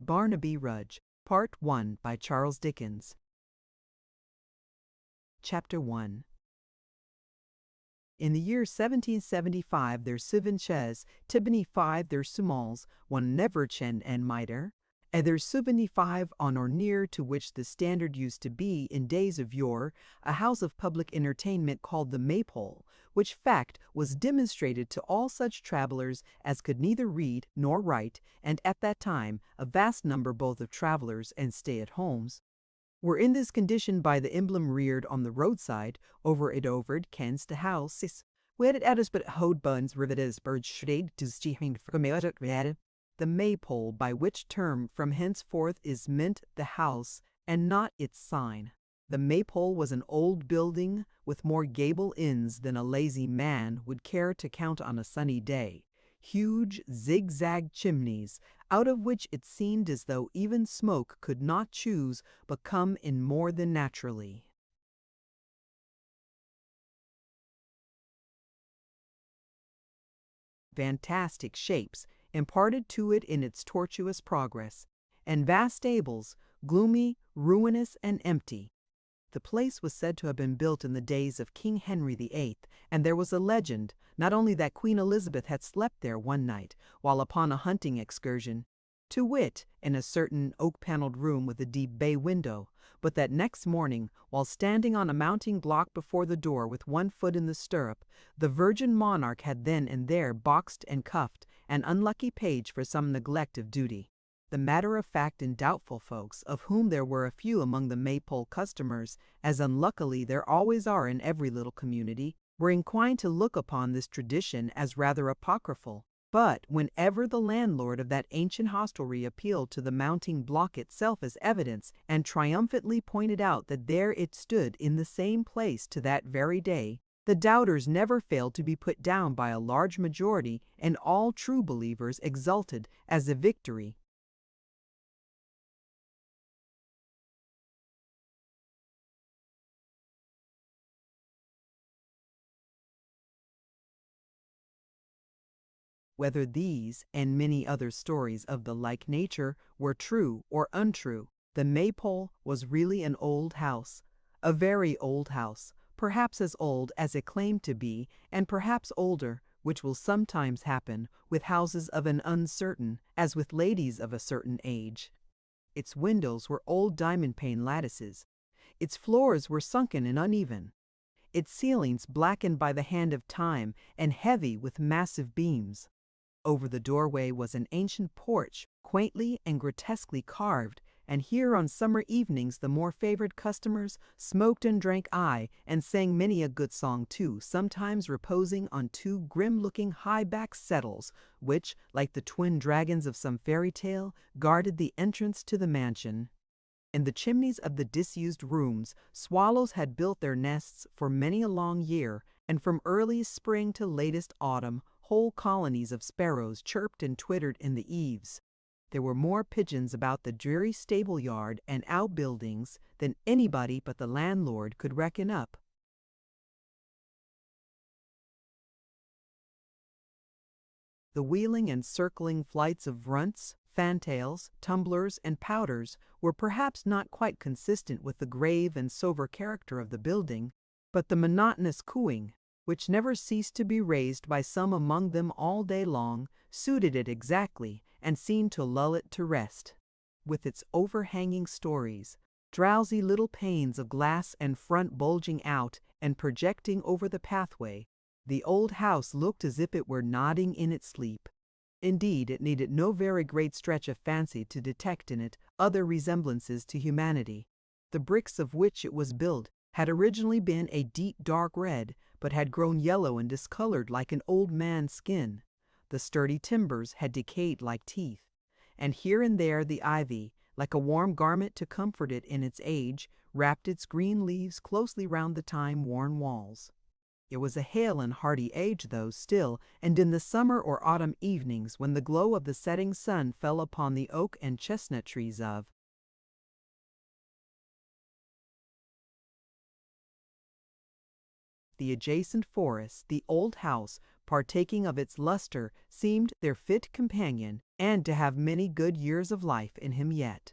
Barnaby Rudge, Part 1 by Charles Dickens. Chapter 1. In the year 1775 there souvenches Tibony 5 there sumals one neverchen and miter, and there 75 on or near to which the standard used to be in days of yore a house of public entertainment called the Maypole, which fact was demonstrated to all such travellers as could neither read nor write, and at that time a vast number both of travellers and stay-at-homes were in this condition by the emblem reared on the roadside over it overed kens the house where it adders but hode buns rivetes birds shade to steering from the maypole, by which term from henceforth is meant the house and not its sign. The maypole was an old building with more gable ends than a lazy man would care to count on a sunny day, huge zigzag chimneys, out of which it seemed as though even smoke could not choose but come in more than naturally. Fantastic shapes imparted to it in its tortuous progress, and vast stables, gloomy, ruinous, and empty. The place was said to have been built in the days of King Henry VIII, and there was a legend, not only that Queen Elizabeth had slept there one night while upon a hunting excursion, to wit, in a certain oak-panelled room with a deep bay window, but that next morning, while standing on a mounting block before the door with one foot in the stirrup, the virgin monarch had then and there boxed and cuffed an unlucky page for some neglect of duty. The matter-of-fact and doubtful folks, of whom there were a few among the Maypole customers, as unluckily there always are in every little community, were inclined to look upon this tradition as rather apocryphal. But whenever the landlord of that ancient hostelry appealed to the mounting block itself as evidence, and triumphantly pointed out that there it stood in the same place to that very day, the doubters never failed to be put down by a large majority, and all true believers exulted as a victory. Whether these and many other stories of the like nature were true or untrue, the Maypole was really an old house, a very old house, perhaps as old as it claimed to be, and perhaps older, which will sometimes happen with houses of an uncertain, as with ladies of a certain age. Its windows were old diamond-pane lattices. Its floors were sunken and uneven. Its ceilings blackened by the hand of time and heavy with massive beams. Over the doorway was an ancient porch, quaintly and grotesquely carved, and here on summer evenings the more favored customers smoked and drank and sang many a good song too, sometimes reposing on two grim-looking high-backed settles, which, like the twin dragons of some fairy tale, guarded the entrance to the mansion. In the chimneys of the disused rooms, swallows had built their nests for many a long year, and from earliest spring to latest autumn, whole colonies of sparrows chirped and twittered in the eaves. There were more pigeons about the dreary stable-yard and outbuildings than anybody but the landlord could reckon up. The wheeling and circling flights of runts, fantails, tumblers, and pouters were perhaps not quite consistent with the grave and sober character of the building, but the monotonous cooing, which never ceased to be raised by some among them all day long, suited it exactly, and seemed to lull it to rest. With its overhanging stories, drowsy little panes of glass and front bulging out and projecting over the pathway, the old house looked as if it were nodding in its sleep. Indeed, it needed no very great stretch of fancy to detect in it other resemblances to humanity. The bricks of which it was built had originally been a deep dark red, but had grown yellow and discolored like an old man's skin. The sturdy timbers had decayed like teeth, and here and there the ivy, like a warm garment to comfort it in its age, wrapped its green leaves closely round the time-worn walls. It was a hale and hearty age, though, still, and in the summer or autumn evenings, when the glow of the setting sun fell upon the oak and chestnut trees of the adjacent forest, the old house partaking of its luster, seemed their fit companion, and to have many good years of life in him yet.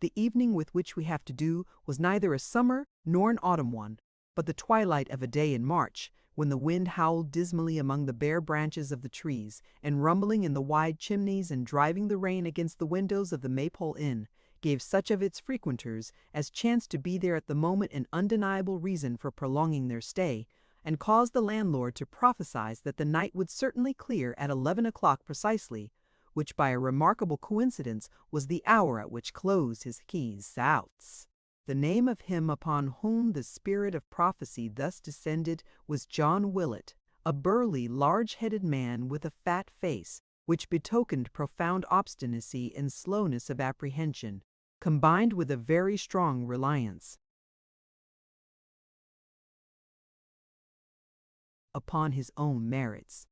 The evening with which we have to do was neither a summer nor an autumn one, but the twilight of a day in March, when the wind howled dismally among the bare branches of the trees, and rumbling in the wide chimneys and driving the rain against the windows of the Maypole Inn, gave such of its frequenters as chanced to be there at the moment an undeniable reason for prolonging their stay, and caused the landlord to prophesy that the night would certainly clear at 11 o'clock precisely, which by a remarkable coincidence was the hour at which closed his keys outs. The name of him upon whom the spirit of prophecy thus descended was John Willett, a burly, large-headed man with a fat face, which betokened profound obstinacy and slowness of apprehension, combined with a very strong reliance upon his own merits.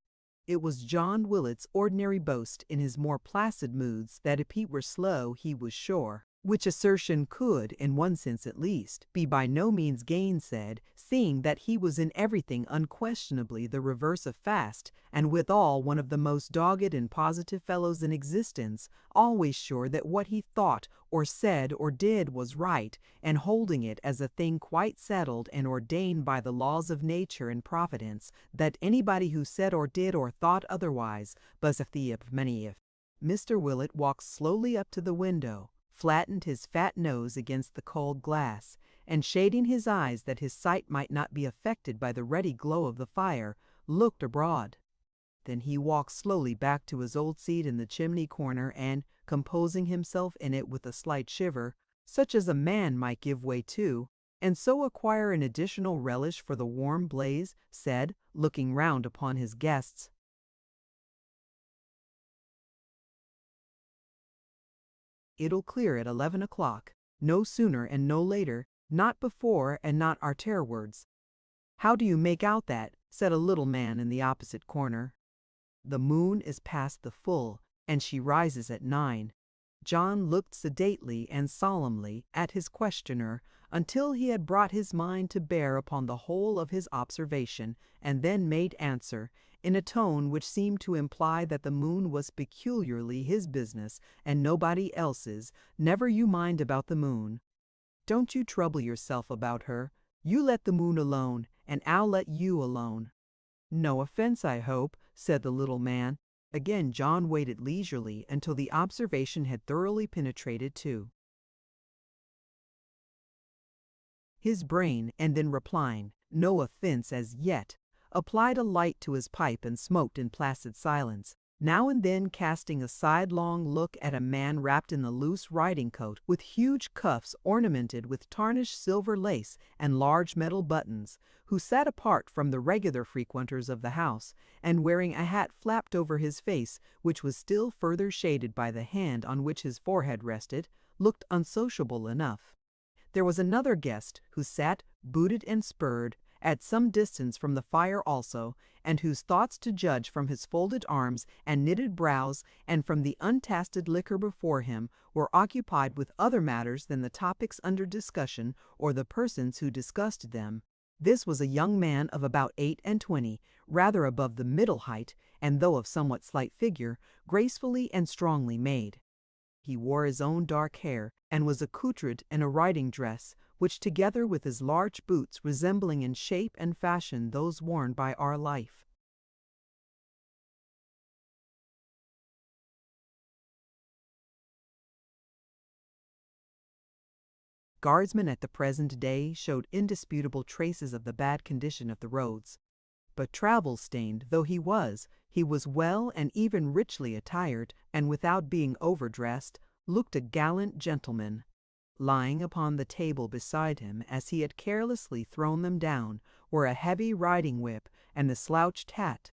It was John Willett's ordinary boast in his more placid moods that if he were slow he was sure, which assertion could, in one sense at least, be by no means gainsaid, seeing that he was in everything unquestionably the reverse of fast, and withal one of the most dogged and positive fellows in existence, always sure that what he thought or said or did was right, and holding it as a thing quite settled and ordained by the laws of nature and providence, that anybody who said or did or thought otherwise, Mr. Willett walked slowly up to the window, flattened his fat nose against the cold glass, and shading his eyes that his sight might not be affected by the ruddy glow of the fire, looked abroad. Then he walked slowly back to his old seat in the chimney corner and, composing himself in it with a slight shiver, such as a man might give way to, and so acquire an additional relish for the warm blaze, said, looking round upon his guests, "It'll clear at 11 o'clock, no sooner and no later, not before and not arterwards." "How do you make out that?" said a little man in the opposite corner. "The moon is past the full, and she rises at 9. John looked sedately and solemnly at his questioner until he had brought his mind to bear upon the whole of his observation, and then made answer, in a tone which seemed to imply that the moon was peculiarly his business and nobody else's. "Never you mind about the moon. Don't you trouble yourself about her. You let the moon alone, and I'll let you alone." "No offense, I hope," said the little man. Again John waited leisurely until the observation had thoroughly penetrated to his brain, and then replying, "No offense as yet," applied a light to his pipe and smoked in placid silence, now and then casting a sidelong look at a man wrapped in a loose riding coat with huge cuffs ornamented with tarnished silver lace and large metal buttons, who sat apart from the regular frequenters of the house, and wearing a hat flapped over his face, which was still further shaded by the hand on which his forehead rested, looked unsociable enough. There was another guest who sat, booted and spurred, at some distance from the fire also, and whose thoughts, to judge from his folded arms and knitted brows and from the untasted liquor before him, were occupied with other matters than the topics under discussion or the persons who discussed them. This was a young man of about 28, rather above the middle height, and though of somewhat slight figure, gracefully and strongly made. He wore his own dark hair, and was accoutred in a riding dress, which together with his large boots resembling in shape and fashion those worn by our life, guardsmen at the present day showed indisputable traces of the bad condition of the roads. But travel-stained though he was well and even richly attired, and without being overdressed, looked a gallant gentleman. Lying upon the table beside him, as he had carelessly thrown them down, were a heavy riding-whip and a slouched hat,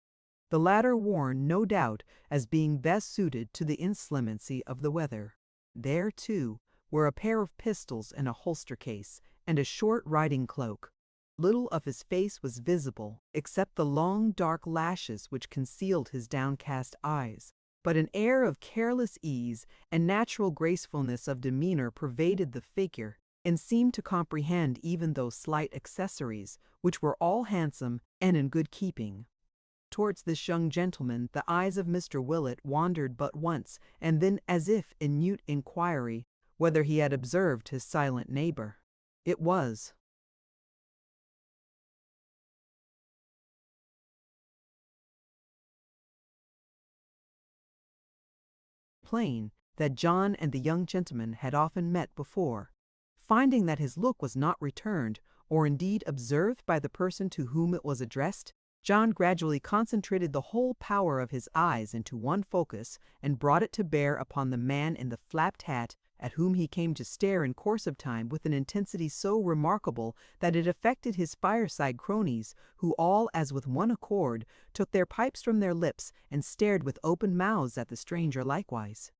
the latter worn, no doubt, as being best suited to the inclemency of the weather. There, too, were a pair of pistols in a holster case, and a short riding cloak. Little of his face was visible, except the long dark lashes which concealed his downcast eyes, but an air of careless ease and natural gracefulness of demeanor pervaded the figure, and seemed to comprehend even those slight accessories, which were all handsome and in good keeping. Towards this young gentleman the eyes of Mr. Willett wandered but once, and then, as if in mute inquiry, whether he had observed his silent neighbor. It was plain that John and the young gentleman had often met before. Finding that his look was not returned, or indeed observed by the person to whom it was addressed, John gradually concentrated the whole power of his eyes into one focus and brought it to bear upon the man in the flapped hat, at whom he came to stare in course of time with an intensity so remarkable that it affected his fireside cronies, who all as with one accord took their pipes from their lips and stared with open mouths at the stranger likewise.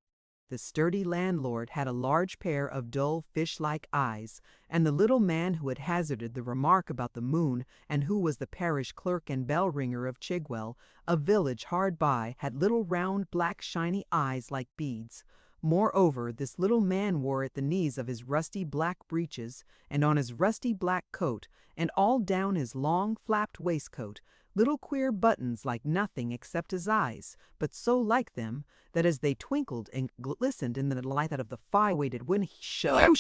The sturdy landlord had a large pair of dull fish-like eyes, and the little man who had hazarded the remark about the moon, and who was the parish clerk and bell-ringer of Chigwell, a village hard by, had little round black shiny eyes like beads. Moreover, this little man wore at the knees of his rusty black breeches, and on his rusty black coat, and all down his long flapped waistcoat, little queer buttons like nothing except his eyes, but so like them that as they twinkled and glistened in the light of the fire waited when he showed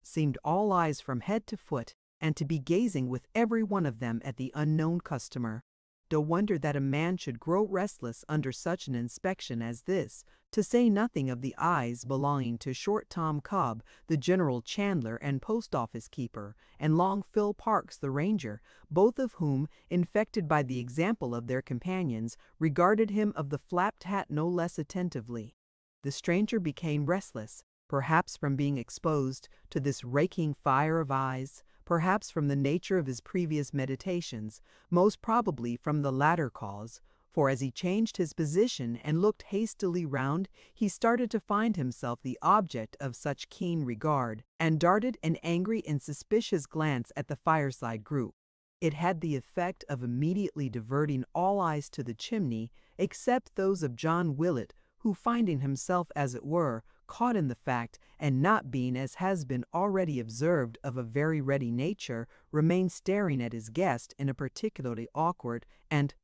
seemed all eyes from head to foot, and to be gazing with every one of them at the unknown customer. No wonder that a man should grow restless under such an inspection as this, to say nothing of the eyes belonging to short Tom Cobb, the general chandler and post-office keeper, and long Phil Parks, the ranger, both of whom, infected by the example of their companions, regarded him of the flapped hat no less attentively. The stranger became restless, perhaps from being exposed to this raking fire of eyes, perhaps from the nature of his previous meditations, most probably from the latter cause, for as he changed his position and looked hastily round, he started to find himself the object of such keen regard, and darted an angry and suspicious glance at the fireside group. It had the effect of immediately diverting all eyes to the chimney, except those of John Willett, who, finding himself, as it were, caught in the fact, and not being, as has been already observed, of a very ready nature, remained staring at his guest in a particularly awkward and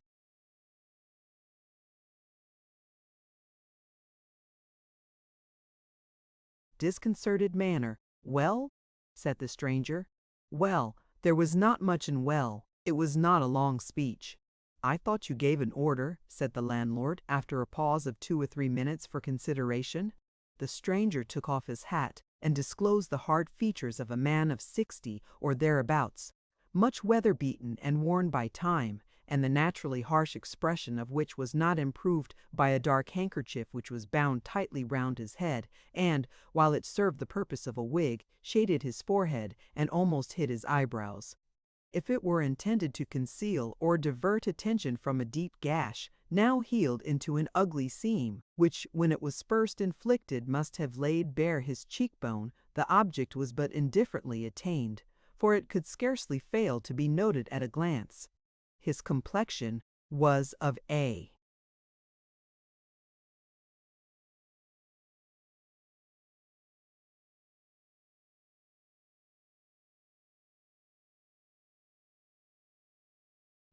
disconcerted manner. "Well?" said the stranger. "Well, there was not much in well. It was not a long speech." "I thought you gave an order," said the landlord, after a pause of 2 or 3 minutes for consideration. The stranger took off his hat and disclosed the hard features of a man of 60 or thereabouts, much weather-beaten and worn by time, and the naturally harsh expression of which was not improved by a dark handkerchief which was bound tightly round his head, and, while it served the purpose of a wig, shaded his forehead and almost hid his eyebrows. If it were intended to conceal or divert attention from a deep gash, now healed into an ugly seam, which when it was first inflicted must have laid bare his cheekbone, the object was but indifferently attained, for it could scarcely fail to be noted at a glance. His complexion was of a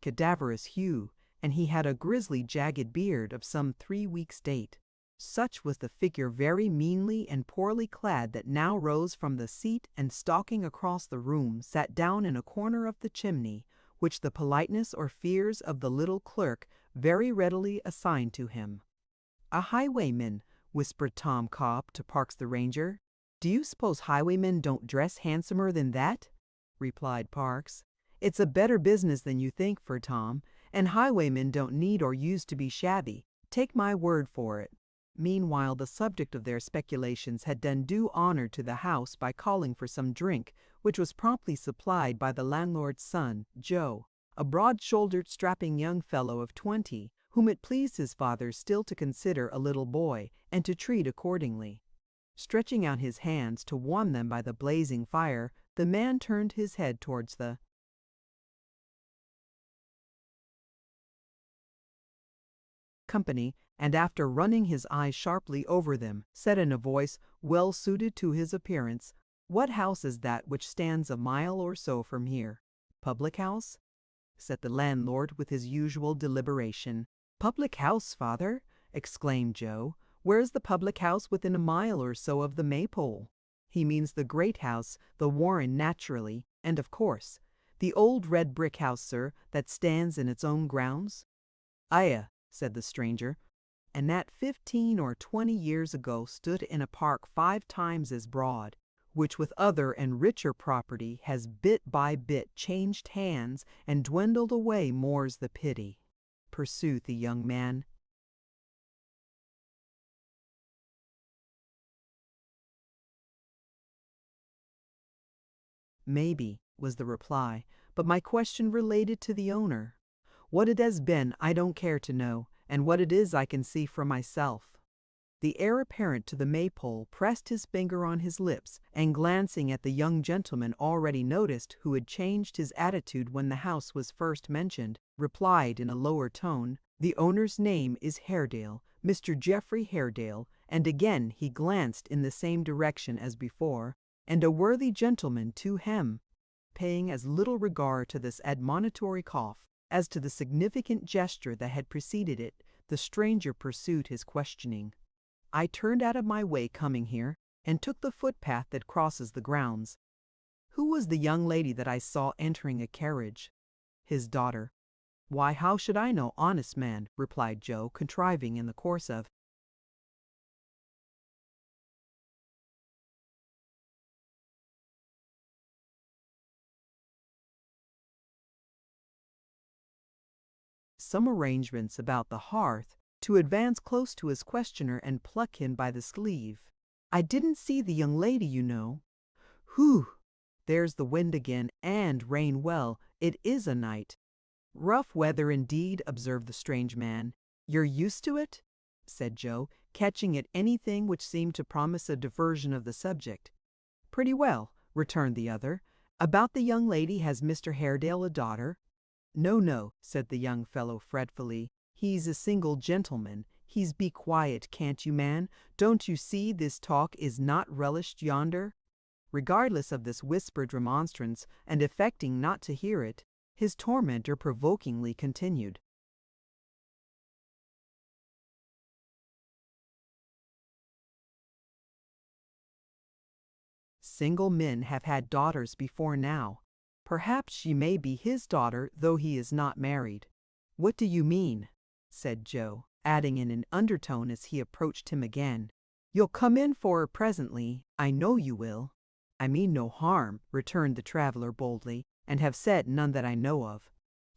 cadaverous hue, and he had a grisly jagged beard of some 3 weeks' date. Such was the figure very meanly and poorly clad that now rose from the seat and stalking across the room sat down in a corner of the chimney, which the politeness or fears of the little clerk very readily assigned to him. "A highwayman," whispered Tom Cobb to Parks the ranger. "Do you suppose highwaymen don't dress handsomer than that?" replied Parks. "It's a better business than you think for, Tom, and highwaymen don't need or use to be shabby, take my word for it." Meanwhile the subject of their speculations had done due honor to the house by calling for some drink, which was promptly supplied by the landlord's son, Joe, a broad-shouldered, strapping young fellow of 20, whom it pleased his father still to consider a little boy, and to treat accordingly. Stretching out his hands to warm them by the blazing fire, the man turned his head towards the company and after running his eyes sharply over them, said in a voice well suited to his appearance, "What house is that which stands a mile or so from here?" "Public house?" said the landlord with his usual deliberation. "Public house, father?" exclaimed Joe. "Where's the public house within a mile or so of the Maypole?" "He means the great house, the Warren naturally, and of course. The old red brick house, sir, that stands in its own grounds." "Aye," said the stranger, "and that 15 or 20 years ago stood in a park 5 times as broad, which with other and richer property has bit by bit changed hands and dwindled away more's the pity," pursued the young man. "Maybe," was the reply, "but my question related to the owner. What it has been I don't care to know, and what it is I can see for myself." The heir apparent to the Maypole pressed his finger on his lips, and glancing at the young gentleman already noticed, who had changed his attitude when the house was first mentioned, replied in a lower tone, "The owner's name is Haredale, Mr. Geoffrey Haredale," and again he glanced in the same direction as before, "and a worthy gentleman to hem." Paying as little regard to this admonitory cough as to the significant gesture that had preceded it, the stranger pursued his questioning. "I turned out of my way coming here, and took the footpath that crosses the grounds." "Who was the young lady that I saw entering a carriage?" "His daughter." "Why, how should I know, honest man?" replied Joe, contriving in the course of some arrangements about the hearth to advance close to his questioner and pluck him by the sleeve. "I didn't see the young lady, you know." "Whew! There's the wind again, and rain. Well, it is a night." "Rough weather indeed," observed the strange man. "You're used to it?" said Joe, catching at anything which seemed to promise a diversion of the subject. "Pretty well," returned the other. "About the young lady, has Mr. Haredale a daughter?" "No, no," said the young fellow fretfully. "He's a single gentleman. He's be quiet, can't you, man? Don't you see this talk is not relished yonder?" Regardless of this whispered remonstrance, and affecting not to hear it, his tormentor provokingly continued. "Single men have had daughters before now. Perhaps she may be his daughter, though he is not married." "What do you mean?" said Joe, adding in an undertone as he approached him again. "You'll come in for her presently, I know you will." "I mean no harm," returned the traveler boldly, "and have said none that I know of.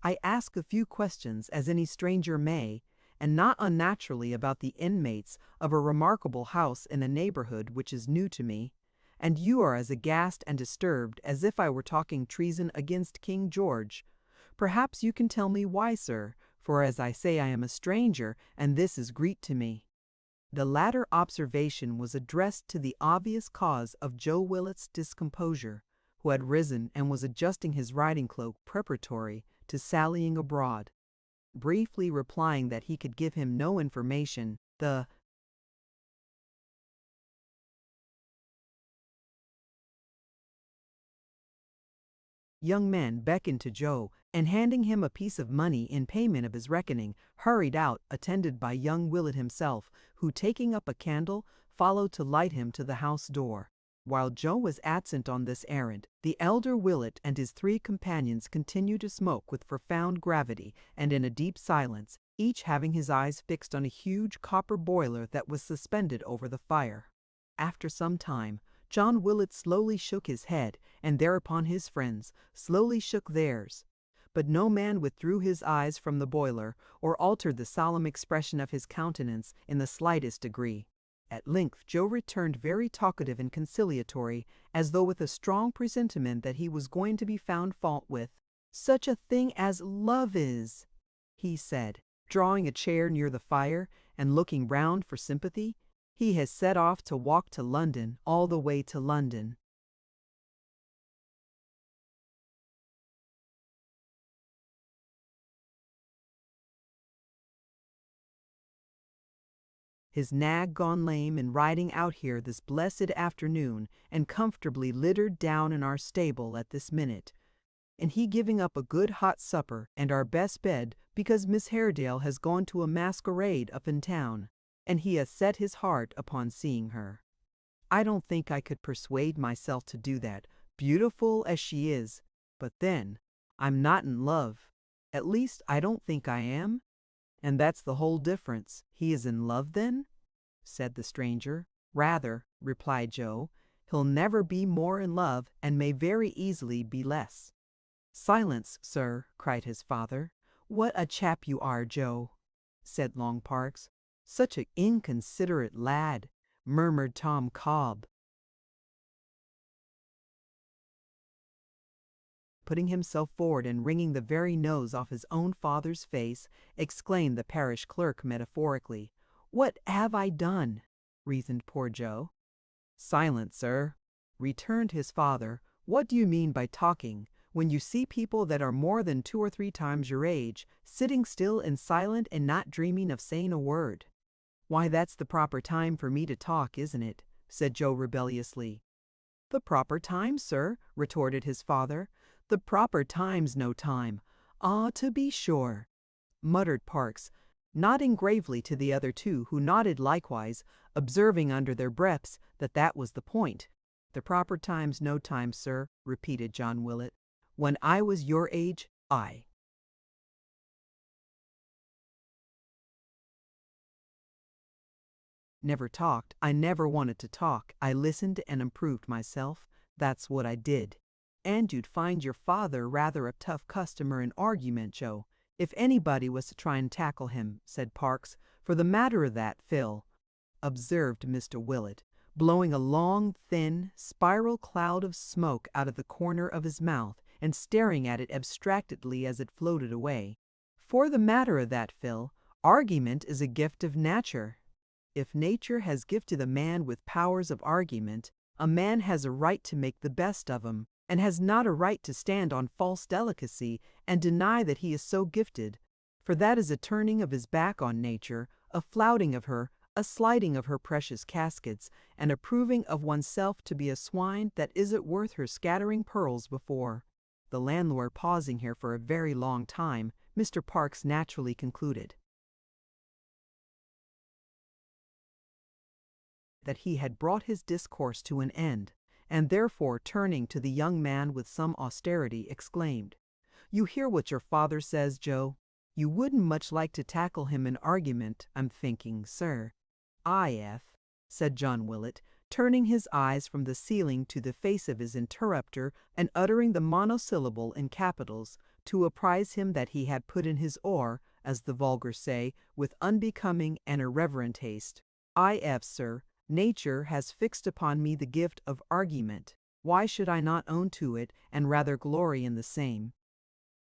I ask a few questions, as any stranger may, and not unnaturally about the inmates of a remarkable house in a neighborhood which is new to me, and you are as aghast and disturbed as if I were talking treason against King George. Perhaps you can tell me why, sir, for as I say I am a stranger, and this is Greek to me." The latter observation was addressed to the obvious cause of Joe Willet's discomposure, who had risen and was adjusting his riding cloak preparatory to sallying abroad. Briefly replying that he could give him no information, the young man beckoned to Joe, and handing him a piece of money in payment of his reckoning, hurried out, attended by young Willet himself, who, taking up a candle, followed to light him to the house door. While Joe was absent on this errand, the elder Willet and his 3 companions continued to smoke with profound gravity and in a deep silence, each having his eyes fixed on a huge copper boiler that was suspended over the fire. After some time, John Willet slowly shook his head, and thereupon his friends slowly shook theirs. But no man withdrew his eyes from the boiler, or altered the solemn expression of his countenance in the slightest degree. At length Joe returned very talkative and conciliatory, as though with a strong presentiment that he was going to be found fault with. "Such a thing as love is," he said, drawing a chair near the fire, and looking round for sympathy. "He has set off to walk to London, all the way to London." his nag gone lame and riding out here this blessed afternoon and comfortably littered down in our stable at this minute, and he giving up a good hot supper and our best bed because Miss Haredale has gone to a masquerade up in town, and he has set his heart upon seeing her. I don't think I could persuade myself to do that, beautiful as she is, but then, I'm not in love. At least, I don't think I am. And that's the whole difference. He is in love, then? Said the stranger. Rather, replied Joe. He'll never be more in love, and may very easily be less. Silence, sir, cried his father. What a chap you are, Joe, said Long Parks. Such an inconsiderate lad, murmured Tom Cobb. Putting himself forward and wringing the very nose off his own father's face, exclaimed the parish clerk metaphorically. What have I done? Reasoned poor Joe. Silence, sir, returned his father. What do you mean by talking, when you see people that are more than 2 or 3 times your age, sitting still and silent and not dreaming of saying a word? Why, that's the proper time for me to talk, isn't it? Said Joe rebelliously. The proper time, sir, retorted his father. The proper time's no time. Ah, to be sure, muttered Parks, nodding gravely to the other two, who nodded likewise, observing under their breaths that was the point. The proper time's no time, sir, repeated John Willett. When I was your age, I never talked. I never wanted to talk. I listened and improved myself. That's what I did. And you'd find your father rather a tough customer in argument, Joe, if anybody was to try and tackle him, said Parks. For the matter of that, Phil, observed Mr. Willett, blowing a long, thin, spiral cloud of smoke out of the corner of his mouth and staring at it abstractedly as it floated away. For the matter of that, Phil, argument is a gift of nature. If nature has gifted a man with powers of argument, a man has a right to make the best of 'em, and has not a right to stand on false delicacy and deny that he is so gifted, for that is a turning of his back on nature, a flouting of her, a slighting of her precious caskets, and a proving of oneself to be a swine that isn't worth her scattering pearls before. The landlord pausing here for a very long time, Mr. Parks naturally concluded that he had brought his discourse to an end, and therefore turning to the young man with some austerity, exclaimed, You hear what your father says, Joe? You wouldn't much like to tackle him in argument, I'm thinking, sir. I.F., said John Willett, turning his eyes from the ceiling to the face of his interrupter and uttering the monosyllable in capitals to apprise him that he had put in his oar, as the vulgar say, with unbecoming and irreverent haste. I.F., sir, nature has fixed upon me the gift of argument. Why should I not own to it, and rather glory in the same?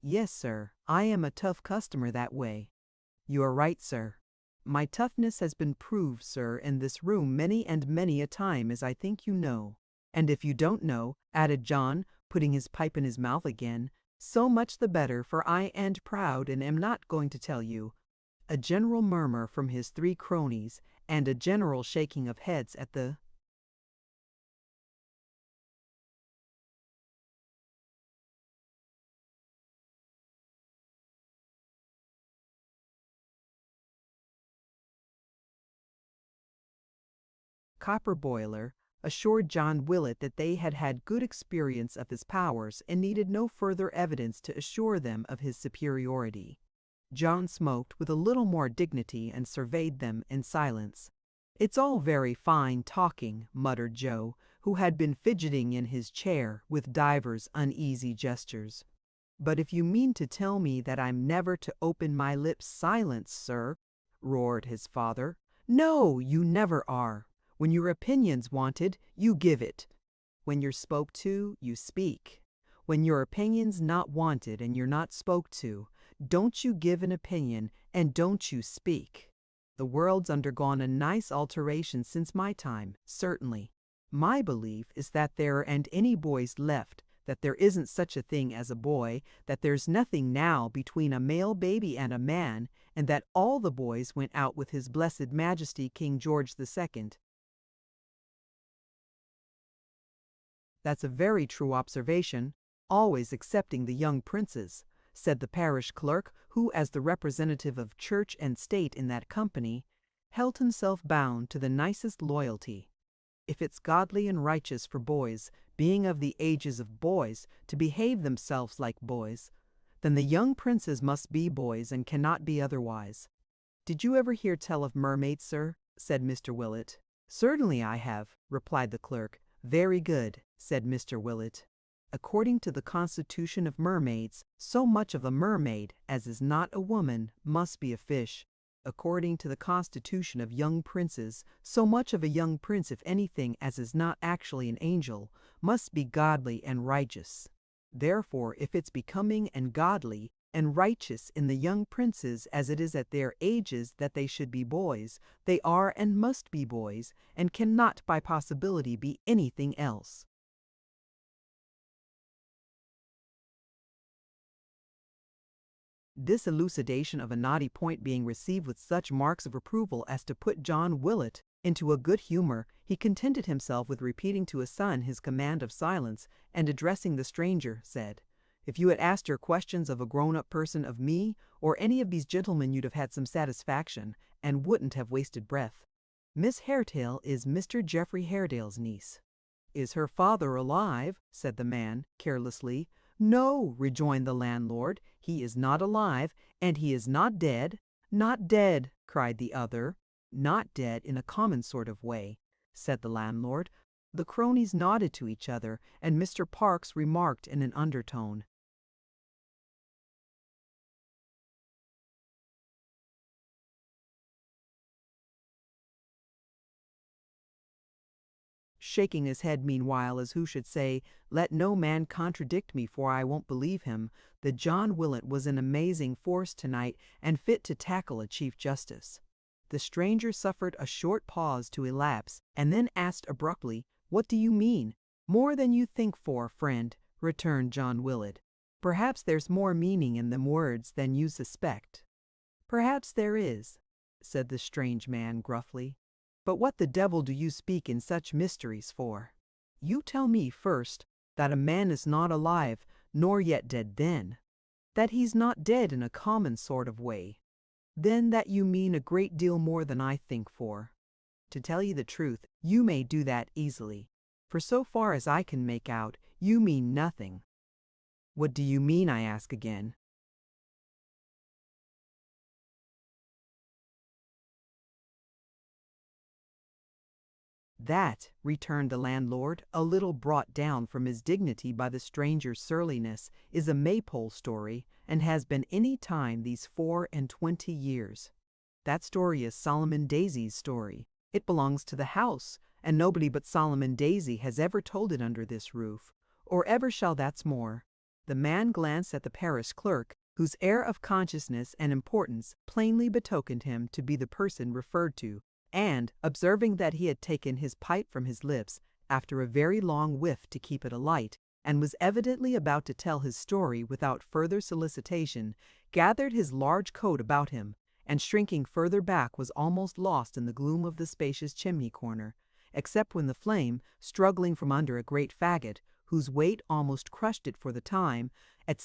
Yes, sir, I am a tough customer that way. You are right, sir. My toughness has been proved, sir, in this room many and many a time, as I think you know. And if you don't know, added John, putting his pipe in his mouth again, so much the better, for I am proud and am not going to tell you. A general murmur from his 3 cronies, and a general shaking of heads at the copper boiler, assured John Willett that they had had good experience of his powers and needed no further evidence to assure them of his superiority. John smoked with a little more dignity and surveyed them in silence. It's all very fine talking, muttered Joe, who had been fidgeting in his chair with divers uneasy gestures. But if you mean to tell me that I'm never to open my lips, silence, sir, roared his father. No, you never are. When your opinion's wanted, you give it. When you're spoke to, you speak. When your opinion's not wanted and you're not spoke to, don't you give an opinion and don't you speak. The world's undergone a nice alteration since my time, certainly. My belief is that there aren't any boys left, that there isn't such a thing as a boy, that there's nothing now between a male baby and a man, and that all the boys went out with His Blessed Majesty King George II. That's a very true observation, always excepting the young princes, said the parish clerk, who, as the representative of church and state in that company, held himself bound to the nicest loyalty. If it's godly and righteous for boys, being of the ages of boys, to behave themselves like boys, then the young princes must be boys and cannot be otherwise. Did you ever hear tell of mermaids, sir? Said Mr. Willett. Certainly I have, replied the clerk. Very good, said Mr. Willett. According to the constitution of mermaids, so much of a mermaid as is not a woman must be a fish. According to the constitution of young princes, so much of a young prince, if anything, as is not actually an angel, must be godly and righteous. Therefore, if it's becoming and godly and righteous in the young princes as it is at their ages that they should be boys, they are and must be boys, and cannot by possibility be anything else. This elucidation of a knotty point being received with such marks of approval as to put John Willett into a good humor, he contented himself with repeating to his son his command of silence, and addressing the stranger, said, "If you had asked your questions of a grown-up person of me, or any of these gentlemen, you'd have had some satisfaction, and wouldn't have wasted breath. Miss Haredale is Mr. Geoffrey Haredale's niece." "Is her father alive?" said the man, carelessly. "No," rejoined the landlord, "he is not alive, and he is not dead." "Not dead," cried the other. "Not dead in a common sort of way," said the landlord. The cronies nodded to each other, and Mr. Parkes remarked in an undertone, shaking his head meanwhile as who should say, "Let no man contradict me, for I won't believe him," that John Willett was in amazing force tonight and fit to tackle a Chief Justice. The stranger suffered a short pause to elapse, and then asked abruptly, "What do you mean?" "More than you think for, friend," returned John Willett. "Perhaps there's more meaning in them words than you suspect." "Perhaps there is," said the strange man gruffly. "But what the devil do you speak in such mysteries for? You tell me first that a man is not alive, nor yet dead then, that he's not dead in a common sort of way, then that you mean a great deal more than I think for. To tell you the truth, you may do that easily, for so far as I can make out, you mean nothing." "What do you mean, I ask again?" "That," returned the landlord, a little brought down from his dignity by the stranger's surliness, "is a Maypole story, and has been any time these 24 years. That story is Solomon Daisy's story. It belongs to the house, and nobody but Solomon Daisy has ever told it under this roof, or ever shall. That's more." The man glanced at the parish clerk, whose air of consciousness and importance plainly betokened him to be the person referred to, and, observing that he had taken his pipe from his lips after a very long whiff to keep it alight, and was evidently about to tell his story without further solicitation, gathered his large coat about him, and shrinking further back was almost lost in the gloom of the spacious chimney corner, except when the flame, struggling from under a great faggot, whose weight almost crushed it for the time, at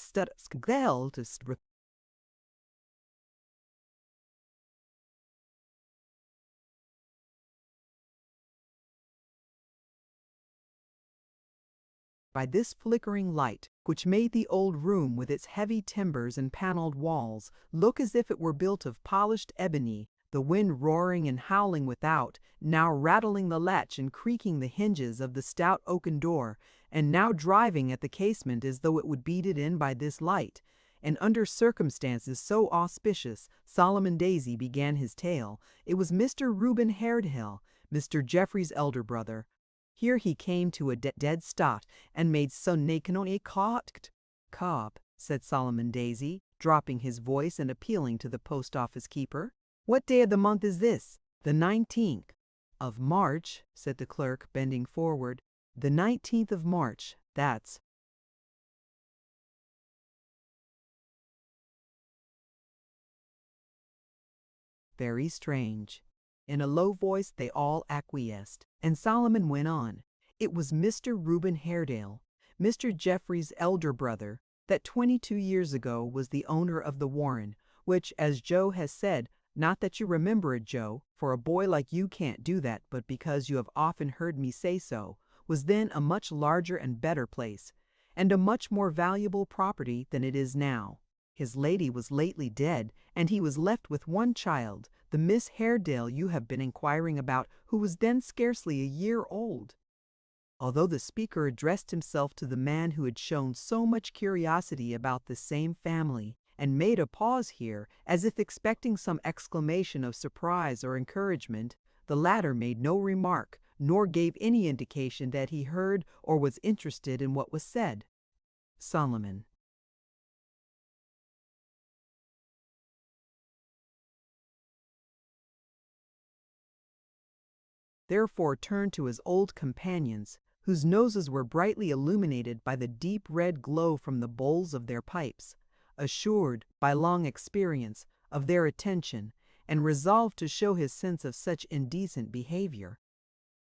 by this flickering light, which made the old room with its heavy timbers and paneled walls look as if it were built of polished ebony, the wind roaring and howling without, now rattling the latch and creaking the hinges of the stout oaken door, and now driving at the casement as though it would beat it in by this light, and under circumstances so auspicious, Solomon Daisy began his tale. It was Mr. Reuben Haredale, Mr. Geoffrey's elder brother. Here he came to a dead stop, and made so naked a cob, said Solomon Daisy, dropping his voice and appealing to the post office keeper. "What day of the month is this?" "The 19th of March," said the clerk, bending forward. "The 19th of March, that's Very strange." In a low voice they all acquiesced, and Solomon went on. It was Mr. Reuben Haredale, Mr. Geoffrey's elder brother, that 22 years ago was the owner of the warren, which, as Joe has said, not that you remember it, Joe, for a boy like you can't do that, but because you have often heard me say so, was then a much larger and better place, and a much more valuable property than it is now. His lady was lately dead, and he was left with one child, the Miss Haredale you have been inquiring about, who was then scarcely a year old. Although the speaker addressed himself to the man who had shown so much curiosity about this same family, and made a pause here, as if expecting some exclamation of surprise or encouragement, the latter made no remark, nor gave any indication that he heard or was interested in what was said. Solomon. Therefore turned to his old companions, whose noses were brightly illuminated by the deep red glow from the bowls of their pipes, assured, by long experience, of their attention, and resolved to show his sense of such indecent behavior.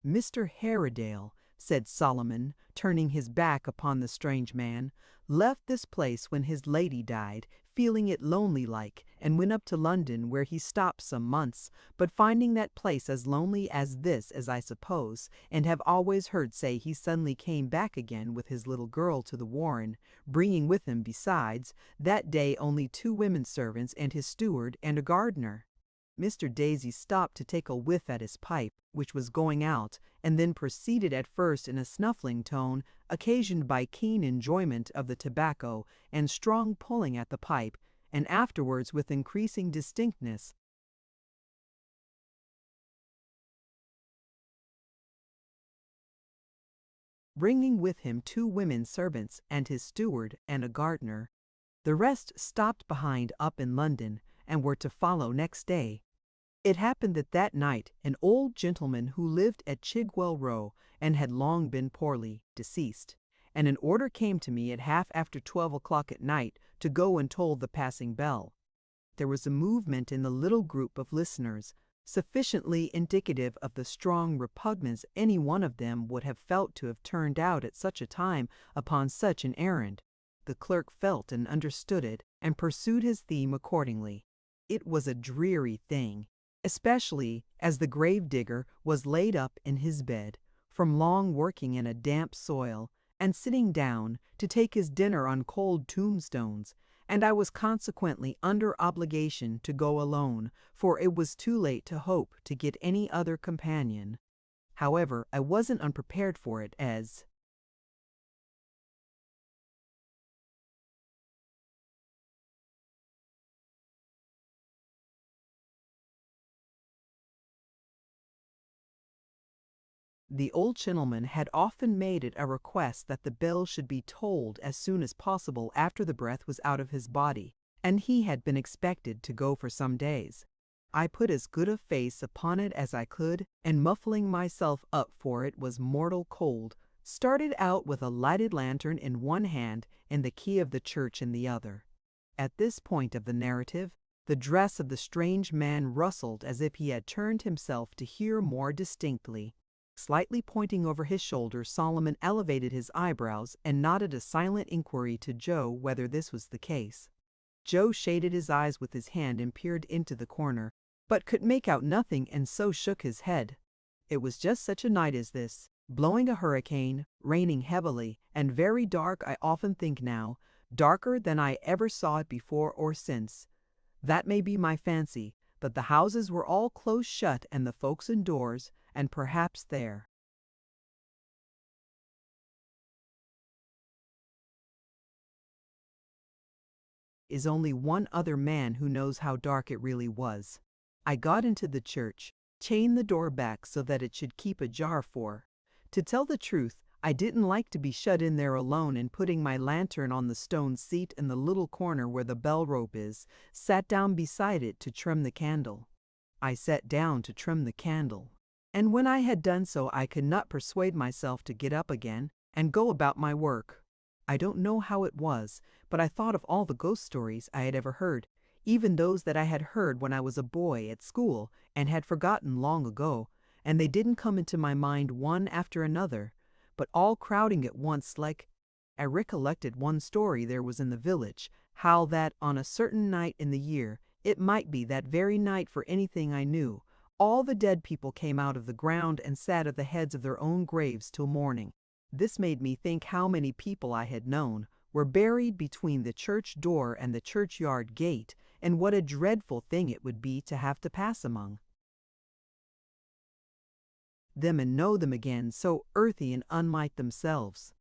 "Mr. Haredale," said Solomon, turning his back upon the strange man, "left this place when his lady died, feeling it lonely like, and went up to London, where he stopped some months, but finding that place as lonely as this, as I suppose, and have always heard say he suddenly came back again with his little girl to the warren, bringing with him, besides, that day only 2 women servants and his steward and a gardener." Mr. Daisy stopped to take a whiff at his pipe, which was going out, and then proceeded at first in a snuffling tone, occasioned by keen enjoyment of the tobacco and strong pulling at the pipe, and afterwards with increasing distinctness. Bringing with him 2 women servants and his steward and a gardener. The rest stopped behind up in London, and were to follow next day. It happened that night an old gentleman who lived at Chigwell Row, and had long been poorly, deceased, and an order came to me at half after 12 o'clock at night to go and toll the passing bell. There was a movement in the little group of listeners, sufficiently indicative of the strong repugnance any one of them would have felt to have turned out at such a time upon such an errand. The clerk felt and understood it, and pursued his theme accordingly. It was a dreary thing, especially as the grave-digger was laid up in his bed, from long working in a damp soil, and sitting down to take his dinner on cold tombstones, and I was consequently under obligation to go alone, for it was too late to hope to get any other companion. However, I wasn't unprepared for it, as the old gentleman had often made it a request that the bell should be tolled as soon as possible after the breath was out of his body, and he had been expected to go for some days. I put as good a face upon it as I could, and muffling myself up, for it was mortal cold, started out with a lighted lantern in one hand and the key of the church in the other. At this point of the narrative, the dress of the strange man rustled as if he had turned himself to hear more distinctly. Slightly pointing over his shoulder, Solomon elevated his eyebrows and nodded a silent inquiry to Joe whether this was the case. Joe shaded his eyes with his hand and peered into the corner, but could make out nothing, and so shook his head. It was just such a night as this, blowing a hurricane, raining heavily, and very dark, I often think now, darker than I ever saw it before or since. That may be my fancy, but the houses were all close shut and the folks indoors, and perhaps there is only one other man who knows how dark it really was. I got into the church, chained the door back so that it should keep ajar, for, to tell the truth, I didn't like to be shut in there alone, and putting my lantern on the stone seat in the little corner where the bell rope is, sat down beside it to trim the candle. I sat down to trim the candle, and when I had done so I could not persuade myself to get up again and go about my work. I don't know how it was, but I thought of all the ghost stories I had ever heard, even those that I had heard when I was a boy at school and had forgotten long ago, and they didn't come into my mind one after another, but all crowding at once like— I recollected one story there was in the village, how that on a certain night in the year, it might be that very night for anything I knew, all the dead people came out of the ground and sat at the heads of their own graves till morning. This made me think how many people I had known were buried between the church door and the churchyard gate, and what a dreadful thing it would be to have to pass among them and know them again, so earthy and unlike themselves.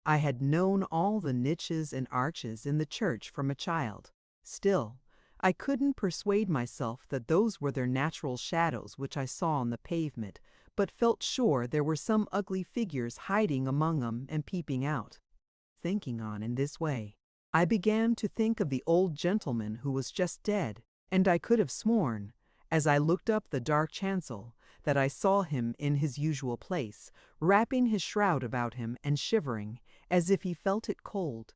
I had known all the niches and arches in the church from a child. Still, I couldn't persuade myself that those were their natural shadows which I saw on the pavement, but felt sure there were some ugly figures hiding among them and peeping out. Thinking on in this way, I began to think of the old gentleman who was just dead, and I could have sworn, as I looked up the dark chancel, that I saw him in his usual place, wrapping his shroud about him and shivering, as if he felt it cold.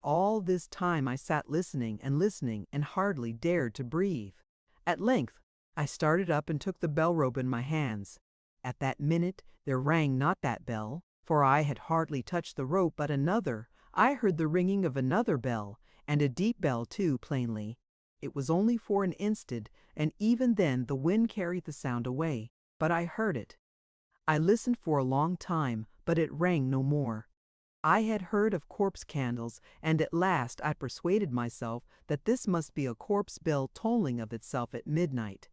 All this time I sat listening and hardly dared to breathe. At length I started up and took the bell-rope in my hands. At that minute there rang not that bell, for I had hardly touched the rope, but another. I heard the ringing of another bell, and a deep bell too, plainly. It was only for an instant, and even then the wind carried the sound away, but I heard it. I listened for a long time, but it rang no more. I had heard of corpse candles, and at last I persuaded myself that this must be a corpse bell tolling of itself at midnight.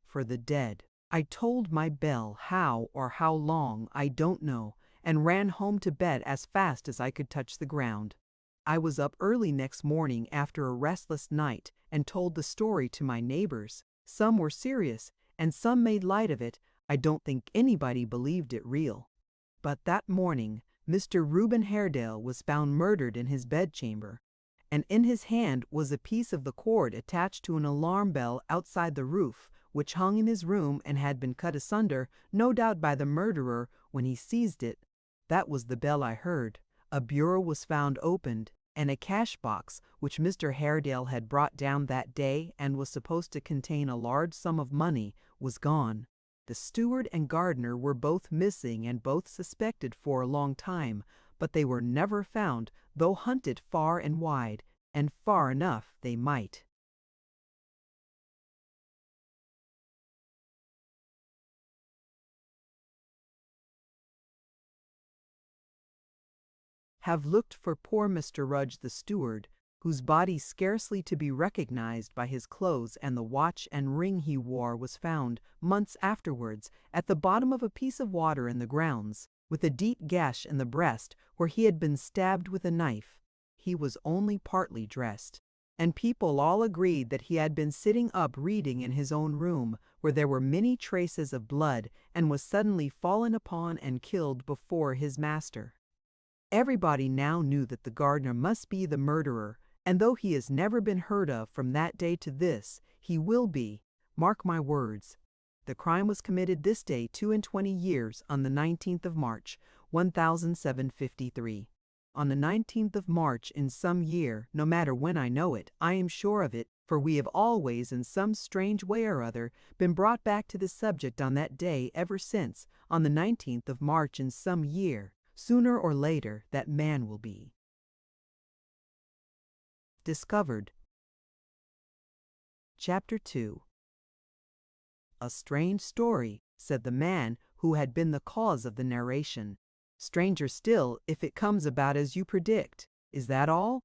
For the dead. I tolled my bell, how or how long, I don't know, and ran home to bed as fast as I could touch the ground. I was up early next morning after a restless night and told the story to my neighbors. Some were serious, and some made light of it. I don't think anybody believed it real. But that morning, Mr. Reuben Haredale was found murdered in his bedchamber, and in his hand was a piece of the cord attached to an alarm bell outside the roof, which hung in his room and had been cut asunder, no doubt by the murderer, when he seized it. That was the bell I heard. A bureau was found opened, and a cash box, which Mr. Haredale had brought down that day and was supposed to contain a large sum of money, was gone. The steward and gardener were both missing and both suspected for a long time, but they were never found, though hunted far and wide, and far enough they might have looked for poor Mr. Rudge the steward, whose body scarcely to be recognized by his clothes and the watch and ring he wore was found, months afterwards, at the bottom of a piece of water in the grounds, with a deep gash in the breast where he had been stabbed with a knife. He was only partly dressed, and people all agreed that he had been sitting up reading in his own room, where there were many traces of blood, and was suddenly fallen upon and killed before his master. Everybody now knew that the gardener must be the murderer, and though he has never been heard of from that day to this, he will be, mark my words. The crime was committed this day 22 years, on the 19th of March, 1753. On the 19th of March in some year, no matter when I know it, I am sure of it, for we have always, in some strange way or other, been brought back to the subject on that day ever since, on the 19th of March in some year. Sooner or later, that man will be discovered. Chapter 2. A strange story, said the man who had been the cause of the narration. Stranger still, if it comes about as you predict. Is that all?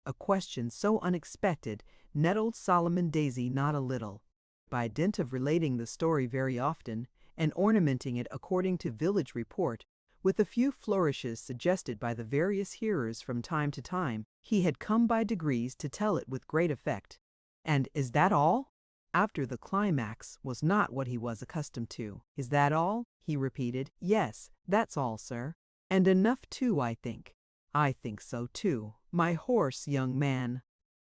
A question so unexpected nettled Solomon Daisy not a little. By dint of relating the story very often, and ornamenting it according to village report, with a few flourishes suggested by the various hearers from time to time, he had come by degrees to tell it with great effect. And is that all? After the climax was not what he was accustomed to. Is that all? He repeated. Yes, that's all, sir. And enough too, I think. I think so too. My horse, young man.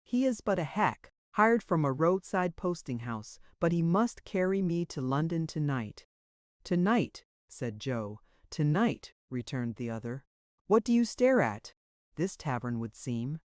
He is but a hack, hired from a roadside posting-house, but he must carry me to London tonight. Tonight, said Joe. Tonight, returned the other. What do you stare at? This tavern would seem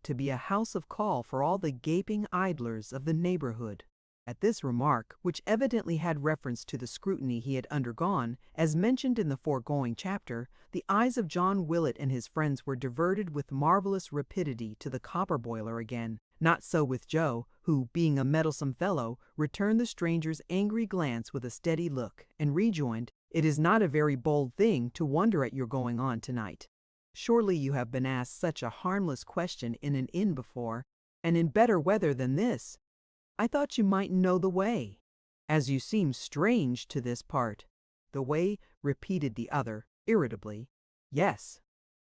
to be a house of call for all the gaping idlers of the neighborhood. At this remark, which evidently had reference to the scrutiny he had undergone, as mentioned in the foregoing chapter, the eyes of John Willett and his friends were diverted with marvelous rapidity to the copper boiler again. Not so with Joe, who, being a meddlesome fellow, returned the stranger's angry glance with a steady look, and rejoined, "It is not a very bold thing to wonder at your going on tonight. Surely you have been asked such a harmless question in an inn before, and in better weather than this. I thought you might know the way, as you seem strange to this part." "The way," repeated the other, irritably. "Yes.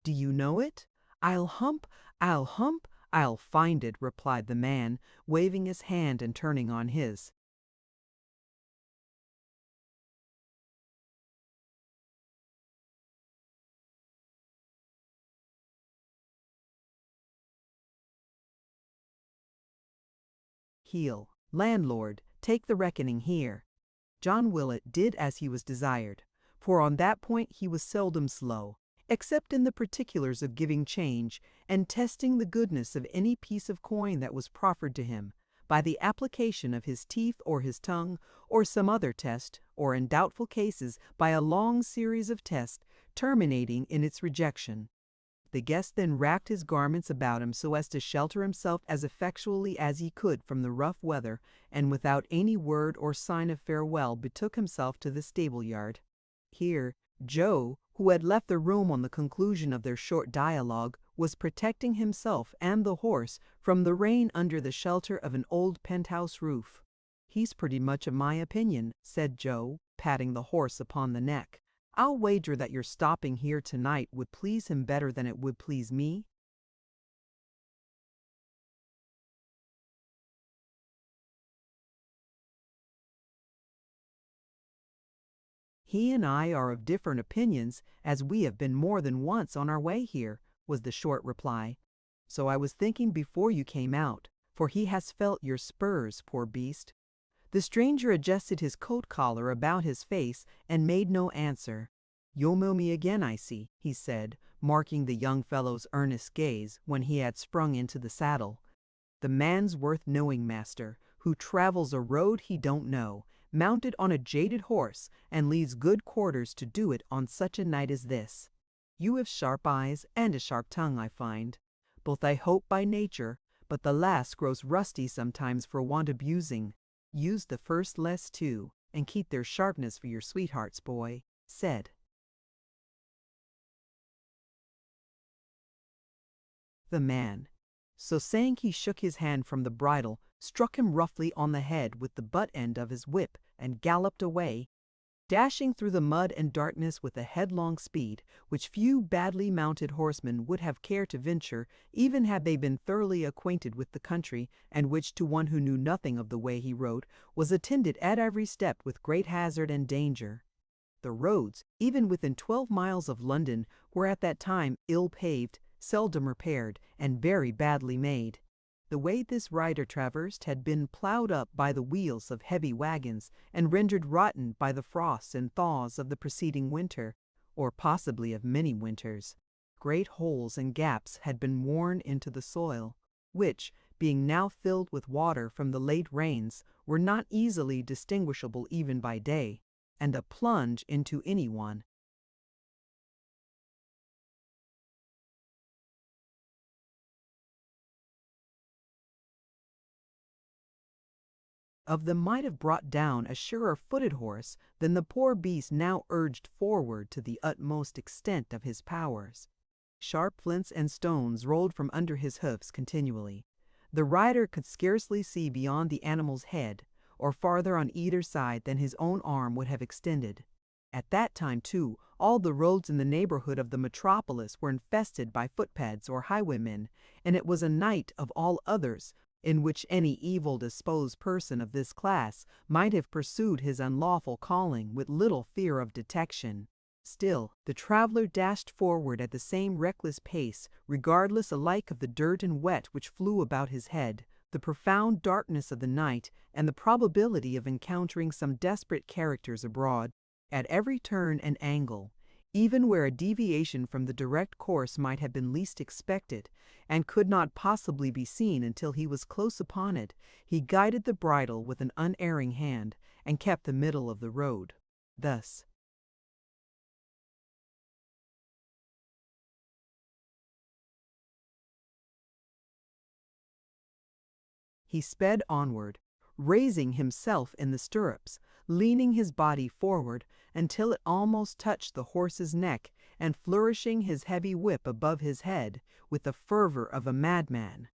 Do you know it?" I'll hump, I'll find it," replied the man, waving his hand and turning on his heel. "Landlord, take the reckoning here." John Willett did as he was desired, for on that point he was seldom slow, except in the particulars of giving change and testing the goodness of any piece of coin that was proffered to him, by the application of his teeth or his tongue, or some other test, or in doubtful cases by a long series of tests terminating in its rejection. The guest then wrapped his garments about him so as to shelter himself as effectually as he could from the rough weather, and without any word or sign of farewell betook himself to the stable yard. Here Joe, who had left the room on the conclusion of their short dialogue, was protecting himself and the horse from the rain under the shelter of an old penthouse roof. "He's pretty much of my opinion," said Joe, patting the horse upon the neck. "I'll wager that your stopping here tonight would please him better than it would please me." "He and I are of different opinions, as we have been more than once on our way here," was the short reply. "So I was thinking before you came out, for he has felt your spurs, poor beast." The stranger adjusted his coat collar about his face and made no answer. "You'll know me again, I see," he said, marking the young fellow's earnest gaze when he had sprung into the saddle. "The man's worth knowing, master, who travels a road he don't know, mounted on a jaded horse, and leaves good quarters to do it on such a night as this. You have sharp eyes and a sharp tongue, I find. Both I hope by nature, but the last grows rusty sometimes for want of using. Use the first less too, and keep their sharpness for your sweethearts, boy," said the man. So saying, he shook his hand from the bridle, struck him roughly on the head with the butt end of his whip, and galloped away, dashing through the mud and darkness with a headlong speed which few badly mounted horsemen would have cared to venture, even had they been thoroughly acquainted with the country, and which, to one who knew nothing of the way he rode, was attended at every step with great hazard and danger. The roads, even within 12 miles of London, were at that time ill paved, seldom repaired, and very badly made. The way this rider traversed had been ploughed up by the wheels of heavy wagons, and rendered rotten by the frosts and thaws of the preceding winter, or possibly of many winters. Great holes and gaps had been worn into the soil, which, being now filled with water from the late rains, were not easily distinguishable even by day, and a plunge into any one of them might have brought down a surer-footed horse than the poor beast now urged forward to the utmost extent of his powers. Sharp flints and stones rolled from under his hoofs continually. The rider could scarcely see beyond the animal's head, or farther on either side than his own arm would have extended. At that time, too, all the roads in the neighborhood of the metropolis were infested by footpads or highwaymen, and it was a night of all others in which any evil-disposed person of this class might have pursued his unlawful calling with little fear of detection. Still, the traveler dashed forward at the same reckless pace, regardless alike of the dirt and wet which flew about his head, the profound darkness of the night, and the probability of encountering some desperate characters abroad. At every turn and angle, even where a deviation from the direct course might have been least expected, and could not possibly be seen until he was close upon it, he guided the bridle with an unerring hand, and kept the middle of the road. Thus he sped onward, raising himself in the stirrups, leaning his body forward until it almost touched the horse's neck, and flourishing his heavy whip above his head with the fervor of a madman.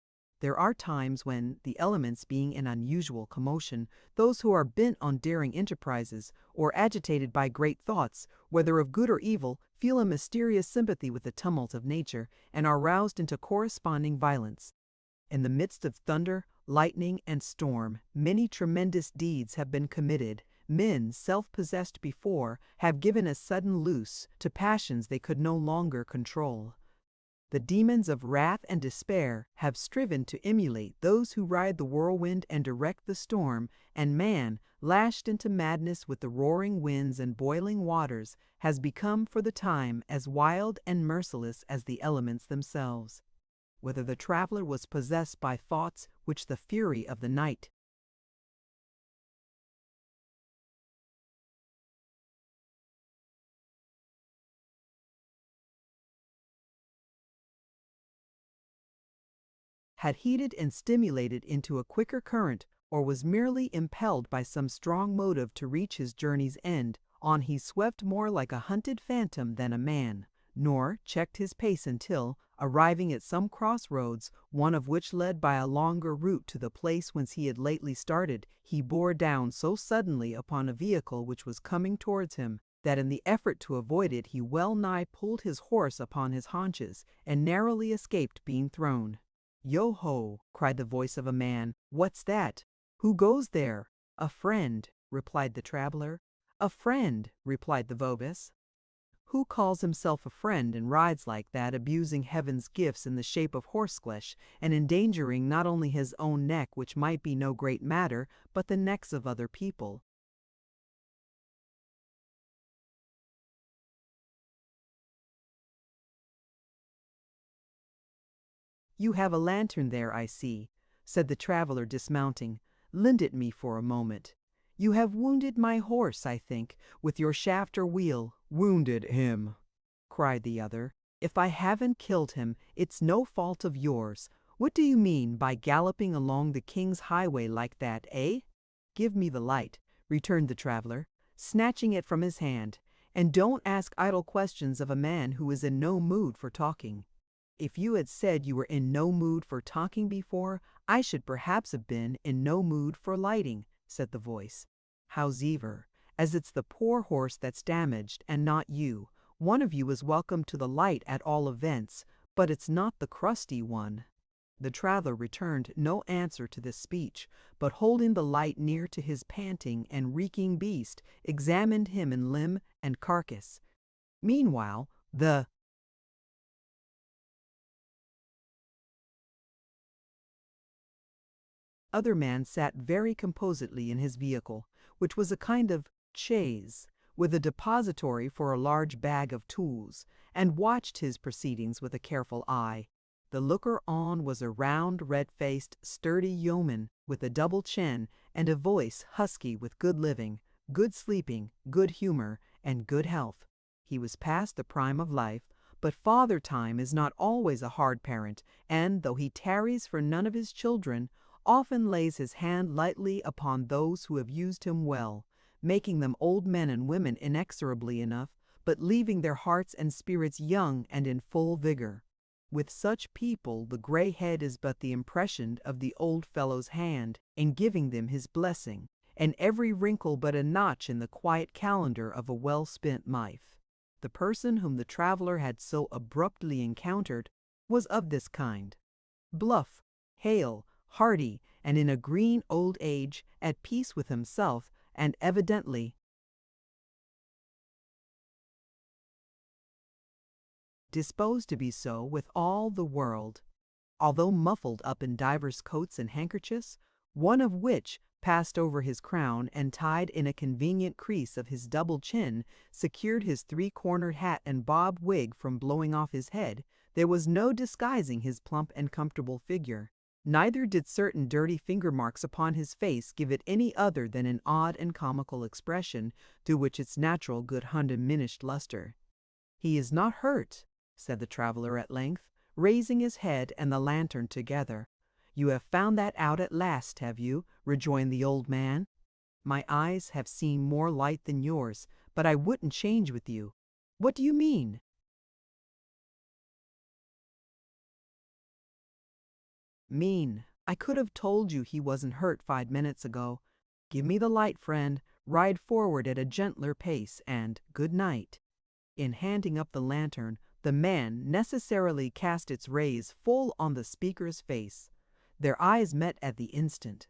There are times when, the elements being in unusual commotion, those who are bent on daring enterprises, or agitated by great thoughts, whether of good or evil, feel a mysterious sympathy with the tumult of nature, and are roused into corresponding violence. In the midst of thunder, lightning, and storm, many tremendous deeds have been committed. Men, self-possessed before, have given a sudden loose to passions they could no longer control. The demons of wrath and despair have striven to emulate those who ride the whirlwind and direct the storm, and man, lashed into madness with the roaring winds and boiling waters, has become for the time as wild and merciless as the elements themselves. Whether the traveler was possessed by thoughts which the fury of the night had heated and stimulated into a quicker current, or was merely impelled by some strong motive to reach his journey's end, on he swept more like a hunted phantom than a man, nor checked his pace until, arriving at some crossroads, one of which led by a longer route to the place whence he had lately started, he bore down so suddenly upon a vehicle which was coming towards him, that in the effort to avoid it he well nigh pulled his horse upon his haunches, and narrowly escaped being thrown. "Yo-ho!" cried the voice of a man. "What's that? Who goes there?" "A friend," replied the traveler. "A friend," replied the Vobis. "Who calls himself a friend and rides like that, abusing heaven's gifts in the shape of horseflesh, and endangering not only his own neck, which might be no great matter, but the necks of other people?" "You have a lantern there, I see," said the traveler, dismounting. "Lend it me for a moment. You have wounded my horse, I think, with your shaft or wheel." "Wounded him!" cried the other. "If I haven't killed him, it's no fault of yours. What do you mean by galloping along the king's highway like that, eh?" "Give me the light," returned the traveler, snatching it from his hand, "and don't ask idle questions of a man who is in no mood for talking." "If you had said you were in no mood for talking before, I should perhaps have been in no mood for lighting," said the voice. "Hows'ever, as it's the poor horse that's damaged, and not you, one of you is welcome to the light at all events, but it's not the crusty one." The traveler returned no answer to this speech, but holding the light near to his panting and reeking beast, examined him in limb and carcass. Meanwhile, the other man sat very composedly in his vehicle, which was a kind of chaise, with a depository for a large bag of tools, and watched his proceedings with a careful eye. The looker-on was a round, red-faced, sturdy yeoman, with a double chin, and a voice husky with good living, good sleeping, good humor, and good health. He was past the prime of life, but Father Time is not always a hard parent, and, though he tarries for none of his children, often lays his hand lightly upon those who have used him well, making them old men and women inexorably enough, but leaving their hearts and spirits young and in full vigor. With such people the gray head is but the impression of the old fellow's hand in giving them his blessing, and every wrinkle but a notch in the quiet calendar of a well-spent life. The person whom the traveler had so abruptly encountered was of this kind: bluff, hale, hearty, and in a green old age, at peace with himself, and evidently disposed to be so with all the world. Although muffled up in divers coats and handkerchiefs, one of which, passed over his crown and tied in a convenient crease of his double chin, secured his three-cornered hat and bob wig from blowing off his head, there was no disguising his plump and comfortable figure. Neither did certain dirty finger marks upon his face give it any other than an odd and comical expression, to which its natural good undiminished luster. "He is not hurt," said the traveler at length, raising his head and the lantern together. "You have found that out at last, have you?" rejoined the old man. "My eyes have seen more light than yours, but I wouldn't change with you. What do you mean?" "Mean. I could have told you he wasn't hurt 5 minutes ago. Give me the light, friend. Ride forward at a gentler pace, and good night." In handing up the lantern, the man necessarily cast its rays full on the speaker's face. Their eyes met at the instant.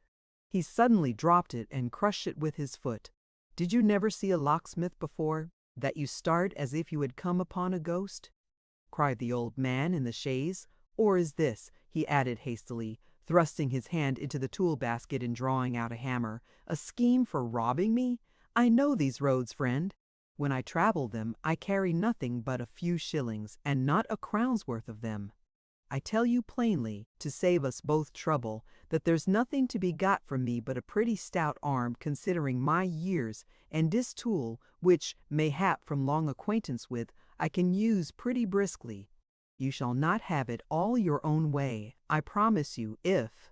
He suddenly dropped it and crushed it with his foot. Did you never see a locksmith before, that you start as if you had come upon a ghost? Cried the old man in the chaise. Or is this, he added hastily, thrusting his hand into the tool basket and drawing out a hammer, a scheme for robbing me? I know these roads, friend. When I travel them, I carry nothing but a few shillings, and not a crown's worth of them. I tell you plainly, to save us both trouble, that there's nothing to be got from me but a pretty stout arm considering my years, and this tool, which, mayhap from long acquaintance with, I can use pretty briskly. You shall not have it all your own way, I promise you, if—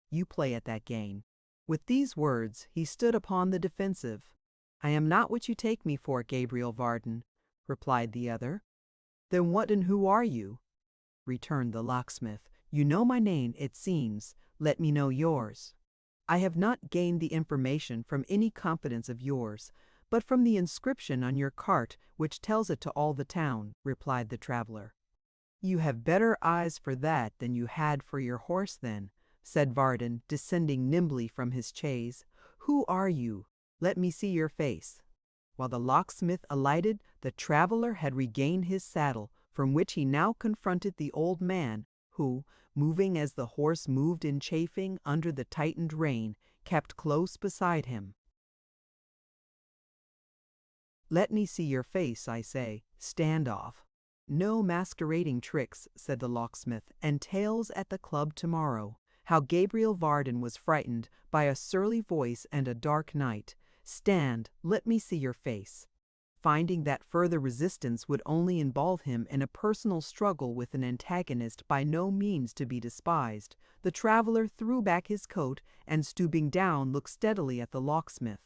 you play at that game. With these words, he stood upon the defensive. "I am not what you take me for, Gabriel Varden," replied the other. "Then what and who are you?" returned the locksmith. "You know my name, it seems. Let me know yours." "I have not gained the information from any confidence of yours, but from the inscription on your cart which tells it to all the town," replied the traveler. "You have better eyes for that than you had for your horse, then," said Varden, descending nimbly from his chaise. "Who are you? Let me see your face." While the locksmith alighted, the traveler had regained his saddle, from which he now confronted the old man, who, moving as the horse moved in chafing under the tightened rein, kept close beside him. "Let me see your face, I say. Stand off." "No masquerading tricks," said the locksmith, "and tales at the club tomorrow. How Gabriel Varden was frightened by a surly voice and a dark night. Stand, let me see your face." Finding that further resistance would only involve him in a personal struggle with an antagonist by no means to be despised, the traveler threw back his coat and, stooping down, looked steadily at the locksmith.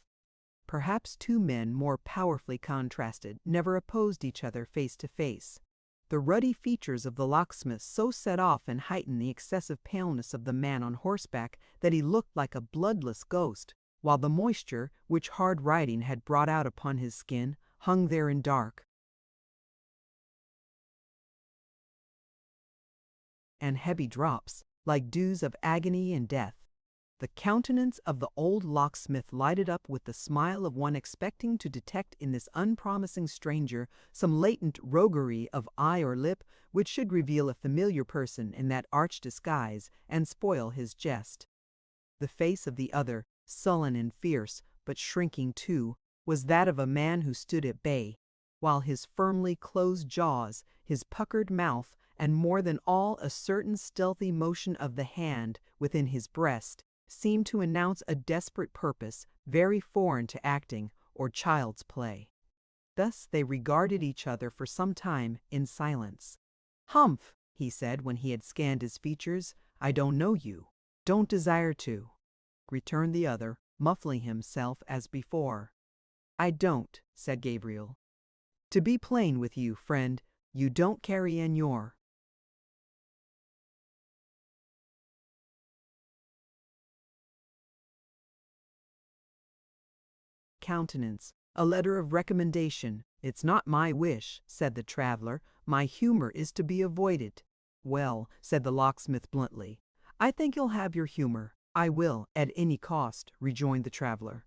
Perhaps two men more powerfully contrasted never opposed each other face to face. The ruddy features of the locksmith so set off and heightened the excessive paleness of the man on horseback that he looked like a bloodless ghost, while the moisture, which hard riding had brought out upon his skin, hung there in dark and heavy drops, like dews of agony and death. The countenance of the old locksmith lighted up with the smile of one expecting to detect in this unpromising stranger some latent roguery of eye or lip which should reveal a familiar person in that arch disguise and spoil his jest. The face of the other, sullen and fierce, but shrinking too, was that of a man who stood at bay, while his firmly closed jaws, his puckered mouth, and more than all a certain stealthy motion of the hand within his breast, seemed to announce a desperate purpose, very foreign to acting or child's play. Thus they regarded each other for some time in silence. "Humph," he said when he had scanned his features, "I don't know you." "Don't desire to," returned the other, muffling himself as before. "I don't," said Gabriel. "To be plain with you, friend, you don't carry in your countenance a letter of recommendation. It's not my wish," said the traveler. "My humor is to be avoided." "Well," said the locksmith bluntly, "I think you'll have your humor." "I will, at any cost," rejoined the traveler.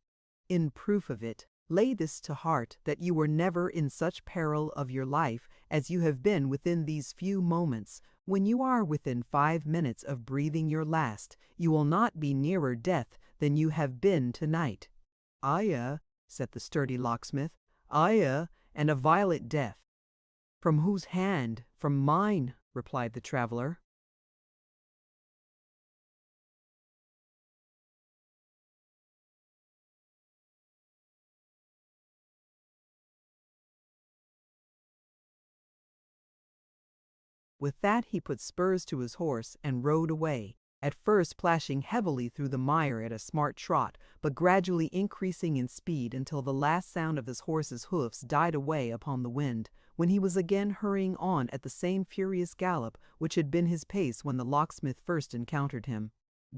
"In proof of it, lay this to heart, that you were never in such peril of your life as you have been within these few moments. When you are within 5 minutes of breathing your last, you will not be nearer death than you have been tonight." "Aye," said the sturdy locksmith, "aye, and a violent death." "From whose hand?" "From mine," replied the traveler. With that he put spurs to his horse and rode away, at first plashing heavily through the mire at a smart trot, but gradually increasing in speed until the last sound of his horse's hoofs died away upon the wind, when he was again hurrying on at the same furious gallop which had been his pace when the locksmith first encountered him.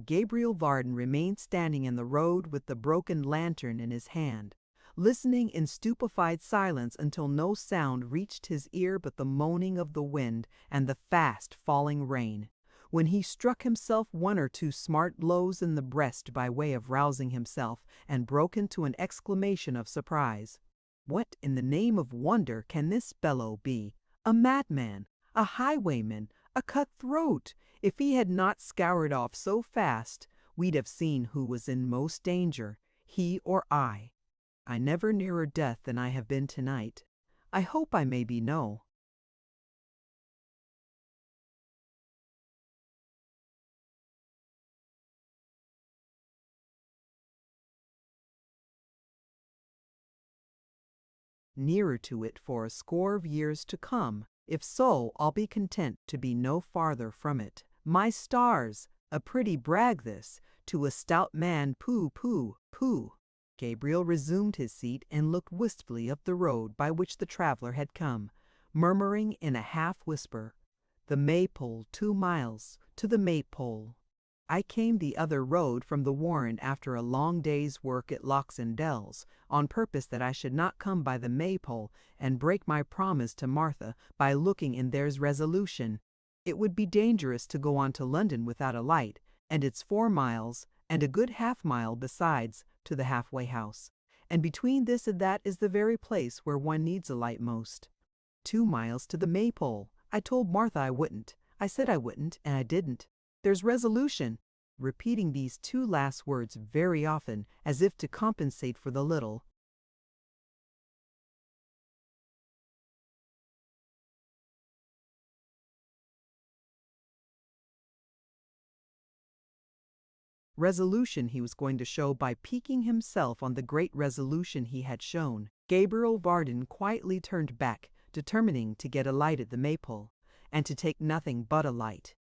Gabriel Varden remained standing in the road with the broken lantern in his hand, listening in stupefied silence until no sound reached his ear but the moaning of the wind and the fast falling rain, when he struck himself one or two smart blows in the breast by way of rousing himself, and broke into an exclamation of surprise. "What in the name of wonder can this fellow be? A madman, a highwayman, a cutthroat! If he had not scoured off so fast, we'd have seen who was in most danger, he or I. I never nearer death than I have been tonight. I hope I may be no." Nearer to it for a score of years to come. If so, I'll be content to be no farther from it. My stars! A pretty brag this, to a stout man. Pooh, pooh, pooh. Gabriel resumed his seat and looked wistfully up the road by which the traveler had come, murmuring in a half-whisper, "The Maypole, 2 miles, to the Maypole. I came the other road from the Warren after a long day's work at Locks and Dells, on purpose that I should not come by the Maypole and break my promise to Martha by looking in there's resolution. It would be dangerous to go on to London without a light, and it's 4 miles, and a good half-mile besides, to the halfway house. And between this and that is the very place where one needs a light most. 2 miles to the Maypole. I told Martha I wouldn't. I said I wouldn't, and I didn't. There's resolution," repeating these 2 last words very often, as if to compensate for the little. Resolution he was going to show by piquing himself on the great resolution he had shown. Gabriel Varden quietly turned back, determining to get a light at the Maypole, and to take nothing but a light.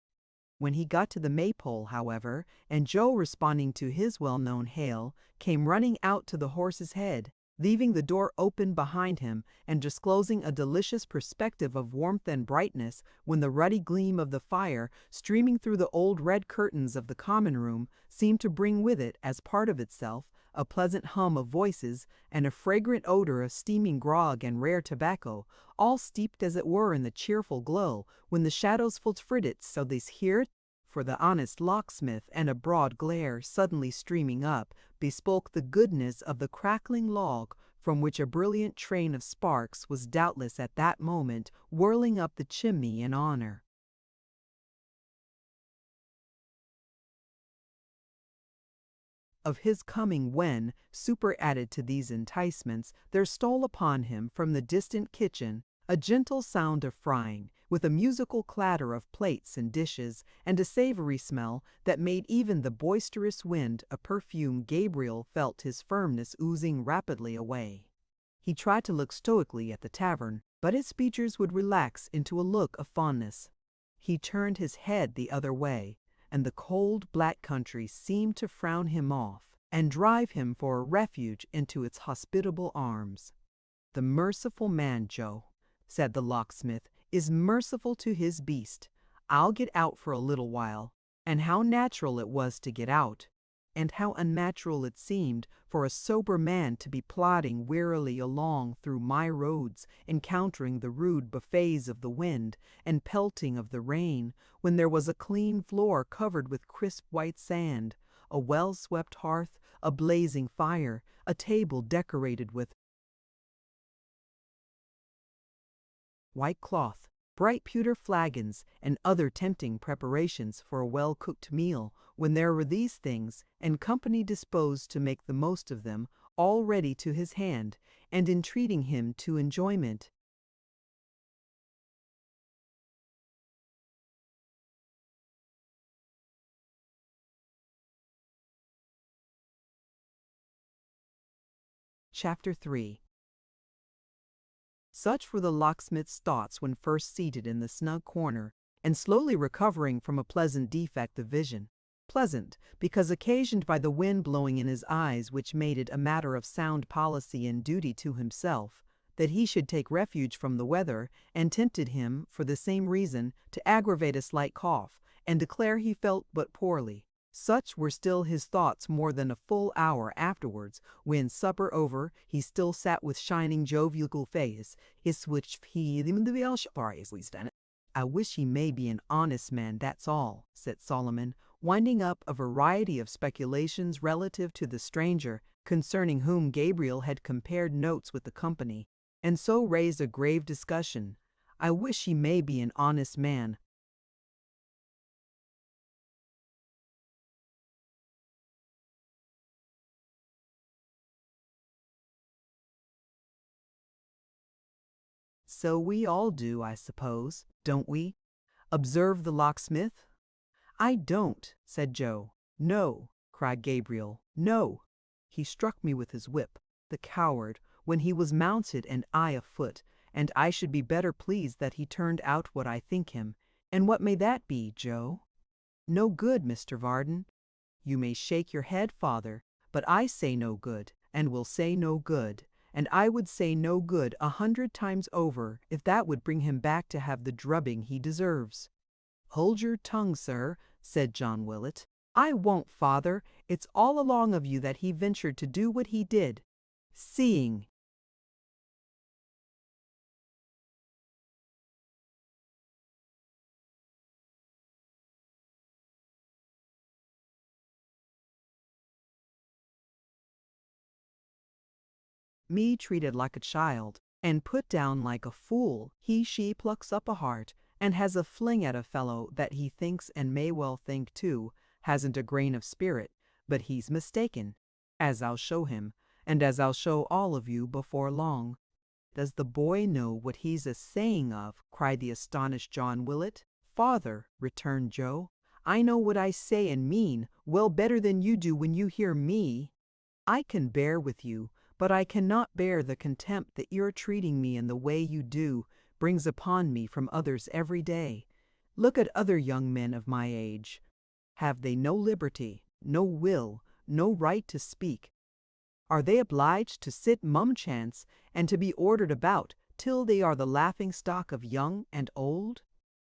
When he got to the Maypole, however, and Joe, responding to his well-known hail, came running out to the horse's head, leaving the door open behind him and disclosing a delicious perspective of warmth and brightness, when the ruddy gleam of the fire, streaming through the old red curtains of the common room, seemed to bring with it, as part of itself, a pleasant hum of voices and a fragrant odor of steaming grog and rare tobacco, all steeped as it were in the cheerful glow, when the shadows flitted so they here for the honest locksmith, and a broad glare suddenly streaming up bespoke the goodness of the crackling log, from which a brilliant train of sparks was doubtless at that moment whirling up the chimney in honor of his coming, when, superadded to these enticements, there stole upon him from the distant kitchen a gentle sound of frying, with a musical clatter of plates and dishes, and a savory smell that made even the boisterous wind a perfume. Gabriel felt his firmness oozing rapidly away. He tried to look stoically at the tavern, but his features would relax into a look of fondness. He turned his head the other way, and the cold black country seemed to frown him off and drive him for a refuge into its hospitable arms. "The merciful man, Joe," said the locksmith, "is merciful to his beast. I'll get out for a little while." And how natural it was to get out! and how unnatural it seemed for a sober man to be plodding wearily along through my roads, encountering the rude buffets of the wind and pelting of the rain, when there was a clean floor covered with crisp white sand, a well-swept hearth, a blazing fire, a table decorated with white cloth, bright pewter flagons, and other tempting preparations for a well-cooked meal, when there were these things, and company disposed to make the most of them, all ready to his hand, and entreating him to enjoyment. Chapter 3. Such were the locksmith's thoughts when first seated in the snug corner, and slowly recovering from a pleasant defect of vision. Pleasant, because occasioned by the wind blowing in his eyes, which made it a matter of sound policy and duty to himself that he should take refuge from the weather, and tempted him, for the same reason, to aggravate a slight cough, and declare he felt but poorly. Such were still his thoughts more than a full hour afterwards, when, supper over, he still sat with shining jovial face, his which he I wish he may be an honest man, that's all, said Solomon, winding up a variety of speculations relative to the stranger, concerning whom Gabriel had compared notes with the company, and so raised a grave discussion. I wish he may be an honest man. So we all do, I suppose, don't we? Observed the locksmith. I don't, said Joe. No, cried Gabriel. No. He struck me with his whip, the coward, when he was mounted and I afoot, and I should be better pleased that he turned out what I think him. And what may that be, Joe? No good, Mr. Varden. You may shake your head, father, but I say no good, and will say no good, and I would say no good 100 times over, if that would bring him back to have the drubbing he deserves. Hold your tongue, sir, said John Willett. I won't, father. It's all along of you that he ventured to do what he did. Seeing me treated like a child, and put down like a fool, she plucks up a heart, and has a fling at a fellow that he thinks, and may well think too, hasn't a grain of spirit, but he's mistaken, as I'll show him, and as I'll show all of you before long. Does the boy know what he's a-saying of? Cried the astonished John Willett. Father, returned Joe, I know what I say and mean, well better than you do when you hear me. I can bear with you, but I cannot bear the contempt that your treating me in the way you do brings upon me from others every day. Look at other young men of my age. Have they no liberty, no will, no right to speak? Are they obliged to sit mumchance and to be ordered about till they are the laughing stock of young and old?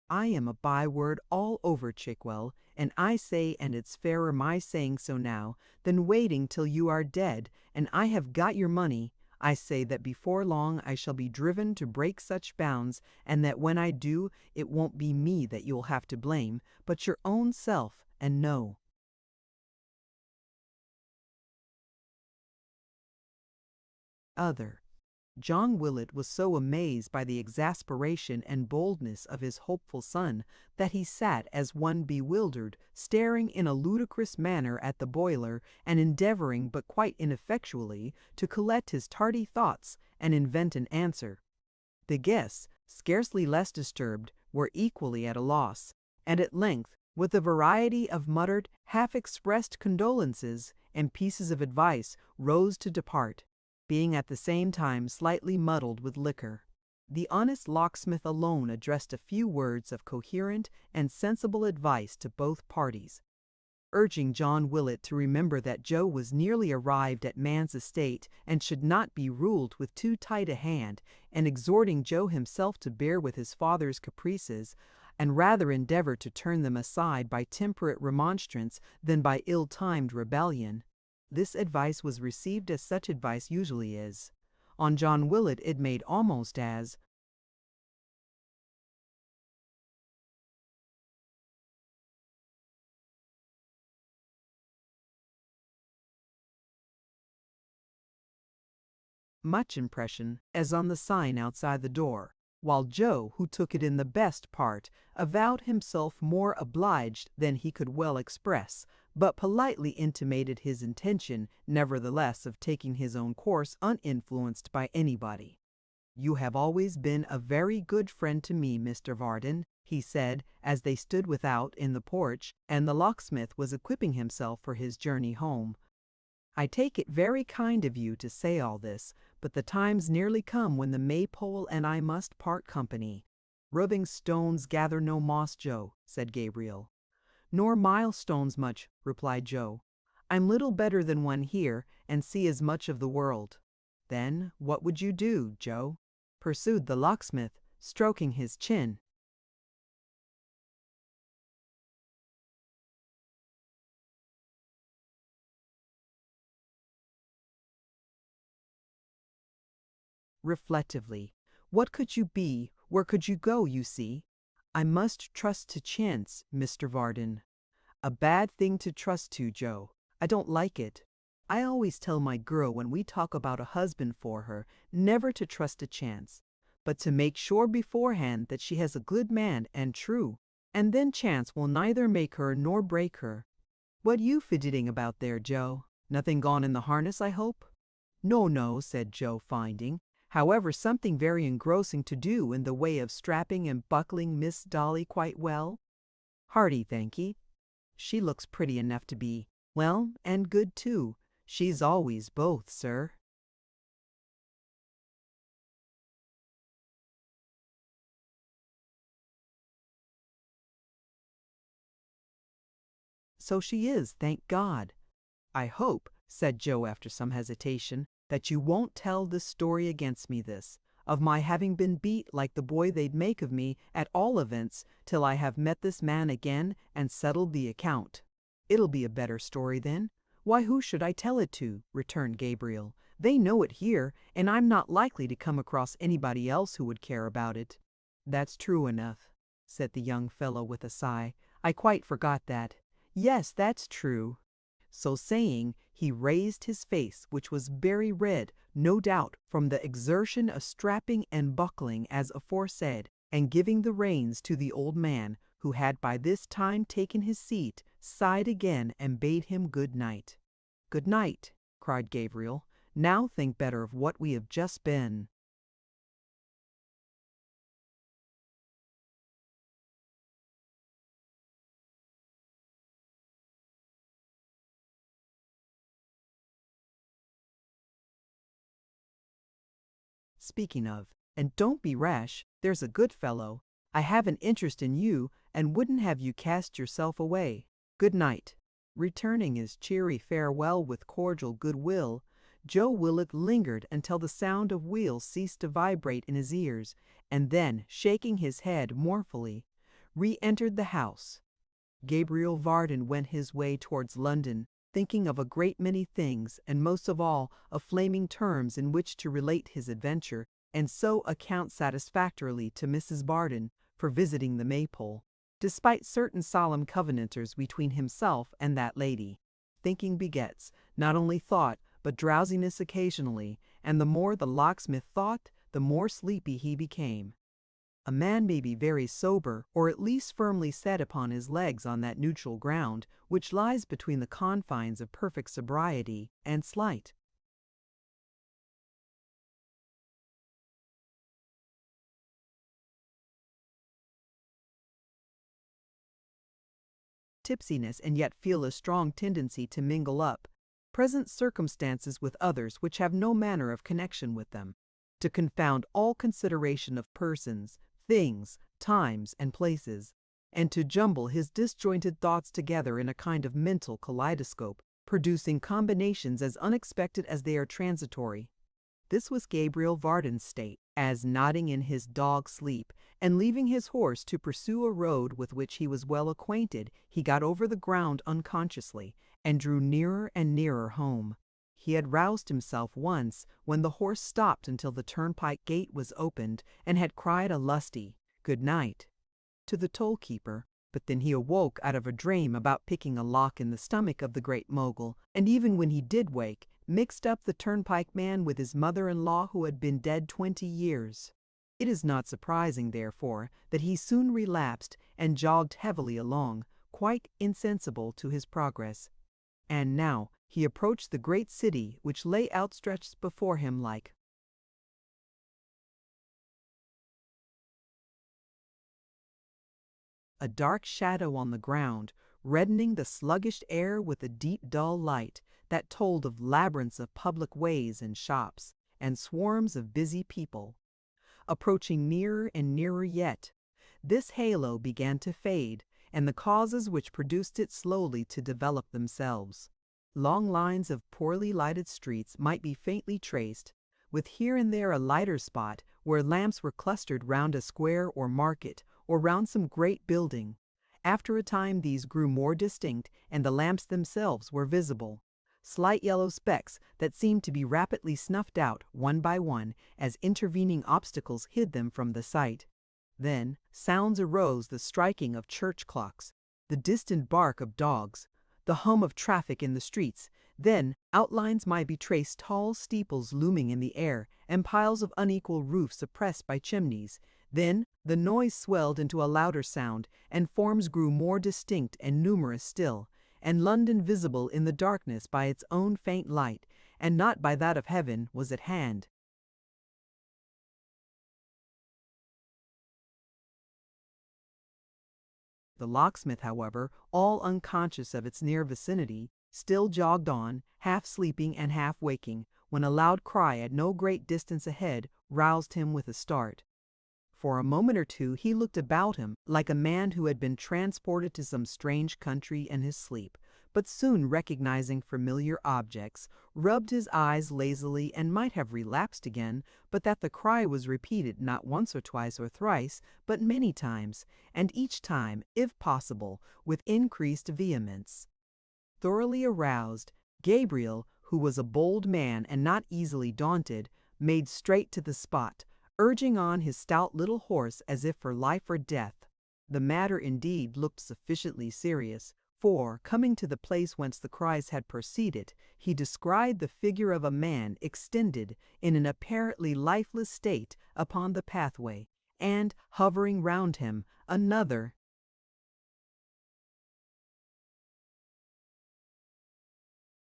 I am a byword all over, Chickwell, and I say, and it's fairer my saying so now than waiting till you are dead and I have got your money, I say that before long I shall be driven to break such bounds, and that when I do it won't be me that you'll have to blame, but your own self, and no. Other. John Willett was so amazed by the exasperation and boldness of his hopeful son that he sat as one bewildered, staring in a ludicrous manner at the boiler, and endeavoring, but quite ineffectually, to collect his tardy thoughts and invent an answer. The guests, scarcely less disturbed, were equally at a loss, and at length, with a variety of muttered, half-expressed condolences and pieces of advice, rose to depart, being at the same time slightly muddled with liquor. The honest locksmith alone addressed a few words of coherent and sensible advice to both parties, urging John Willett to remember that Joe was nearly arrived at man's estate and should not be ruled with too tight a hand, and exhorting Joe himself to bear with his father's caprices, and rather endeavor to turn them aside by temperate remonstrance than by ill-timed rebellion. This advice was received as such advice usually is. On John Willett it made almost as much impression as on the sign outside the door, while Joe, who took it in the best part, avowed himself more obliged than he could well express, but politely intimated his intention, nevertheless, of taking his own course uninfluenced by anybody. "You have always been a very good friend to me, Mr. Varden," he said, as they stood without in the porch, and the locksmith was equipping himself for his journey home. "I take it very kind of you to say all this, but the time's nearly come when the maypole and I must part company." "Rubbing stones gather no moss, Joe," said Gabriel. "Nor milestones much," replied Joe. "I'm little better than one here, and see as much of the world." "Then what would you do, Joe?" pursued the locksmith, stroking his chin. Reflectively, "What could you be? Where could you go, you see?" "I must trust to chance, Mr. Varden." "A bad thing to trust to, Joe. I don't like it. I always tell my girl when we talk about a husband for her never to trust to chance, but to make sure beforehand that she has a good man and true, and then chance will neither make her nor break her. What you fidgeting about there, Joe? Nothing gone in the harness, I hope?" "No, no," said Joe, finding, however, something very engrossing to do in the way of strapping and buckling Miss Dolly quite well. "Hearty, thank'ee. She looks pretty enough to be, well, and good too. She's always both, sir." "So she is, thank God. I hope," said Joe after some hesitation, "that you won't tell this story against me of my having been beat like the boy they'd make of me, at all events, till I have met this man again and settled the account." "It'll be a better story then. Why, who should I tell it to?" returned Gabriel. "They know it here, and I'm not likely to come across anybody else who would care about it." "That's true enough," said the young fellow with a sigh. "I quite forgot that. Yes, that's true." So saying, he raised his face, which was very red, no doubt, from the exertion of strapping and buckling as aforesaid, and giving the reins to the old man, who had by this time taken his seat, sighed again and bade him good night. "Good night," cried Gabriel. "Now think better of what we have just been." "Speaking of, and don't be rash, there's a good fellow. I have an interest in you, and wouldn't have you cast yourself away. Good night." Returning his cheery farewell with cordial goodwill, Joe Willock lingered until the sound of wheels ceased to vibrate in his ears, and then, shaking his head mournfully, re-entered the house. Gabriel Varden went his way towards London, thinking of a great many things, and most of all of flaming terms in which to relate his adventure, and so account satisfactorily to Mrs. Varden for visiting the Maypole, despite certain solemn covenanters between himself and that lady. Thinking begets not only thought, but drowsiness occasionally, and the more the locksmith thought, the more sleepy he became. A man may be very sober, or at least firmly set upon his legs on that neutral ground which lies between the confines of perfect sobriety and slight tipsiness, and yet feel a strong tendency to mingle up present circumstances with others which have no manner of connection with them, to confound all consideration of persons, things, times, and places, and to jumble his disjointed thoughts together in a kind of mental kaleidoscope, producing combinations as unexpected as they are transitory. This was Gabriel Varden's state, as nodding in his dog sleep, and leaving his horse to pursue a road with which he was well acquainted, he got over the ground unconsciously, and drew nearer and nearer home. He had roused himself once when the horse stopped until the turnpike gate was opened, and had cried a lusty "good night" to the toll-keeper, but then he awoke out of a dream about picking a lock in the stomach of the Great Mogul, and even when he did wake, mixed up the turnpike man with his mother-in-law who had been dead 20 years. It is not surprising, therefore, that he soon relapsed and jogged heavily along, quite insensible to his progress. And now he approached the great city which lay outstretched before him like a dark shadow on the ground, reddening the sluggish air with a deep dull light that told of labyrinths of public ways and shops, and swarms of busy people. Approaching nearer and nearer yet, this halo began to fade, and the causes which produced it slowly to develop themselves. Long lines of poorly lighted streets might be faintly traced, with here and there a lighter spot where lamps were clustered round a square or market, or round some great building. After a time these grew more distinct, and the lamps themselves were visible, slight yellow specks that seemed to be rapidly snuffed out one by one as intervening obstacles hid them from the sight. Then sounds arose, the striking of church clocks, the distant bark of dogs, the hum of traffic in the streets. Then outlines might be traced, tall steeples looming in the air, and piles of unequal roofs oppressed by chimneys. Then the noise swelled into a louder sound, and forms grew more distinct and numerous still, and London, visible in the darkness by its own faint light, and not by that of heaven, was at hand. The locksmith, however, all unconscious of its near vicinity, still jogged on, half sleeping and half waking, when a loud cry at no great distance ahead roused him with a start. For a moment or two he looked about him like a man who had been transported to some strange country in his sleep, but soon recognizing familiar objects, rubbed his eyes lazily and might have relapsed again, but that the cry was repeated not once or twice or thrice, but many times, and each time, if possible, with increased vehemence. Thoroughly aroused, Gabriel, who was a bold man and not easily daunted, made straight to the spot, urging on his stout little horse as if for life or death. The matter indeed looked sufficiently serious, for, coming to the place whence the cries had proceeded, he descried the figure of a man extended in an apparently lifeless state upon the pathway, and, hovering round him, another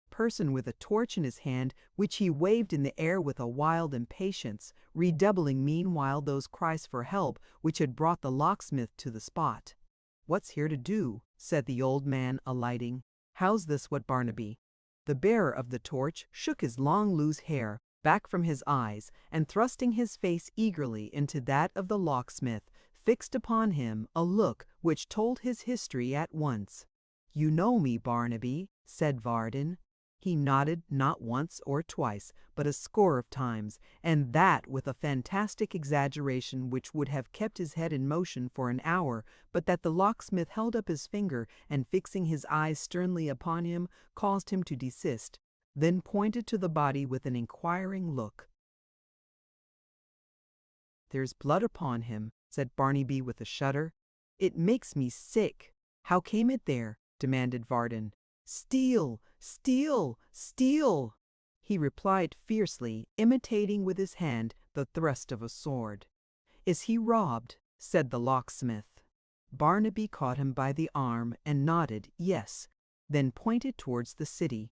person with a torch in his hand, which he waved in the air with a wild impatience, redoubling meanwhile those cries for help which had brought the locksmith to the spot. "What's here to do?" said the old man, alighting. "How's this, what, Barnaby?" The bearer of the torch shook his long loose hair back from his eyes, and thrusting his face eagerly into that of the locksmith, fixed upon him a look which told his history at once. "You know me, Barnaby," said Varden. He nodded not once or twice, but a score of times, and that with a fantastic exaggeration which would have kept his head in motion for an hour, but that the locksmith held up his finger, and fixing his eyes sternly upon him, caused him to desist, then pointed to the body with an inquiring look. "There's blood upon him," said Barnaby with a shudder. "It makes me sick." "How came it there?" demanded Varden. "Steal! Steal! Steal!" he replied fiercely, imitating with his hand the thrust of a sword. "Is he robbed?" said the locksmith. Barnaby caught him by the arm and nodded yes, then pointed towards the city.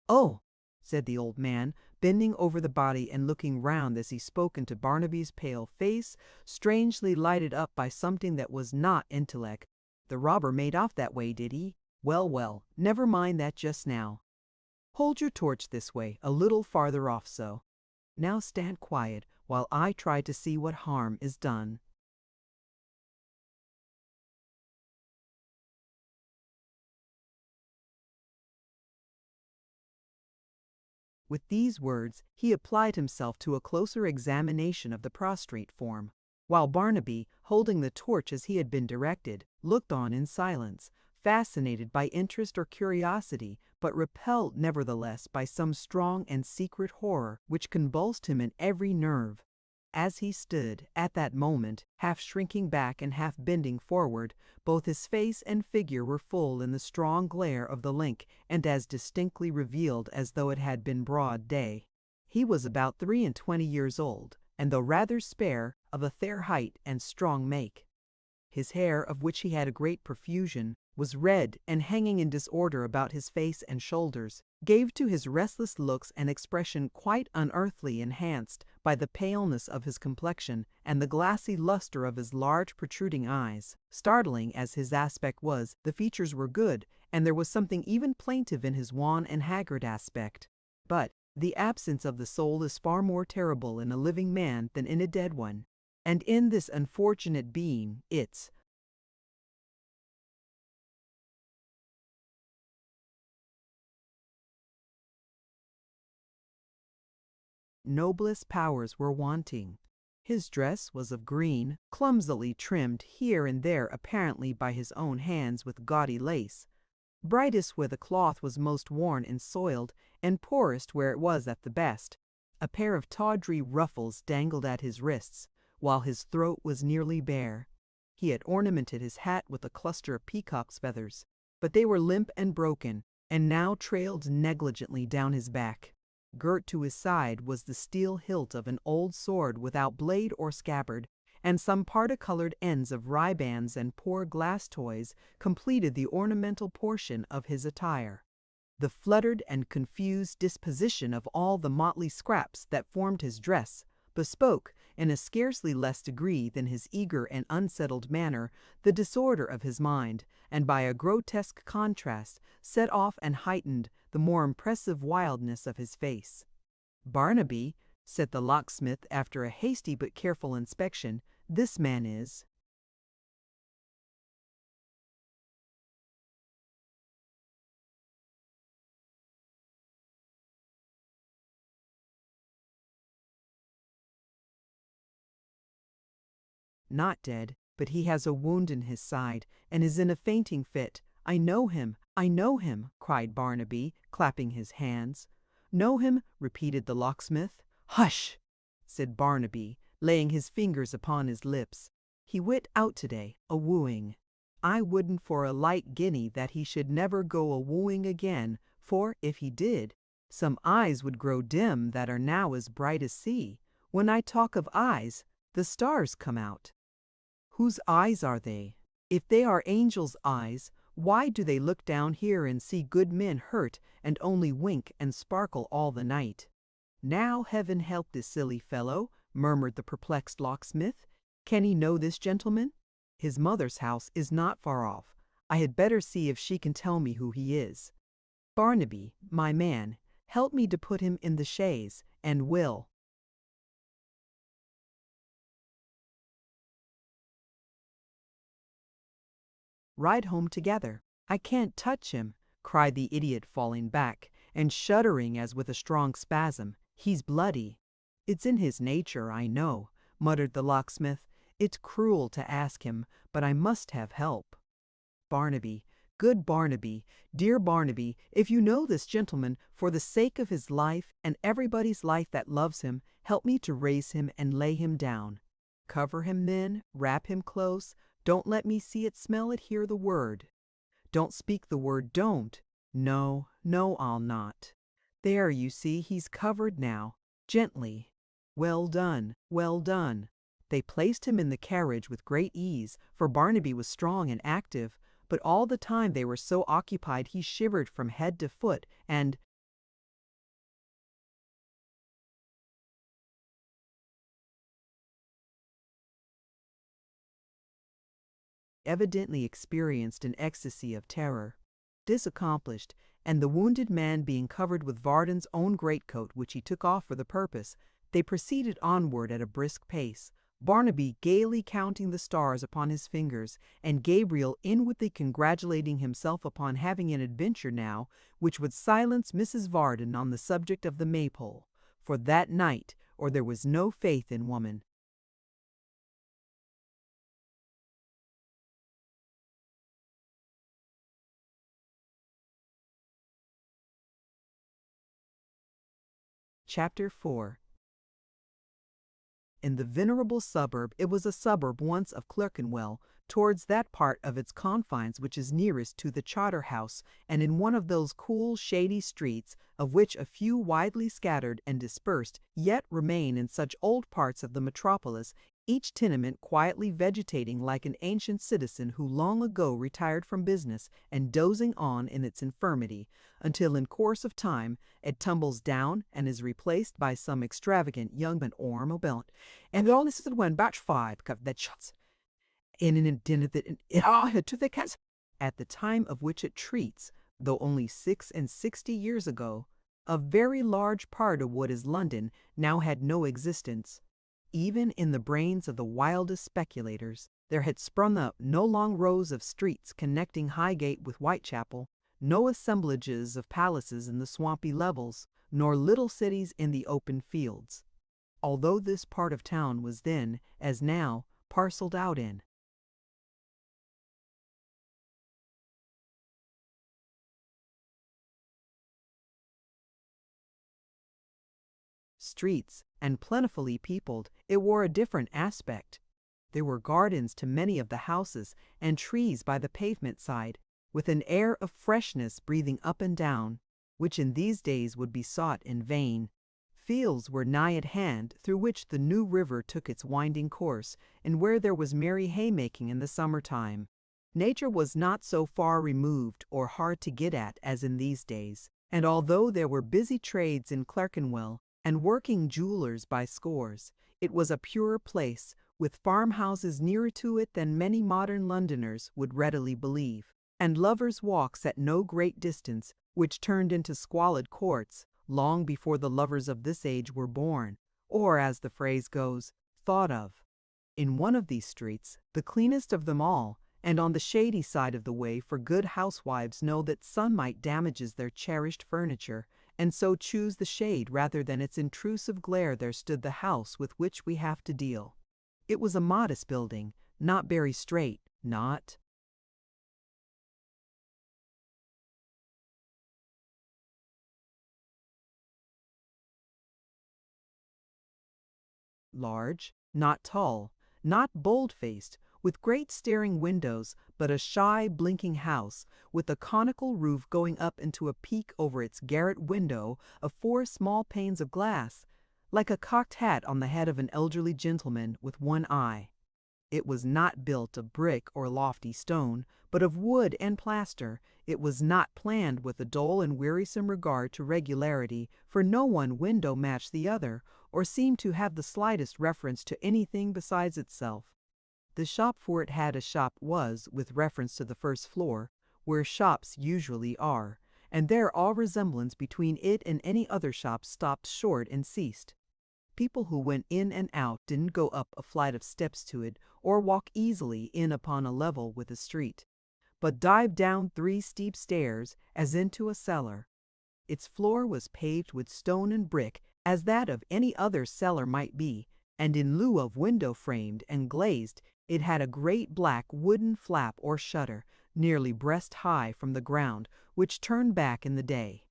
"Oh!" said the old man, bending over the body and looking round as he spoke into Barnaby's pale face, strangely lighted up by something that was not intellect. "The robber made off that way, did he? Well, well, never mind that just now. Hold your torch this way, a little farther off so. Now stand quiet while I try to see what harm is done." With these words, he applied himself to a closer examination of the prostrate form, while Barnaby, holding the torch as he had been directed, looked on in silence, fascinated by interest or curiosity, but repelled nevertheless by some strong and secret horror which convulsed him in every nerve. As he stood, at that moment, half shrinking back and half bending forward, both his face and figure were full in the strong glare of the link and as distinctly revealed as though it had been broad day. He was about 23 years old, and though rather spare, of a fair height and strong make. His hair, of which he had a great profusion, was red and hanging in disorder about his face and shoulders, gave to his restless looks an expression quite unearthly, enhanced by the paleness of his complexion and the glassy luster of his large protruding eyes. Startling as his aspect was, the features were good, and there was something even plaintive in his wan and haggard aspect. But the absence of the soul is far more terrible in a living man than in a dead one, and in this unfortunate being its noblest powers were wanting. His dress was of green, clumsily trimmed here and there apparently by his own hands with gaudy lace, brightest where the cloth was most worn and soiled, and poorest where it was at the best. A pair of tawdry ruffles dangled at his wrists, while his throat was nearly bare. He had ornamented his hat with a cluster of peacock's feathers, but they were limp and broken, and now trailed negligently down his back. Girt to his side was the steel hilt of an old sword without blade or scabbard, and some parti-colored ends of ribands and poor glass toys completed the ornamental portion of his attire. The fluttered and confused disposition of all the motley scraps that formed his dress bespoke, in a scarcely less degree than his eager and unsettled manner, the disorder of his mind, and by a grotesque contrast set off and heightened the more impressive wildness of his face. "Barnaby," said the locksmith after a hasty but careful inspection, "this man is—" "not dead, but he has a wound in his side, and is in a fainting fit. I know him, I know him," cried Barnaby, clapping his hands. "Know him?" repeated the locksmith. "Hush!" said Barnaby, laying his fingers upon his lips. "He went out today, a-wooing. I wouldn't for a light guinea that he should never go a-wooing again, for, if he did, some eyes would grow dim that are now as bright as sea. When I talk of eyes, the stars come out." "Whose eyes are they? If they are angels' eyes, why do they look down here and see good men hurt and only wink and sparkle all the night?" "Now heaven help this silly fellow," murmured the perplexed locksmith. "Can he know this gentleman? His mother's house is not far off. I had better see if she can tell me who he is. Barnaby, my man, help me to put him in the chaise, and Will." "Ride home together. I can't touch him," cried the idiot, falling back, and shuddering as with a strong spasm. "He's bloody." "It's in his nature, I know," muttered the locksmith. "It's cruel to ask him, but I must have help. Barnaby, good Barnaby, dear Barnaby, if you know this gentleman, for the sake of his life and everybody's life that loves him, help me to raise him and lay him down. Cover him then, wrap him close. Don't let me see it, smell it, hear the word. Don't speak the word, don't. No, no, I'll not. There, you see, he's covered now. Gently. Well done, well done." They placed him in the carriage with great ease, for Barnaby was strong and active, but all the time they were so occupied he shivered from head to foot, and evidently experienced an ecstasy of terror. This accomplished, and the wounded man being covered with Varden's own greatcoat, which he took off for the purpose, they proceeded onward at a brisk pace, Barnaby gaily counting the stars upon his fingers, and Gabriel inwardly congratulating himself upon having an adventure now which would silence Mrs. Varden on the subject of the maypole, for that night or there was no faith in woman. Chapter 4. In the venerable suburb, it was a suburb once of Clerkenwell, towards that part of its confines which is nearest to the Charterhouse, and in one of those cool, shady streets, of which a few widely scattered and dispersed yet remain in such old parts of the metropolis, each tenement quietly vegetating like an ancient citizen who long ago retired from business and dozing on in its infirmity, until in course of time it tumbles down and is replaced by some extravagant young man or mobile. And all this is when batch 5 that shuts in an dinner that to the cats at the time of which it treats, though only 66 years ago, a very large part of what is London now had no existence. Even in the brains of the wildest speculators, there had sprung up no long rows of streets connecting Highgate with Whitechapel, no assemblages of palaces in the swampy levels, nor little cities in the open fields. Although this part of town was then, as now, parceled out in streets and plentifully peopled, it wore a different aspect. There were gardens to many of the houses, and trees by the pavement side, with an air of freshness breathing up and down, which in these days would be sought in vain. Fields were nigh at hand, through which the New River took its winding course, and where there was merry haymaking in the summer-time. Nature was not so far removed or hard to get at as in these days, and although there were busy trades in Clerkenwell, and working jewelers by scores, it was a purer place, with farmhouses nearer to it than many modern Londoners would readily believe, and lovers' walks at no great distance, which turned into squalid courts long before the lovers of this age were born, or, as the phrase goes, thought of. In one of these streets, the cleanest of them all, and on the shady side of the way, for good housewives know that sunlight damages their cherished furniture, and so choose the shade rather than its intrusive glare, there stood the house with which we have to deal. It was a modest building, not very straight, not large, not tall, not bold-faced, with great staring windows, but a shy, blinking house, with a conical roof going up into a peak over its garret window of 4 small panes of glass, like a cocked hat on the head of an elderly gentleman with one eye. It was not built of brick or lofty stone, but of wood and plaster. It was not planned with a dull and wearisome regard to regularity, for no one window matched the other, or seemed to have the slightest reference to anything besides itself. The shop for it had a shop was, with reference to the first floor, where shops usually are, and there all resemblance between it and any other shop stopped short and ceased. People who went in and out didn't go up a flight of steps to it, or walk easily in upon a level with the street, but dived down 3 steep stairs as into a cellar. Its floor was paved with stone and brick, as that of any other cellar might be, and in lieu of window framed and glazed, it had a great black wooden flap or shutter, nearly breast high from the ground, which turned back in the day.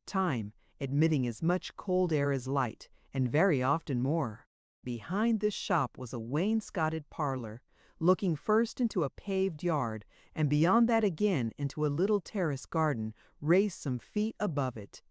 Time, admitting as much cold air as light, and very often more. Behind this shop was a wainscoted parlor, looking first into a paved yard, and beyond that again into a little terrace garden raised some feet above it.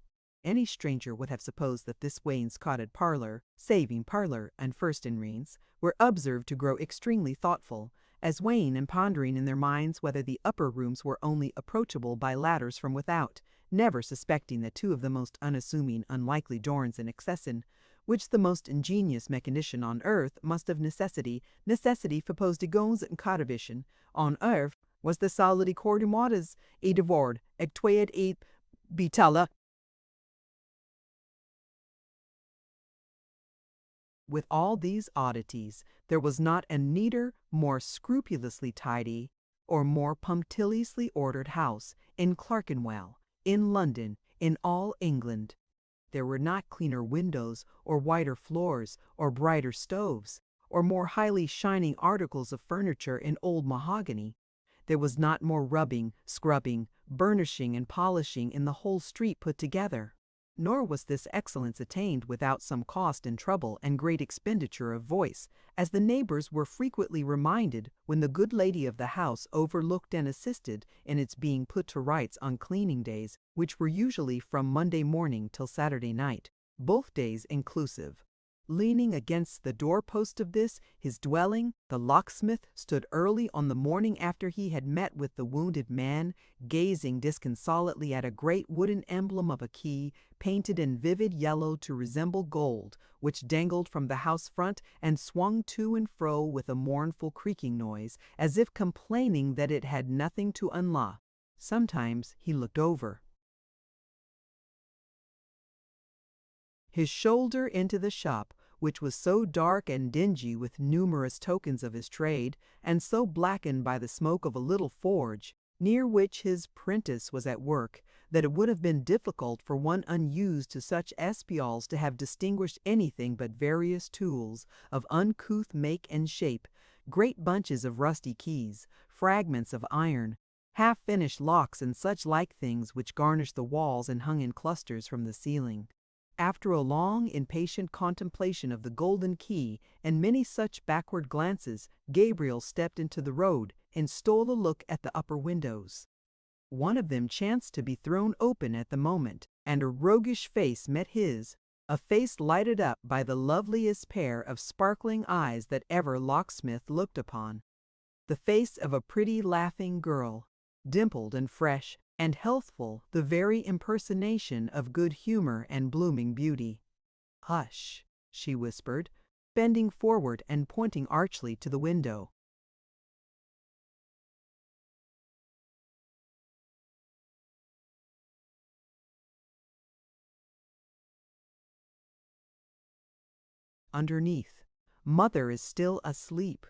Any stranger would have supposed that this wainscoted parlor, saving parlor and first-in-reins, were observed to grow extremely thoughtful, as weighing and pondering in their minds whether the upper rooms were only approachable by ladders from without, never suspecting that 2 of the most unassuming, unlikely doors in accession, which the most ingenious mechanician on earth must of necessity supposed de gons and caravision on earth was the solid cordimoides et devord, ectoyed et bitala With all these oddities, there was not a neater, more scrupulously tidy, or more punctiliously ordered house in Clerkenwell, in London, in all England. There were not cleaner windows, or whiter floors, or brighter stoves, or more highly shining articles of furniture in old mahogany. There was not more rubbing, scrubbing, burnishing, and polishing in the whole street put together. Nor was this excellence attained without some cost and trouble and great expenditure of voice, as the neighbors were frequently reminded when the good lady of the house overlooked and assisted in its being put to rights on cleaning days, which were usually from Monday morning till Saturday night, both days inclusive. Leaning against the doorpost of this, his dwelling, the locksmith stood early on the morning after he had met with the wounded man, gazing disconsolately at a great wooden emblem of a key, painted in vivid yellow to resemble gold, which dangled from the house front and swung to and fro with a mournful creaking noise, as if complaining that it had nothing to unlock. Sometimes he looked over his shoulder into the shop, which was so dark and dingy with numerous tokens of his trade, and so blackened by the smoke of a little forge, near which his prentice was at work, that it would have been difficult for one unused to such espials to have distinguished anything but various tools, of uncouth make and shape, great bunches of rusty keys, fragments of iron, half-finished locks, and such like things which garnished the walls and hung in clusters from the ceiling. After a long, impatient contemplation of the golden key and many such backward glances, Gabriel stepped into the road and stole a look at the upper windows. One of them chanced to be thrown open at the moment, and a roguish face met his, a face lighted up by the loveliest pair of sparkling eyes that ever locksmith looked upon. The face of a pretty laughing girl, dimpled and fresh, and healthful, the very impersonation of good humor and blooming beauty. "Hush," she whispered, bending forward and pointing archly to the window. Underneath, "Mother is still asleep."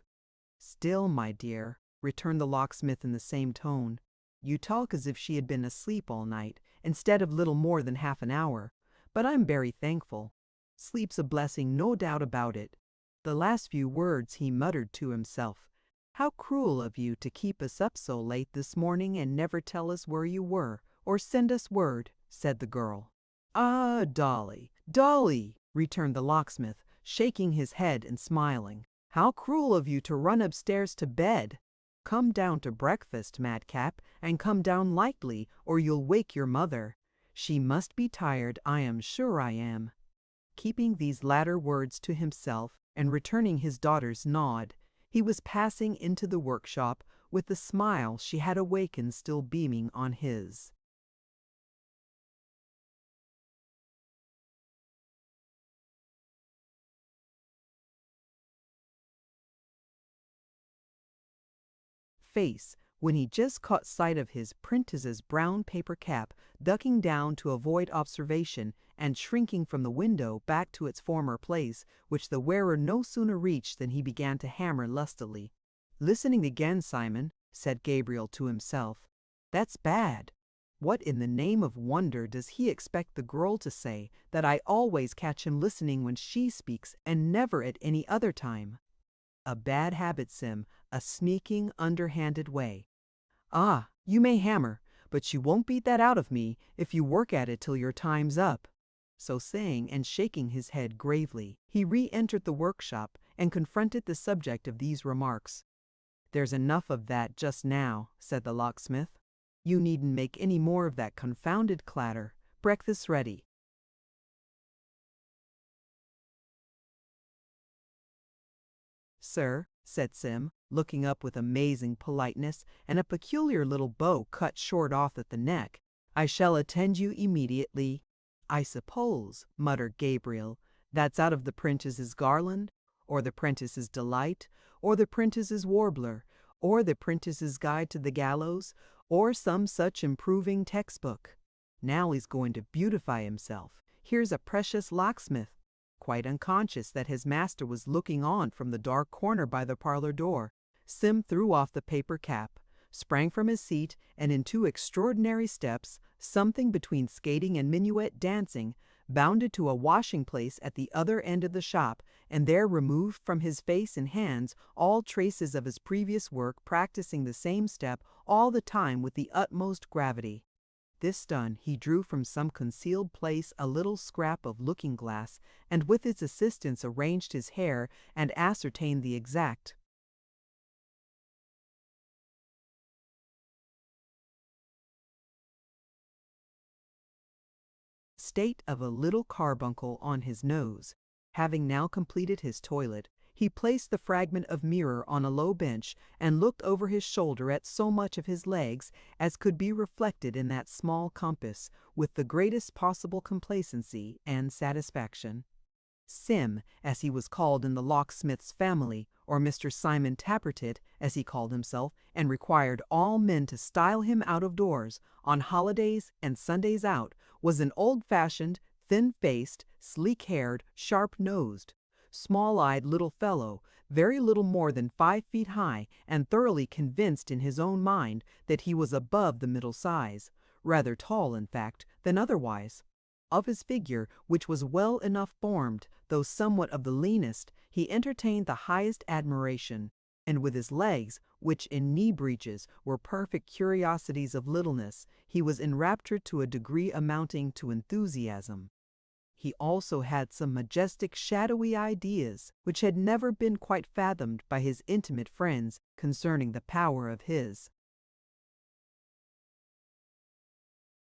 "Still, my dear," returned the locksmith in the same tone. "You talk as if she had been asleep all night, instead of little more than half an hour. But I'm very thankful. Sleep's a blessing, no doubt about it." The last few words he muttered to himself. "How cruel of you to keep us up so late this morning and never tell us where you were, or send us word," said the girl. "Ah, Dolly, Dolly," returned the locksmith, shaking his head and smiling. "How cruel of you to run upstairs to bed. Come down to breakfast, madcap, and come down lightly, or you'll wake your mother. She must be tired, I am sure I am." Keeping these latter words to himself, and returning his daughter's nod, he was passing into the workshop with the smile she had awakened still beaming on his. Face when he just caught sight of his prentice's brown paper cap ducking down to avoid observation and shrinking from the window back to its former place, which the wearer no sooner reached than he began to hammer lustily. "Listening again, Simon," said Gabriel to himself. "That's bad. What in the name of wonder does he expect the girl to say, that I always catch him listening when she speaks and never at any other time? A bad habit, Sim, a sneaking, underhanded way. Ah, you may hammer, but you won't beat that out of me if you work at it till your time's up." So saying, and shaking his head gravely, he re-entered the workshop and confronted the subject of these remarks. "There's enough of that just now," said the locksmith. "You needn't make any more of that confounded clatter. Breakfast's ready." "Sir," said Sim, looking up with amazing politeness and a peculiar little bow cut short off at the neck, "I shall attend you immediately." "I suppose," muttered Gabriel, "that's out of the Prentice's Garland, or the Prentice's Delight, or the Prentice's Warbler, or the Prentice's Guide to the Gallows, or some such improving textbook. Now he's going to beautify himself. Here's a precious locksmith." Quite unconscious that his master was looking on from the dark corner by the parlor door, Sim threw off the paper cap, sprang from his seat, and in 2 extraordinary steps, something between skating and minuet dancing, bounded to a washing place at the other end of the shop, and there removed from his face and hands all traces of his previous work, practicing the same step all the time with the utmost gravity. This done, he drew from some concealed place a little scrap of looking-glass, and with its assistance arranged his hair and ascertained the exact state of a little carbuncle on his nose. Having now completed his toilet, he placed the fragment of mirror on a low bench and looked over his shoulder at so much of his legs as could be reflected in that small compass, with the greatest possible complacency and satisfaction. Sim, as he was called in the locksmith's family, or Mr. Simon Tappertit, as he called himself, and required all men to style him out of doors, on holidays and Sundays out, was an old-fashioned, thin-faced, sleek-haired, sharp-nosed, small-eyed little fellow, very little more than 5 feet high, and thoroughly convinced in his own mind that he was above the middle size, rather tall, in fact, than otherwise. Of his figure, which was well enough formed, though somewhat of the leanest, he entertained the highest admiration, and with his legs, which in knee breeches were perfect curiosities of littleness, he was enraptured to a degree amounting to enthusiasm. He also had some majestic shadowy ideas, which had never been quite fathomed by his intimate friends concerning the power of his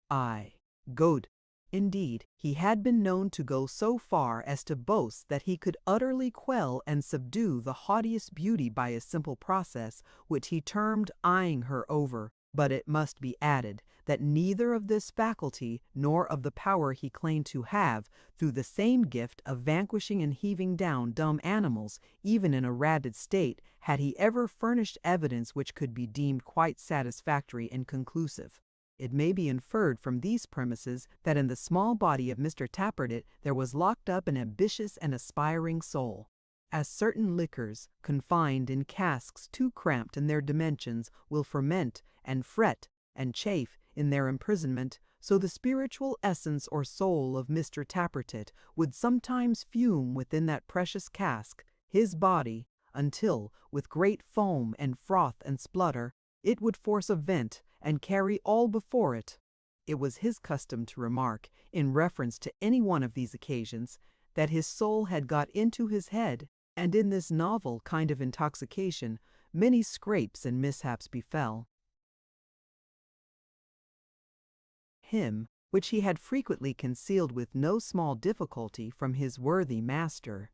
eye. Good. Indeed, he had been known to go so far as to boast that he could utterly quell and subdue the haughtiest beauty by a simple process, which he termed eyeing her over. But it must be added that neither of this faculty nor of the power he claimed to have, through the same gift of vanquishing and heaving down dumb animals, even in a ratted state, had he ever furnished evidence which could be deemed quite satisfactory and conclusive. It may be inferred from these premises that in the small body of Mr. Tappertit there was locked up an ambitious and aspiring soul. As certain liquors, confined in casks too cramped in their dimensions, will ferment and fret and chafe in their imprisonment, so the spiritual essence or soul of Mr. Tappertit would sometimes fume within that precious cask, his body, until, with great foam and froth and splutter, it would force a vent and carry all before it. It was his custom to remark, in reference to any one of these occasions, that his soul had got into his head, and in this novel kind of intoxication many scrapes and mishaps befell him, which he had frequently concealed with no small difficulty from his worthy master.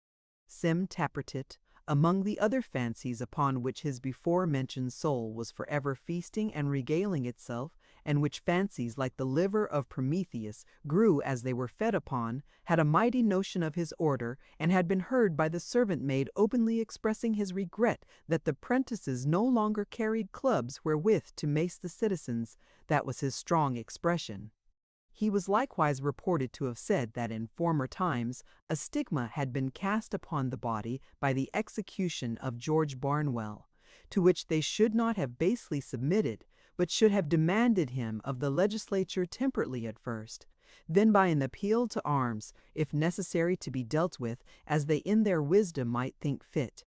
Sim Tappertit, among the other fancies upon which his before-mentioned soul was forever feasting and regaling itself, and which fancies, like the liver of Prometheus, grew as they were fed upon, had a mighty notion of his order, and had been heard by the servant-maid openly expressing his regret that the prentices no longer carried clubs wherewith to mace the citizens. That was his strong expression. He was likewise reported to have said that in former times a stigma had been cast upon the body by the execution of George Barnwell, to which they should not have basely submitted, but should have demanded him of the legislature temperately at first, then by an appeal to arms, if necessary to be dealt with as they in their wisdom might think fit.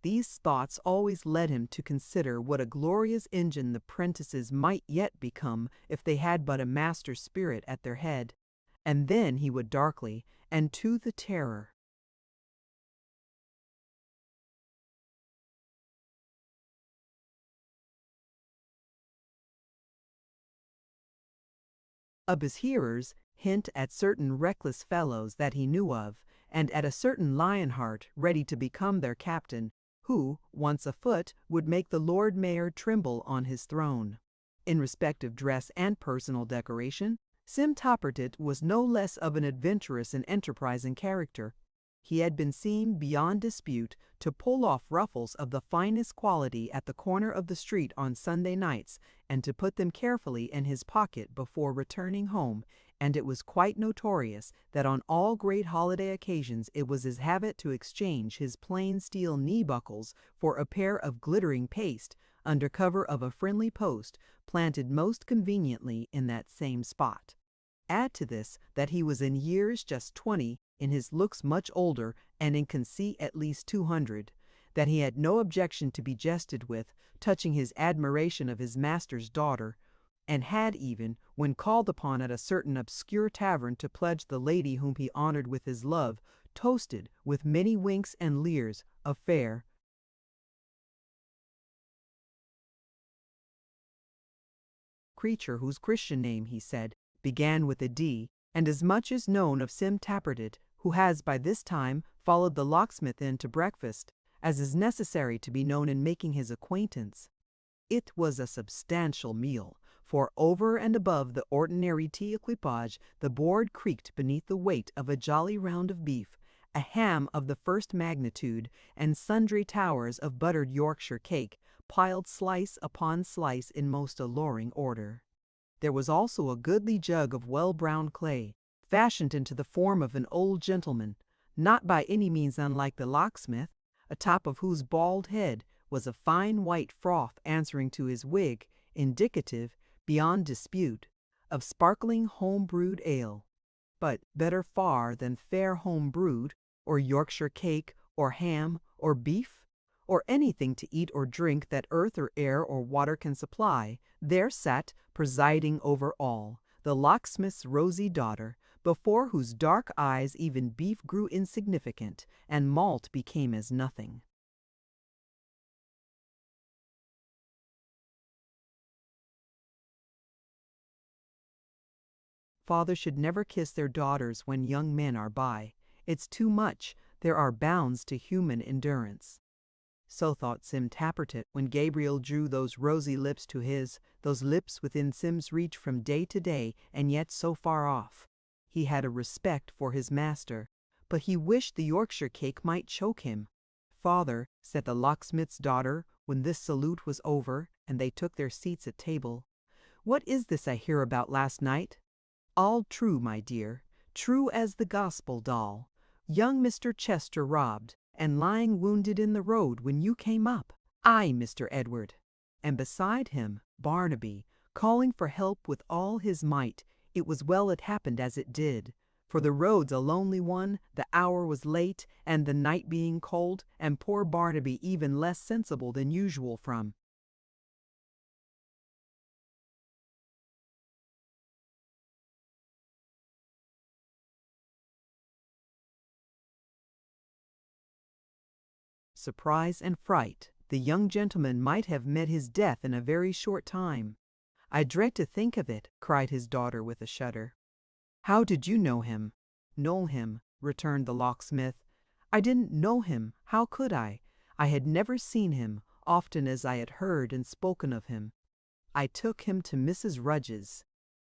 These thoughts always led him to consider what a glorious engine the prentices might yet become if they had but a master spirit at their head. And then he would darkly, and to the terror of his hearers, hint at certain reckless fellows that he knew of, and at a certain Lionheart ready to become their captain, who, once afoot, would make the Lord Mayor tremble on his throne. In respect of dress and personal decoration, Sim Tappertit was no less of an adventurous and enterprising character. He had been seen, beyond dispute, to pull off ruffles of the finest quality at the corner of the street on Sunday nights, and to put them carefully in his pocket before returning home, and it was quite notorious that on all great holiday occasions it was his habit to exchange his plain steel knee buckles for a pair of glittering paste under cover of a friendly post planted most conveniently in that same spot. Add to this that he was in years just 20, in his looks much older, and in conceit at least 200, that he had no objection to be jested with touching his admiration of his master's daughter, and had even, when called upon at a certain obscure tavern to pledge the lady whom he honored with his love, toasted, with many winks and leers, a fair creature whose Christian name, he said, began with a D, and as much is known of Sim Tappertit, who has by this time followed the locksmith in to breakfast, as is necessary to be known in making his acquaintance. It was a substantial meal, for over and above the ordinary tea equipage, the board creaked beneath the weight of a jolly round of beef, a ham of the first magnitude, and sundry towers of buttered Yorkshire cake, piled slice upon slice in most alluring order. There was also a goodly jug of well-browned clay, fashioned into the form of an old gentleman, not by any means unlike the locksmith, atop of whose bald head was a fine white froth answering to his wig, indicative, beyond dispute, of sparkling home-brewed ale. But better far than fair home-brewed, or Yorkshire cake, or ham, or beef, or anything to eat or drink that earth or air or water can supply, there sat, presiding over all, the locksmith's rosy daughter, before whose dark eyes even beef grew insignificant, and malt became as nothing. Fathers should never kiss their daughters when young men are by. It's too much. There are bounds to human endurance. So thought Sim Tappertit when Gabriel drew those rosy lips to his, those lips within Sim's reach from day to day, and yet so far off. He had a respect for his master, but he wished the Yorkshire cake might choke him. "Father," said the locksmith's daughter, when this salute was over, and they took their seats at table, "what is this I hear about last night?" "All true, my dear, true as the gospel doll. Young Mr. Chester robbed, and lying wounded in the road when you came up. Ay, Mr. Edward. And beside him, Barnaby, calling for help with all his might. It was well it happened as it did, for the road's a lonely one, the hour was late, and the night being cold, and poor Barnaby even less sensible than usual from surprise and fright. The young gentleman might have met his death in a very short time. "I dread to think of it," cried his daughter with a shudder. "How did you know him?" "Know him," returned the locksmith. "I didn't know him. How could I? I had never seen him, often as I had heard and spoken of him. I took him to Mrs. Rudge's,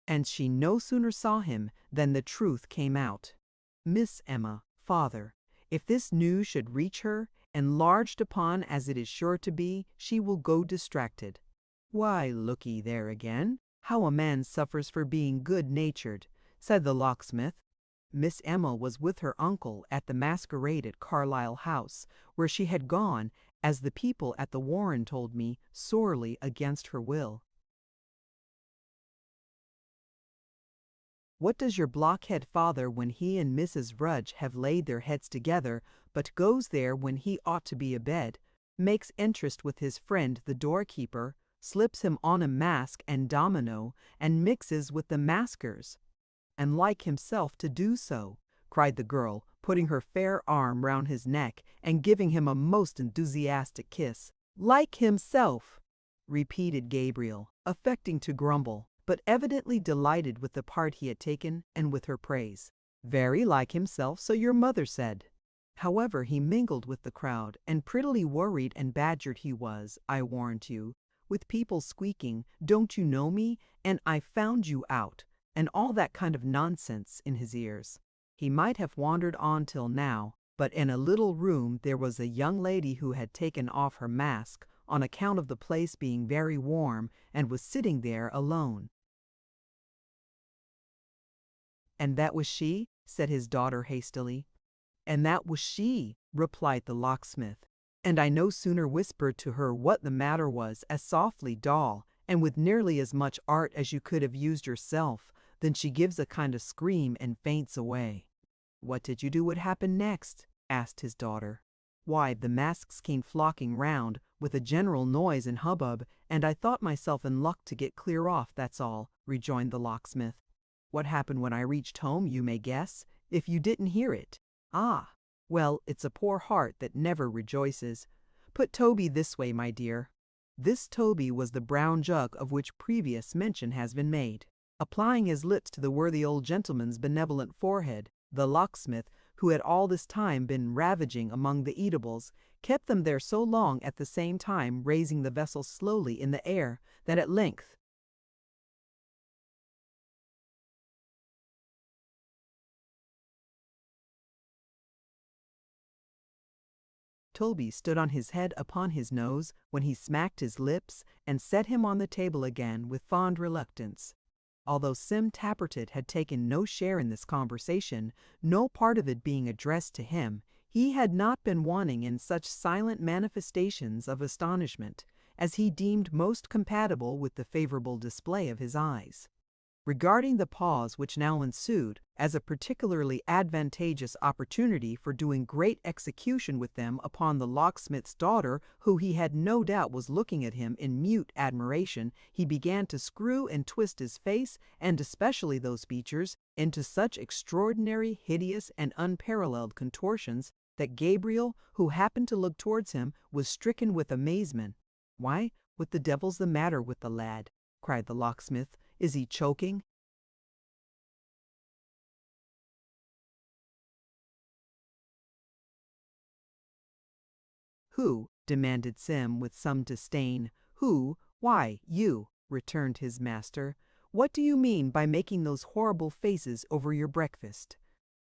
and she no sooner saw him than the truth came out. Miss Emma, father, if this news should reach her, enlarged upon as it is sure to be, she will go distracted. Why, look ye there again, how a man suffers for being good-natured," said the locksmith. Miss Emma was with her uncle at the masquerade at Carlisle House, where she had gone, as the people at the Warren told me, sorely against her will. What does your blockhead father when he and Mrs. Rudge have laid their heads together, but goes there when he ought to be abed, makes interest with his friend the doorkeeper, slips him on a mask and domino, and mixes with the maskers, and like himself to do so," cried the girl, putting her fair arm round his neck and giving him a most enthusiastic kiss. "Like himself," repeated Gabriel, affecting to grumble, but evidently delighted with the part he had taken and with her praise. "Very like himself, so your mother said." However, he mingled with the crowd, and prettily worried and badgered he was, I warrant you, with people squeaking, "Don't you know me?" and "I found you out," and all that kind of nonsense in his ears. He might have wandered on till now, but in a little room there was a young lady who had taken off her mask, on account of the place being very warm, and was sitting there alone. "And that was she?" said his daughter hastily. "And that was she," replied the locksmith. And I no sooner whispered to her what the matter was, as softly, doll, and with nearly as much art as you could have used yourself, than she gives a kind of scream and faints away. "What did you do? What happened next?" asked his daughter. "Why, the masks came flocking round, with a general noise and hubbub, and I thought myself in luck to get clear off, that's all," rejoined the locksmith. "What happened when I reached home, you may guess, if you didn't hear it. Ah! Well, it's a poor heart that never rejoices. Put Toby this way, my dear." This Toby was the brown jug of which previous mention has been made. Applying his lips to the worthy old gentleman's benevolent forehead, the locksmith, who had all this time been ravaging among the eatables, kept them there so long at the same time raising the vessel slowly in the air, that at length Toby stood on his head upon his nose, when he smacked his lips and set him on the table again with fond reluctance. Although Sim Tappertit had taken no share in this conversation, no part of it being addressed to him, he had not been wanting in such silent manifestations of astonishment as he deemed most compatible with the favourable display of his eyes. Regarding the pause which now ensued as a particularly advantageous opportunity for doing great execution with them upon the locksmith's daughter, who he had no doubt was looking at him in mute admiration, he began to screw and twist his face, and especially those features, into such extraordinary, hideous, and unparalleled contortions, that Gabriel, who happened to look towards him, was stricken with amazement. "Why, what the devil's the matter with the lad?" cried the locksmith. "Is he choking?" "Who?" demanded Sim with some disdain. "Who? Why, you," returned his master. "What do you mean by making those horrible faces over your breakfast?"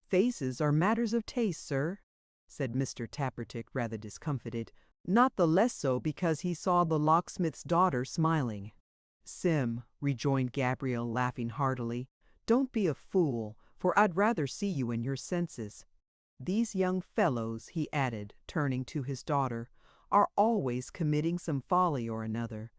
"Faces are matters of taste, sir," said Mr. Tappertit, rather discomfited, not the less so because he saw the locksmith's daughter smiling. "Sim," rejoined Gabriel, laughing heartily, "don't be a fool, for I'd rather see you in your senses. These young fellows," he added, turning to his daughter, "are always committing some folly or another.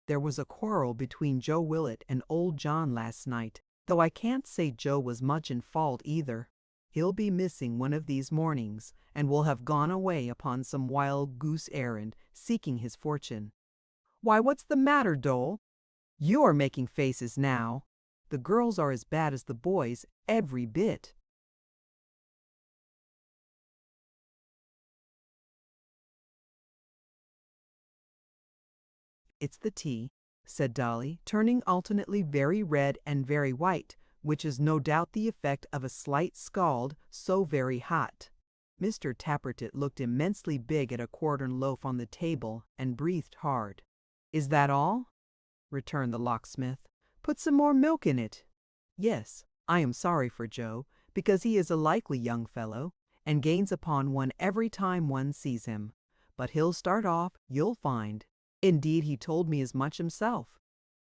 There was a quarrel between Joe Willet and old John last night, though I can't say Joe was much in fault either. He'll be missing one of these mornings, and will have gone away upon some wild goose errand, seeking his fortune." "Why, what's the matter, Dole? You are making faces now. The girls are as bad as the boys, every bit." "It's the tea," said Dolly, turning alternately very red and very white, which is no doubt the effect of a slight scald, so very hot. Mr. Tappertit looked immensely big at a quartern loaf on the table, and breathed hard. "Is that all?" returned the locksmith. "Put some more milk in it." "Yes, I am sorry for Joe, because he is a likely young fellow, and gains upon one every time one sees him. But he'll start off, you'll find. Indeed, he told me as much himself."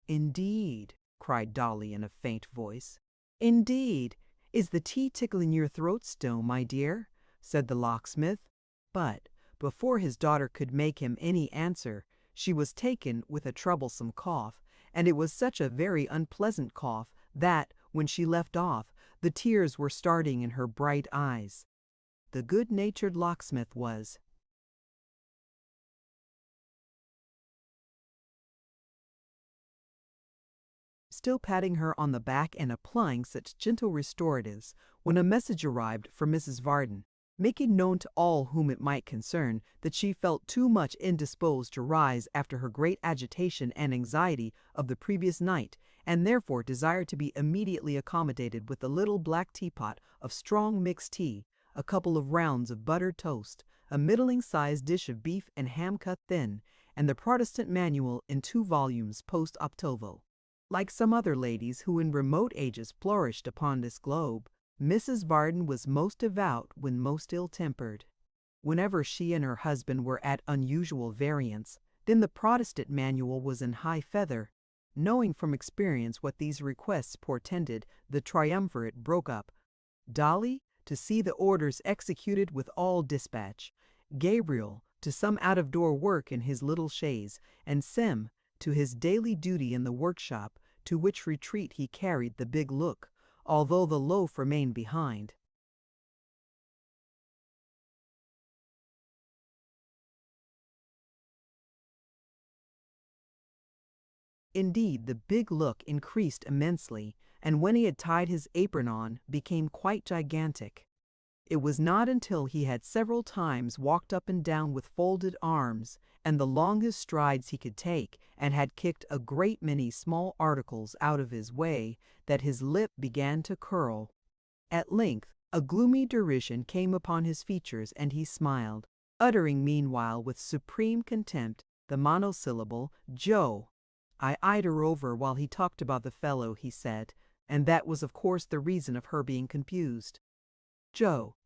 "Indeed!" cried Dolly in a faint voice. "Indeed! Is the tea tickling your throat still, my dear?" said the locksmith. But before his daughter could make him any answer, she was taken with a troublesome cough, and it was such a very unpleasant cough that, when she left off, the tears were starting in her bright eyes. The good-natured locksmith was still patting her on the back and applying such gentle restoratives, when a message arrived from Mrs. Varden, making known to all whom it might concern that she felt too much indisposed to rise after her great agitation and anxiety of the previous night, and therefore desired to be immediately accommodated with a little black teapot of strong mixed tea, a couple of rounds of buttered toast, a middling-sized dish of beef and ham cut thin, and the Protestant Manual in 2 volumes post octavo. Like some other ladies who in remote ages flourished upon this globe, Mrs. Varden was most devout when most ill-tempered. Whenever she and her husband were at unusual variance, then the Protestant Manual was in high feather. knowing from experience what these requests portended, the triumvirate broke up. Dolly, to see the orders executed with all dispatch, Gabriel, to some out-of-door work in his little chaise, and Sim, to his daily duty in the workshop, to which retreat he carried the big look, although the loaf remained behind. Indeed, the big look increased immensely, and when he had tied his apron on, became quite gigantic. It was not until he had several times walked up and down with folded arms, and the longest strides he could take, and had kicked a great many small articles out of his way, that his lip began to curl. At length, a gloomy derision came upon his features, and he smiled, uttering meanwhile with supreme contempt the monosyllable, "Joe." I eyed her over while he talked about the fellow, he said, and that was of course the reason of her being confused. Joe.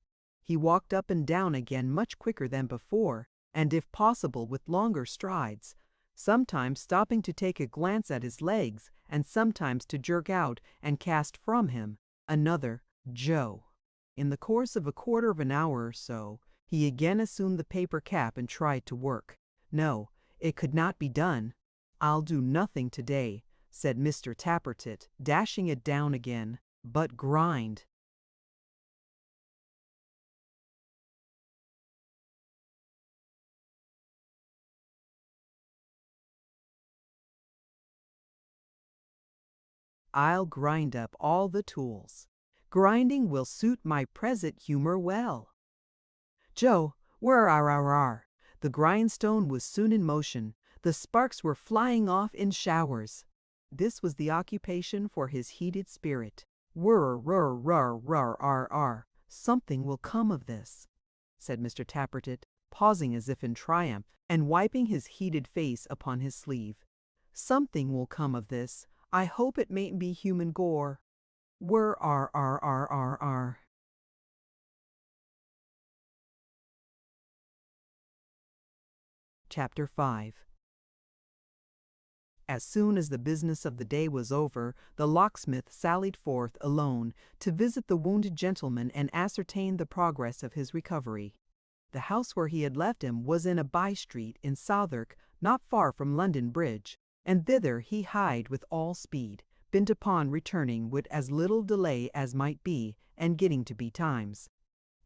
He walked up and down again much quicker than before, and if possible with longer strides, sometimes stopping to take a glance at his legs, and sometimes to jerk out and cast from him another Joe. In the course of a quarter of an hour or so, he again assumed the paper cap and tried to work. No, it could not be done. "I'll do nothing today," said Mr. Tappertit, dashing it down again, "but grind." I'll grind up all the tools. Grinding will suit my present humor well. Joe, whir-ar-ar-ar. The grindstone was soon in motion. The sparks were flying off in showers. This was the occupation for his heated spirit. Whir-r-r-r-r-r-r. Something will come of this, said Mr. Tappertit, pausing as if in triumph, and wiping his heated face upon his sleeve. Something will come of this. I hope it mayn't be human gore. Whir-r-r-r-r-r. Chapter 5. As soon as the business of the day was over, the locksmith sallied forth alone to visit the wounded gentleman and ascertain the progress of his recovery. The house where he had left him was in a by-street in Southwark, not far from London Bridge, and thither he hied with all speed, bent upon returning with as little delay as might be, and getting to betimes.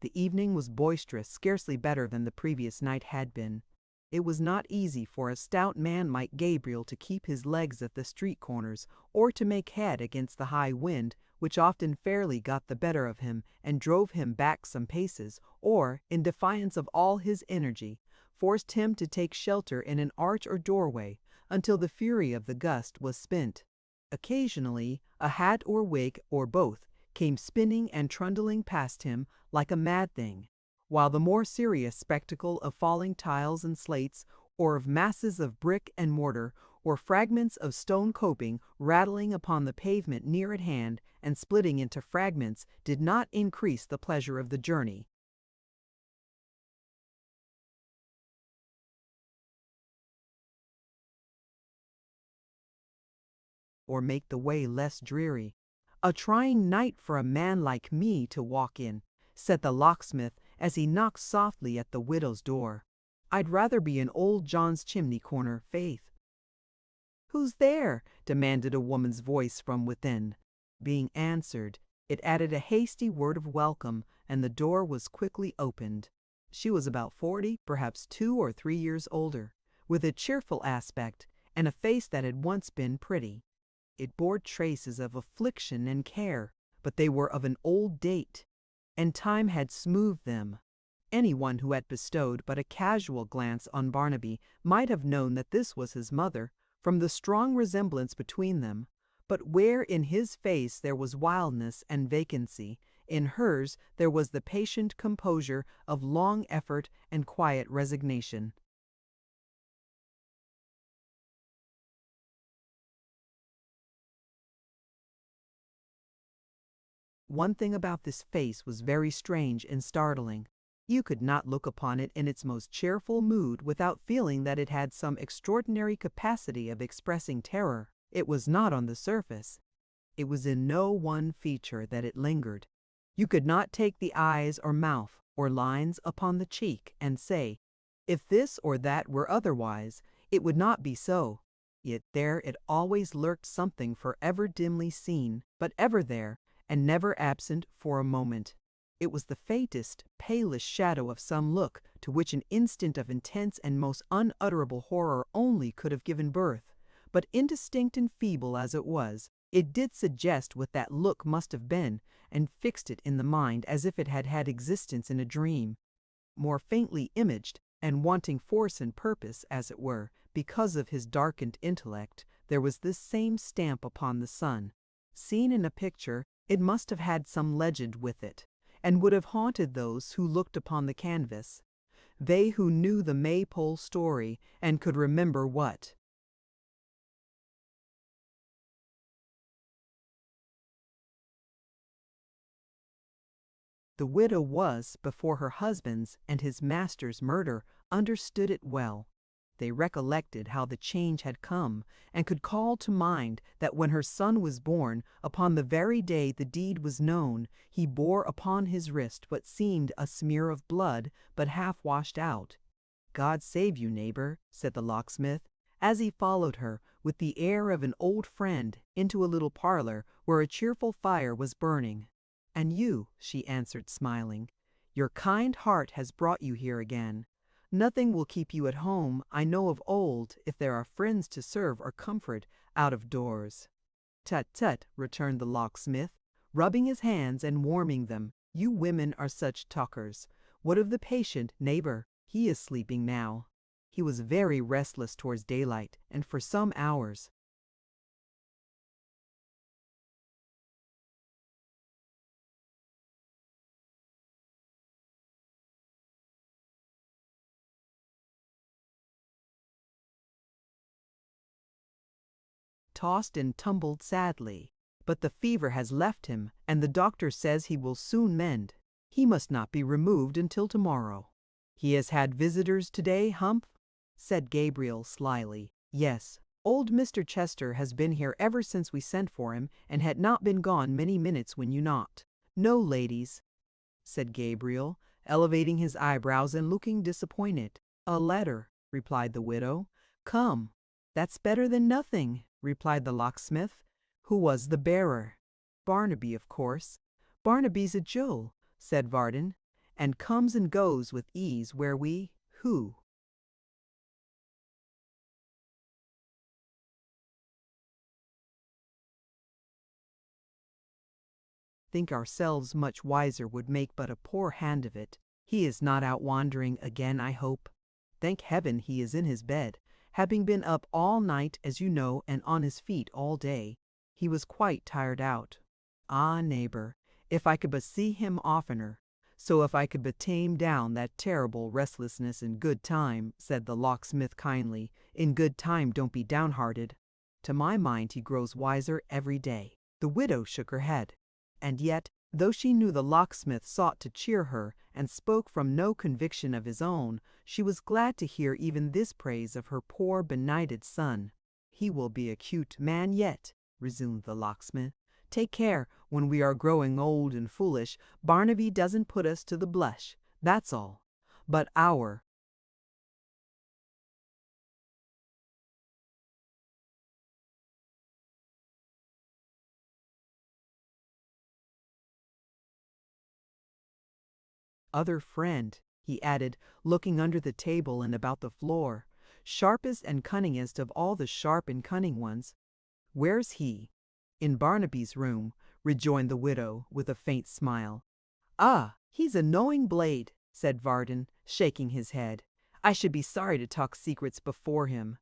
The evening was boisterous, scarcely better than the previous night had been. It was not easy for a stout man like Gabriel to keep his legs at the street corners, or to make head against the high wind, which often fairly got the better of him and drove him back some paces, or, in defiance of all his energy, forced him to take shelter in an arch or doorway until the fury of the gust was spent. Occasionally, a hat or wig, or both, came spinning and trundling past him like a mad thing, while the more serious spectacle of falling tiles and slates, or of masses of brick and mortar, or fragments of stone coping rattling upon the pavement near at hand and splitting into fragments, did not increase the pleasure of the journey. Or make the way less dreary. "A trying night for a man like me to walk in," said the locksmith as he knocked softly at the widow's door. "I'd rather be in old John's chimney corner, faith." "Who's there?" demanded a woman's voice from within. Being answered, it added a hasty word of welcome, and the door was quickly opened. She was about 40, perhaps 2 or 3 years older, with a cheerful aspect, and a face that had once been pretty. It bore traces of affliction and care, but they were of an old date, and time had smoothed them. Anyone who had bestowed but a casual glance on Barnaby might have known that this was his mother, from the strong resemblance between them, but where in his face there was wildness and vacancy, in hers there was the patient composure of long effort and quiet resignation. One thing about this face was very strange and startling. You could not look upon it in its most cheerful mood without feeling that it had some extraordinary capacity of expressing terror. It was not on the surface. It was in no one feature that it lingered. You could not take the eyes or mouth or lines upon the cheek and say, if this or that were otherwise, it would not be so. Yet there it always lurked, something forever dimly seen, but ever there, and never absent for a moment. It was the faintest, palest shadow of some look to which an instant of intense and most unutterable horror only could have given birth. But indistinct and feeble as it was, it did suggest what that look must have been, and fixed it in the mind as if it had had existence in a dream. More faintly imaged, and wanting force and purpose, as it were, because of his darkened intellect, there was this same stamp upon the sun. Seen in a picture, it must have had some legend with it, and would have haunted those who looked upon the canvas. They who knew the Maypole story, and could remember what. The widow was, before her husband's and his master's murder, understood it well. They recollected how the change had come, and could call to mind that when her son was born, upon the very day the deed was known, he bore upon his wrist what seemed a smear of blood, but half washed out. "God save you, neighbor," said the locksmith, as he followed her, with the air of an old friend, into a little parlor where a cheerful fire was burning. "And you," she answered, smiling. "Your kind heart has brought you here again. Nothing will keep you at home, I know of old, if there are friends to serve or comfort out of doors." "Tut, tut," returned the locksmith, rubbing his hands and warming them. "You women are such talkers. What of the patient, neighbor? He is sleeping now. He was very restless towards daylight, and for some hours." "Tossed and tumbled sadly, but the fever has left him, and the doctor says he will soon mend. He must not be removed until tomorrow." "He has had visitors today, Hump?" said Gabriel slyly. "Yes. Old Mr. Chester has been here ever since we sent for him, and had not been gone many minutes when you knocked." "No, ladies," said Gabriel, elevating his eyebrows and looking disappointed. "A letter," replied the widow. "Come." "That's better than nothing," replied the locksmith. "Who was the bearer?" "Barnaby, of course." "Barnaby's a Joe," said Varden, "and comes and goes with ease where we, who think ourselves much wiser would make but a poor hand of it. He is not out wandering again, I hope. Thank heaven he is in his bed, having been up all night, as you know, and on his feet all day. He was quite tired out. Ah, neighbor, if I could but see him oftener. So if I could but tame down that terrible restlessness in good time," said the locksmith kindly. "In good time, don't be downhearted. To my mind he grows wiser every day." The widow shook her head. And yet, though she knew the locksmith sought to cheer her, and spoke from no conviction of his own, she was glad to hear even this praise of her poor benighted son. "He will be a cute man yet," resumed the locksmith. "Take care, when we are growing old and foolish, Barnaby doesn't put us to the blush, that's all. But our other friend," he added, looking under the table and about the floor, "sharpest and cunningest of all the sharp and cunning ones. Where's he?" "In Barnaby's room," rejoined the widow, with a faint smile. "Ah, he's a knowing blade," said Varden, shaking his head. "I should be sorry to talk secrets before him.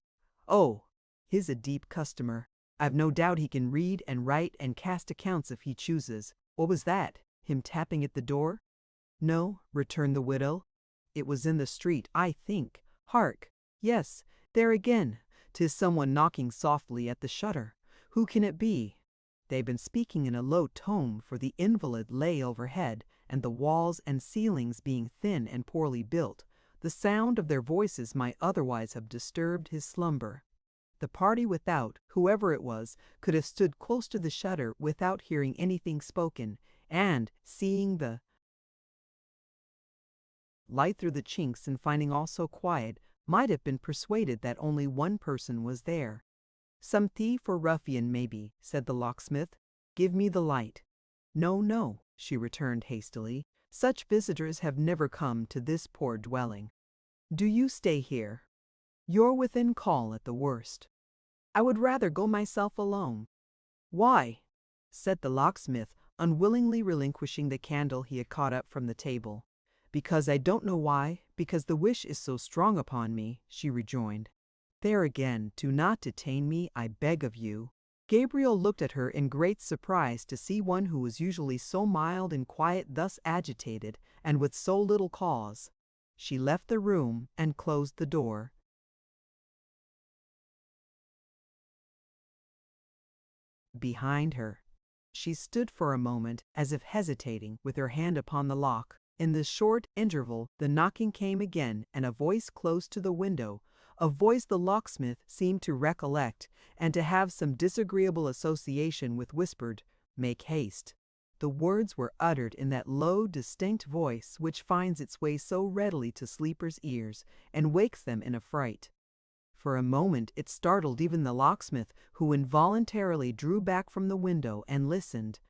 Oh, he's a deep customer. I've no doubt he can read and write and cast accounts if he chooses. What was that? Him tapping at the door?" "No," returned the widow. "It was in the street, I think. Hark! Yes, there again. 'Tis someone knocking softly at the shutter. Who can it be?" They had been speaking in a low tone, for the invalid lay overhead, and the walls and ceilings being thin and poorly built, the sound of their voices might otherwise have disturbed his slumber. The party without, whoever it was, could have stood close to the shutter without hearing anything spoken, and, seeing the light through the chinks and finding all so quiet, might have been persuaded that only one person was there. "Some thief or ruffian, maybe," said the locksmith. "Give me the light." "No, no," she returned hastily. "Such visitors have never come to this poor dwelling. Do you stay here. You're within call at the worst. I would rather go myself alone." "Why?" said the locksmith, unwillingly relinquishing the candle he had caught up from the table. "Because I don't know why, because the wish is so strong upon me," she rejoined. "There again, do not detain me, I beg of you." Gabriel looked at her in great surprise to see one who was usually so mild and quiet thus agitated, and with so little cause. She left the room and closed the door. Behind her. She stood for a moment as if hesitating, with her hand upon the lock. In this short interval the knocking came again, and a voice close to the window, a voice the locksmith seemed to recollect, and to have some disagreeable association with, whispered, "Make haste." The words were uttered in that low, distinct voice which finds its way so readily to sleepers' ears, and wakes them in a fright. For a moment it startled even the locksmith, who involuntarily drew back from the window and listened.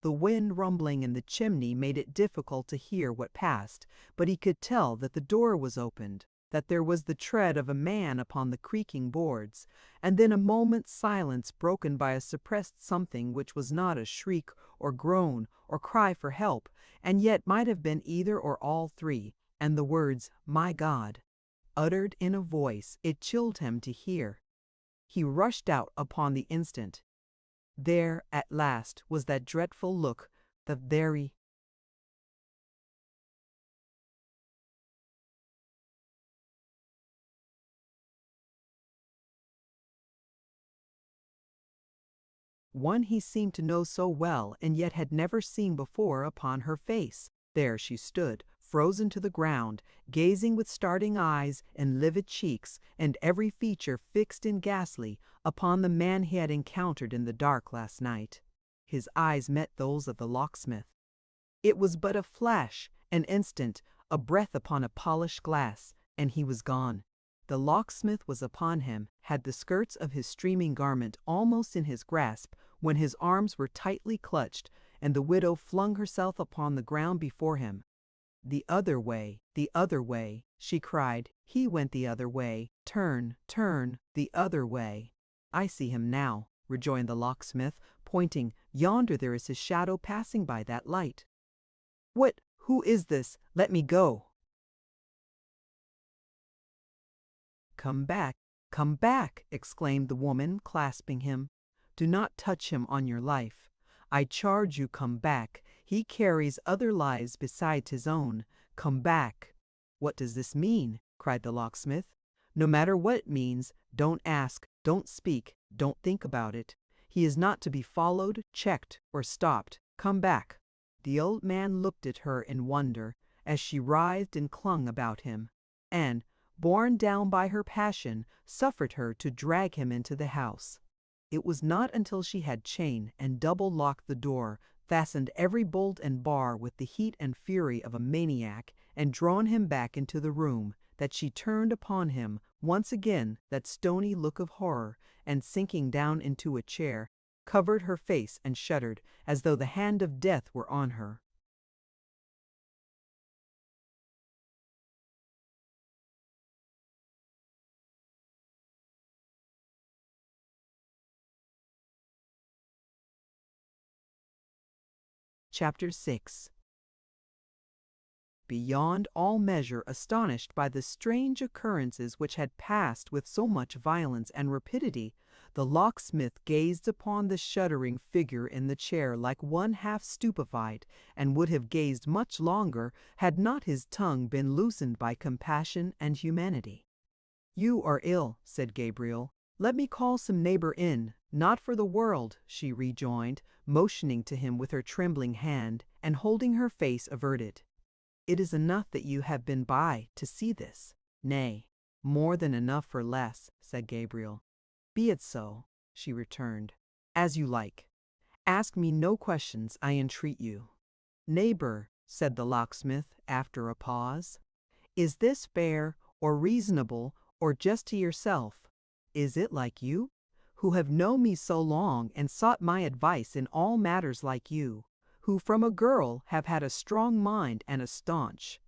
The wind rumbling in the chimney made it difficult to hear what passed, but he could tell that the door was opened, that there was the tread of a man upon the creaking boards, and then a moment's silence broken by a suppressed something which was not a shriek or groan or cry for help, and yet might have been either or all three, and the words, "My God," uttered in a voice it chilled him to hear. He rushed out upon the instant. There, at last, was that dreadful look, the very one he seemed to know so well and yet had never seen before upon her face. There she stood, frozen to the ground, gazing with starting eyes and livid cheeks, and every feature fixed and ghastly, upon the man he had encountered in the dark last night. His eyes met those of the locksmith. It was but a flash, an instant, a breath upon a polished glass, and he was gone. The locksmith was upon him, had the skirts of his streaming garment almost in his grasp, when his arms were tightly clutched, and the widow flung herself upon the ground before him. The other way, she cried. He went the other way. Turn, turn, the other way. I see him now, rejoined the locksmith, pointing. Yonder there is his shadow passing by that light. What? Who is this? Let me go. Come back, exclaimed the woman, clasping him. Do not touch him on your life. I charge you, come back. He carries other lives besides his own. Come back. What does this mean? Cried the locksmith. No matter what it means, don't ask, don't speak, don't think about it. He is not to be followed, checked, or stopped. Come back. The old man looked at her in wonder, as she writhed and clung about him, and, borne down by her passion, suffered her to drag him into the house. It was not until she had chained and double-locked the door, fastened every bolt and bar with the heat and fury of a maniac, and drawn him back into the room, that she turned upon him once again that stony look of horror, and sinking down into a chair, covered her face and shuddered, as though the hand of death were on her. Chapter 6. Beyond all measure astonished by the strange occurrences which had passed with so much violence and rapidity, the locksmith gazed upon the shuddering figure in the chair like one half stupefied, and would have gazed much longer had not his tongue been loosened by compassion and humanity. "You are ill," said Gabriel. "Let me call some neighbor in." "Not for the world," she rejoined, motioning to him with her trembling hand, and holding her face averted. "It is enough that you have been by to see this." "Nay, more than enough for less," said Gabriel. Be it so, she returned. As you like. Ask me no questions, I entreat you. Neighbor, said the locksmith after a pause, is this fair or reasonable or just to yourself? Is it like you, who have known me so long and sought my advice in all matters like you, who from a girl have had a strong mind and a staunch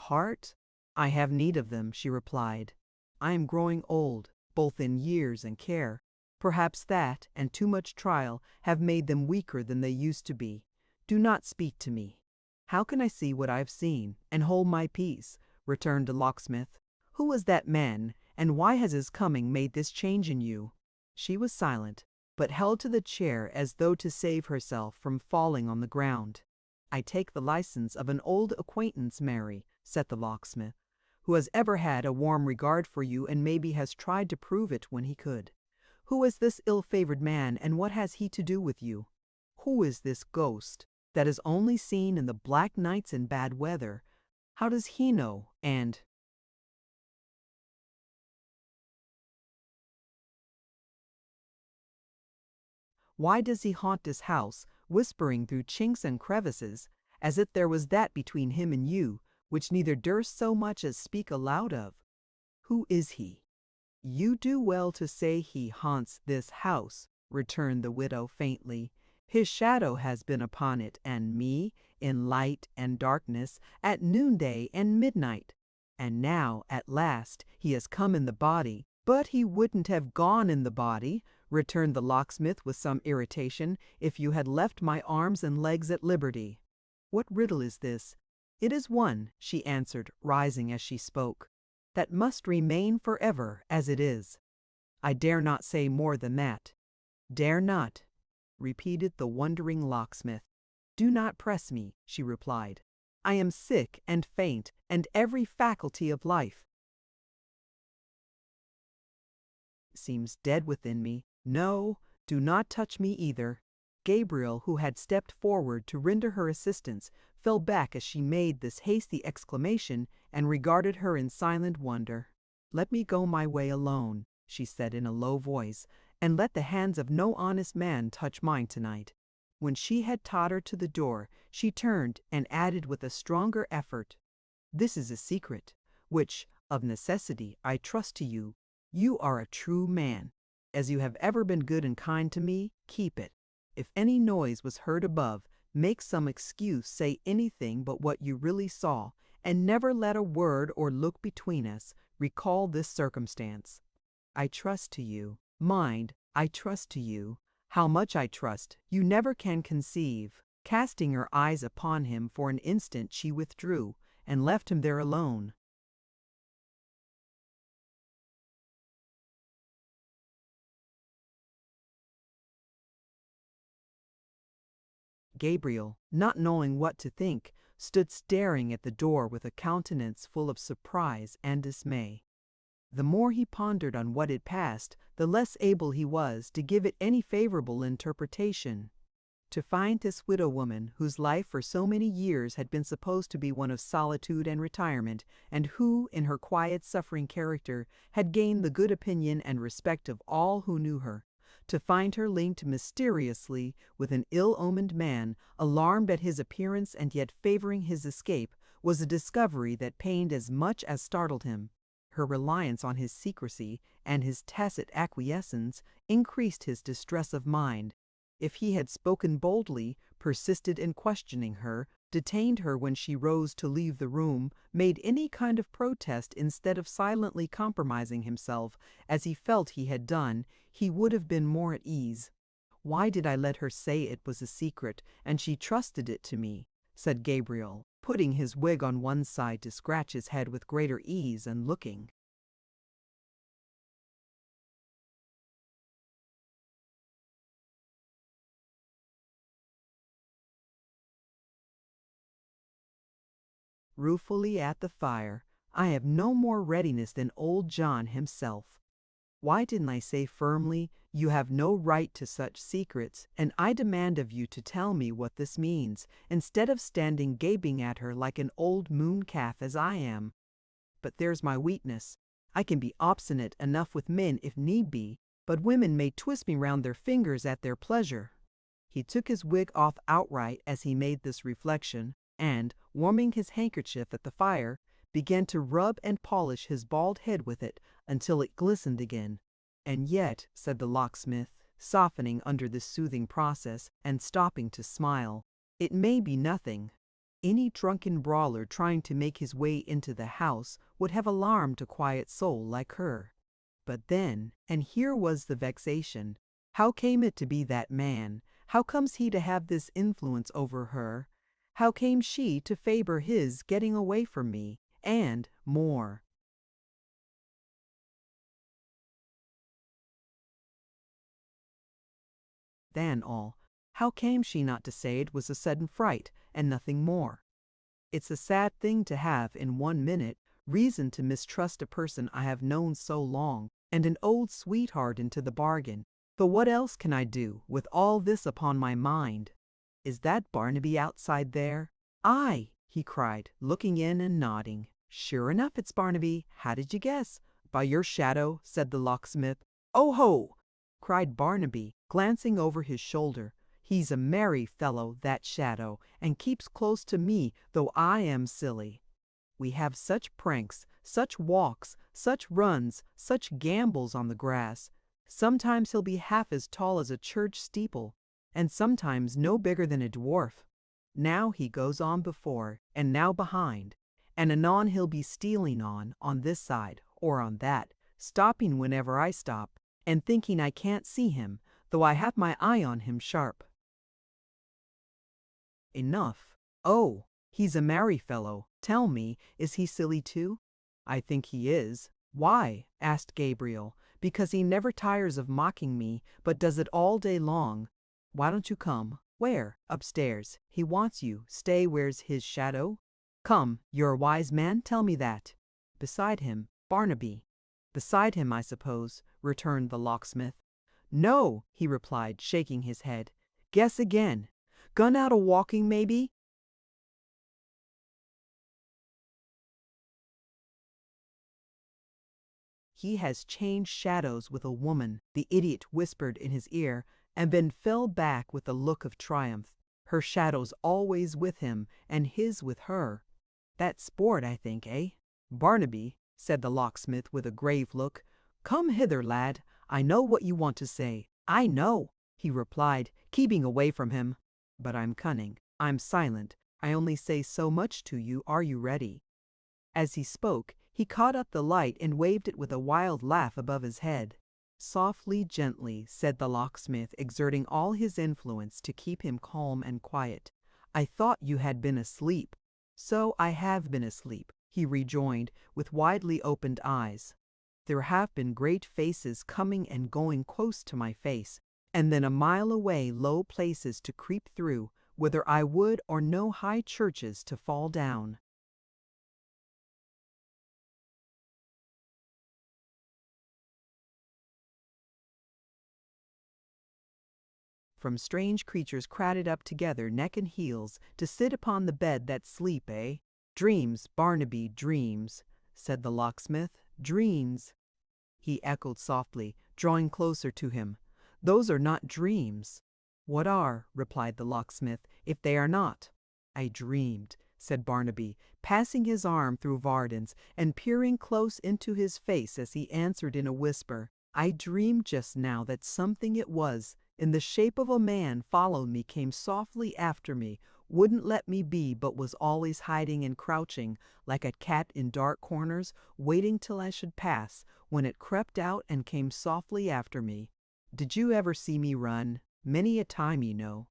heart? I have need of them, she replied. I am growing old, both in years and care. Perhaps that, and too much trial, have made them weaker than they used to be. Do not speak to me. How can I see what I have seen, and hold my peace? Returned the locksmith. Who was that man, and why has his coming made this change in you? She was silent, but held to the chair as though to save herself from falling on the ground. I take the license of an old acquaintance, Mary, said the locksmith, who has ever had a warm regard for you and maybe has tried to prove it when he could. Who is this ill-favored man, and what has he to do with you? Who is this ghost that is only seen in the black nights and bad weather? How does he know, and why does he haunt this house, whispering through chinks and crevices, as if there was that between him and you, which neither durst so much as speak aloud of? Who is he? You do well to say he haunts this house, returned the widow faintly. His shadow has been upon it and me, in light and darkness, at noonday and midnight. And now, at last, he has come in the body. But he wouldn't have gone in the body, returned the locksmith with some irritation, if you had left my arms and legs at liberty. What riddle is this? It is one, she answered, rising as she spoke, that must remain forever as it is. I dare not say more than that. Dare not, repeated the wondering locksmith. Do not press me, she replied. I am sick and faint, and every faculty of life seems dead within me. No, do not touch me either. Gabriel, who had stepped forward to render her assistance, fell back as she made this hasty exclamation and regarded her in silent wonder. Let me go my way alone, she said in a low voice, and let the hands of no honest man touch mine tonight. When she had tottered to the door, she turned and added with a stronger effort, This is a secret, which, of necessity, I trust to you. You are a true man. As you have ever been good and kind to me, keep it. If any noise was heard above, make some excuse, say anything but what you really saw, and never let a word or look between us recall this circumstance. I trust to you. Mind, I trust to you. How much I trust, you never can conceive. Casting her eyes upon him for an instant, she withdrew, and left him there alone. Gabriel, not knowing what to think, stood staring at the door with a countenance full of surprise and dismay. The more he pondered on what had passed, the less able he was to give it any favorable interpretation. To find this widow woman, whose life for so many years had been supposed to be one of solitude and retirement, and who, in her quiet, suffering character, had gained the good opinion and respect of all who knew her, to find her linked mysteriously with an ill-omened man, alarmed at his appearance and yet favoring his escape, was a discovery that pained as much as startled him. Her reliance on his secrecy and his tacit acquiescence increased his distress of mind. If he had spoken boldly, persisted in questioning her, detained her when she rose to leave the room, made any kind of protest instead of silently compromising himself, as he felt he had done, he would have been more at ease. Why did I let her say it was a secret, and she trusted it to me? Said Gabriel, putting his wig on one side to scratch his head with greater ease and looking ruefully at the fire. I have no more readiness than old John himself. Why didn't I say firmly, you have no right to such secrets, and I demand of you to tell me what this means, instead of standing gaping at her like an old mooncalf as I am? But there's my weakness. I can be obstinate enough with men if need be, but women may twist me round their fingers at their pleasure. He took his wig off outright as he made this reflection, and, warming his handkerchief at the fire, began to rub and polish his bald head with it until it glistened again. And yet, said the locksmith, softening under this soothing process and stopping to smile, it may be nothing. Any drunken brawler trying to make his way into the house would have alarmed a quiet soul like her. But then, and here was the vexation, how came it to be that man? How comes he to have this influence over her? How came she to favor his getting away from me? And more than all, how came she not to say it was a sudden fright and nothing more? It's a sad thing to have, in 1 minute, reason to mistrust a person I have known so long, and an old sweetheart into the bargain. But what else can I do, with all this upon my mind? Is that Barnaby outside there? Aye, he cried, looking in and nodding. Sure enough, it's Barnaby. How did you guess? By your shadow, said the locksmith. Oh ho! Cried Barnaby, glancing over his shoulder. He's a merry fellow, that shadow, and keeps close to me, though I am silly. We have such pranks, such walks, such runs, such gambols on the grass. Sometimes he'll be half as tall as a church steeple, and sometimes no bigger than a dwarf. Now he goes on before, and now behind, and anon he'll be stealing on this side, or on that, stopping whenever I stop, and thinking I can't see him, though I have my eye on him sharp. Enough. Oh, he's a merry fellow. Tell me, is he silly too? I think he is. Why? Asked Gabriel. Because he never tires of mocking me, but does it all day long. Why don't you come? Where? Upstairs. He wants you. Stay, where's his shadow? Come, you're a wise man, tell me that. Beside him, Barnaby. Beside him, I suppose, returned the locksmith. No, he replied, shaking his head. Guess again. Gone out a-walking, maybe? He has changed shadows with a woman, the idiot whispered in his ear, and then fell back with a look of triumph. Her shadow's always with him, and his with her. That's sport, I think, eh? Barnaby, said the locksmith with a grave look, come hither, lad. I know what you want to say. I know, he replied, keeping away from him. But I'm cunning. I'm silent. I only say so much to you. Are you ready? As he spoke, he caught up the light and waved it with a wild laugh above his head. Softly, gently, said the locksmith, exerting all his influence to keep him calm and quiet. I thought you had been asleep. So I have been asleep, he rejoined, with widely opened eyes. There have been great faces coming and going close to my face, and then a mile away low places to creep through, whither I would or no high churches to fall down. From strange creatures crowded up together neck and heels to sit upon the bed that sleep, eh? Dreams, Barnaby, dreams, said the locksmith. Dreams, he echoed softly, drawing closer to him. Those are not dreams. What are, replied the locksmith, if they are not? I dreamed, said Barnaby, passing his arm through Varden's and peering close into his face as he answered in a whisper. I dreamed just now that something it was, in the shape of a man, followed me, came softly after me, wouldn't let me be, but was always hiding and crouching, like a cat in dark corners, waiting till I should pass, when it crept out and came softly after me. Did you ever see me run? Many a time, you know.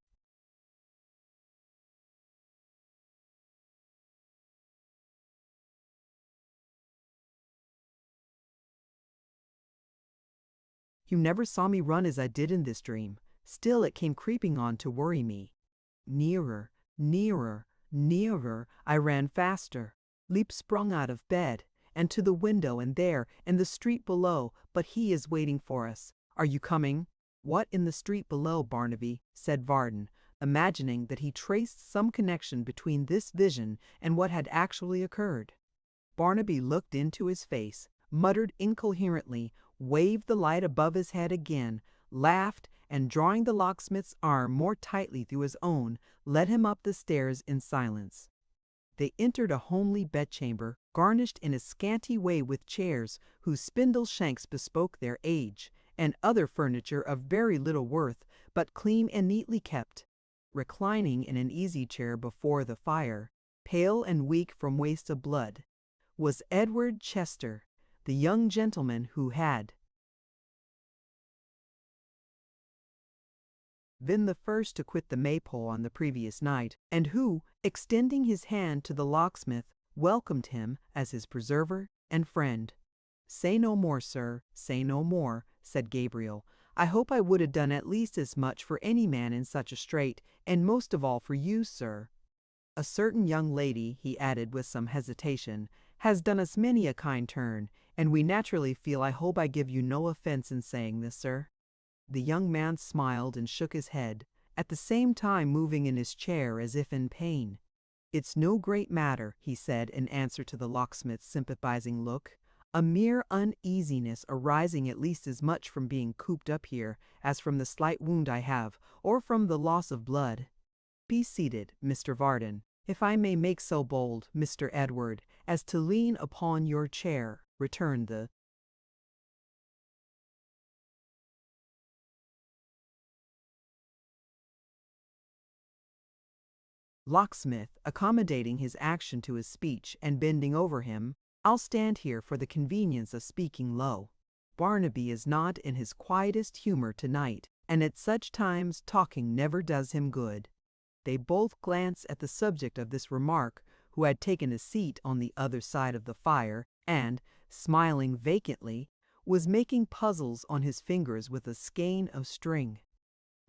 You never saw me run as I did in this dream. Still it came creeping on to worry me. Nearer, nearer, nearer, I ran faster. Leap sprung out of bed, and to the window and there, in the street below, but he is waiting for us. Are you coming?" "What in the street below, Barnaby?" said Varden, imagining that he traced some connection between this vision and what had actually occurred. Barnaby looked into his face, muttered incoherently, waved the light above his head again, laughed, and drawing the locksmith's arm more tightly through his own, led him up the stairs in silence. They entered a homely bedchamber, garnished in a scanty way with chairs whose spindle shanks bespoke their age, and other furniture of very little worth, but clean and neatly kept. Reclining in an easy-chair before the fire, pale and weak from waste of blood, was Edward Chester, the young gentleman who had been the first to quit the Maypole on the previous night, and who, extending his hand to the locksmith, welcomed him as his preserver and friend. "Say no more, sir, say no more," said Gabriel. "I hope I would have done at least as much for any man in such a strait, and most of all for you, sir. A certain young lady," he added with some hesitation, "has done us many a kind turn, and we naturally feel I hope I give you no offence in saying this, sir." The young man smiled and shook his head, at the same time moving in his chair as if in pain. "It's no great matter," he said in answer to the locksmith's sympathizing look. "A mere uneasiness arising at least as much from being cooped up here as from the slight wound I have, or from the loss of blood." "Be seated, Mr. Varden, if I may make so bold, Mr. Edward, as to lean upon your chair," returned the locksmith, accommodating his action to his speech and bending over him. "I'll stand here for the convenience of speaking low. Barnaby is not in his quietest humor tonight, and at such times talking never does him good." They both glanced at the subject of this remark, who had taken a seat on the other side of the fire, and, smiling vacantly, was making puzzles on his fingers with a skein of string.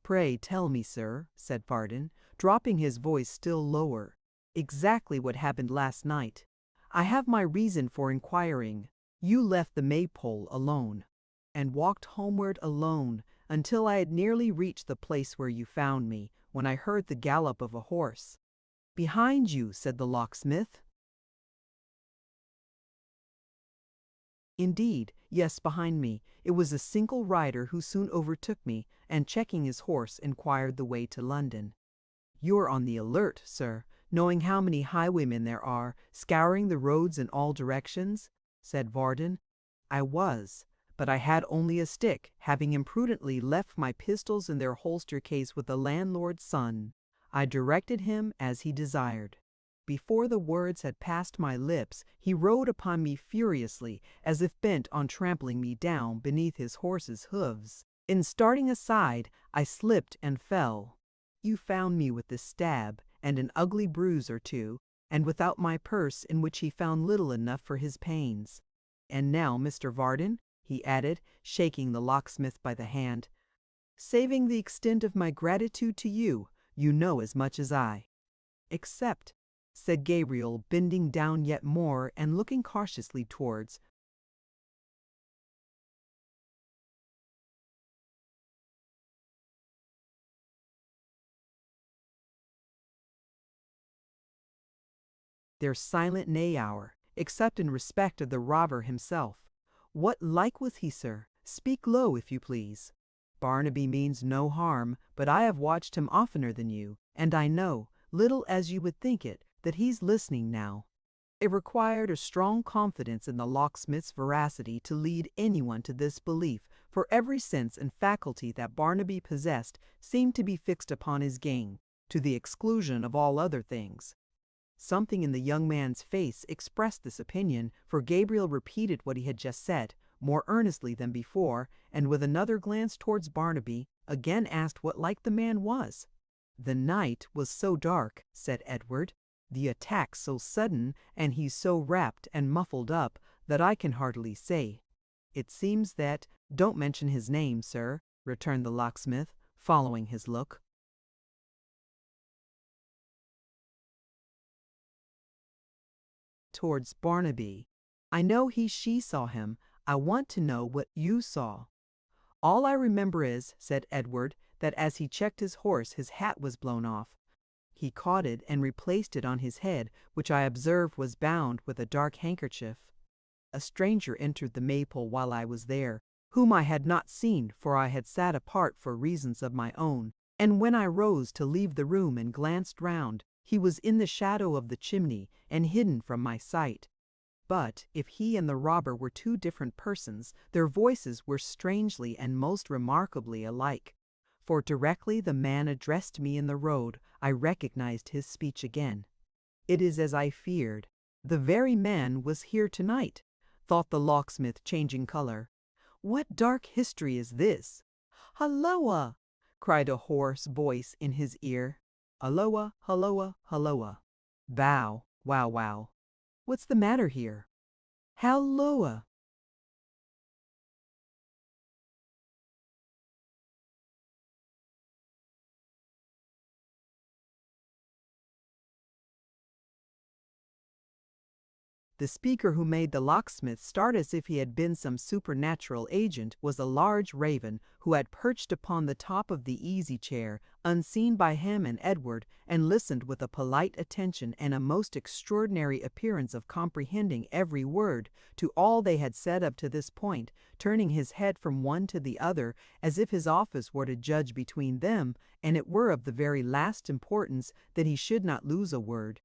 "Pray tell me, sir," said Varden, dropping his voice still lower, "exactly what happened last night. I have my reason for inquiring. You left the Maypole alone, and walked homeward alone until I had nearly reached the place where you found me, when I heard the gallop of a horse." "Behind you," said the locksmith. "Indeed, yes, behind me. It was a single rider who soon overtook me, and checking his horse, inquired the way to London." "You're on the alert, sir, knowing how many highwaymen there are, scouring the roads in all directions?" said Varden. "I was, but I had only a stick, having imprudently left my pistols in their holster case with the landlord's son. I directed him as he desired." Before the words had passed my lips, he rode upon me furiously, as if bent on trampling me down beneath his horse's hoofs. In starting aside, I slipped and fell. You found me with the stab and an ugly bruise or two, and without my purse, in which he found little enough for his pains. And now, Mr. Varden," he added, shaking the locksmith by the hand, "saving the extent of my gratitude to you, you know as much as I." "Except," said Gabriel, bending down yet more and looking cautiously towards their silent nay hour, except in respect of the robber himself. "What like was he, sir? Speak low, if you please." "Barnaby means no harm, but I have watched him oftener than you, and I know, little as you would think it, that he's listening now." It required a strong confidence in the locksmith's veracity to lead anyone to this belief, for every sense and faculty that Barnaby possessed seemed to be fixed upon his game, to the exclusion of all other things. Something in the young man's face expressed this opinion, for Gabriel repeated what he had just said, more earnestly than before, and with another glance towards Barnaby, again asked what like the man was. "The night was so dark," said Edward, "the attack so sudden, and he so wrapped and muffled up, that I can hardly say. It seems that—" "Don't mention his name, sir," returned the locksmith, following his look. Towards Barnaby. I know she saw him. I want to know what you saw." "All I remember is," said Edward, "that as he checked his horse his hat was blown off. He caught it and replaced it on his head, which I observed was bound with a dark handkerchief. A stranger entered the Maypole while I was there, whom I had not seen, for I had sat apart for reasons of my own, and when I rose to leave the room and glanced round, he was in the shadow of the chimney and hidden from my sight. But if he and the robber were two different persons, their voices were strangely and most remarkably alike. For directly the man addressed me in the road, I recognized his speech again. It is as I feared. The very man was here tonight," thought the locksmith, changing color. "What dark history is this?" "Halloa!" cried a hoarse voice in his ear. "Halloa, halloa, halloa." "Bow, wow, wow. What's the matter here?" "Halloa!" The speaker, who made the locksmith start as if he had been some supernatural agent, was a large raven who had perched upon the top of the easy-chair, unseen by him and Edward, and listened with a polite attention and a most extraordinary appearance of comprehending every word to all they had said up to this point, turning his head from one to the other as if his office were to judge between them, and it were of the very last importance that he should not lose a word.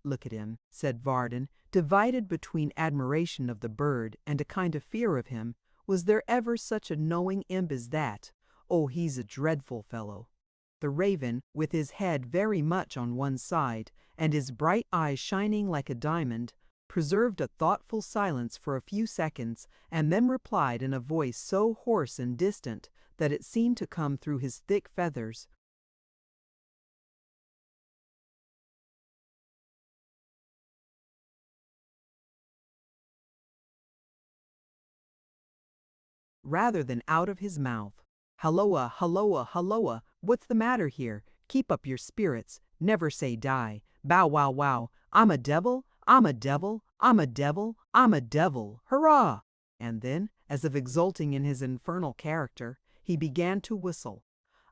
"Look at him," said Varden, divided between admiration of the bird and a kind of fear of him. "Was there ever such a knowing imp as that? Oh, he's a dreadful fellow." The raven, with his head very much on one side, and his bright eyes shining like a diamond, preserved a thoughtful silence for a few seconds, and then replied in a voice so hoarse and distant that it seemed to come through his thick feathers, rather than out of his mouth. "Halloa, halloa, halloa! What's the matter here? Keep up your spirits. Never say die. Bow, wow, wow! I'm a devil! I'm a devil! I'm a devil! I'm a devil! Hurrah!" And then, as if exulting in his infernal character, he began to whistle.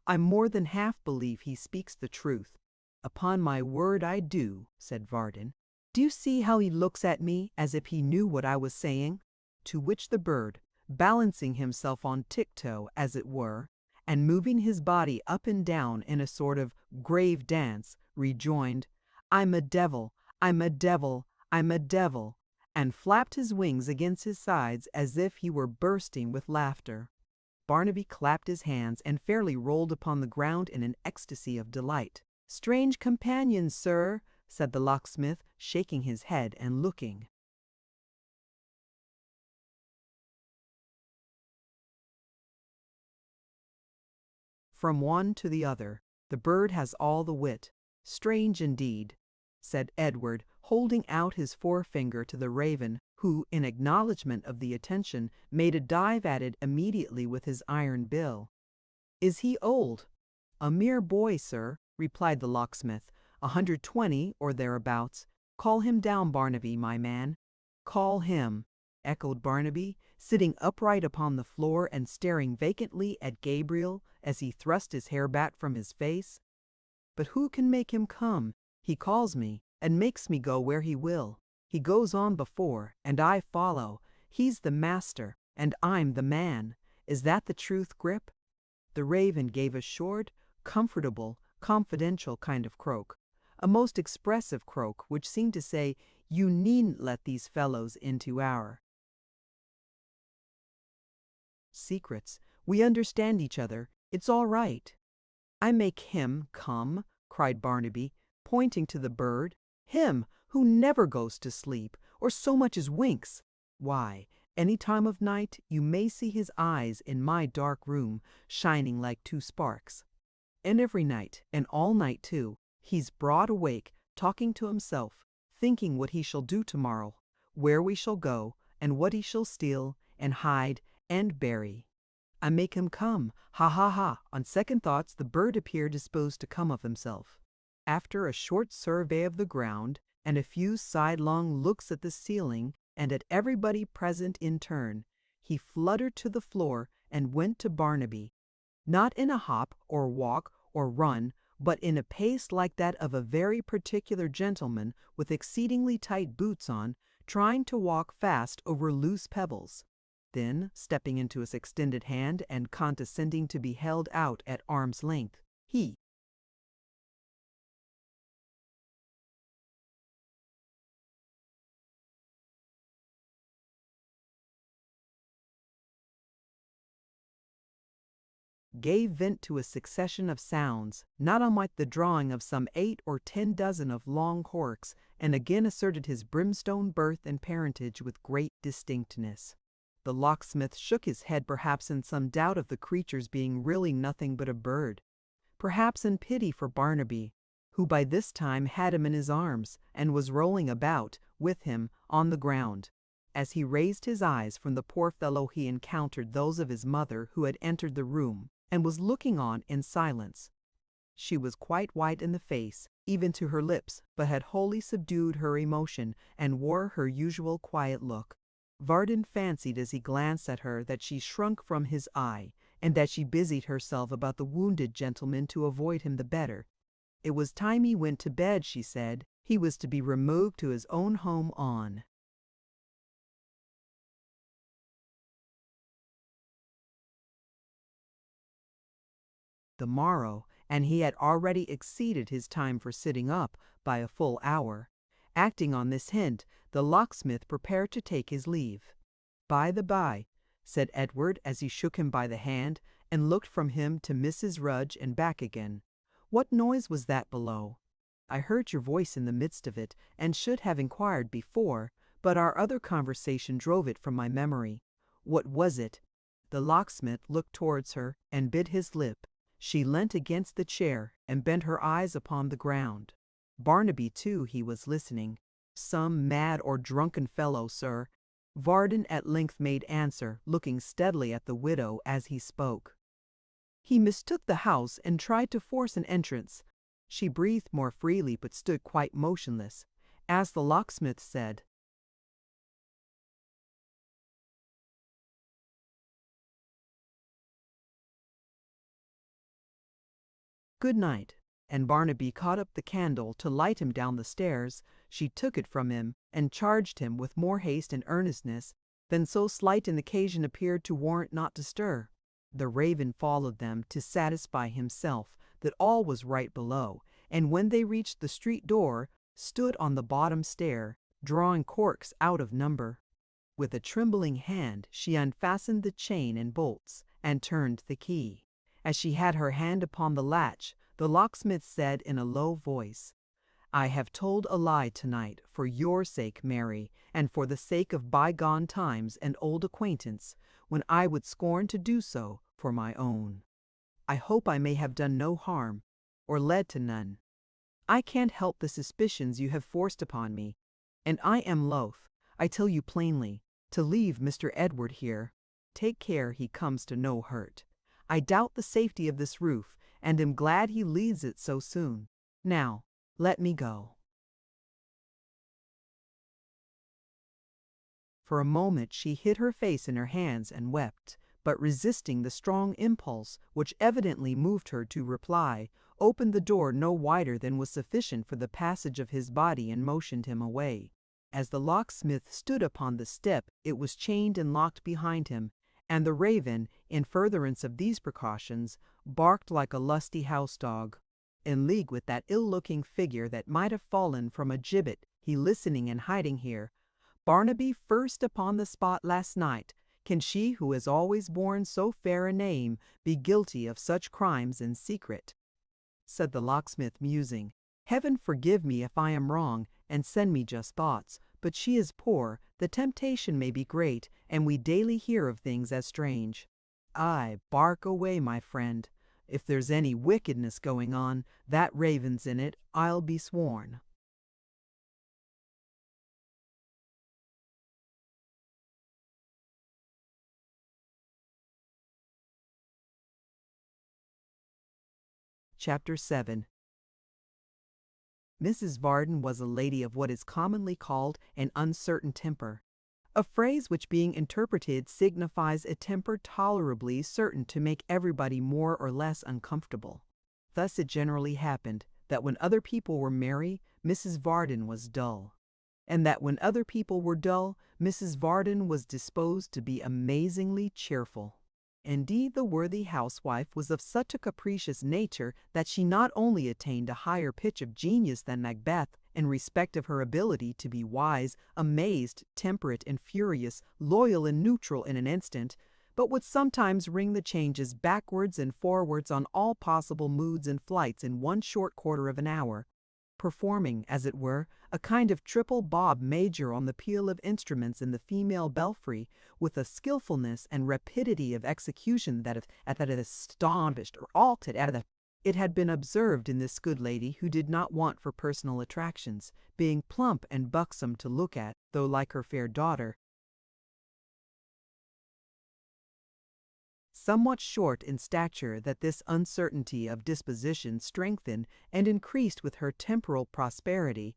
"I more than half believe he speaks the truth." "Upon my word I do," said Varden. "Do you see how he looks at me as if he knew what I was saying?" To which the bird, balancing himself on tiptoe, as it were, and moving his body up and down in a sort of grave dance, rejoined, "I'm a devil, I'm a devil, I'm a devil," and flapped his wings against his sides as if he were bursting with laughter. Barnaby clapped his hands and fairly rolled upon the ground in an ecstasy of delight. "Strange companion, sir," said the locksmith, shaking his head and looking from one to the other. "The bird has all the wit. Strange indeed," said Edward, holding out his forefinger to the raven, who, in acknowledgment of the attention, made a dive at it immediately with his iron bill. "Is he old?" "A mere boy, sir," replied the locksmith, 120 or thereabouts. "Call him down, Barnaby, my man." "Call him," echoed Barnaby, sitting upright upon the floor and staring vacantly at Gabriel as he thrust his hair back from his face. "But who can make him come? He calls me, and makes me go where he will. He goes on before, and I follow. He's the master, and I'm the man. Is that the truth, Grip?" The raven gave a short, comfortable, confidential kind of croak, a most expressive croak which seemed to say, "You needn't let these fellows into our secrets. We understand each other. It's all right." "I make him come," cried Barnaby, pointing to the bird. "Him, who never goes to sleep, or so much as winks. Why, any time of night you may see his eyes in my dark room, shining like two sparks. And every night, and all night too, he's broad awake, talking to himself, thinking what he shall do tomorrow, where we shall go, and what he shall steal, and hide, and bury. I make him come. Ha, ha, ha!" On second thoughts the bird appeared disposed to come of himself. After a short survey of the ground, and a few sidelong looks at the ceiling, and at everybody present in turn. He fluttered to the floor and went to Barnaby, not in a hop or walk or run, but in a pace like that of a very particular gentleman with exceedingly tight boots on, trying to walk fast over loose pebbles. Then, stepping into his extended hand and condescending to be held out at arm's length, he gave vent to a succession of sounds, not unlike the drawing of some 8 or 10 dozen of long corks, and again asserted his brimstone birth and parentage with great distinctness. The locksmith shook his head, perhaps in some doubt of the creature's being really nothing but a bird, perhaps in pity for Barnaby, who by this time had him in his arms, and was rolling about, with him, on the ground. As he raised his eyes from the poor fellow he encountered those of his mother, who had entered the room, and was looking on in silence. She was quite white in the face, even to her lips, but had wholly subdued her emotion, and wore her usual quiet look. Varden fancied as he glanced at her that she shrunk from his eye, and that she busied herself about the wounded gentleman to avoid him the better. It was time he went to bed, she said. He was to be removed to his own home on the morrow, and he had already exceeded his time for sitting up by a full hour. Acting on this hint, the locksmith prepared to take his leave. "By the by," said Edward as he shook him by the hand, and looked from him to Mrs. Rudge and back again, "what noise was that below? I heard your voice in the midst of it, and should have inquired before, but our other conversation drove it from my memory. What was it?" The locksmith looked towards her and bit his lip. She leant against the chair and bent her eyes upon the ground. Barnaby, too, he was listening. "Some mad or drunken fellow, sir," Varden at length made answer, looking steadily at the widow as he spoke. "He mistook the house and tried to force an entrance." She breathed more freely, but stood quite motionless. As the locksmith said, "Good night," and Barnaby caught up the candle to light him down the stairs, she took it from him, and charged him with more haste and earnestness than so slight an occasion appeared to warrant not to stir. The raven followed them to satisfy himself that all was right below, and when they reached the street door, stood on the bottom stair, drawing corks out of number. With a trembling hand she unfastened the chain and bolts, and turned the key. As she had her hand upon the latch, the locksmith said in a low voice, "I have told a lie tonight for your sake, Mary, and for the sake of bygone times and old acquaintance, when I would scorn to do so for my own. I hope I may have done no harm, or led to none. I can't help the suspicions you have forced upon me, and I am loath, I tell you plainly, to leave Mr. Edward here. Take care he comes to no hurt. I doubt the safety of this roof, and am glad he leaves it so soon. Now, let me go." For a moment she hid her face in her hands and wept, but resisting the strong impulse which evidently moved her to reply, opened the door no wider than was sufficient for the passage of his body and motioned him away. As the locksmith stood upon the step, it was chained and locked behind him, and the raven, in furtherance of these precautions, barked like a lusty house dog. In league with that ill-looking figure that might have fallen from a gibbet, he listening and hiding here. Barnaby first upon the spot last night. Can she who has always borne so fair a name be guilty of such crimes in secret? Said the locksmith, musing, "Heaven forgive me if I am wrong, and send me just thoughts, but she is poor, the temptation may be great, and we daily hear of things as strange. Ay, bark away, my friend. If there's any wickedness going on, that raven's in it, I'll be sworn." Chapter 7. Mrs. Varden was a lady of what is commonly called an uncertain temper. a phrase which being interpreted signifies a temper tolerably certain to make everybody more or less uncomfortable. Thus it generally happened that when other people were merry, Mrs. Varden was dull, and that when other people were dull, Mrs. Varden was disposed to be amazingly cheerful. Indeed, the worthy housewife was of such a capricious nature that she not only attained a higher pitch of genius than Macbeth in respect of her ability to be wise, amazed, temperate and furious, loyal and neutral in an instant, but would sometimes ring the changes backwards and forwards on all possible moods and flights in one short quarter of an hour, performing, as it were, a kind of triple bob major on the peal of instruments in the female belfry, with a skillfulness and rapidity of execution that astonished or altered at the. It had been observed in this good lady, who did not want for personal attractions, being plump and buxom to look at, though, like her fair daughter, somewhat short in stature, that this uncertainty of disposition strengthened and increased with her temporal prosperity,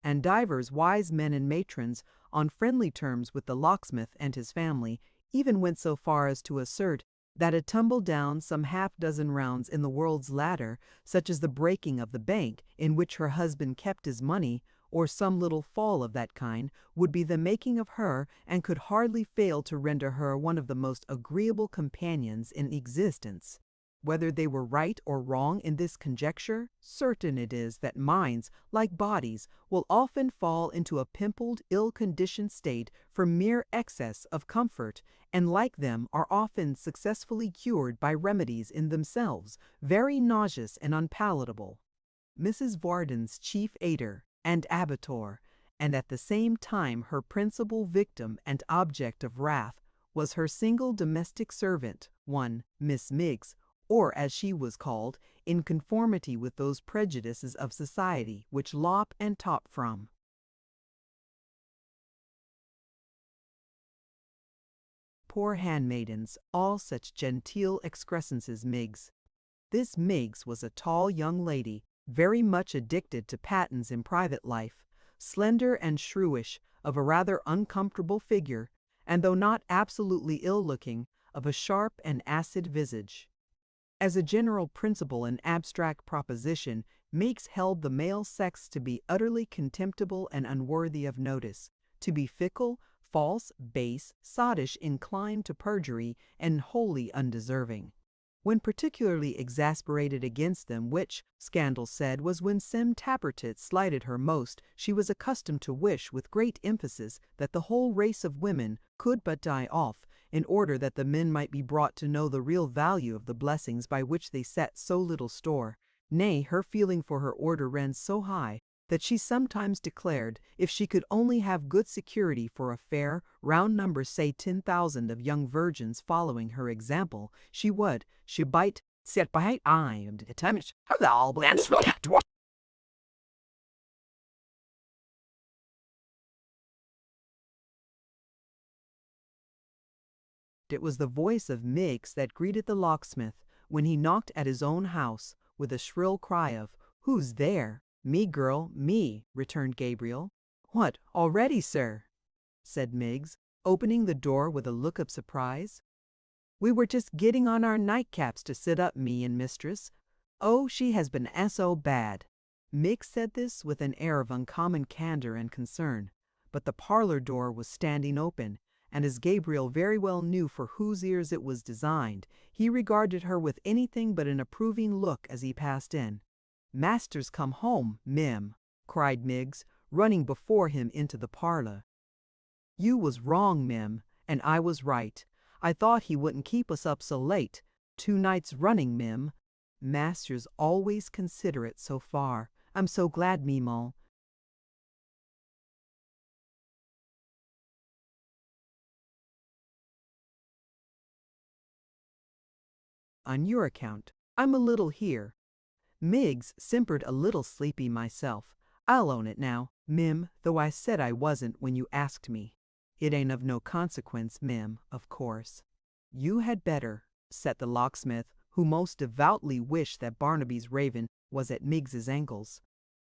and divers wise men and matrons, on friendly terms with the locksmith and his family, even went so far as to assert that a tumble down some half-dozen rounds in the world's ladder, such as the breaking of the bank in which her husband kept his money, or some little fall of that kind, would be the making of her, and could hardly fail to render her one of the most agreeable companions in existence. Whether they were right or wrong in this conjecture, certain it is that minds, like bodies, will often fall into a pimpled, ill-conditioned state from mere excess of comfort, and like them are often successfully cured by remedies in themselves very nauseous and unpalatable. Mrs. Varden's chief aider and abettor, and at the same time her principal victim and object of wrath, was her single domestic servant, one Miss Miggs, or as she was called, in conformity with those prejudices of society which lop and top from. Poor handmaidens, all such genteel excrescences Miggs. This Miggs was a tall young lady, very much addicted to pattens in private life, slender and shrewish, of a rather uncomfortable figure, and though not absolutely ill-looking, of a sharp and acid visage. As a general principle and abstract proposition, Miggs held the male sex to be utterly contemptible and unworthy of notice, to be fickle, false, base, sottish, inclined to perjury, and wholly undeserving. When particularly exasperated against them, which, scandal said, was when Sim Tappertit slighted her most, she was accustomed to wish with great emphasis that the whole race of women could but die off, in order that the men might be brought to know the real value of the blessings by which they set so little store. Nay, her feeling for her order ran so high that she sometimes declared, if she could only have good security for a fair, round number, say 10,000 of young virgins following her example, she would, set by I am determined. It was the voice of Miggs that greeted the locksmith when he knocked at his own house, with a shrill cry of, "Who's there?" "Me, girl, me," returned Gabriel. "What, already, sir?" said Miggs, opening the door with a look of surprise. "We were just getting on our nightcaps to sit up, me and mistress. Oh, she has been so bad." Miggs said this with an air of uncommon candor and concern, but the parlor door was standing open, and as Gabriel very well knew for whose ears it was designed, he regarded her with anything but an approving look as he passed in. "Master's come home, Mim," cried Miggs, running before him into the parlor. "You was wrong, Mim, and I was right. I thought he wouldn't keep us up so late. 2 nights running, Mim. Master's always considerate so far. I'm so glad, Mimo." "On your account, I'm a little here." Miggs simpered a little sleepy myself. I'll own it now, Mim, though I said I wasn't when you asked me. "It ain't of no consequence, Mim, of course." "You had better," said the locksmith, who most devoutly wished that Barnaby's raven was at Miggs's ankles.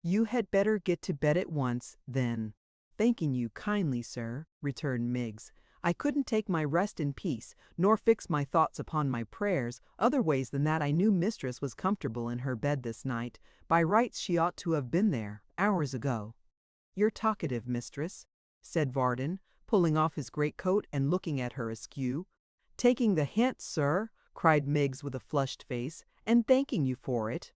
"You had better get to bed at once, then." "Thanking you kindly, sir," returned Miggs. "I couldn't take my rest in peace, nor fix my thoughts upon my prayers, other ways than that I knew mistress was comfortable in her bed this night. By rights she ought to have been there, hours ago." "You're talkative, mistress," said Varden, pulling off his greatcoat and looking at her askew. "Taking the hint, sir," cried Miggs with a flushed face, "and thanking you for it."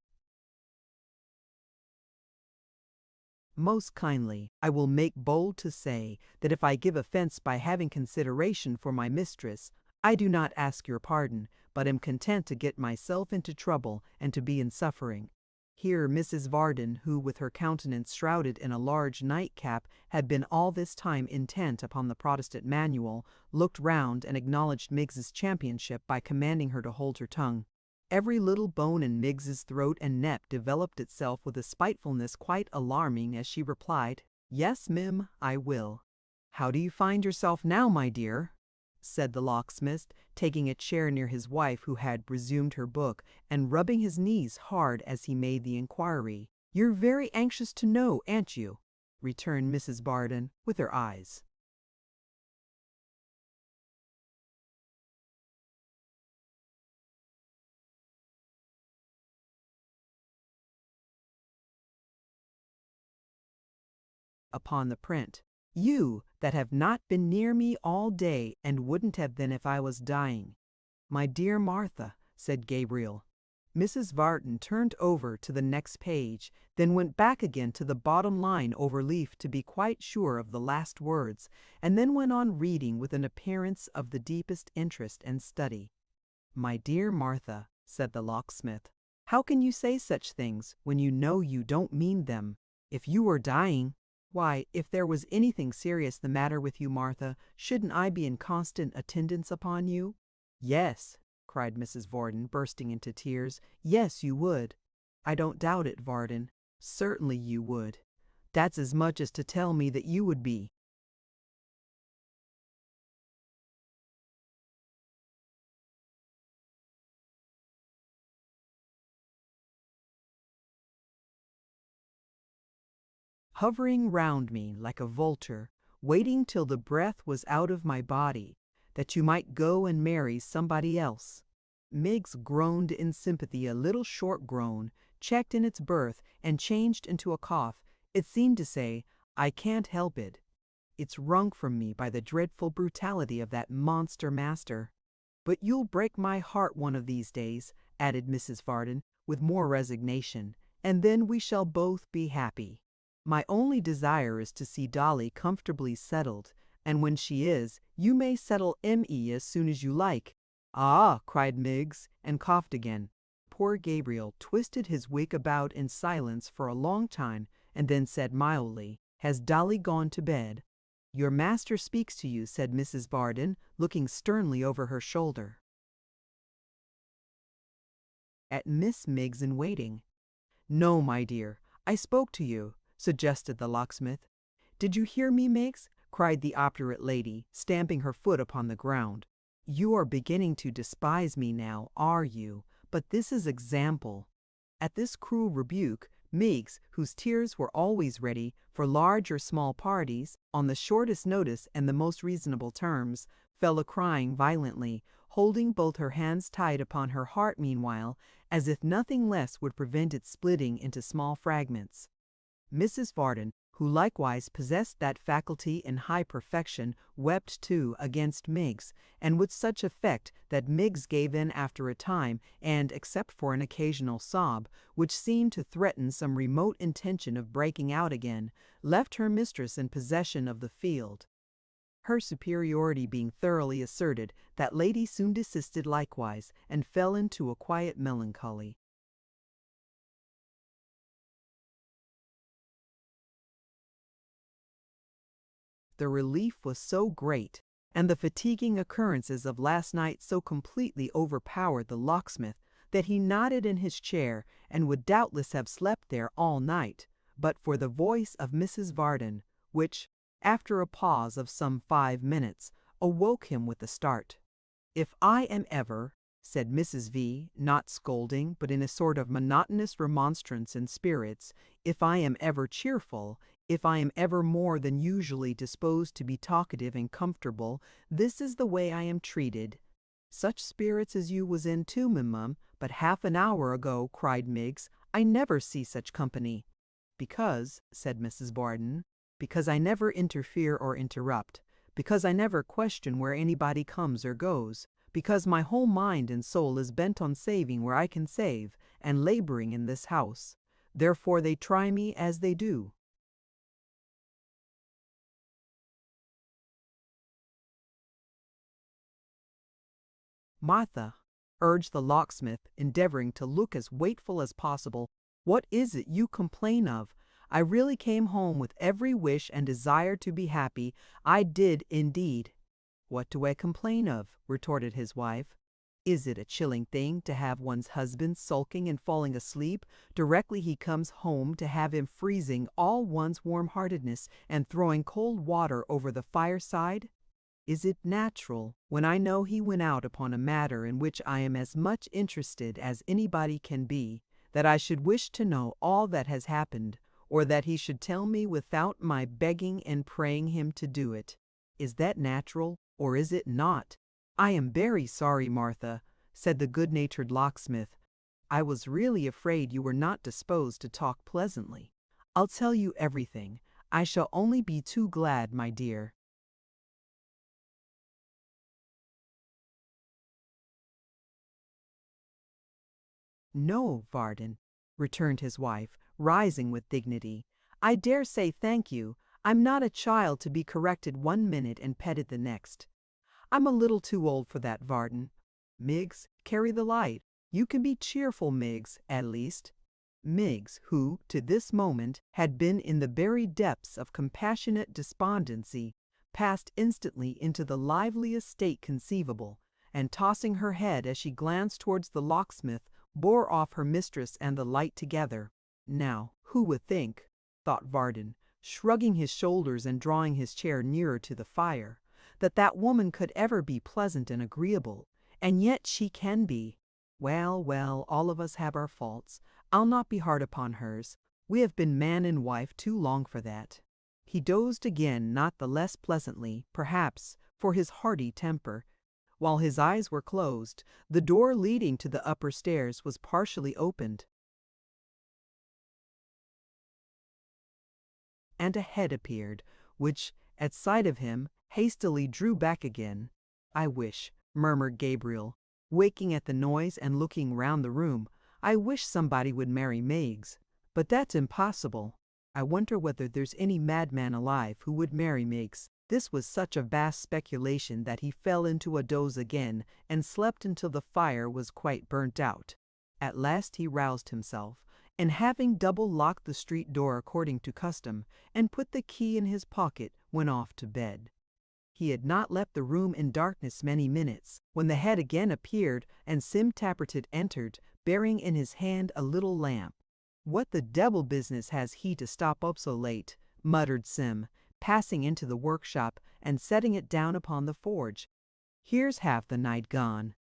"Most kindly, I will make bold to say that if I give offence by having consideration for my mistress, I do not ask your pardon, but am content to get myself into trouble and to be in suffering." Here Mrs. Varden, who with her countenance shrouded in a large nightcap had been all this time intent upon the Protestant manual, looked round and acknowledged Miggs's championship by commanding her to hold her tongue. Every little bone in Miggs's throat and neck developed itself with a spitefulness quite alarming as she replied, "Yes, Mim, I will." "How do you find yourself now, my dear?" said the locksmith, taking a chair near his wife, who had resumed her book, and rubbing his knees hard as he made the inquiry. "You're very anxious to know, ain't you?" returned Mrs. Varden, with her eyes. Upon the print. "You that have not been near me all day, and wouldn't have been if I was dying." "My dear Martha," said Gabriel. Mrs. Varden turned over to the next page, then went back again to the bottom line overleaf to be quite sure of the last words, and then went on reading with an appearance of the deepest interest and study. "My dear Martha," said the locksmith, "how can you say such things when you know you don't mean them? If you were dying, why, if there was anything serious the matter with you, Martha, shouldn't I be in constant attendance upon you?" "Yes," cried Mrs. Varden, bursting into tears. "Yes, you would." "I don't doubt it, Varden. Certainly you would. That's as much as to tell me that you would be." "Hovering round me like a vulture, waiting till the breath was out of my body, that you might go and marry somebody else." Miggs groaned in sympathy, a little short groan, checked in its birth and changed into a cough. It seemed to say, "I can't help it. It's wrung from me by the dreadful brutality of that monster master." "But you'll break my heart one of these days," added Mrs. Varden, with more resignation, "and then we shall both be happy. My only desire is to see Dolly comfortably settled, and when she is, you may settle M.E. as soon as you like." "Ah!" cried Miggs, and coughed again. Poor Gabriel twisted his wig about in silence for a long time, and then said mildly, "Has Dolly gone to bed?" "Your master speaks to you," said Mrs. Varden, looking sternly over her shoulder at Miss Miggs in waiting. "No, my dear, I spoke to you," suggested the locksmith. "Did you hear me, Miggs?" cried the obdurate lady, stamping her foot upon the ground. "You are beginning to despise me now, are you? But this is example." At this cruel rebuke, Miggs, whose tears were always ready, for large or small parties, on the shortest notice and the most reasonable terms, fell a-crying violently, holding both her hands tight upon her heart meanwhile, as if nothing less would prevent its splitting into small fragments. Mrs. Varden, who likewise possessed that faculty in high perfection, wept too against Miggs, and with such effect that Miggs gave in after a time, and, except for an occasional sob, which seemed to threaten some remote intention of breaking out again, left her mistress in possession of the field. Her superiority being thoroughly asserted, that lady soon desisted likewise, and fell into a quiet melancholy. The relief was so great, and the fatiguing occurrences of last night so completely overpowered the locksmith, that he nodded in his chair, and would doubtless have slept there all night, but for the voice of Mrs. Varden, which, after a pause of some 5 minutes, awoke him with a start. "If I am ever," said Mrs. V., not scolding, but in a sort of monotonous remonstrance in spirits, "if I am ever cheerful, If I am ever more than usually disposed to be talkative and comfortable, this is the way I am treated. Such spirits as you was in too, mum, but half an hour ago, cried Miggs, I never see such company. Because, said Mrs. Barton, because I never interfere or interrupt, because I never question where anybody comes or goes, because my whole mind and soul is bent on saving where I can save, and laboring in this house. Therefore they try me as they do. Martha, urged the locksmith, endeavoring to look as wakeful as possible, what is it you complain of? I really came home with every wish and desire to be happy. I did indeed. What do I complain of? Retorted his wife. Is it a chilling thing to have one's husband sulking and falling asleep directly he comes home, to have him freezing all one's warm-heartedness and throwing cold water over the fireside? Is it natural, when I know he went out upon a matter in which I am as much interested as anybody can be, that I should wish to know all that has happened, or that he should tell me without my begging and praying him to do it? Is that natural, or is it not? I am very sorry, Martha, said the good-natured locksmith. I was really afraid you were not disposed to talk pleasantly. I'll tell you everything. I shall only be too glad, my dear. No, Varden, returned his wife, rising with dignity. I dare say thank you. I'm not a child to be corrected one minute and petted the next. I'm a little too old for that, Varden. Miggs, carry the light. You can be cheerful, Miggs, at least. Miggs, who, to this moment, had been in the very depths of compassionate despondency, passed instantly into the liveliest state conceivable, and tossing her head as she glanced towards the locksmith, bore off her mistress and the light together. Now, who would think, thought Varden, shrugging his shoulders and drawing his chair nearer to the fire, that that woman could ever be pleasant and agreeable, and yet she can be. Well, well, all of us have our faults. I'll not be hard upon hers. We have been man and wife too long for that. He dozed again, not the less pleasantly, perhaps, for his hearty temper. While his eyes were closed, the door leading to the upper stairs was partially opened, and a head appeared, which, at sight of him, hastily drew back again. I wish, murmured Gabriel, waking at the noise and looking round the room, I wish somebody would marry Miggs. But that's impossible. I wonder whether there's any madman alive who would marry Miggs. This was such a vast speculation that he fell into a doze again, and slept until the fire was quite burnt out. At last he roused himself, and having double-locked the street door according to custom, and put the key in his pocket, went off to bed. He had not left the room in darkness many minutes, when the head again appeared, and Sim Tappertit entered, bearing in his hand a little lamp. "What the devil business has he to stop up so late?" muttered Sim, passing into the workshop and setting it down upon the forge. "Here's half the night gone."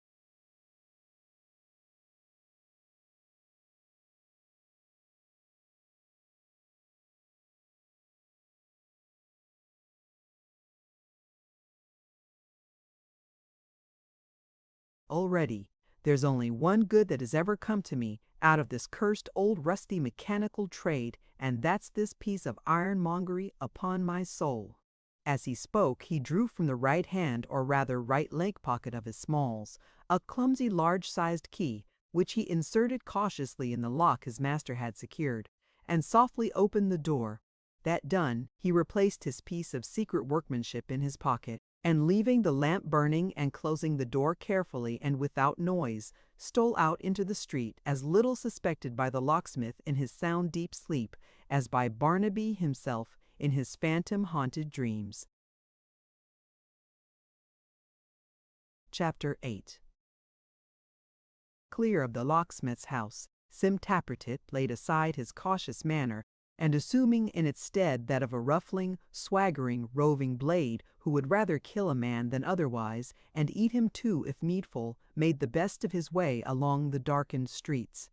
Already, there's only one good that has ever come to me out of this cursed old rusty mechanical trade, and that's this piece of ironmongery, upon my soul. As he spoke, he drew from the right hand, or rather right leg pocket of his smalls, a clumsy large-sized key, which he inserted cautiously in the lock his master had secured, and softly opened the door. That done, he replaced his piece of secret workmanship in his pocket, and leaving the lamp burning and closing the door carefully and without noise, stole out into the street, as little suspected by the locksmith in his sound deep sleep as by Barnaby himself in his phantom-haunted dreams. Chapter 8. Clear of the locksmith's house, Sim Tappertit laid aside his cautious manner, and assuming in its stead that of a ruffling, swaggering, roving blade who would rather kill a man than otherwise, and eat him too if needful, made the best of his way along the darkened streets.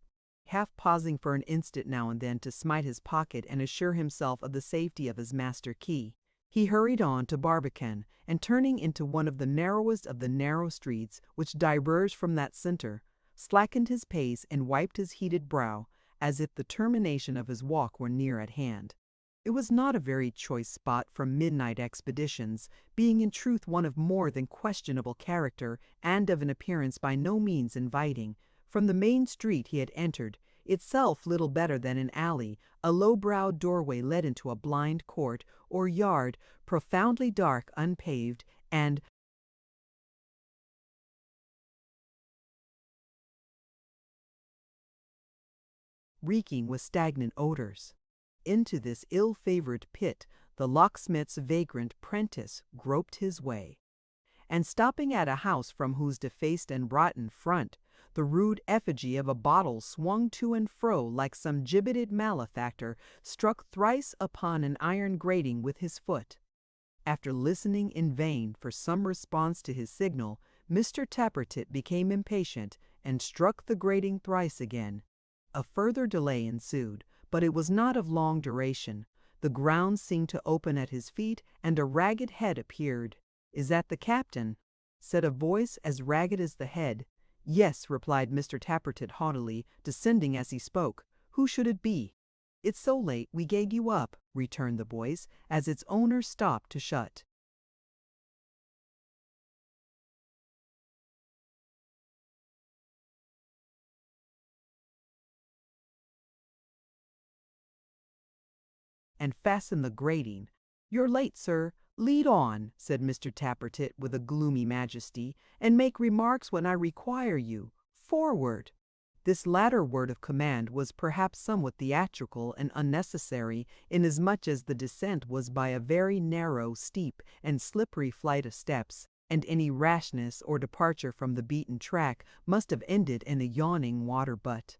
half pausing for an instant now and then to smite his pocket and assure himself of the safety of his master key. He hurried on to Barbican, and turning into one of the narrowest of the narrow streets which diverged from that centre, slackened his pace and wiped his heated brow, as if the termination of his walk were near at hand. It was not a very choice spot for midnight expeditions, being in truth one of more than questionable character and of an appearance by no means inviting. From the main street he had entered, itself little better than an alley, a low-browed doorway led into a blind court, or yard, profoundly dark, unpaved, and reeking with stagnant odors. Into this ill-favored pit the locksmith's vagrant prentice groped his way, and stopping at a house from whose defaced and rotten front the rude effigy of a bottle swung to and fro like some gibbeted malefactor, struck thrice upon an iron grating with his foot. After listening in vain for some response to his signal, Mr. Tappertit became impatient and struck the grating thrice again. A further delay ensued, but it was not of long duration. The ground seemed to open at his feet, and a ragged head appeared. "Is that the captain?" said a voice as ragged as the head. "Yes," replied Mr. Tappertit haughtily, descending as he spoke. "Who should it be?" "It's so late we gave you up," returned the voice, as its owner stopped to shut. And fasten the grating. "You're late, sir. Lead on," said Mr. Tappertit with a gloomy majesty, "and make remarks when I require you. Forward!" This latter word of command was perhaps somewhat theatrical and unnecessary, inasmuch as the descent was by a very narrow, steep, and slippery flight of steps, and any rashness or departure from the beaten track must have ended in a yawning water butt.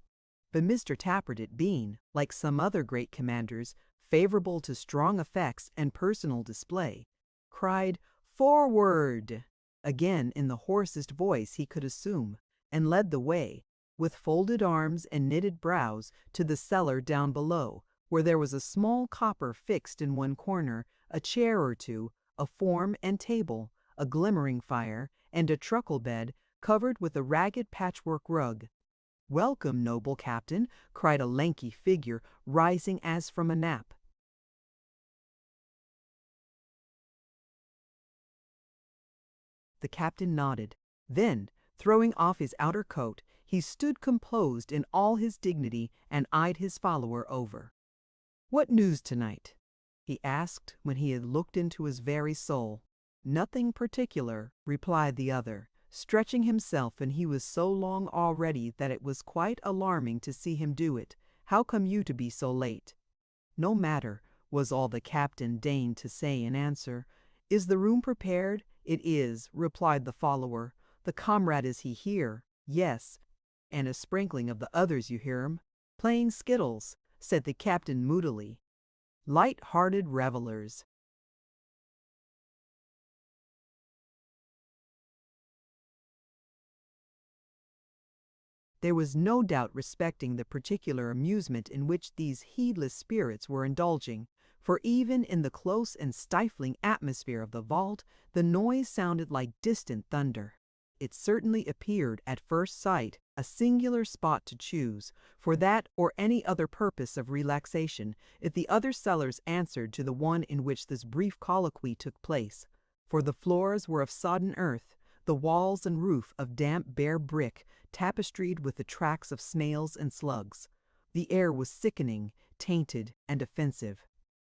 But Mr. Tappertit being, like some other great commanders, favorable to strong effects and personal display, cried "Forward!" again in the hoarsest voice he could assume, and led the way, with folded arms and knitted brows, to the cellar down below, where there was a small copper fixed in one corner, a chair or two, a form and table, a glimmering fire, and a truckle bed covered with a ragged patchwork rug. "Welcome, noble captain," cried a lanky figure, rising as from a nap. The captain nodded. Then, throwing off his outer coat, he stood composed in all his dignity and eyed his follower over. "What news tonight?" he asked when he had looked into his very soul. "Nothing particular," replied the other, stretching himself, and he was so long already that it was quite alarming to see him do it. "How come you to be so late?" "No matter," was all the captain deigned to say in answer. "Is the room prepared?" "It is," replied the follower. "The comrade, is he here?" "Yes." "And a sprinkling of the others, you hear 'em?" "Playing skittles," said the captain moodily. "Light-hearted revellers." There was no doubt respecting the particular amusement in which these heedless spirits were indulging, for even in the close and stifling atmosphere of the vault the noise sounded like distant thunder. It certainly appeared, at first sight, a singular spot to choose, for that or any other purpose of relaxation, if the other cellars answered to the one in which this brief colloquy took place, for the floors were of sodden earth, the walls and roof of damp bare brick, tapestried with the tracks of snails and slugs. The air was sickening, tainted, and offensive.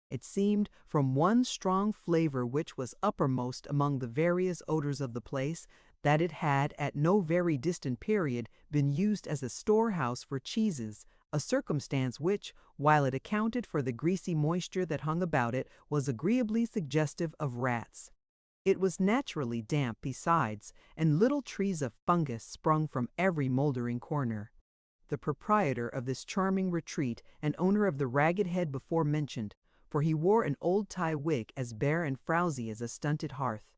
It seemed, from one strong flavor which was uppermost among the various odors of the place, that it had at no very distant period been used as a storehouse for cheeses, a circumstance which, while it accounted for the greasy moisture that hung about it, was agreeably suggestive of rats. It was naturally damp besides, and little trees of fungus sprung from every mouldering corner. The proprietor of this charming retreat and owner of the ragged head before mentioned, for he wore an old tie wig as bare and frowsy as a stunted hearth,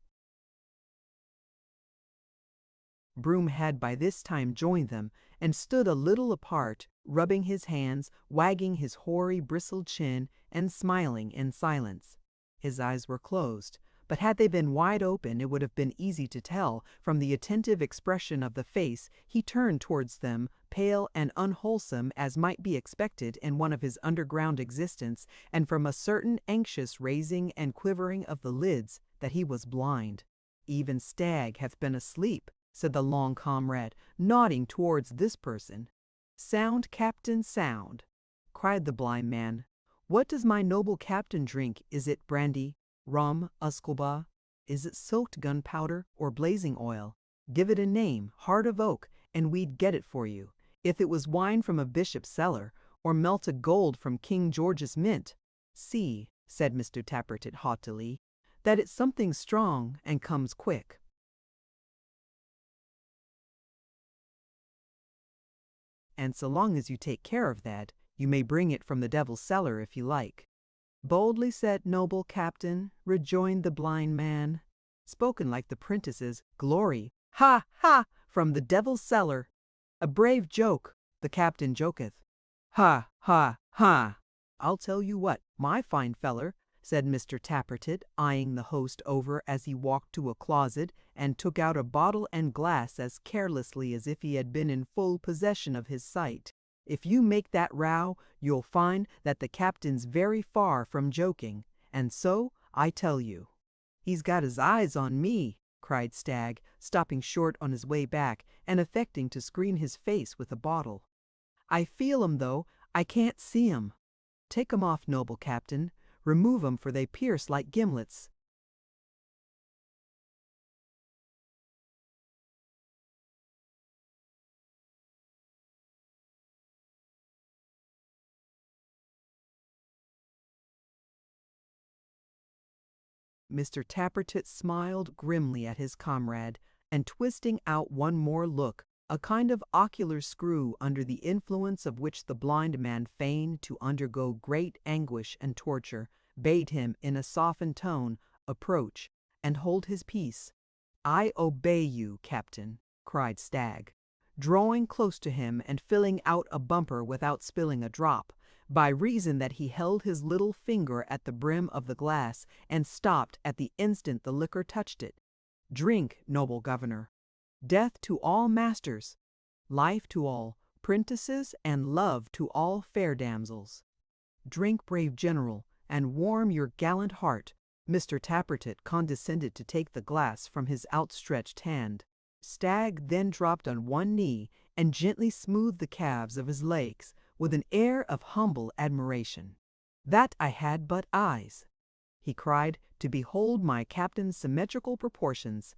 Broom had by this time joined them, and stood a little apart, rubbing his hands, wagging his hoary bristled chin, and smiling in silence. His eyes were closed, but had they been wide open it would have been easy to tell, from the attentive expression of the face he turned towards them, pale and unwholesome as might be expected in one of his underground existence, and from a certain anxious raising and quivering of the lids, that he was blind. "Even Stagg hath been asleep," said the long comrade, nodding towards this person. "Sound, captain, sound," cried the blind man. "What does my noble captain drink? Is it brandy, rum, usquebaugh? Is it soaked gunpowder or blazing oil? Give it a name, heart of oak, and we'd get it for you. If it was wine from a bishop's cellar, or melted gold from King George's mint, see," said Mr. Tappertit haughtily, "that it's something strong and comes quick." "And so long as you take care of that, you may bring it from the devil's cellar if you like." "Boldly said, noble captain," rejoined the blind man. "Spoken like the 'prentice's glory. Ha, ha! From the devil's cellar. A brave joke, the captain joketh. Ha, ha, ha! I'll tell you what, my fine feller," said Mr. Tappertit, eyeing the host over as he walked to a closet and took out a bottle and glass as carelessly as if he had been in full possession of his sight. "If you make that row, you'll find that the captain's very far from joking, and so I tell you." "He's got his eyes on me," cried Stagg, stopping short on his way back and affecting to screen his face with a bottle. "I feel 'em, though I can't see 'em. Take 'em off, noble captain. Remove 'em, for they pierce like gimlets." Mr. Tappertit smiled grimly at his comrade, and twisting out one more look, a kind of ocular screw under the influence of which the blind man feigned to undergo great anguish and torture, bade him in a softened tone approach and hold his peace. "I obey you, captain," cried Stagg, drawing close to him and filling out a bumper without spilling a drop, by reason that he held his little finger at the brim of the glass and stopped at the instant the liquor touched it. "Drink, noble governor. Death to all masters, life to all prentices, and love to all fair damsels. Drink, brave general, and warm your gallant heart." Mr. Tappertit condescended to take the glass from his outstretched hand. Stagg then dropped on one knee and gently smoothed the calves of his legs with an air of humble admiration. "That I had but eyes," he cried, "to behold my captain's symmetrical proportions.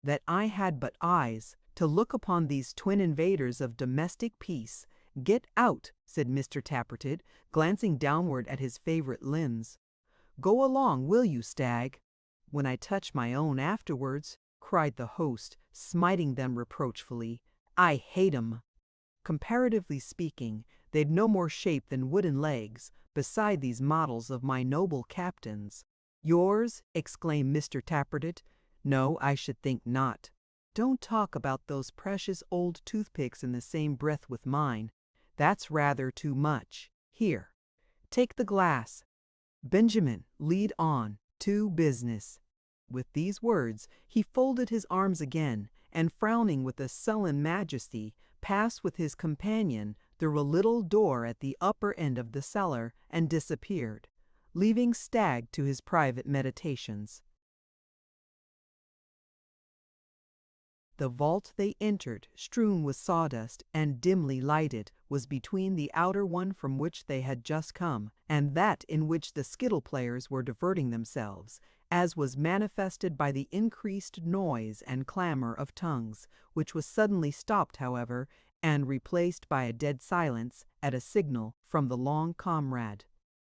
That I had but eyes to look upon these twin invaders of domestic peace. Get out," said Mr. Tappertit, glancing downward at his favorite lens. "Go along, will you, Stagg?" "When I touch my own afterwards," cried the host, smiting them reproachfully. "I hate 'em. Comparatively speaking, they'd no more shape than wooden legs, beside these models of my noble captains." "Yours?" exclaimed Mr. Tappertit. "No, I should think not. Don't talk about those precious old toothpicks in the same breath with mine. That's rather too much. Here, take the glass. Benjamin, lead on to business." With these words he folded his arms again, and frowning with a sullen majesty, passed with his companion through a little door at the upper end of the cellar and disappeared, leaving Stagg to his private meditations. The vault they entered, strewn with sawdust and dimly lighted, was between the outer one from which they had just come, and that in which the skittle players were diverting themselves, as was manifested by the increased noise and clamor of tongues, which was suddenly stopped, however, and replaced by a dead silence at a signal from the long comrade.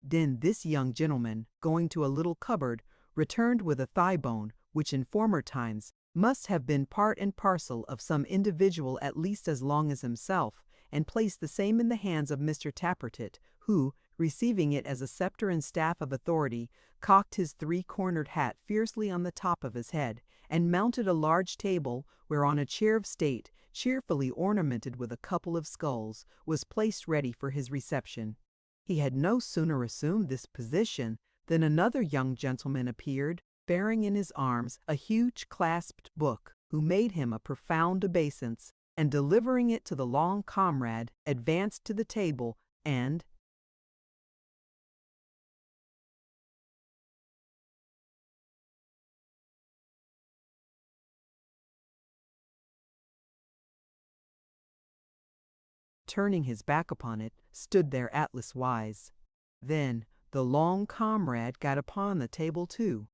Then this young gentleman, going to a little cupboard, returned with a thigh bone, which in former times must have been part and parcel of some individual at least as long as himself, and placed the same in the hands of Mr. Tappertit, who, receiving it as a scepter and staff of authority, cocked his three-cornered hat fiercely on the top of his head, and mounted a large table whereon a chair of state, cheerfully ornamented with a couple of skulls, was placed ready for his reception. He had no sooner assumed this position than another young gentleman appeared, bearing in his arms a huge clasped book, who made him a profound obeisance, and delivering it to the long comrade, advanced to the table, and, turning his back upon it, stood there atlas-wise. Then the long comrade got upon the table too,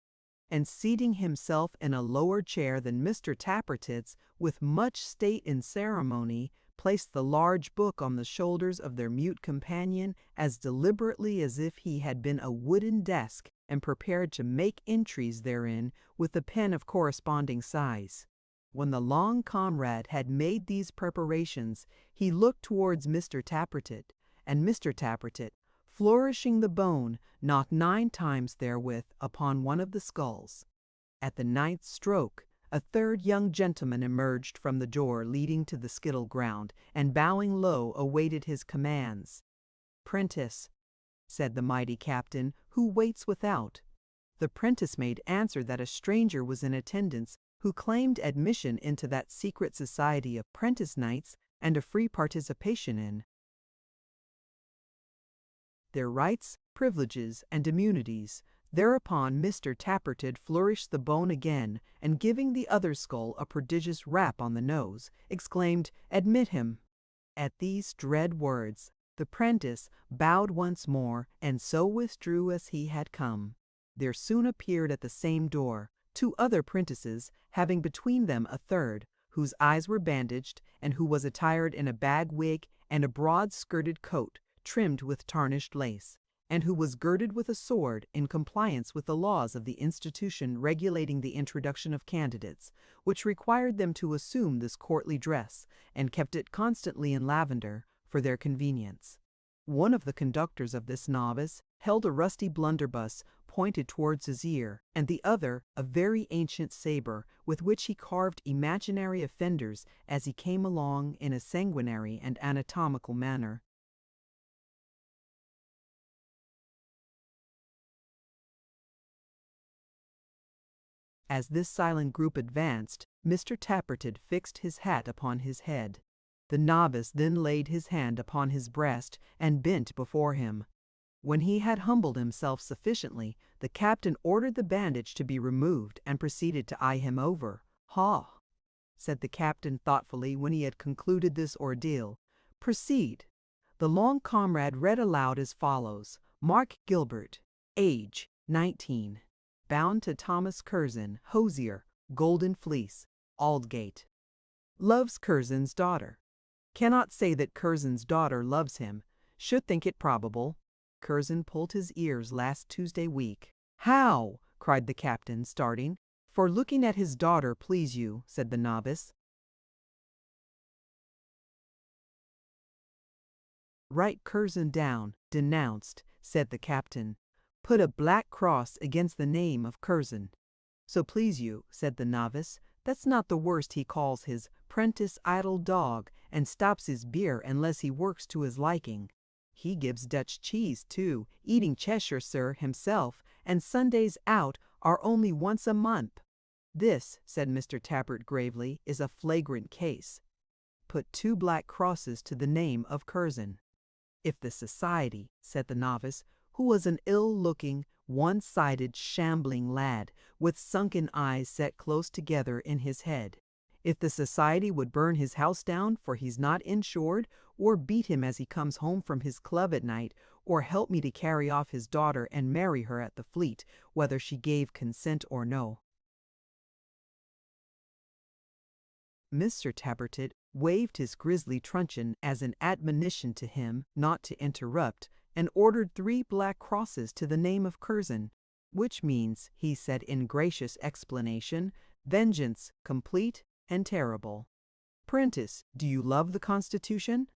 and seating himself in a lower chair than Mr. Tappertit's, with much state and ceremony, placed the large book on the shoulders of their mute companion as deliberately as if he had been a wooden desk, and prepared to make entries therein with a pen of corresponding size. When the long comrade had made these preparations, he looked towards Mr. Tappertit, and Mr. Tappertit, flourishing the bone, knocked 9 times therewith upon one of the skulls. At the 9th stroke, a third young gentleman emerged from the door leading to the skittle ground, and bowing low awaited his commands. "Prentice," said the mighty captain, "who waits without?" The prentice made answer that a stranger was in attendance, who claimed admission into that secret society of prentice knights, and a free participation in their rights, privileges, and immunities. Thereupon Mr. Tappertit flourished the bone again, and giving the other skull a prodigious rap on the nose, exclaimed, "Admit him." At these dread words, the prentice bowed once more, and so withdrew as he had come. There soon appeared at the same door 2 other prentices, having between them a third, whose eyes were bandaged, and who was attired in a bag wig and a broad-skirted coat, trimmed with tarnished lace, and who was girded with a sword in compliance with the laws of the institution regulating the introduction of candidates, which required them to assume this courtly dress, and kept it constantly in lavender, for their convenience. One of the conductors of this novice held a rusty blunderbuss pointed towards his ear, and the other a very ancient sabre, with which he carved imaginary offenders as he came along in a sanguinary and anatomical manner. As this silent group advanced, Mr. Tappertit fixed his hat upon his head. The novice then laid his hand upon his breast and bent before him. When he had humbled himself sufficiently, the captain ordered the bandage to be removed and proceeded to eye him over. "Ha!" said the captain thoughtfully when he had concluded this ordeal. "Proceed." The long comrade read aloud as follows: "Mark Gilbert, age 19, bound to Thomas Curzon, hosier, Golden Fleece, Aldgate. Loves Curzon's daughter. Cannot say that Curzon's daughter loves him. Should think it probable. Curzon pulled his ears last Tuesday week." "How?" cried the captain, starting. "For looking at his daughter, please you," said the novice. "Write Curzon down, denounced," said the captain. "Put a black cross against the name of Curzon." "So please you," said the novice. "That's not the worst he calls his 'prentice idle dog, and stops his beer unless he works to his liking. He gives Dutch cheese, too, eating Cheshire, sir, himself, and Sundays out are only once a month. This," said Mr. Tappert gravely, "is a flagrant case. Put 2 black crosses to the name of Curzon." "If the society," said the novice, who was an ill-looking, one-sided, shambling lad, with sunken eyes set close together in his head, "if the society would burn his house down, for he's not insured, or beat him as he comes home from his club at night, or help me to carry off his daughter and marry her at the Fleet, whether she gave consent or no." Mr. Tappertit waved his grisly truncheon as an admonition to him not to interrupt, and ordered 3 black crosses to the name of Curzon, "which means," he said in gracious explanation, vengeance complete and terrible. Prentice, do you love the Constitution?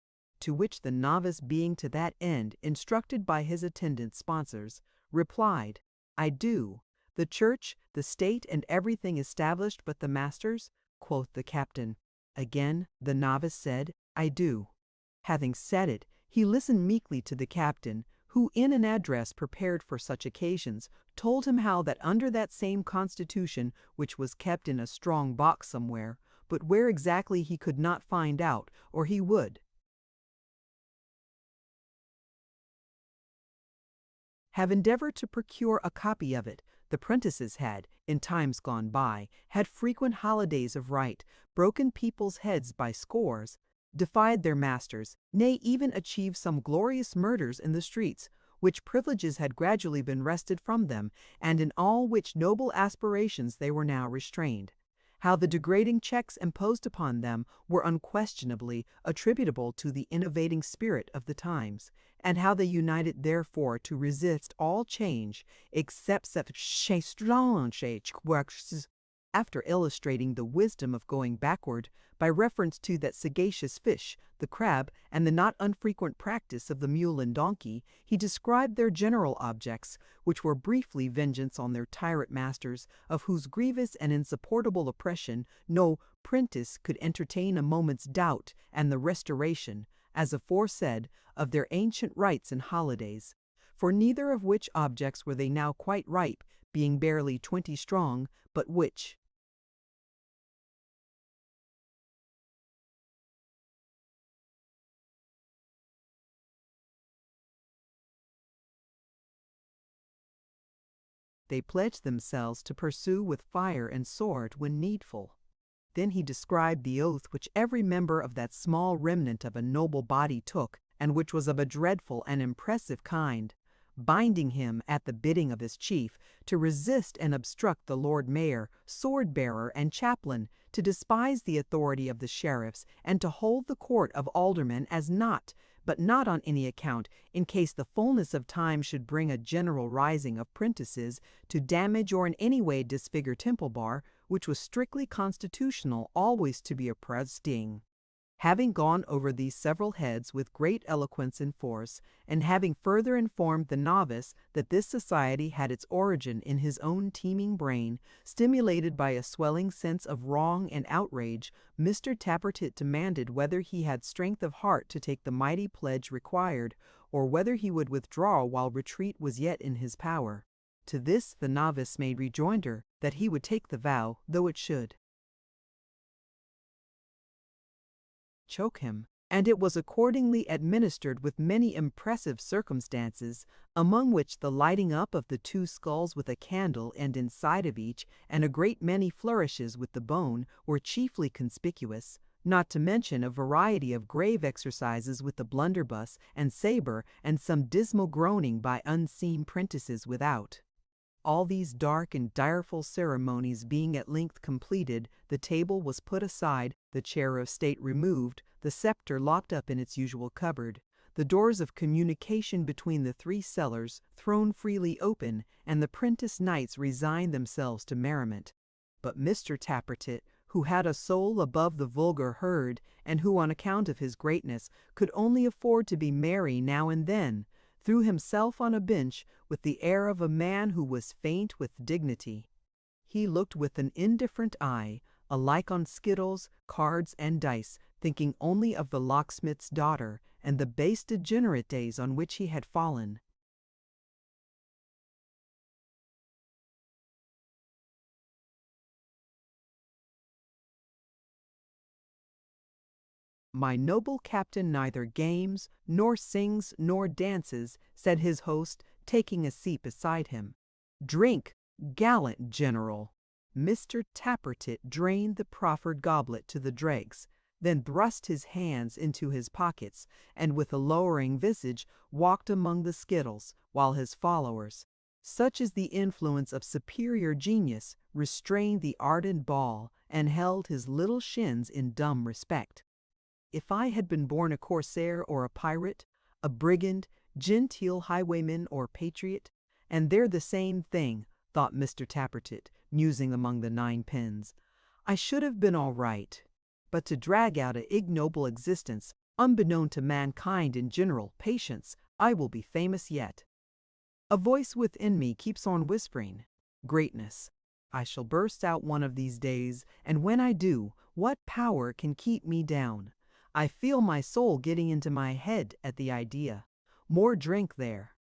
To which the novice, being to that end instructed by his attendant sponsors, replied, I do. The church, the state, and everything established but the masters? Quoth the captain. Again the novice said, I do. Having said it, he listened meekly to the captain, who in an address prepared for such occasions told him how that under that same Constitution, which was kept in a strong box somewhere, but where exactly he could not find out, or he would have endeavored to procure a copy of it. The prentices had, in times gone by, had frequent holidays of right, broken people's heads by scores, defied their masters, nay, even achieved some glorious murders in the streets, which privileges had gradually been wrested from them, and in all which noble aspirations they were now restrained. How the degrading checks imposed upon them were unquestionably attributable to the innovating spirit of the times, and how they united therefore to resist all change except after illustrating the wisdom of going backward by reference to that sagacious fish, the crab, and the not unfrequent practice of the mule and donkey, he described their general objects, which were briefly vengeance on their tyrant masters, of whose grievous and insupportable oppression no prentice could entertain a moment's doubt, and the restoration, as aforesaid, of their ancient rights and holidays. For neither of which objects were they now quite ripe, being barely 20 strong, but which, they pledged themselves to pursue with fire and sword when needful. Then he described the oath which every member of that small remnant of a noble body took, and which was of a dreadful and impressive kind, binding him, at the bidding of his chief, to resist and obstruct the Lord Mayor, sword-bearer, and chaplain, to despise the authority of the sheriffs, and to hold the court of aldermen as naught, but not on any account, in case the fullness of time should bring a general rising of prentices, to damage or in any way disfigure Temple Bar, which was strictly constitutional, always to be oppressed. Having gone over these several heads with great eloquence and force, and having further informed the novice that this society had its origin in his own teeming brain, stimulated by a swelling sense of wrong and outrage, Mr. Tappertit demanded whether he had strength of heart to take the mighty pledge required, or whether he would withdraw while retreat was yet in his power. To this the novice made rejoinder that he would take the vow, though it should choke him, and it was accordingly administered with many impressive circumstances, among which the lighting up of the 2 skulls with a candle and inside of each, and a great many flourishes with the bone, were chiefly conspicuous, not to mention a variety of grave exercises with the blunderbuss and sabre, and some dismal groaning by unseen prentices without. All these dark and direful ceremonies being at length completed, the table was put aside, the chair of state removed, the sceptre locked up in its usual cupboard, the doors of communication between the 3 cellars thrown freely open, and the prentice knights resigned themselves to merriment. But Mr. Tappertit, who had a soul above the vulgar herd, and who on account of his greatness could only afford to be merry now and then, threw himself on a bench with the air of a man who was faint with dignity. He looked with an indifferent eye, alike on skittles, cards, and dice, thinking only of the locksmith's daughter, and the base degenerate days on which he had fallen. My noble captain neither games, nor sings, nor dances, said his host, taking a seat beside him. Drink, gallant general. Mr. Tappertit drained the proffered goblet to the dregs, then thrust his hands into his pockets, and with a lowering visage walked among the skittles, while his followers, such is the influence of superior genius, restrained the ardent ball, and held his little shins in dumb respect. If I had been born a corsair or a pirate, a brigand, genteel highwayman or patriot, and they're the same thing, thought Mr. Tappertit, musing among the 9 pins. I should have been all right. But to drag out an ignoble existence, unbeknown to mankind in general, patience, I will be famous yet. A voice within me keeps on whispering, greatness. I shall burst out one of these days, and when I do, what power can keep me down? I feel my soul getting into my head at the idea. More drink there.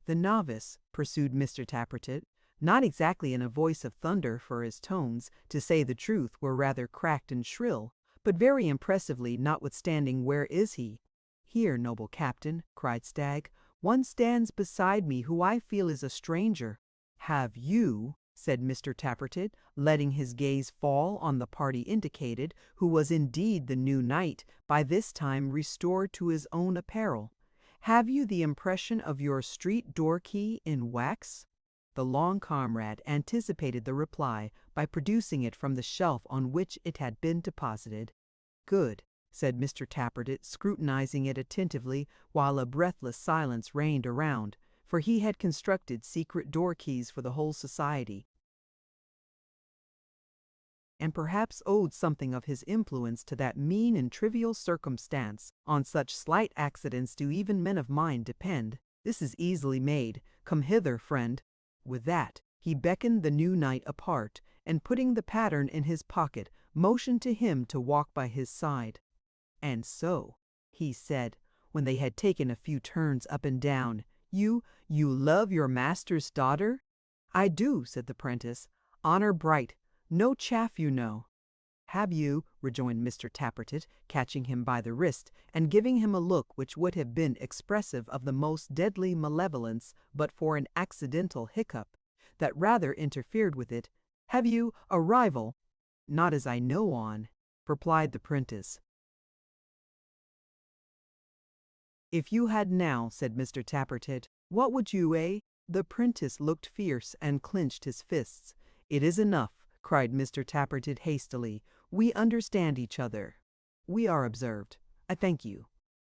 The novice, pursued Mr. Tappertit, not exactly in a voice of thunder, for his tones, to say the truth, were rather cracked and shrill, but very impressively notwithstanding. Where is he? Here, noble captain, cried Stagg. One stands beside me who I feel is a stranger. Have you, said Mr. Tappertit, letting his gaze fall on the party indicated, who was indeed the new knight, by this time restored to his own apparel, have you the impression of your street door key in wax? The long comrade anticipated the reply by producing it from the shelf on which it had been deposited. Good, said Mr. Tappertit, scrutinizing it attentively, while a breathless silence reigned around, for he had constructed secret door keys for the whole society, and perhaps owed something of his influence to that mean and trivial circumstance. On such slight accidents do even men of mind depend. This is easily made. Come hither, friend. With that, he beckoned the new knight apart, and putting the pattern in his pocket, motioned to him to walk by his side. And so, he said, when they had taken a few turns up and down, you love your master's daughter? I do, said the prentice. Honor bright. No chaff, you know. Have you, rejoined Mr. Tappertit, catching him by the wrist, and giving him a look which would have been expressive of the most deadly malevolence but for an accidental hiccup, that rather interfered with it, have you a rival? Not as I know on, replied the prentice. If you had now, said Mr. Tappertit, what would you, eh? The prentice looked fierce and clenched his fists. It is enough, cried Mr. Tappertit hastily. We understand each other. We are observed. I thank you.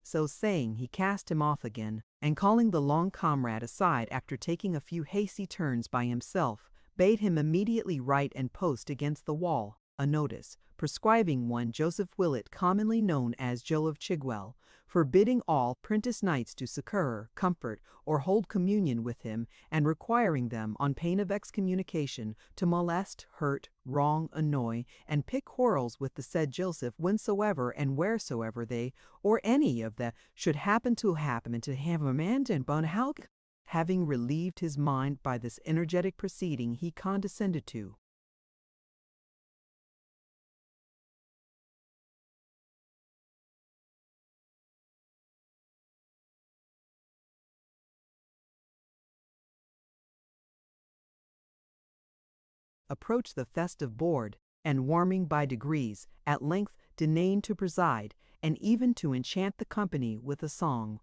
So saying, he cast him off again, and calling the long comrade aside after taking a few hasty turns by himself, bade him immediately write and post against the wall a notice, prescribing one Joseph Willett, commonly known as Joe of Chigwell, forbidding all prentice knights to succor, comfort, or hold communion with him, and requiring them, on pain of excommunication, to molest, hurt, wrong, annoy, and pick quarrels with the said Joseph whensoever and wheresoever they, or any of them, should happen to have a man and bunhalk. Having relieved his mind by this energetic proceeding, he condescended to approach the festive board, and warming by degrees, at length deigned to preside, and even to enchant the company with a song.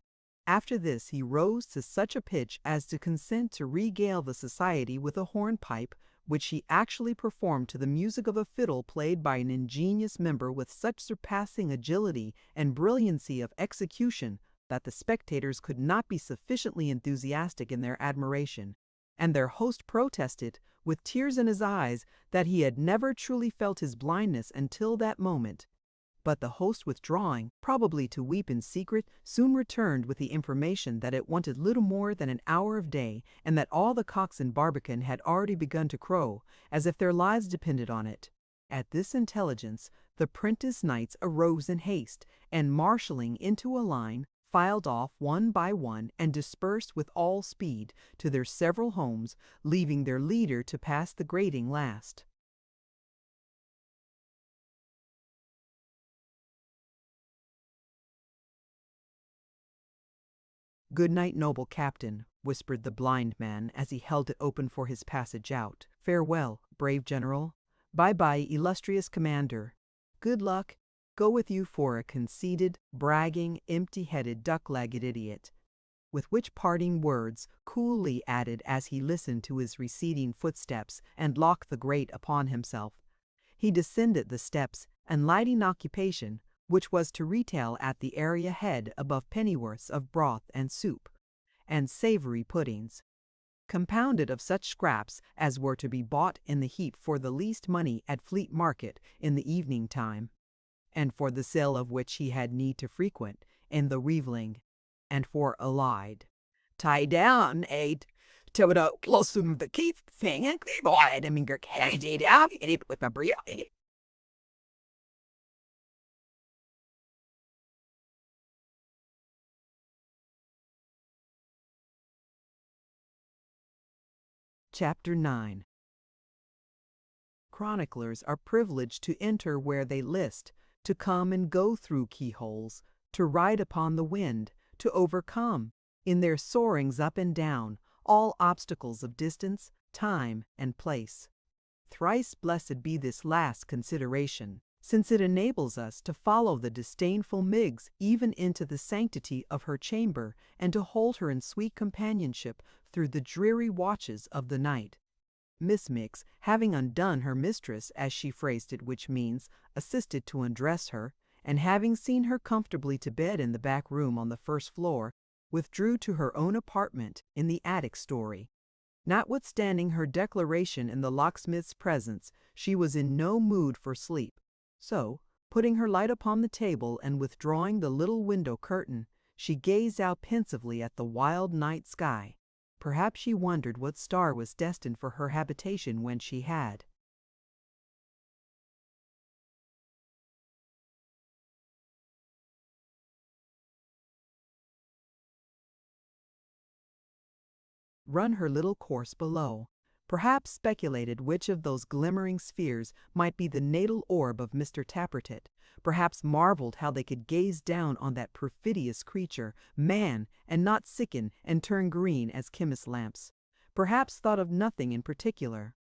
After this he rose to such a pitch as to consent to regale the society with a hornpipe, which he actually performed to the music of a fiddle played by an ingenious member with such surpassing agility and brilliancy of execution that the spectators could not be sufficiently enthusiastic in their admiration, and their host protested, with tears in his eyes, that he had never truly felt his blindness until that moment. But the host, withdrawing, probably to weep in secret, soon returned with the information that it wanted little more than an hour of day, and that all the cocks in Barbican had already begun to crow, as if their lives depended on it. At this intelligence, the prentice knights arose in haste, and marshalling into a line, filed off one by one and dispersed with all speed to their several homes, leaving their leader to pass the grating last. "Good night, noble captain," whispered the blind man as he held it open for his passage out. "Farewell, brave general. Bye-bye, illustrious commander. Good luck. Go with you for a conceited, bragging, empty-headed, duck-legged idiot." With which parting words, coolly added as he listened to his receding footsteps and locked the grate upon himself. He descended the steps, and lighting occupation, which was to retail at the area head above pennyworths of broth and soup, and savory puddings, compounded of such scraps as were to be bought in the heap for the least money at Fleet Market in the evening time, and for the sale of which he had need to frequent in the reveling, and for allied. Tie down, aid, to the closum the keith thing, and boy, I mean, your candy down, it with a brio. Chapter 9. Chroniclers are privileged to enter where they list, to come and go through keyholes, to ride upon the wind, to overcome, in their soarings up and down, all obstacles of distance, time, and place. Thrice blessed be this last consideration, since it enables us to follow the disdainful Miggs even into the sanctity of her chamber, and to hold her in sweet companionship through the dreary watches of the night. Miss Miggs, having undone her mistress, as she phrased it, which means assisted to undress her, and having seen her comfortably to bed in the back room on the first floor, withdrew to her own apartment in the attic story. Notwithstanding her declaration in the locksmith's presence, she was in no mood for sleep. So, putting her light upon the table and withdrawing the little window curtain, she gazed out pensively at the wild night sky. Perhaps she wondered what star was destined for her habitation when she had run her little course below, perhaps speculated which of those glimmering spheres might be the natal orb of Mr. Tappertit, perhaps marveled how they could gaze down on that perfidious creature, man, and not sicken and turn green as chemists' lamps, perhaps thought of nothing in particular.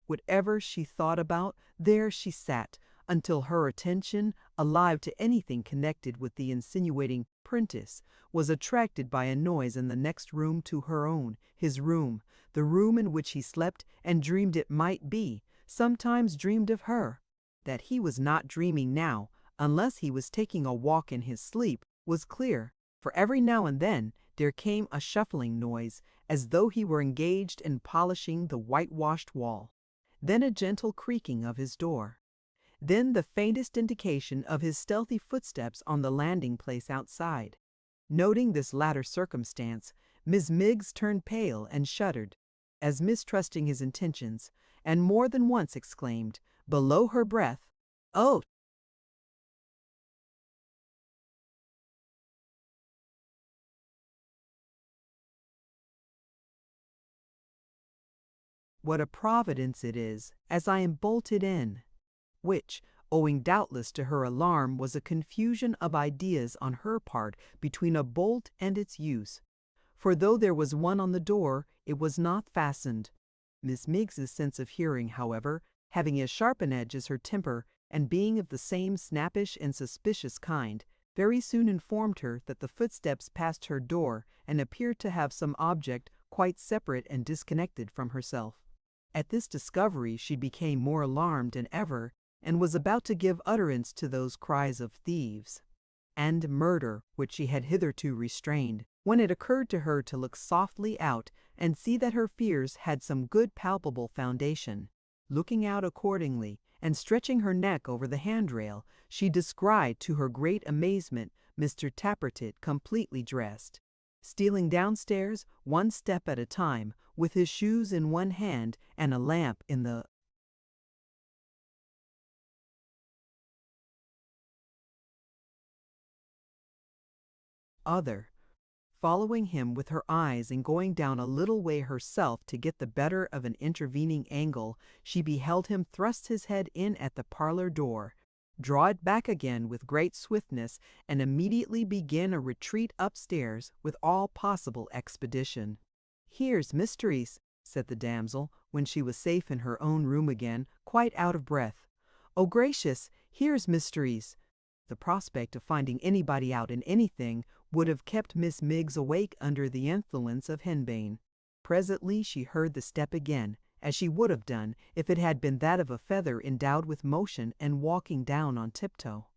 Whatever she thought about, there she sat, until her attention, alive to anything connected with the insinuating prentice, was attracted by a noise in the next room to her own, his room, the room in which he slept and dreamed it might be, sometimes dreamed of her. That he was not dreaming now, unless he was taking a walk in his sleep, was clear, for every now and then there came a shuffling noise, as though he were engaged in polishing the whitewashed wall, then a gentle creaking of his door, then the faintest indication of his stealthy footsteps on the landing-place outside. Noting this latter circumstance, Miss Miggs turned pale and shuddered, as mistrusting his intentions, and more than once exclaimed, below her breath, "Oh!" What a providence it is, as I am bolted in, which, owing doubtless to her alarm, was a confusion of ideas on her part between a bolt and its use. For though there was one on the door, it was not fastened. Miss Miggs's sense of hearing, however, having as sharp an edge as her temper, and being of the same snappish and suspicious kind, very soon informed her that the footsteps passed her door and appeared to have some object quite separate and disconnected from herself. At this discovery she became more alarmed than ever, and was about to give utterance to those cries of thieves and murder which she had hitherto restrained, when it occurred to her to look softly out and see that her fears had some good palpable foundation. Looking out accordingly, and stretching her neck over the handrail, she descried to her great amazement Mr. Tappertit completely dressed, stealing downstairs one step at a time, with his shoes in one hand and a lamp in the other, following him with her eyes, and going down a little way herself to get the better of an intervening angle, she beheld him thrust his head in at the parlor door, draw it back again with great swiftness, and immediately begin a retreat upstairs with all possible expedition. "Here's mysteries," said the damsel, when she was safe in her own room again, quite out of breath. "Oh, gracious, here's mysteries!" The prospect of finding anybody out in anything would have kept Miss Miggs awake under the influence of henbane. Presently she heard the step again, as she would have done if it had been that of a feather endowed with motion and walking down on tiptoe.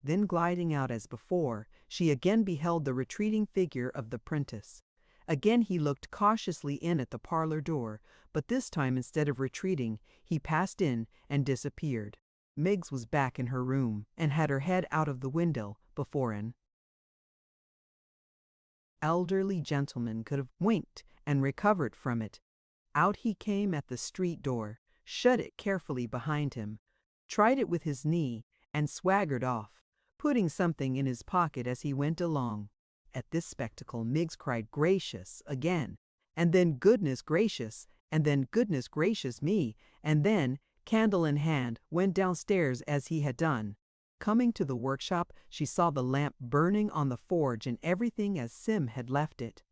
Then gliding out as before, she again beheld the retreating figure of the prentice. Again he looked cautiously in at the parlor door, but this time instead of retreating, he passed in and disappeared. Miggs was back in her room, and had her head out of the window before an elderly gentleman could have winked and recovered from it. Out he came at the street door, shut it carefully behind him, tried it with his knee, and swaggered off, putting something in his pocket as he went along. At this spectacle Miggs cried gracious again, and then goodness gracious, and then goodness gracious me, and then, candle in hand, went downstairs as he had done. Coming to the workshop, she saw the lamp burning on the forge and everything as Sim had left it.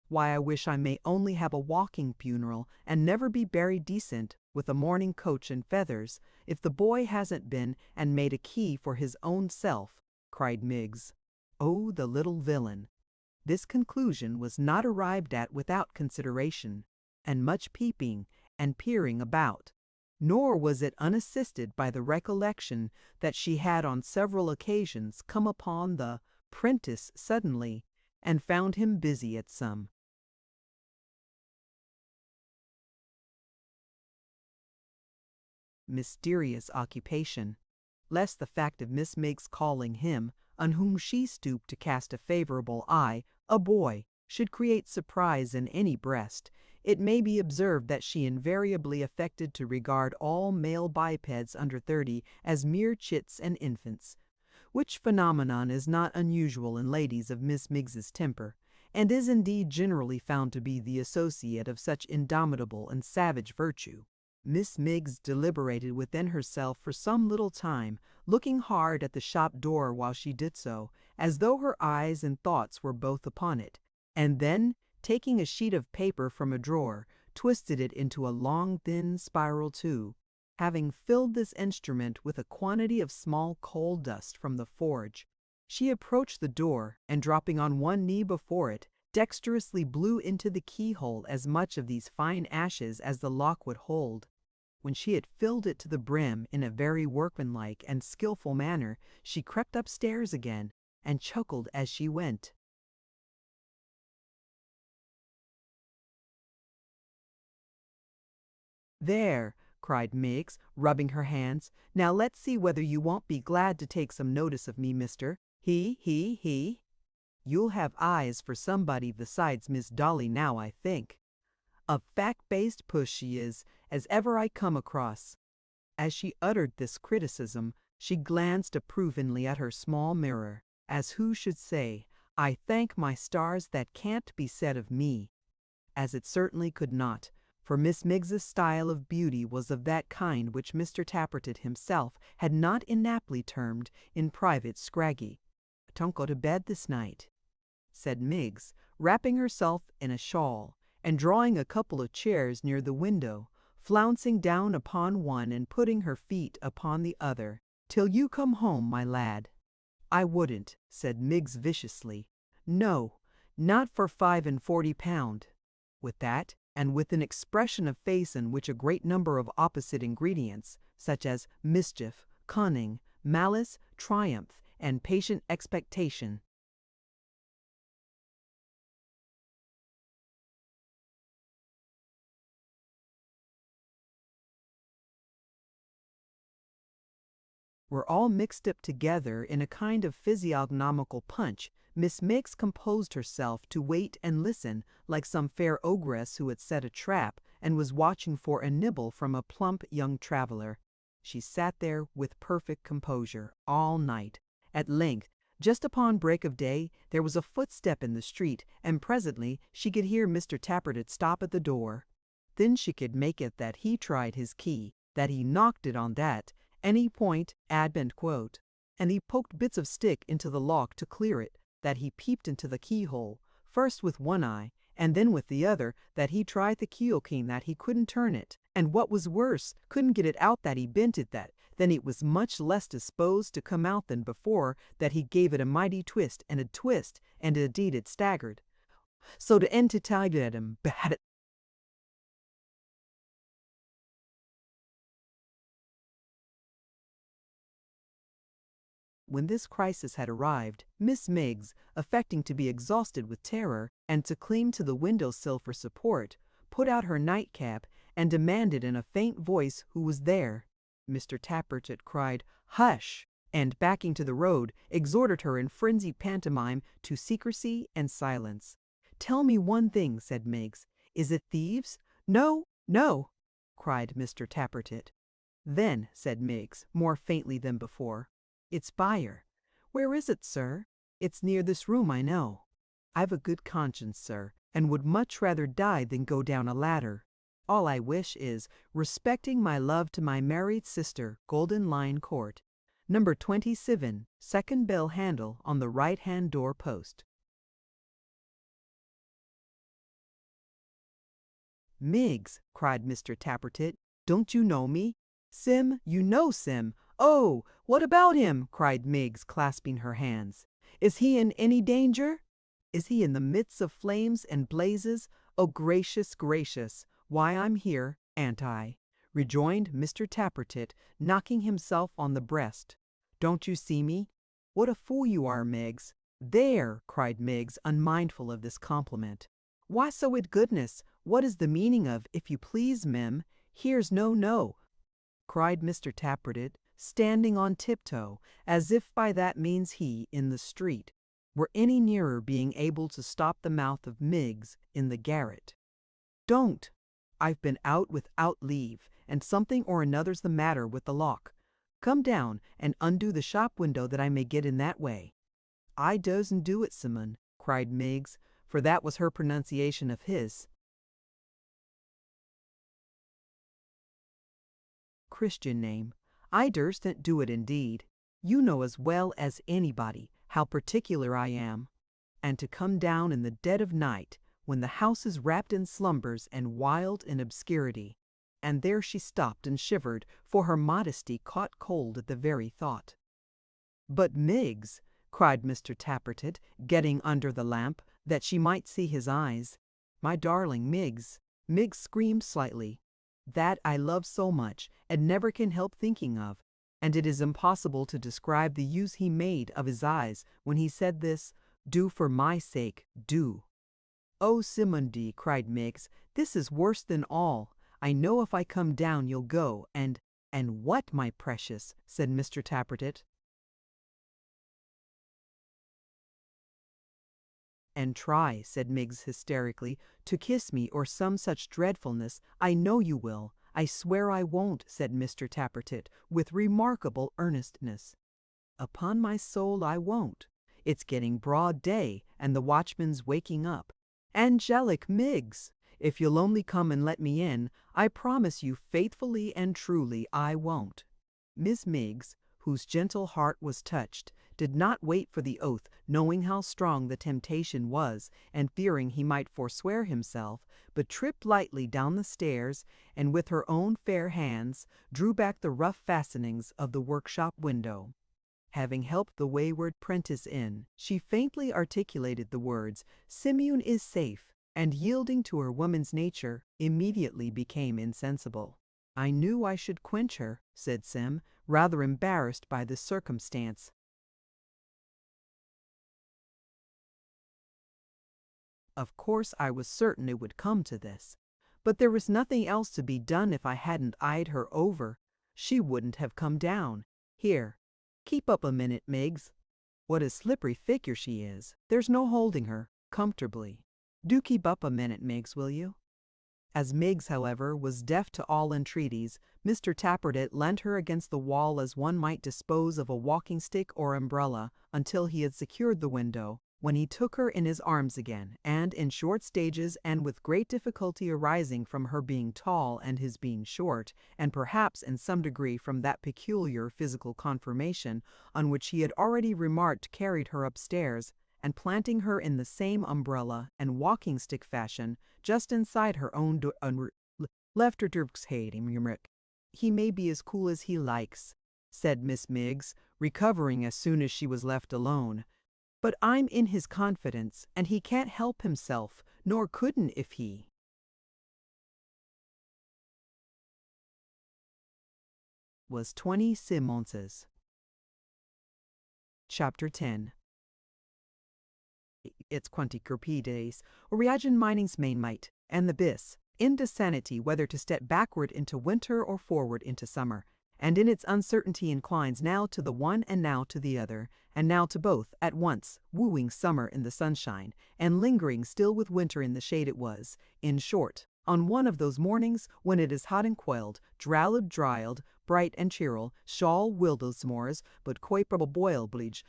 Why, I wish I may only have a walking funeral and never be buried decent, with a mourning coach and feathers, if the boy hasn't been and made a key for his own self, cried Miggs. Oh, the little villain! This conclusion was not arrived at without consideration, and much peeping and peering about. Nor was it unassisted by the recollection that she had on several occasions come upon the prentice suddenly, and found him busy at some mysterious occupation, lest the fact of Miss Miggs calling him, on whom she stooped to cast a favorable eye, a boy, should create surprise in any breast. It may be observed that she invariably affected to regard all male bipeds under 30 as mere chits and infants, which phenomenon is not unusual in ladies of Miss Miggs's temper, and is indeed generally found to be the associate of such indomitable and savage virtue. Miss Miggs deliberated within herself for some little time, looking hard at the shop door while she did so, as though her eyes and thoughts were both upon it, and then, taking a sheet of paper from a drawer, twisted it into a long thin spiral tube. Having filled this instrument with a quantity of small coal dust from the forge, she approached the door, and dropping on one knee before it, dexterously blew into the keyhole as much of these fine ashes as the lock would hold. When she had filled it to the brim in a very workmanlike and skilful manner, she crept upstairs again, and chuckled as she went. "There!" cried Miggs, rubbing her hands. "Now let's see whether you won't be glad to take some notice of me, mister. He. You'll have eyes for somebody besides Miss Dolly now, I think. A fact-based puss she is, as ever I come across." As she uttered this criticism, she glanced approvingly at her small mirror, as who should say, "I thank my stars that can't be said of me," as it certainly could not, for Miss Miggs's style of beauty was of that kind which Mr. Tappertit himself had not inaptly termed in private scraggy. "Don't go to bed this night," said Miggs, wrapping herself in a shawl, and drawing a couple of chairs near the window, flouncing down upon one and putting her feet upon the other, "till you come home, my lad." "I wouldn't," said Miggs viciously. "No, not for £45. With that, and with an expression of face in which a great number of opposite ingredients, such as mischief, cunning, malice, triumph, and patient expectation, were all mixed up together in a kind of physiognomical punch, Miss Miggs composed herself to wait and listen, like some fair ogress who had set a trap and was watching for a nibble from a plump young traveller. She sat there with perfect composure all night. At length, just upon break of day, there was a footstep in the street, and presently she could hear Mr. Tappertit stop at the door. Then she could make it that he tried his key, that he knocked it on that, any point, advent quote, and he poked bits of stick into the lock to clear it, that he peeped into the keyhole, first with one eye, and then with the other, that he tried the key that he couldn't turn it, and what was worse, couldn't get it out that he bent it that, then it was much less disposed to come out than before, that he gave it a mighty twist, and indeed it staggered. So to end to tell you at him, When this crisis had arrived, Miss Miggs, affecting to be exhausted with terror and to cling to the window-sill for support, put out her nightcap and demanded in a faint voice who was there. Mr. Tappertit cried, "Hush!" and, backing to the road, exhorted her in frenzied pantomime to secrecy and silence. "Tell me one thing," said Miggs. "Is it thieves?" "No, no!" cried Mr. Tappertit. "Then," said Miggs, more faintly than before, "it's fire." "Where is it, sir?" "It's near this room, I know. I've a good conscience, sir, and would much rather die than go down a ladder. All I wish is, respecting my love to my married sister, Golden Lion Court, number 27, second bell handle on the right-hand door post." "Miggs," cried Mr. Tappertit, "don't you know me?" "Sim, you know Sim. Oh, what about him?" cried Miggs, clasping her hands. "Is he in any danger?" "Is he in the midst of flames and blazes? Oh, gracious, gracious! Why, I'm here, ain't I?" rejoined Mr. Tappertit, knocking himself on the breast. "Don't you see me? What a fool you are, Miggs!" "There!" cried Miggs, unmindful of this compliment. "Why, so it goodness, what is the meaning of, if you please, Mim? Here's no," cried Mr. Tappertit, standing on tiptoe, as if by that means he, in the street, were any nearer being able to stop the mouth of Miggs in the garret. "Don't! I've been out without leave, and something or another's the matter with the lock. Come down and undo the shop window that I may get in that way." "I doesn't do it, Simon," cried Miggs, for that was her pronunciation of his Christian name. "I durstn't do it indeed. You know as well as anybody how particular I am. And to come down in the dead of night, when the house is wrapped in slumbers and wild in obscurity." And there she stopped and shivered, for her modesty caught cold at the very thought. "But Miggs," cried Mr. Tappertit, getting under the lamp, that she might see his eyes. "My darling Miggs," Miggs screamed slightly, "that I love so much, and never can help thinking of." And it is impossible to describe the use he made of his eyes when he said this, "Do for my sake, do." "Oh, Simondy," cried Miggs, "this is worse than all. I know if I come down you'll go, and—" "And what, my precious?" said Mr. Tappertit. "And try," said Miggs hysterically, "to kiss me or some such dreadfulness. I know you will." "I swear I won't," said Mr. Tappertit, with remarkable earnestness. "Upon my soul I won't. It's getting broad day, and the watchman's waking up. Angelic Miggs! If you'll only come and let me in, I promise you faithfully and truly I won't." Miss Miggs, whose gentle heart was touched, did not wait for the oath, knowing how strong the temptation was, and fearing he might forswear himself, but tripped lightly down the stairs, and with her own fair hands drew back the rough fastenings of the workshop window. Having helped the wayward prentice in, she faintly articulated the words, "Simeon is safe," and yielding to her woman's nature, immediately became insensible. "I knew I should quench her," said Sim, rather embarrassed by this circumstance. "Of course I was certain it would come to this. But there was nothing else to be done if I hadn't eyed her over. She wouldn't have come down. Here, keep up a minute, Miggs. What a slippery figure she is. There's no holding her, comfortably. Do keep up a minute, Miggs, will you?" As Miggs, however, was deaf to all entreaties, Mr. Tappertit leant her against the wall as one might dispose of a walking-stick or umbrella, until he had secured the window, when he took her in his arms again, and in short stages, and with great difficulty arising from her being tall and his being short, and perhaps in some degree from that peculiar physical conformation on which he had already remarked, carried her upstairs, and planting her in the same umbrella and walking-stick fashion, just inside her own door, left her to him. "He may be as cool as he likes," said Miss Miggs, recovering as soon as she was left alone. "But I'm in his confidence, and he can't help himself, nor couldn't if he was 20 Simonses." Chapter 10. It's quanticorpides, origin mining's main might, and the bis, insanity whether to step backward into winter or forward into summer, and in its uncertainty inclines now to the one and now to the other, and now to both at once, wooing summer in the sunshine, and lingering still with winter in the shade it was, in short, on one of those mornings when it is hot and coiled, drowled dryld, bright and cheerful, shawl wildosmores, but coiprable boil bleach.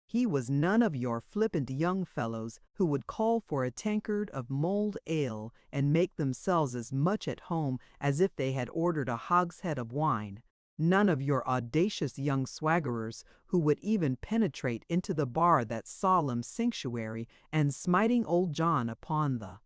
He was none of your flippant young fellows who would call for a tankard of mulled ale and make themselves as much at home as if they had ordered a hogshead of wine. None of your audacious young swaggerers who would even penetrate into the bar that solemn sanctuary and smiting old John upon the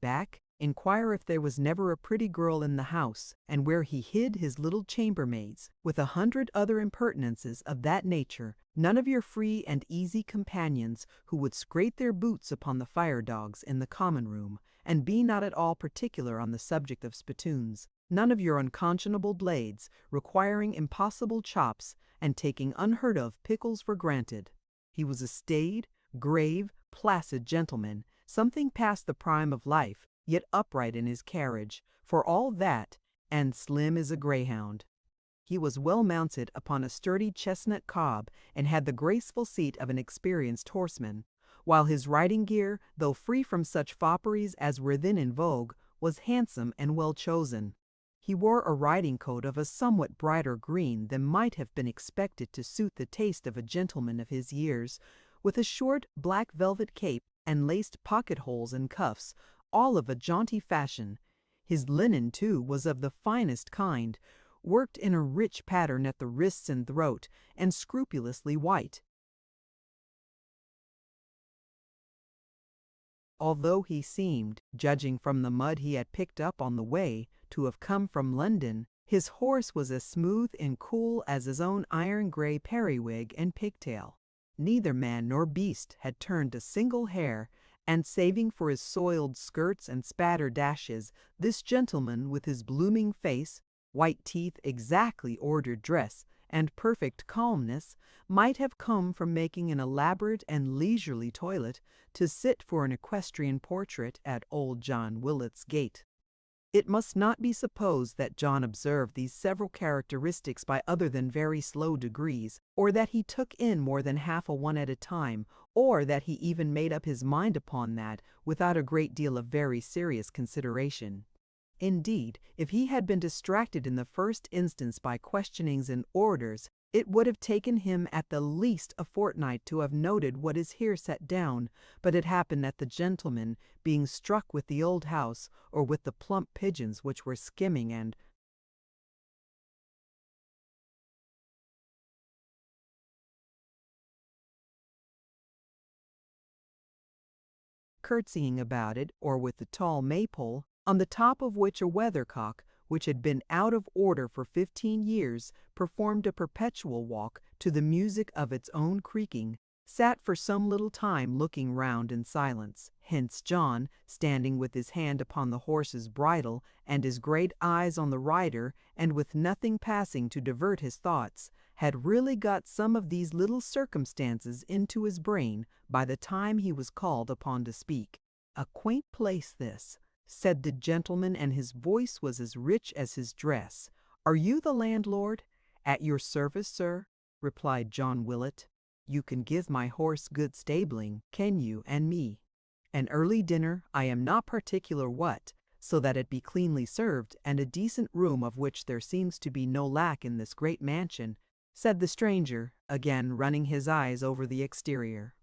back, inquire if there was never a pretty girl in the house, and where he hid his little chambermaids, with 100 other impertinences of that nature. None of your free and easy companions who would scrape their boots upon the fire-dogs in the common room, and be not at all particular on the subject of spittoons. None of your unconscionable blades, requiring impossible chops, and taking unheard-of pickles for granted. He was a staid, grave, placid gentleman, something past the prime of life, yet upright in his carriage, for all that, and slim as a greyhound. He was well mounted upon a sturdy chestnut cob, and had the graceful seat of an experienced horseman, while his riding gear, though free from such fopperies as were then in vogue, was handsome and well chosen. He wore a riding coat of a somewhat brighter green than might have been expected to suit the taste of a gentleman of his years, with a short black velvet cape and laced pocket-holes and cuffs, all of a jaunty fashion. His linen, too, was of the finest kind, worked in a rich pattern at the wrists and throat, and scrupulously white. Although he seemed, judging from the mud he had picked up on the way, to have come from London, his horse was as smooth and cool as his own iron-gray periwig and pigtail. Neither man nor beast had turned a single hair, and saving for his soiled skirts and spatter-dashes, this gentleman with his blooming face, white teeth, exactly ordered dress, and perfect calmness, might have come from making an elaborate and leisurely toilet to sit for an equestrian portrait at old John Willet's gate. It must not be supposed that John observed these several characteristics by other than very slow degrees, or that he took in more than half a one at a time, or that he even made up his mind upon that without a great deal of very serious consideration. Indeed, if he had been distracted in the first instance by questionings and orders, it would have taken him at the least a fortnight to have noted what is here set down, but it happened that the gentleman, being struck with the old house, or with the plump pigeons which were skimming and curtsying about it, or with the tall maypole, on the top of which a weathercock, which had been out of order for 15 years, performed a perpetual walk to the music of its own creaking, sat for some little time looking round in silence. Hence John, standing with his hand upon the horse's bridle, and his great eyes on the rider, and with nothing passing to divert his thoughts, had really got some of these little circumstances into his brain by the time he was called upon to speak. "A quaint place this," said the gentleman, and his voice was as rich as his dress. "Are you the landlord?" "At your service, sir," replied John Willet. "You can give my horse good stabling, can you, and me? An early dinner, I am not particular what, so that it be cleanly served, and a decent room of which there seems to be no lack in this great mansion," said the stranger, again running his eyes over the exterior.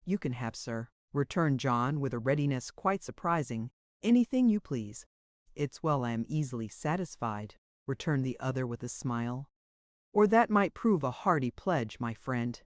"You can have, sir," returned John, with a readiness quite surprising, "anything you please." "It's well I am easily satisfied," returned the other with a smile, "or that might prove a hearty pledge, my friend."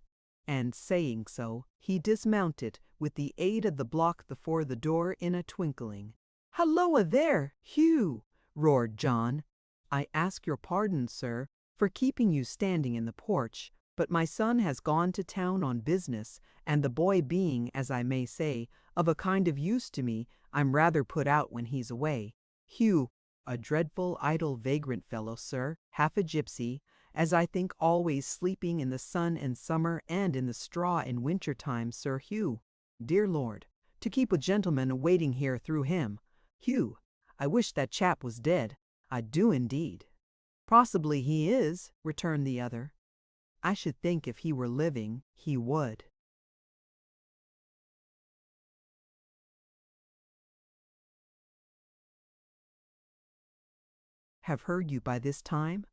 And saying so, he dismounted with the aid of the block before the door in a twinkling. "Halloa there, Hugh!" roared John. "I ask your pardon, sir, for keeping you standing in the porch, but my son has gone to town on business, and the boy being, as I may say, of a kind of use to me, I'm rather put out when he's away. Hugh, a dreadful idle vagrant fellow, sir, half a gypsy, as I think always sleeping in the sun in summer and in the straw in winter time, Sir Hugh. Dear Lord, to keep a gentleman waiting here through him. Hugh, I wish that chap was dead. I do indeed. Possibly he is, returned the other. I should think if he were living, he would. Have heard you by this time?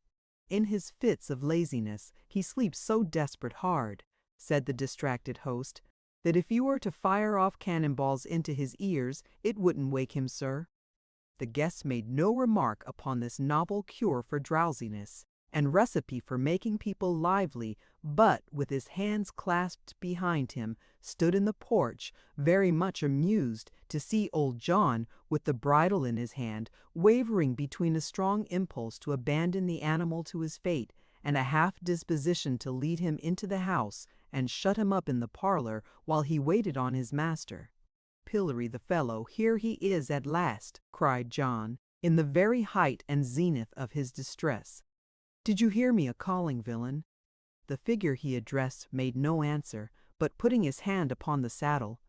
In his fits of laziness, he sleeps so desperate hard, said the distracted host, that if you were to fire off cannonballs into his ears, it wouldn't wake him, sir. The guest made no remark upon this novel cure for drowsiness and recipe for making people lively, but with his hands clasped behind him, stood in the porch, very much amused to see old John, with the bridle in his hand, wavering between a strong impulse to abandon the animal to his fate and a half disposition to lead him into the house and shut him up in the parlor while he waited on his master. Pillory the fellow, here he is at last, cried John, in the very height and zenith of his distress. Did you hear me a-calling, villain? The figure he addressed made no answer, but putting his hand upon the saddle,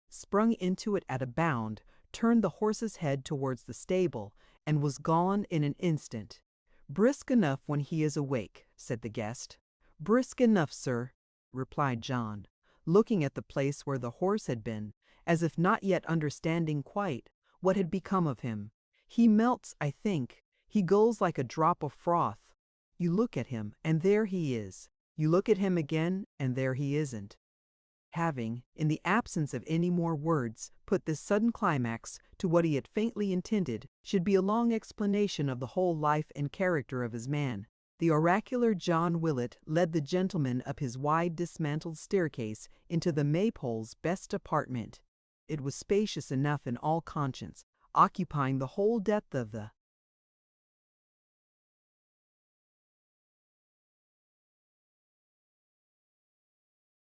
sprung into it at a bound, turned the horse's head towards the stable, and was gone in an instant. Brisk enough when he is awake, said the guest. Brisk enough, sir, replied John, looking at the place where the horse had been, as if not yet understanding quite what had become of him. He melts, I think. He goes like a drop of froth. You look at him, and there he is. You look at him again, and there he isn't. Having, in the absence of any more words, put this sudden climax to what he had faintly intended should be a long explanation of the whole life and character of his man, the oracular John Willett led the gentleman up his wide dismantled staircase into the Maypole's best apartment. It was spacious enough in all conscience, occupying the whole depth of the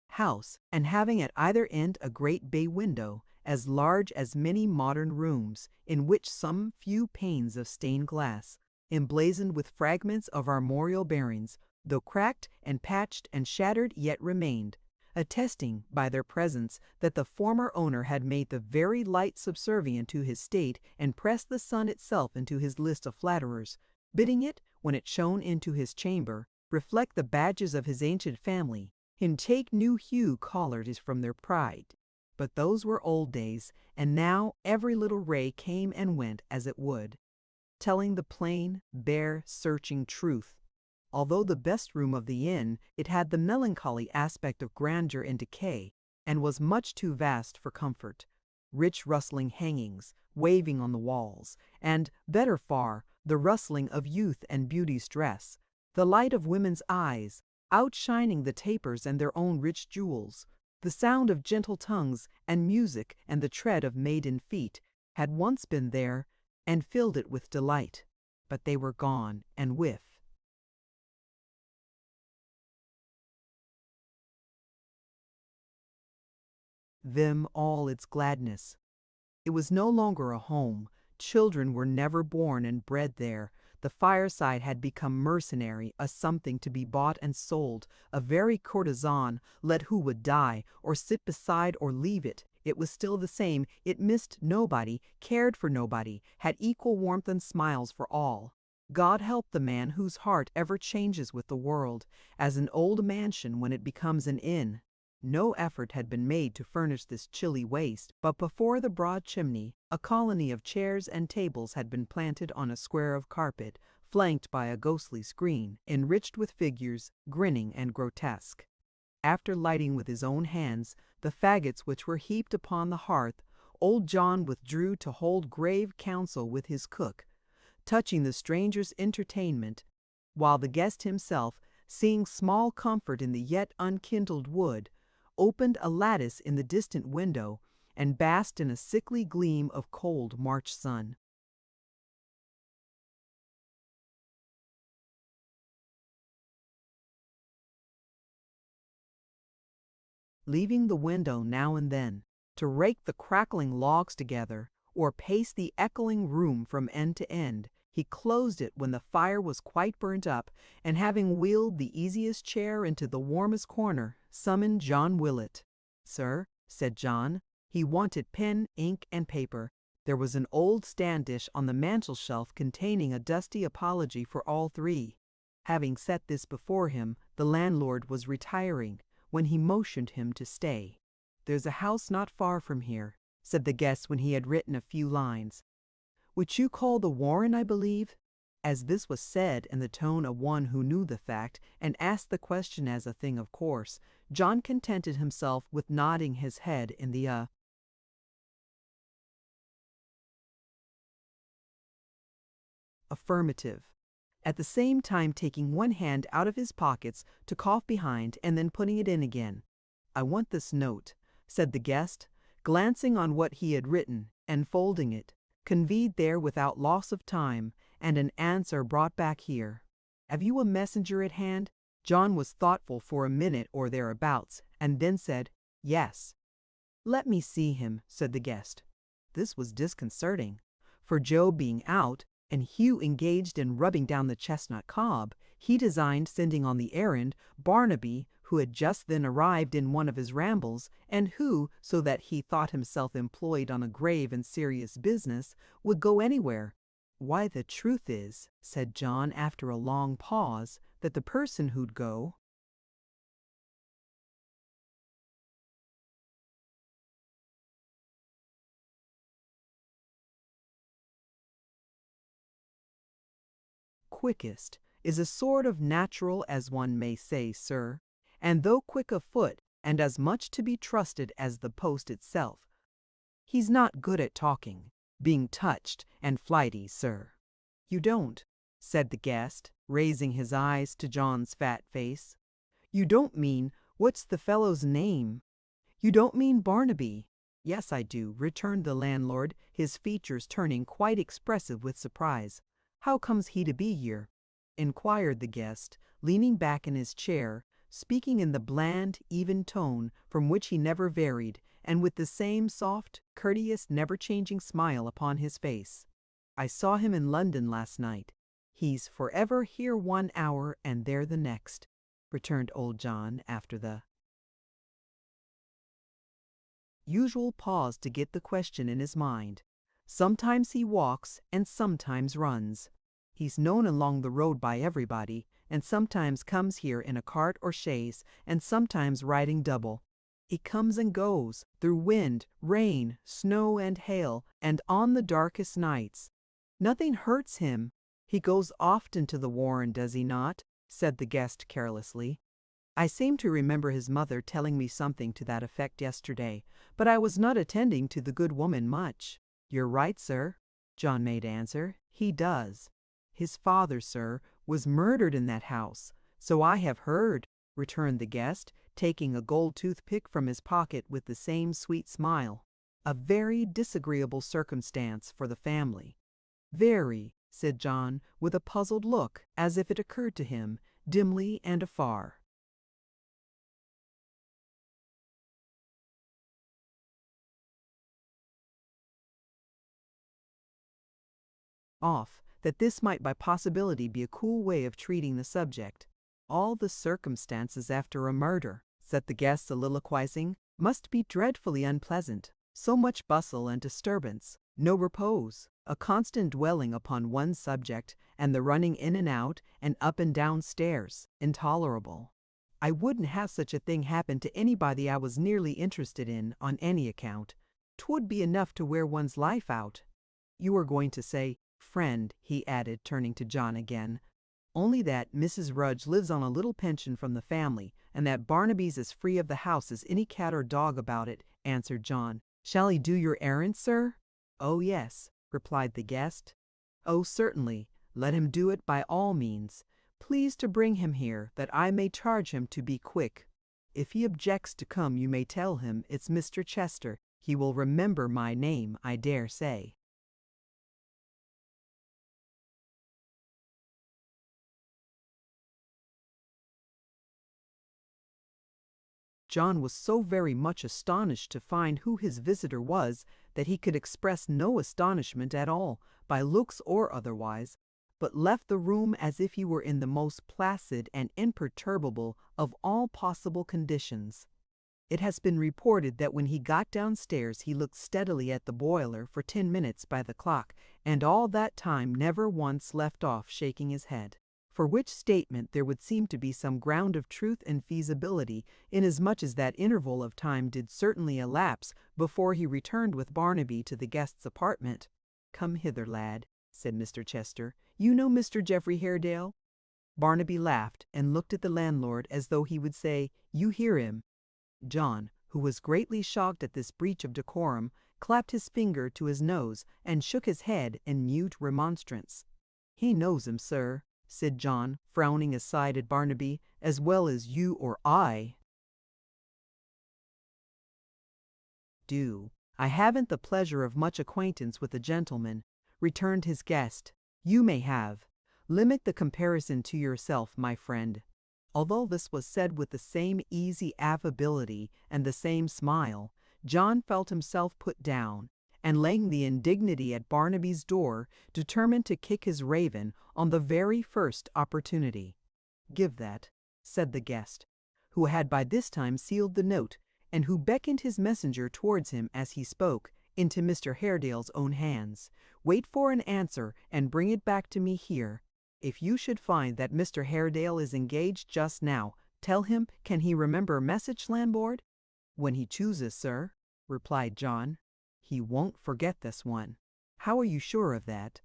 house, and having at either end a great bay window, as large as many modern rooms, in which some few panes of stained glass, emblazoned with fragments of armorial bearings, though cracked and patched and shattered, yet remained, attesting by their presence that the former owner had made the very light subservient to his state and pressed the sun itself into his list of flatterers, bidding it, when it shone into his chamber, reflect the badges of his ancient family, and take new hue colored is from their pride. But those were old days, and now every little ray came and went as it would, telling the plain, bare, searching truth. Although the best room of the inn, it had the melancholy aspect of grandeur and decay, and was much too vast for comfort. Rich rustling hangings, waving on the walls, and, better far, the rustling of youth and beauty's dress, the light of women's eyes, outshining the tapers and their own rich jewels, the sound of gentle tongues and music and the tread of maiden feet, had once been there and filled it with delight, but they were gone, and with them all its gladness. It was no longer a home. Children were never born and bred there. The fireside had become mercenary, a something to be bought and sold, a very courtesan, let who would die, or sit beside or leave it. It was still the same. It missed nobody, cared for nobody, had equal warmth and smiles for all. God help the man whose heart ever changes with the world, as an old mansion when it becomes an inn. No effort had been made to furnish this chilly waste, but before the broad chimney a colony of chairs and tables had been planted on a square of carpet, flanked by a ghostly screen, enriched with figures, grinning and grotesque. After lighting with his own hands the faggots which were heaped upon the hearth, old John withdrew to hold grave counsel with his cook, touching the stranger's entertainment, while the guest himself, seeing small comfort in the yet unkindled wood, opened a lattice in the distant window, and basked in a sickly gleam of cold March sun. Leaving the window now and then to rake the crackling logs together or pace the echoing room from end to end, he closed it when the fire was quite burnt up, and having wheeled the easiest chair into the warmest corner, summoned John Willett. "Sir," said John. He wanted pen, ink, and paper. There was an old stand-dish on the mantel-shelf containing a dusty apology for all three. Having set this before him, the landlord was retiring, when he motioned him to stay. "There's a house not far from here," said the guest when he had written a few lines. "Which you call the Warren, I believe?" As this was said in the tone of one who knew the fact and asked the question as a thing of course, John contented himself with nodding his head in the affirmative, at the same time taking one hand out of his pockets to cough behind and then putting it in again. "I want this note," said the guest, glancing on what he had written and folding it, conveyed there without loss of time, and an answer brought back here. "Have you a messenger at hand?" John was thoughtful for a minute or thereabouts, and then said, "Yes." "Let me see him," said the guest. This was disconcerting, for Joe being out, and Hugh engaged in rubbing down the chestnut cob, he designed sending on the errand Barnaby, who had just then arrived in one of his rambles, and who, so that he thought himself employed on a grave and serious business, would go anywhere. "Why, the truth is," said John after a long pause, "that the person who'd go quickest is a sort of natural, as one may say, sir, and though quick of foot and as much to be trusted as the post itself, he's not good at talking, being touched and flighty, sir." "You don't," said the guest, raising his eyes to John's fat face. "You don't mean, what's the fellow's name? You don't mean Barnaby?" "Yes, I do," returned the landlord, his features turning quite expressive with surprise. "How comes he to be here?" inquired the guest, leaning back in his chair, speaking in the bland, even tone from which he never varied, and with the same soft, courteous, never-changing smile upon his face. "I saw him in London last night. He's forever here 1 hour and there the next," returned old John after the usual pause to get the question in his mind. "Sometimes he walks and sometimes runs. He's known along the road by everybody, and sometimes comes here in a cart or chaise, and sometimes riding double. He comes and goes, through wind, rain, snow, and hail, and on the darkest nights. Nothing hurts him. He goes often to the Warren, does he not?" said the guest carelessly. "I seem to remember his mother telling me something to that effect yesterday, but I was not attending to the good woman much." "You're right, sir," John made answer. "He does. His father, sir, was murdered in that house." "So I have heard," returned the guest, taking a gold toothpick from his pocket with the same sweet smile. "A very disagreeable circumstance for the family." "Very," said John, with a puzzled look, as if it occurred to him, dimly and afar off, that this might by possibility be a cool way of treating the subject. "All the circumstances after a murder," said the guest soliloquizing, "must be dreadfully unpleasant. So much bustle and disturbance, no repose, a constant dwelling upon one subject, and the running in and out and up and down stairs, intolerable. I wouldn't have such a thing happen to anybody I was nearly interested in on any account. 'Twould be enough to wear one's life out. You were going to say, friend," he added, turning to John again. "Only that Mrs. Rudge lives on a little pension from the family, and that Barnaby's as free of the house as any cat or dog about it," answered John. "Shall he do your errand, sir?" "Oh, yes," replied the guest. "Oh, certainly. Let him do it by all means. Please to bring him here, that I may charge him to be quick. If he objects to come, you may tell him it's Mr. Chester. He will remember my name, I dare say." John was so very much astonished to find who his visitor was that he could express no astonishment at all, by looks or otherwise, but left the room as if he were in the most placid and imperturbable of all possible conditions. It has been reported that when he got downstairs he looked steadily at the boiler for 10 minutes by the clock, and all that time never once left off shaking his head. For which statement there would seem to be some ground of truth and feasibility, inasmuch as that interval of time did certainly elapse before he returned with Barnaby to the guest's apartment. "Come hither, lad," said Mr. Chester. "You know Mr. Geoffrey Haredale?" Barnaby laughed and looked at the landlord as though he would say, "You hear him." John, who was greatly shocked at this breach of decorum, clapped his finger to his nose and shook his head in mute remonstrance. "He knows him, sir," said John, frowning aside at Barnaby, "as well as you or I do." "I haven't the pleasure of much acquaintance with the gentleman," returned his guest. "You may have. Limit the comparison to yourself, my friend." Although this was said with the same easy affability and the same smile, John felt himself put down, and laying the indignity at Barnaby's door, determined to kick his raven on the very first opportunity. "Give that," said the guest, who had by this time sealed the note, and who beckoned his messenger towards him as he spoke, into Mr. Haredale's own hands. "Wait for an answer, and bring it back to me here. If you should find that Mr. Haredale is engaged just now, tell him, can he remember message, landlord?" "When he chooses, sir," replied John. "He won't forget this one." "How are you sure of that?"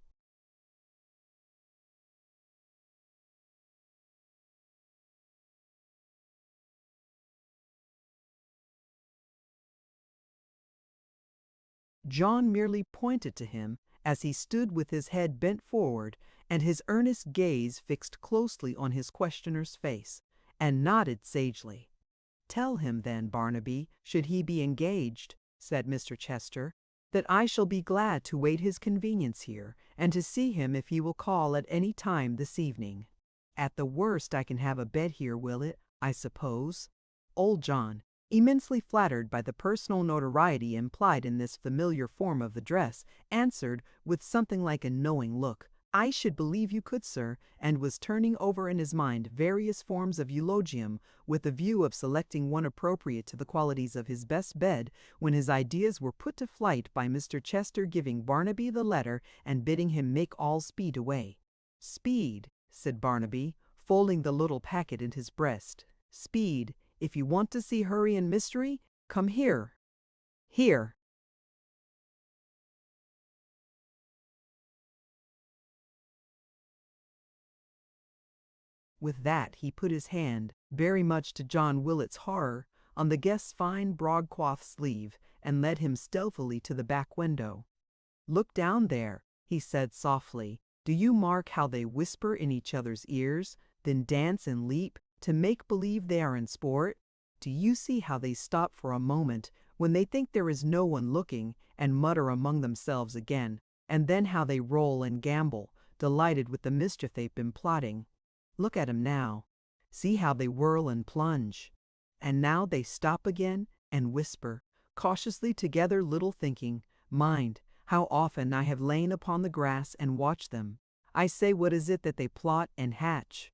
John merely pointed to him as he stood with his head bent forward and his earnest gaze fixed closely on his questioner's face, and nodded sagely. "Tell him, then, Barnaby, should he be engaged," said Mr. Chester, "that I shall be glad to wait his convenience here, and to see him if he will call at any time this evening. At the worst I can have a bed here, will it, I suppose?" Old John, immensely flattered by the personal notoriety implied in this familiar form of address, answered with something like a knowing look, "I should believe you could, sir," and was turning over in his mind various forms of eulogium with the view of selecting one appropriate to the qualities of his best bed, when his ideas were put to flight by Mr. Chester giving Barnaby the letter and bidding him make all speed away. "Speed," said Barnaby, folding the little packet in his breast. "Speed. If you want to see hurry and mystery, come here. Here." With that he put his hand, very much to John Willet's horror, on the guest's fine broadcloth sleeve, and led him stealthily to the back window. "Look down there," he said softly. "Do you mark how they whisper in each other's ears, then dance and leap, to make believe they are in sport? Do you see how they stop for a moment, when they think there is no one looking, and mutter among themselves again, and then how they roll and gambol, delighted with the mischief they've been plotting? Look at 'em now. See how they whirl and plunge. And now they stop again, and whisper, cautiously together, little thinking. Mind, how often I have lain upon the grass and watched them. I say, what is it that they plot and hatch?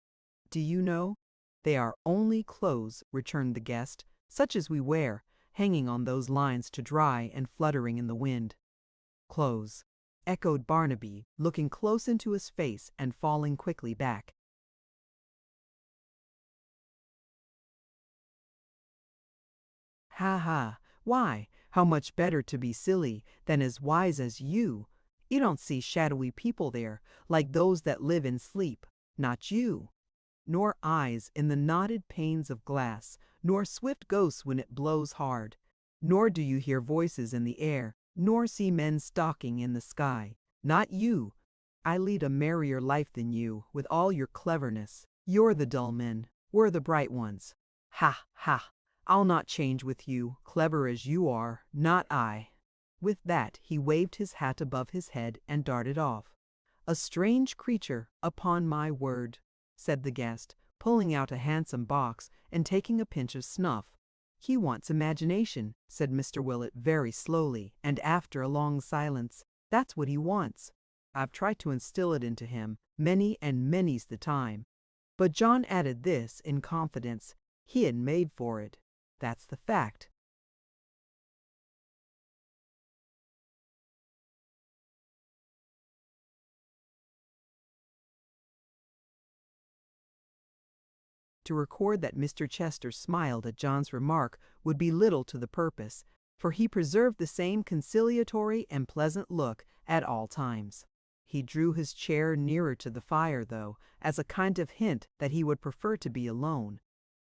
Do you know? They are only clothes," returned the guest, "such as we wear, hanging on those lines to dry and fluttering in the wind." "Clothes," echoed Barnaby, looking close into his face and falling quickly back. "Ha ha! Why, how much better to be silly than as wise as you! You don't see shadowy people there, like those that live in sleep, not you, nor eyes in the knotted panes of glass, nor swift ghosts when it blows hard, nor do you hear voices in the air, nor see men stalking in the sky. Not you. I lead a merrier life than you, with all your cleverness. You're the dull men, we're the bright ones. Ha, ha! I'll not change with you, clever as you are, not I." With that he waved his hat above his head and darted off. "A strange creature, upon my word," said the guest, pulling out a handsome box and taking a pinch of snuff. "He wants imagination," said Mr. Willett very slowly, and after a long silence. "That's what he wants. I've tried to instill it into him, many and many's the time." But John added this in confidence: he had made for it. That's the fact. To record that Mr. Chester smiled at John's remark would be little to the purpose, for he preserved the same conciliatory and pleasant look at all times. He drew his chair nearer to the fire, though, as a kind of hint that he would prefer to be alone,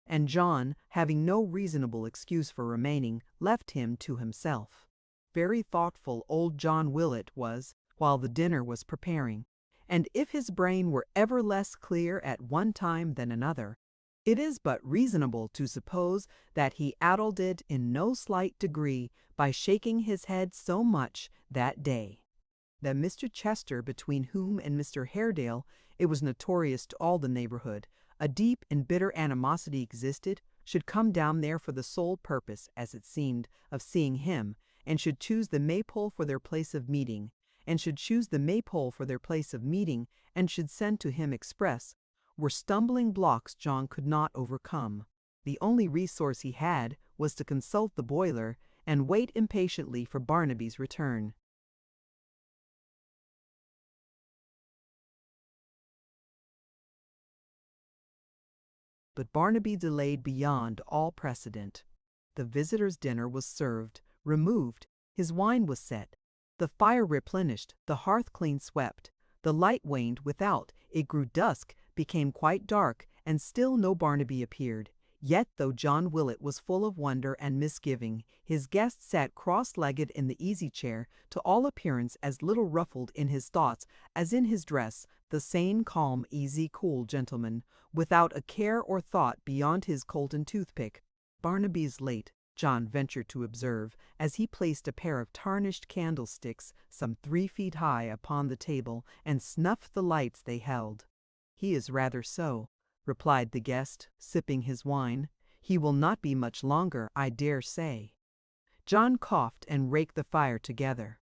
and John, having no reasonable excuse for remaining, left him to himself. Very thoughtful old John Willett was while the dinner was preparing, and if his brain were ever less clear at one time than another, it is but reasonable to suppose that he addled it in no slight degree by shaking his head so much that day. That Mr. Chester, between whom and Mr. Haredale, it was notorious to all the neighborhood, a deep and bitter animosity existed, should come down there for the sole purpose, as it seemed, of seeing him, and should choose the Maypole for their place of meeting, and should send to him express, were stumbling blocks John could not overcome. The only resource he had was to consult the boiler and wait impatiently for Barnaby's return. But Barnaby delayed beyond all precedent. The visitor's dinner was served, removed, his wine was set, the fire replenished, the hearth clean swept. The light waned without, it grew dusk, became quite dark, and still no Barnaby appeared. Yet, though John Willett was full of wonder and misgiving, his guest sat cross-legged in the easy-chair, to all appearance as little ruffled in his thoughts as in his dress, the sane, calm, easy, cool gentleman, without a care or thought beyond his Colton toothpick. "Barnaby's late," John ventured to observe, as he placed a pair of tarnished candlesticks some 3 feet high upon the table and snuffed the lights they held. "He is rather so," replied the guest, sipping his wine. "He will not be much longer, I dare say." John coughed and raked the fire together.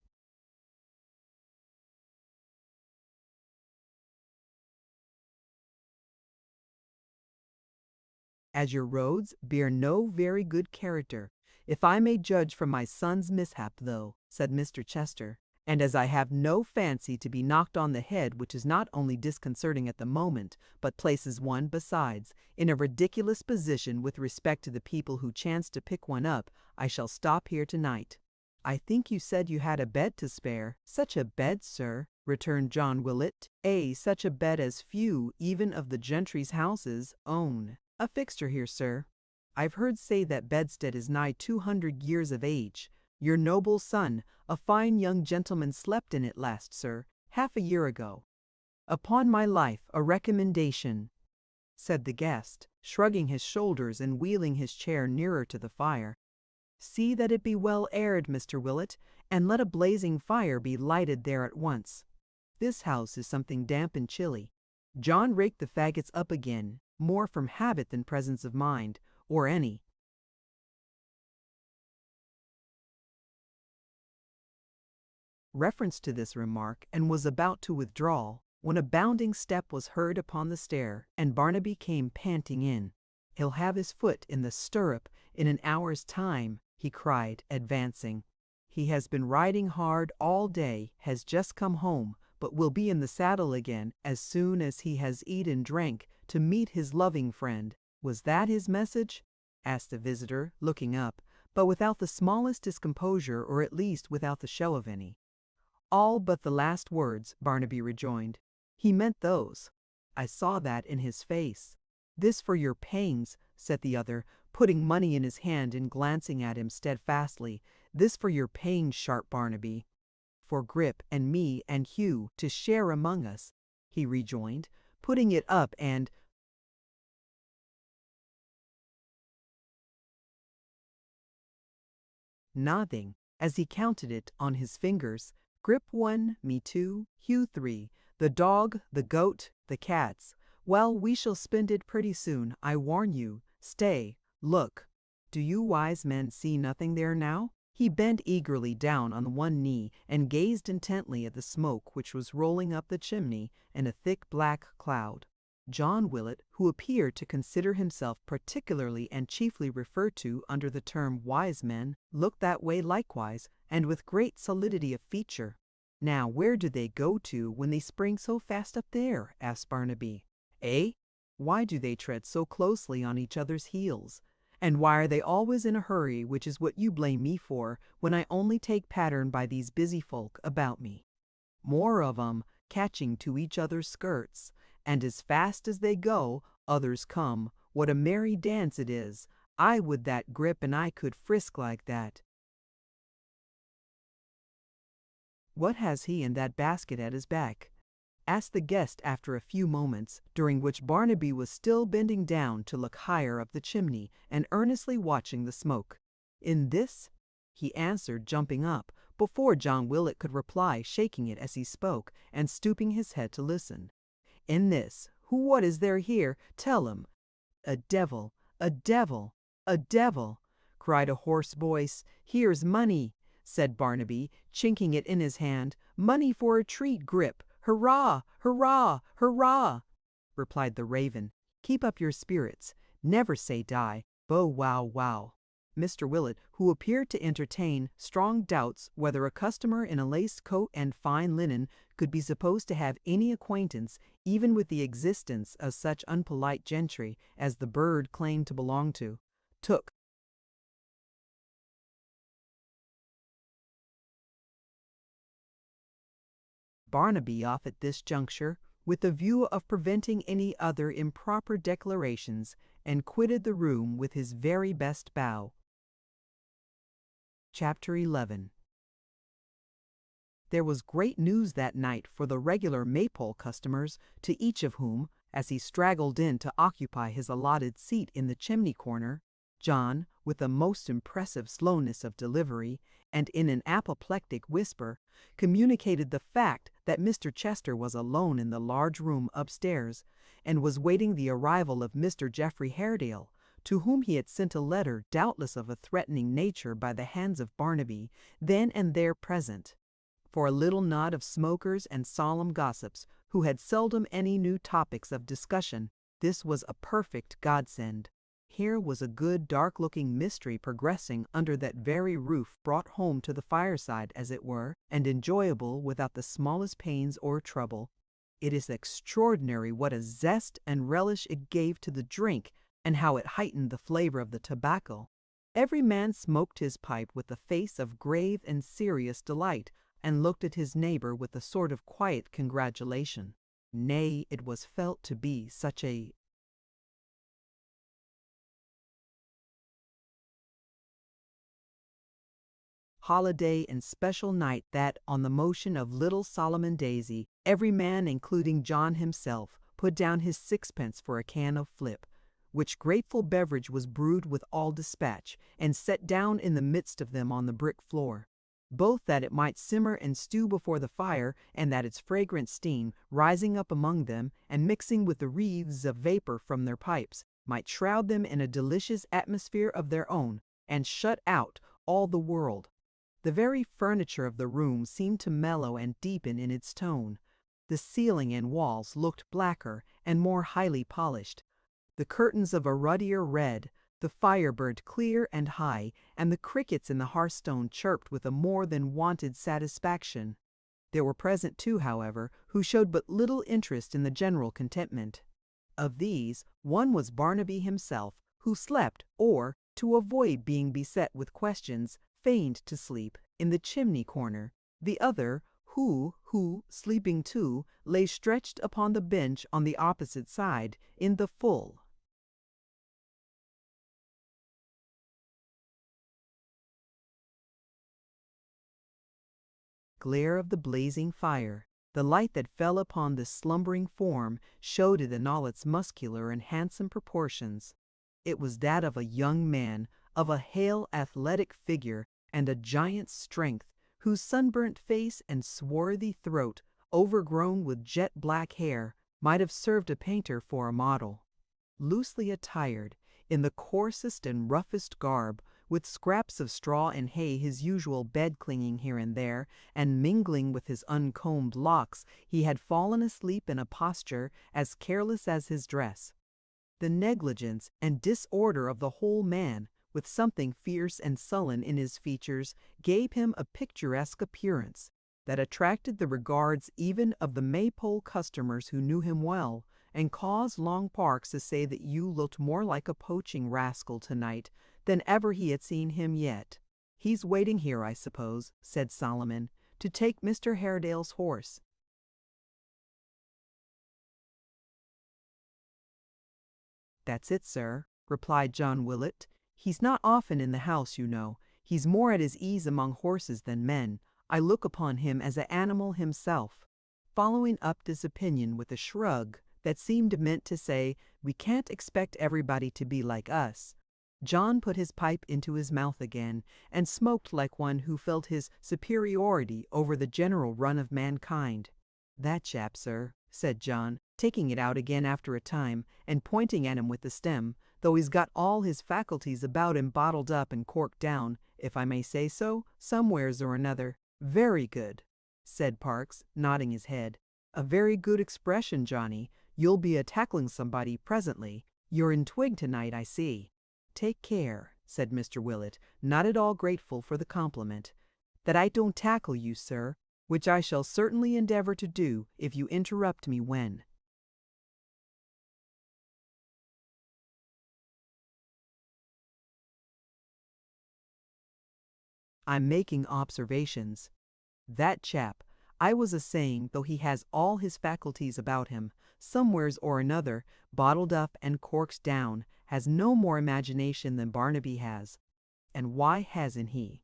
"As your roads bear no very good character, if I may judge from my son's mishap, though," said Mr. Chester, "and as I have no fancy to be knocked on the head, which is not only disconcerting at the moment, but places one, besides, in a ridiculous position with respect to the people who chance to pick one up, I shall stop here tonight." "I think you said you had a bed to spare." "Such a bed, sir," returned John Willett, "such a bed as few, even of the gentry's houses, own. A fixture here, sir. I've heard say that bedstead is nigh 200 years of age. Your noble son, a fine young gentleman, slept in it last, sir, half a year ago." "Upon my life, a recommendation," said the guest, shrugging his shoulders and wheeling his chair nearer to the fire. "See that it be well aired, Mr. Willett, and let a blazing fire be lighted there at once. This house is something damp and chilly." John raked the faggots up again, more from habit than presence of mind, or any. Reference to this remark, and was about to withdraw, when a bounding step was heard upon the stair, and Barnaby came panting in. "He'll have his foot in the stirrup in an hour's time," he cried, advancing. "He has been riding hard all day, has just come home, but will be in the saddle again as soon as he has eat and drank, to meet his loving friend." "Was that his message?" asked the visitor, looking up, but without the smallest discomposure, or at least without the show of any. "All but the last words," Barnaby rejoined. "He meant those. I saw that in his face." "This for your pains," said the other, putting money in his hand and glancing at him steadfastly. "This for your pains, sharp Barnaby." "For Grip and me and Hugh to share among us," he rejoined, putting it up and nodding, as he counted it on his fingers. Grip 1, me 2, Hugh 3, the dog, the goat, the cats. Well, we shall spend it pretty soon, I warn you. Stay, look. Do you wise men see nothing there now? He bent eagerly down on one knee and gazed intently at the smoke which was rolling up the chimney in a thick black cloud. John Willett, who appeared to consider himself particularly and chiefly referred to under the term wise men, looked that way likewise, and with great solidity of feature. "Now where do they go to when they spring so fast up there?" asked Barnaby. "Eh? Why do they tread so closely on each other's heels? And why are they always in a hurry, which is what you blame me for, when I only take pattern by these busy folk about me? More of 'em catching to each other's skirts, and as fast as they go, others come. What a merry dance it is! I would that Grip and I could frisk like that." "What has he in that basket at his back?" asked the guest after a few moments, during which Barnaby was still bending down to look higher up the chimney and earnestly watching the smoke. "In this?" he answered, jumping up, before John Willett could reply, shaking it as he spoke, and stooping his head to listen. "In this? What is there here? Tell him." "A devil, a devil, a devil!" cried a hoarse voice. "Here's money," said Barnaby, chinking it in his hand. "Money for a treat, Grip. Hurrah, hurrah, hurrah!" replied the raven. "Keep up your spirits. Never say die. Bow wow wow." Mr. Willett, who appeared to entertain strong doubts whether a customer in a lace coat and fine linen could be supposed to have any acquaintance even with the existence of such unpolite gentry as the bird claimed to belong to, took Barnaby off at this juncture, with the view of preventing any other improper declarations, and quitted the room with his very best bow. Chapter 11. There was great news that night for the regular Maypole customers, to each of whom, as he straggled in to occupy his allotted seat in the chimney corner, John, with a most impressive slowness of delivery, and in an apoplectic whisper, communicated the fact that Mr. Chester was alone in the large room upstairs, and was waiting the arrival of Mr. Geoffrey Haredale, to whom he had sent a letter doubtless of a threatening nature by the hands of Barnaby, then and there present. For a little knot of smokers and solemn gossips, who had seldom any new topics of discussion, this was a perfect godsend. Here was a good dark-looking mystery progressing under that very roof, brought home to the fireside, as it were, and enjoyable without the smallest pains or trouble. It is extraordinary what a zest and relish it gave to the drink, and how it heightened the flavor of the tobacco. Every man smoked his pipe with a face of grave and serious delight, and looked at his neighbor with a sort of quiet congratulation. Nay, it was felt to be such a holiday and special night that, on the motion of little Solomon Daisy, every man, including John himself, put down his sixpence for a can of flip, which grateful beverage was brewed with all dispatch, and set down in the midst of them on the brick floor, both that it might simmer and stew before the fire, and that its fragrant steam, rising up among them, and mixing with the wreaths of vapor from their pipes, might shroud them in a delicious atmosphere of their own, and shut out all the world. The very furniture of the room seemed to mellow and deepen in its tone. The ceiling and walls looked blacker and more highly polished, the curtains of a ruddier red, the fire burned clear and high, and the crickets in the hearthstone chirped with a more than wonted satisfaction. There were present too, however, who showed but little interest in the general contentment. Of these, one was Barnaby himself, who slept, or, to avoid being beset with questions, feigned to sleep, in the chimney corner. The other, who, sleeping too, lay stretched upon the bench on the opposite side, in the full glare of the blazing fire. The light that fell upon this slumbering form showed it in all its muscular and handsome proportions. It was that of a young man, of a hale, athletic figure, and a giant's strength, whose sunburnt face and swarthy throat, overgrown with jet-black hair, might have served a painter for a model. Loosely attired, in the coarsest and roughest garb, with scraps of straw and hay his usual bed clinging here and there, and mingling with his uncombed locks, he had fallen asleep in a posture as careless as his dress. The negligence and disorder of the whole man, with something fierce and sullen in his features, gave him a picturesque appearance that attracted the regards even of the Maypole customers who knew him well, and caused Long Parks to say that you looked more like a poaching rascal tonight than ever he had seen him yet. "He's waiting here, I suppose," said Solomon, "to take Mr. Haredale's horse." "That's it, sir," replied John Willett. "He's not often in the house, you know. He's more at his ease among horses than men. I look upon him as an animal himself," following up this opinion with a shrug that seemed meant to say, "We can't expect everybody to be like us." John put his pipe into his mouth again, and smoked like one who felt his superiority over the general run of mankind. "That chap, sir," said John, taking it out again after a time, and pointing at him with the stem, "though he's got all his faculties about him bottled up and corked down, if I may say so, somewheres or another." "Very good," said Parks, nodding his head. "A very good expression, Johnny. You'll be a-tackling somebody presently. You're in twig tonight, I see." "Take care," said Mr. Willett, not at all grateful for the compliment, "that I don't tackle you, sir, which I shall certainly endeavor to do if you interrupt me when." "I'm making observations. That chap, I was a-saying, though he has all his faculties about him, somewheres or another, bottled up and corked down, has no more imagination than Barnaby has. And why hasn't he?"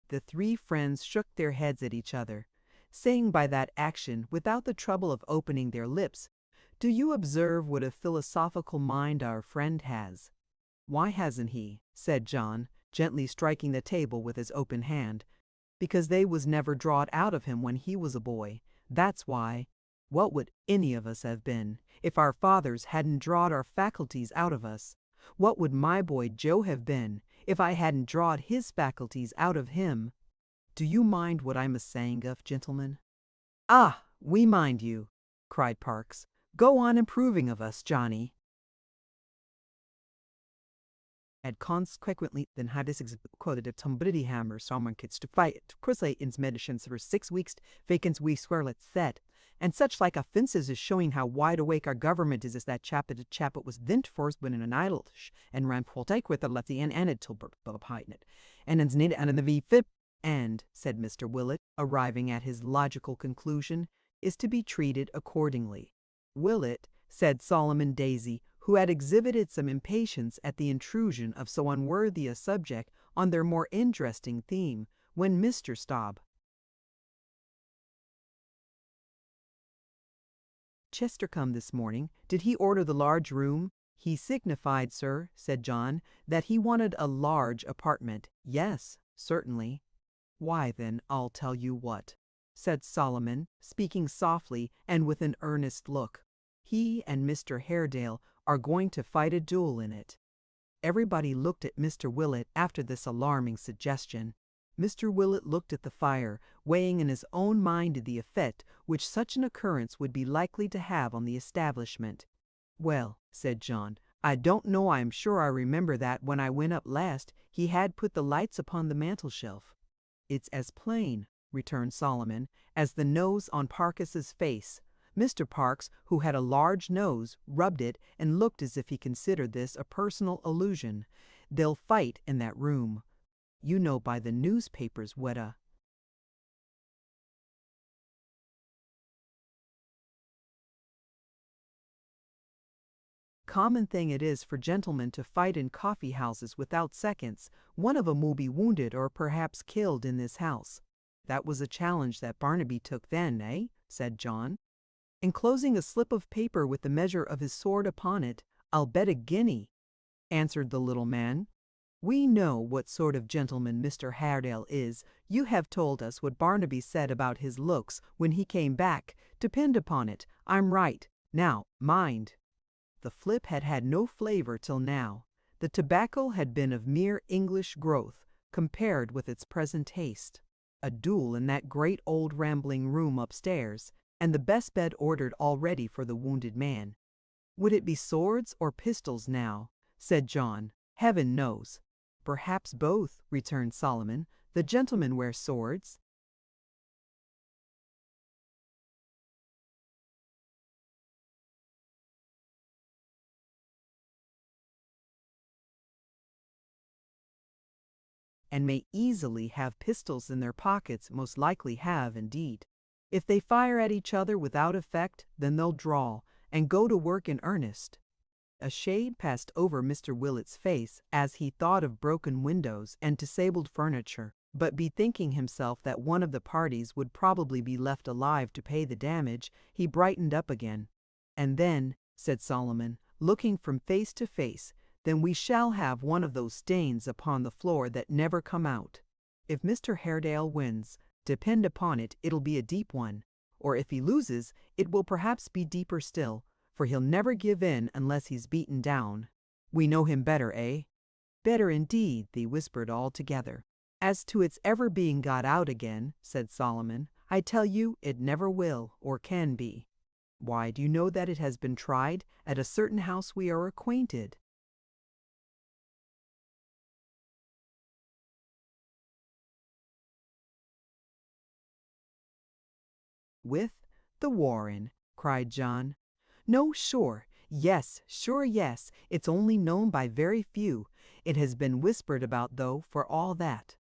The three friends shook their heads at each other, saying by that action, without the trouble of opening their lips, "Do you observe what a philosophical mind our friend has?" "Why hasn't he?" said John, gently striking the table with his open hand. "Because they was never drawed out of him when he was a boy. That's why. What would any of us have been, if our fathers hadn't drawed our faculties out of us? What would my boy Joe have been, if I hadn't drawed his faculties out of him? Do you mind what I'm a-saying of, gentlemen?" "Ah, we mind you," cried Parks. "Go on improving of us, Johnny." And consequently then had this quoted of Tumbrity Hammer someone kids to fight crusade in medicines for 6 weeks vacants we swear let's set. And such like offences is showing how wide awake our government is as that chap at the chap it was thint first when in an idlish and ran take with the lefty and it till behind it. And it's needed and in the V-fip and, said Mr. Willett, arriving at his logical conclusion, is to be treated accordingly. "Willett," said Solomon Daisy, who had exhibited some impatience at the intrusion of so unworthy a subject on their more interesting theme, when Mr. Staub Chester come this morning, did he order the large room?" "He signified, sir," said John, "that he wanted a large apartment." "Yes, certainly." "Why, then, I'll tell you what," said Solomon, speaking softly and with an earnest look. "He and Mr. Haredale are going to fight a duel in it." Everybody looked at Mr. Willett after this alarming suggestion. Mr. Willett looked at the fire, weighing in his own mind the effect which such an occurrence would be likely to have on the establishment. "Well," said John, "I don't know I am sure I remember that when I went up last he had put the lights upon the mantel-shelf." "It's as plain," returned Solomon, "as the nose on Parkis's face." Mr. Parks, who had a large nose, rubbed it and looked as if he considered this a personal allusion. "They'll fight in that room. You know by the newspapers, Wetta." "Common thing it is for gentlemen to fight in coffee-houses without seconds. One of 'em will be wounded or perhaps killed in this house." "That was a challenge that Barnaby took then, eh?" said John. "Enclosing a slip of paper with the measure of his sword upon it, I'll bet a guinea," answered the little man. We know what sort of gentleman Mr. Haredale is. You have told us what Barnaby said about his looks when he came back. Depend upon it, I'm right. Now, mind." The flip had had no flavor till now. The tobacco had been of mere English growth, compared with its present taste. A duel in that great old rambling room upstairs, and the best bed ordered already for the wounded man. "Would it be swords or pistols now?" said John. "Heaven knows." "Perhaps both," returned Solomon. "The gentlemen wear swords." "And may easily have pistols in their pockets, most likely have, indeed. If they fire at each other without effect, then they'll draw, and go to work in earnest." A shade passed over Mr. Willett's face as he thought of broken windows and disabled furniture, but bethinking himself that one of the parties would probably be left alive to pay the damage, he brightened up again. "And then," said Solomon, looking from face to face, "then we shall have one of those stains upon the floor that never come out. If Mr. Haredale wins, depend upon it, it'll be a deep one, or if he loses, it will perhaps be deeper still, for he'll never give in unless he's beaten down. We know him better, eh?" "Better indeed," they whispered all together. "As to its ever being got out again," said Solomon, "I tell you it never will or can be." "Why, do you know that it has been tried at a certain house we are acquainted?" "With the Warren," cried John. "No, sure. Yes, sure yes. It's only known by very few. It has been whispered about though, for all that.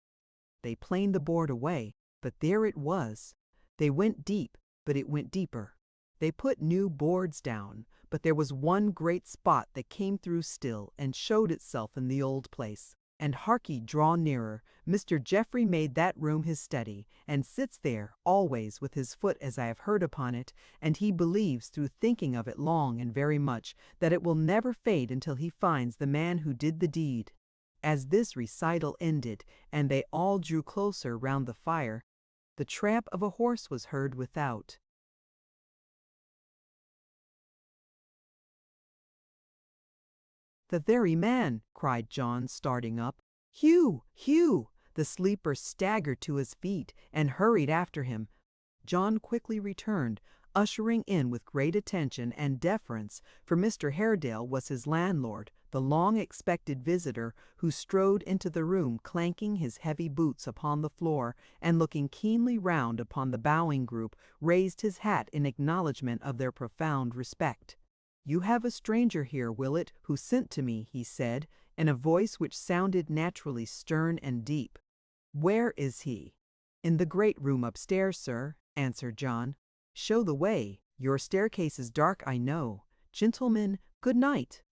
They planed the board away, but there it was. They went deep, but it went deeper. They put new boards down, but there was one great spot that came through still and showed itself in the old place. And harkye, draw nearer. Mr. Geoffrey made that room his study, and sits there always with his foot as I have heard upon it, and he believes, through thinking of it long and very much, that it will never fade until he finds the man who did the deed." As this recital ended, and they all drew closer round the fire, the tramp of a horse was heard without. "The very man!" cried John, starting up. "Hugh! Hugh!" The sleeper staggered to his feet and hurried after him. John quickly returned, ushering in with great attention and deference, for Mr. Haredale was his landlord, the long-expected visitor, who strode into the room clanking his heavy boots upon the floor, and looking keenly round upon the bowing group, raised his hat in acknowledgment of their profound respect. "You have a stranger here, Willett, who sent to me," he said, in a voice which sounded naturally stern and deep. "Where is he?" "In the great room upstairs, sir," answered John. "Show the way. Your staircase is dark, I know. Gentlemen, good night."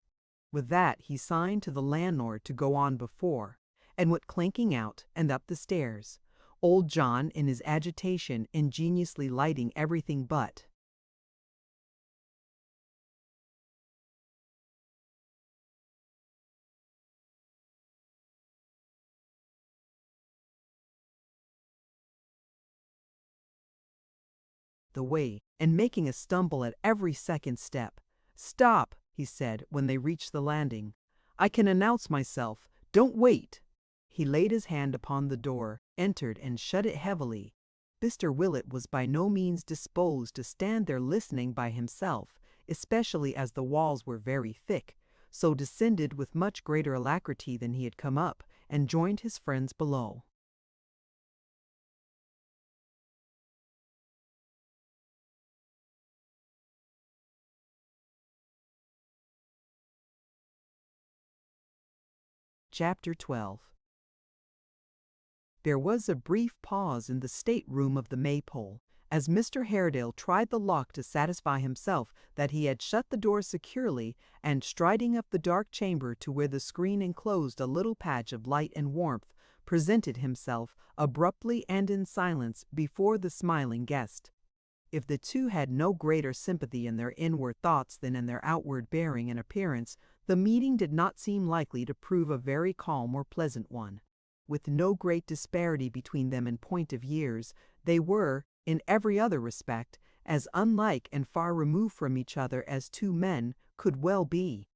With that he signed to the landlord to go on before, and went clanking out and up the stairs, old John in his agitation ingeniously lighting everything but. The way, and making a stumble at every second step. "Stop," he said when they reached the landing. "I can announce myself. Don't wait." He laid his hand upon the door, entered, and shut it heavily. Mr. Willett was by no means disposed to stand there listening by himself, especially as the walls were very thick, so descended with much greater alacrity than he had come up, and joined his friends below. Chapter 12. There was a brief pause in the state-room of the Maypole, as Mr. Haredale tried the lock to satisfy himself that he had shut the door securely, and striding up the dark chamber to where the screen enclosed a little patch of light and warmth, presented himself, abruptly and in silence, before the smiling guest. If the two had no greater sympathy in their inward thoughts than in their outward bearing and appearance, The meeting did not seem likely to prove a very calm or pleasant one. With no great disparity between them in point of years, they were, in every other respect, as unlike and far removed from each other as two men could well be.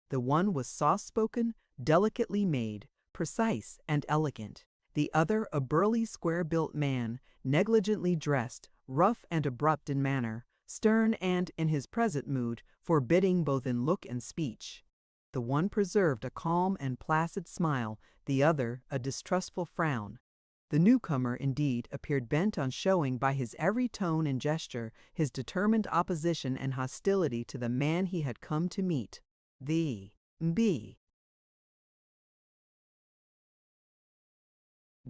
The one was soft-spoken, delicately made, precise, and elegant. The other a burly, square-built man, negligently dressed, rough and abrupt in manner, stern and, in his present mood, forbidding both in look and speech. The one preserved a calm and placid smile, the other a distrustful frown. The newcomer, indeed, appeared bent on showing by his every tone and gesture his determined opposition and hostility to the man he had come to meet. The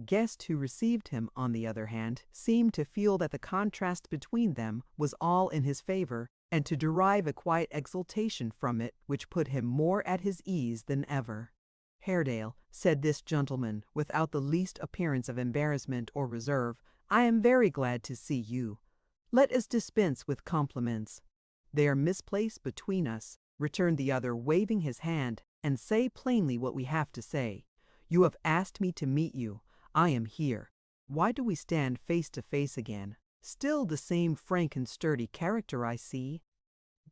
guest who received him, on the other hand, seemed to feel that the contrast between them was all in his favor, and to derive a quiet exultation from it which put him more at his ease than ever. "Haredale," said this gentleman, without the least appearance of embarrassment or reserve, "I am very glad to see you. Let us dispense with compliments." "They are misplaced between us," returned the other, waving his hand, "and say plainly what we have to say. You have asked me to meet you. I am here. Why do we stand face to face again? Still the same frank and sturdy character, I see."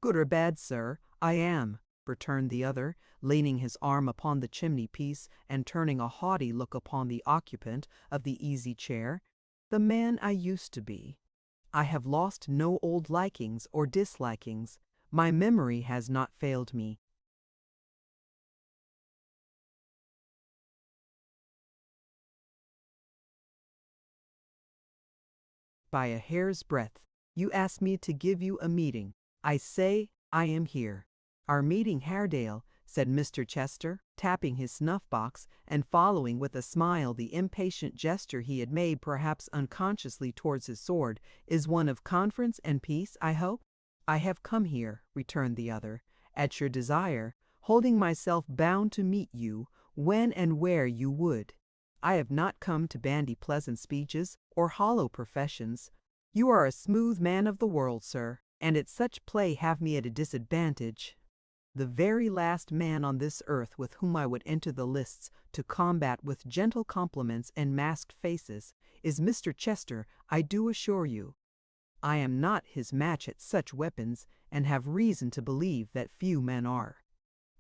"Good or bad, sir, I am," returned the other, leaning his arm upon the chimney-piece and turning a haughty look upon the occupant of the easy-chair, "the man I used to be. I have lost no old likings or dislikings. My memory has not failed me. By a hair's breadth. You ask me to give you a meeting. I say I am here." "Our meeting, Haredale," said Mr. Chester, tapping his snuff-box and following with a smile the impatient gesture he had made perhaps unconsciously towards his sword, "is one of conference and peace, I hope?" "I have come here," returned the other, "at your desire, holding myself bound to meet you when and where you would. I have not come to bandy pleasant speeches or hollow professions. You are a smooth man of the world, sir, and at such play have me at a disadvantage. The very last man on this earth with whom I would enter the lists to combat with gentle compliments and masked faces is Mr. Chester, I do assure you. I am not his match at such weapons, and have reason to believe that few men are."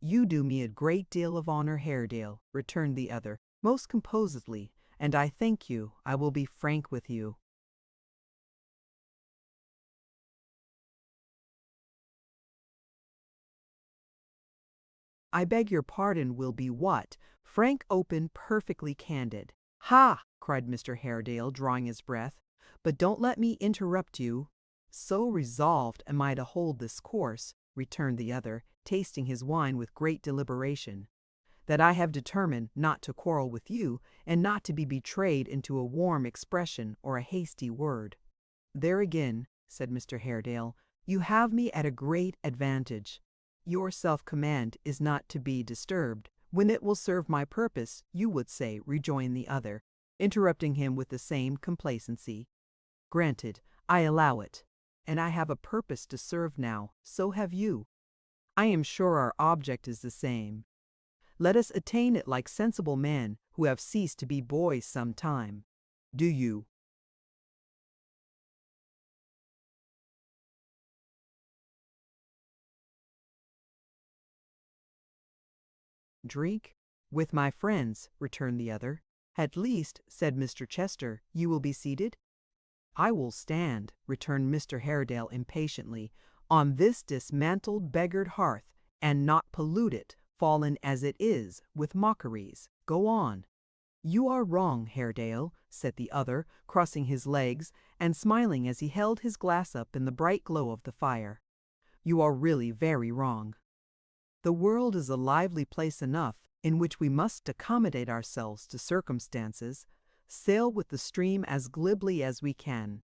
"You do me a great deal of honor, Haredale," returned the other, most composedly, "and I thank you. I will be frank with you. I beg your pardon, will be what? Frank, open, perfectly candid." "Ha!" cried Mr. Haredale, drawing his breath. "But don't let me interrupt you." "So resolved am I to hold this course," returned the other, tasting his wine with great deliberation, "that I have determined not to quarrel with you, and not to be betrayed into a warm expression or a hasty word." "There again," said Mr. Haredale, "you have me at a great advantage. Your self-command is not to be disturbed. When it will serve my purpose, you would say," rejoined the other, interrupting him with the same complacency. "Granted, I allow it. And I have a purpose to serve now, so have you. I am sure our object is the same. Let us attain it like sensible men who have ceased to be boys some time. Do you?" "Drink? With my friends," returned the other. "At least," said Mr. Chester, "you will be seated?" "I will stand," returned Mr. Haredale impatiently, "on this dismantled, beggared hearth, and not pollute it, fallen as it is, with mockeries. Go on." "You are wrong, Haredale," said the other, crossing his legs and smiling as he held his glass up in the bright glow of the fire. "You are really very wrong. The world is a lively place enough, in which we must accommodate ourselves to circumstances, sail with the stream as glibly as we can,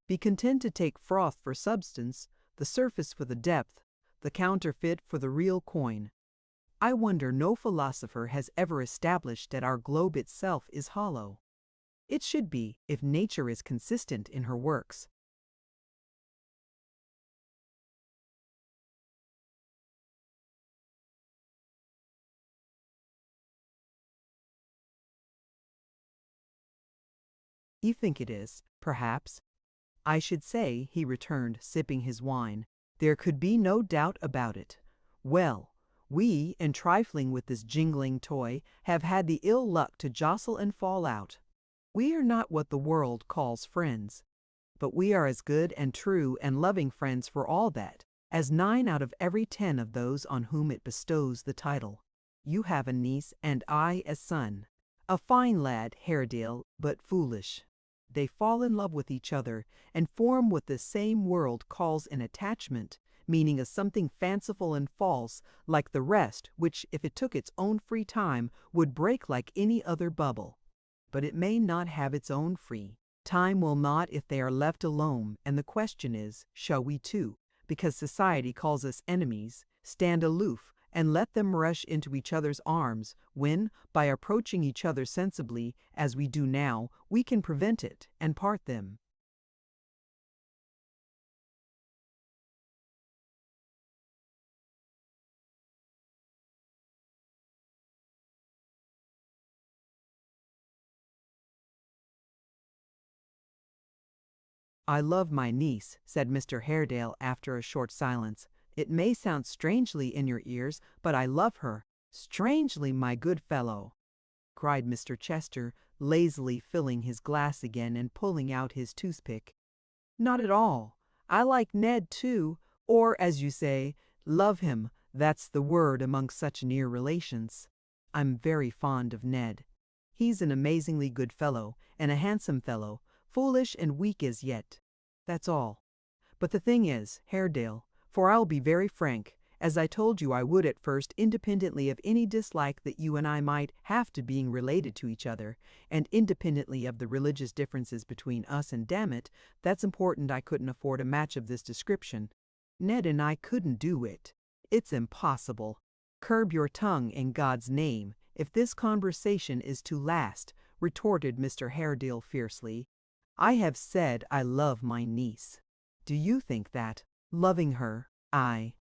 be content to take froth for substance, the surface for the depth, the counterfeit for the real coin. I wonder no philosopher has ever established that our globe itself is hollow. It should be, if nature is consistent in her works. You think it is, perhaps. I should say, he returned, sipping his wine. There could be no doubt about it. Well, we, in trifling with this jingling toy, have had the ill luck to jostle and fall out. We are not what the world calls friends, but we are as good and true and loving friends for all that, as 9 out of every 10 of those on whom it bestows the title. You have a niece and I a son. A fine lad, Haredale, but foolish. They fall in love with each other and form what the same world calls an attachment, meaning a something fanciful and false, like the rest, which, if it took its own free time, would break like any other bubble. But it may not have its own free. Time will not if they are left alone, and the question is, shall we too, because society calls us enemies, stand aloof and let them rush into each other's arms, when, by approaching each other sensibly, as we do now, we can prevent it and part them? I love my niece, said Mr. Haredale after a short silence. It may sound strangely in your ears, but I love her. Strangely, my good fellow, cried Mr. Chester, lazily filling his glass again and pulling out his toothpick. Not at all. I like Ned too, or, as you say, love him. That's the word among such near relations. I'm very fond of Ned. He's an amazingly good fellow, and a handsome fellow, foolish and weak as yet. That's all. But the thing is, Haredale, for I'll be very frank, as I told you I would at first, independently of any dislike that you and I might have to being related to each other, and independently of the religious differences between us, and damn it, that's important, I couldn't afford a match of this description. Ned and I couldn't do it. It's impossible. Curb your tongue, in God's name, if this conversation is to last, retorted Mr. Haredale fiercely. I have said I love my niece. Do you think that, loving her, I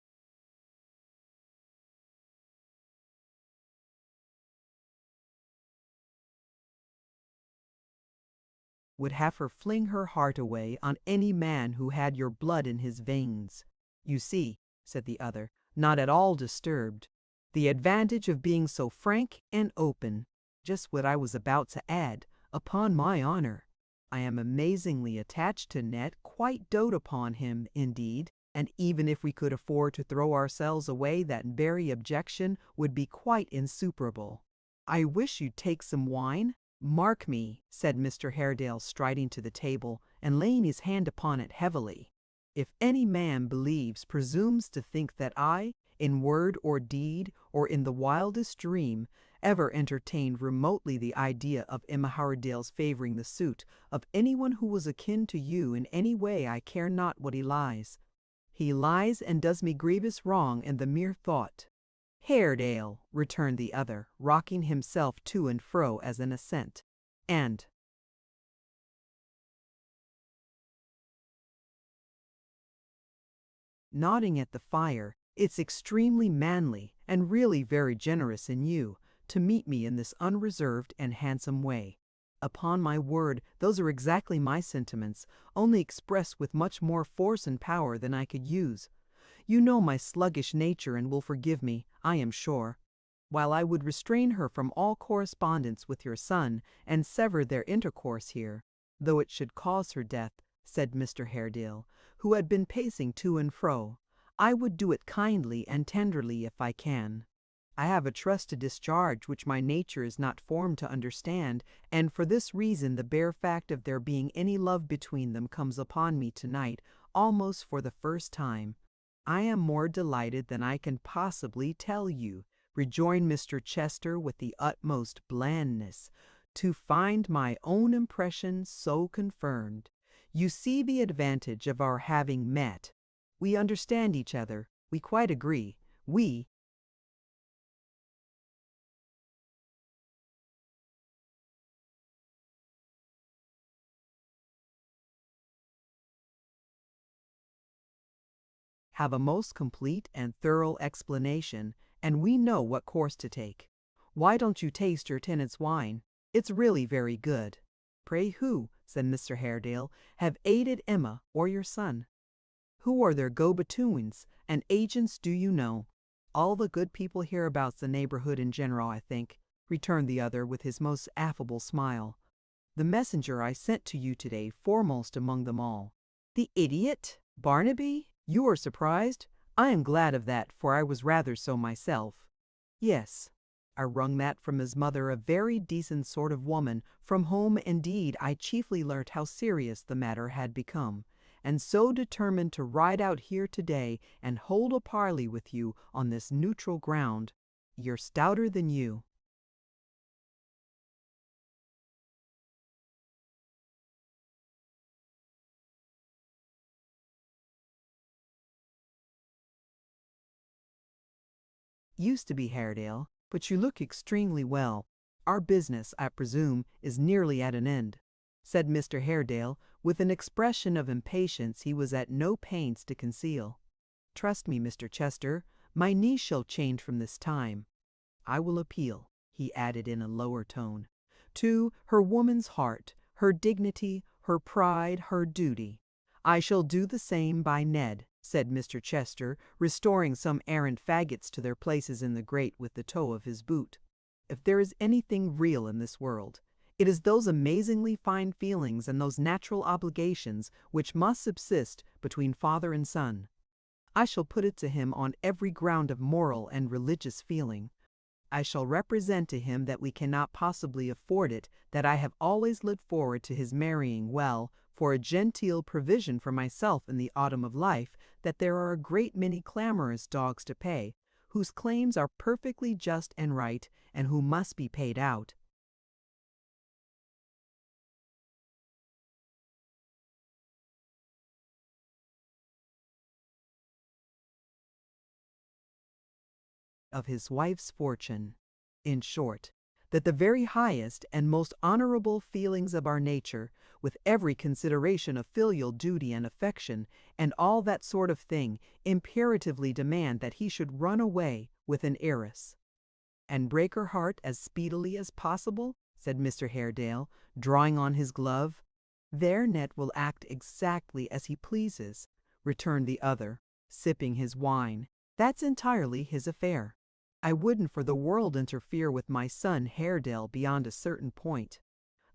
would have her fling her heart away on any man who had your blood in his veins? You see, said the other, not at all disturbed, the advantage of being so frank and open. Just what I was about to add, upon my honor. I am amazingly attached to Ned, quite dote upon him, indeed, and even if we could afford to throw ourselves away, that very objection would be quite insuperable. I wish you'd take some wine. Mark me, said Mr. Haredale, striding to the table and laying his hand upon it heavily. If any man believes, presumes to think that I, in word or deed, or in the wildest dream, ever entertained remotely the idea of Emma Haredale's favoring the suit of anyone who was akin to you in any way, I care not what he lies. He lies and does me grievous wrong in the mere thought. Haredale, returned the other, rocking himself to and fro as an assent, and nodding at the fire, it's extremely manly and really very generous in you to meet me in this unreserved and handsome way. Upon my word, those are exactly my sentiments, only expressed with much more force and power than I could use. You know my sluggish nature and will forgive me, I am sure. While I would restrain her from all correspondence with your son and sever their intercourse here, though it should cause her death, said Mr. Haredale, who had been pacing to and fro, I would do it kindly and tenderly if I can. I have a trust to discharge which my nature is not formed to understand, and for this reason the bare fact of there being any love between them comes upon me tonight almost for the first time. I am more delighted than I can possibly tell you, rejoined Mr. Chester with the utmost blandness, to find my own impression so confirmed. You see the advantage of our having met. We understand each other. We quite agree. We have a most complete and thorough explanation, and we know what course to take. Why don't you taste your tenant's wine? It's really very good. Pray who? said Mr. Haredale, have aided Emma or your son? Who are their go-betweens and agents do you know? All the good people hereabouts the neighborhood in general, I think, returned the other with his most affable smile. The messenger I sent to you today foremost among them all. The idiot? Barnaby? You are surprised? I am glad of that, for I was rather so myself. Yes, I wrung that from his mother, a very decent sort of woman, from whom indeed I chiefly learnt how serious the matter had become, and so determined to ride out here today and hold a parley with you on this neutral ground. You're stouter than you. Used to be Haredale, but you look extremely well. Our business, I presume, is nearly at an end, said Mr. Haredale, with an expression of impatience he was at no pains to conceal. Trust me, Mr. Chester, my niece shall change from this time. I will appeal, he added in a lower tone, to her woman's heart, her dignity, her pride, her duty. I shall do the same by Ned, said Mr. Chester, restoring some errant faggots to their places in the grate with the toe of his boot. If there is anything real in this world, it is those amazingly fine feelings and those natural obligations which must subsist between father and son. I shall put it to him on every ground of moral and religious feeling. I shall represent to him that we cannot possibly afford it, that I have always looked forward to his marrying well, for a genteel provision for myself in the autumn of life, that there are a great many clamorous dogs to pay, whose claims are perfectly just and right, and who must be paid out. Of his wife's fortune. In short, that the very highest and most honorable feelings of our nature, with every consideration of filial duty and affection, and all that sort of thing, imperatively demand that he should run away with an heiress. And break her heart as speedily as possible, said Mr. Haredale, drawing on his glove. There Ned will act exactly as he pleases, returned the other, sipping his wine. That's entirely his affair. I wouldn't for the world interfere with my son Haredale beyond a certain point.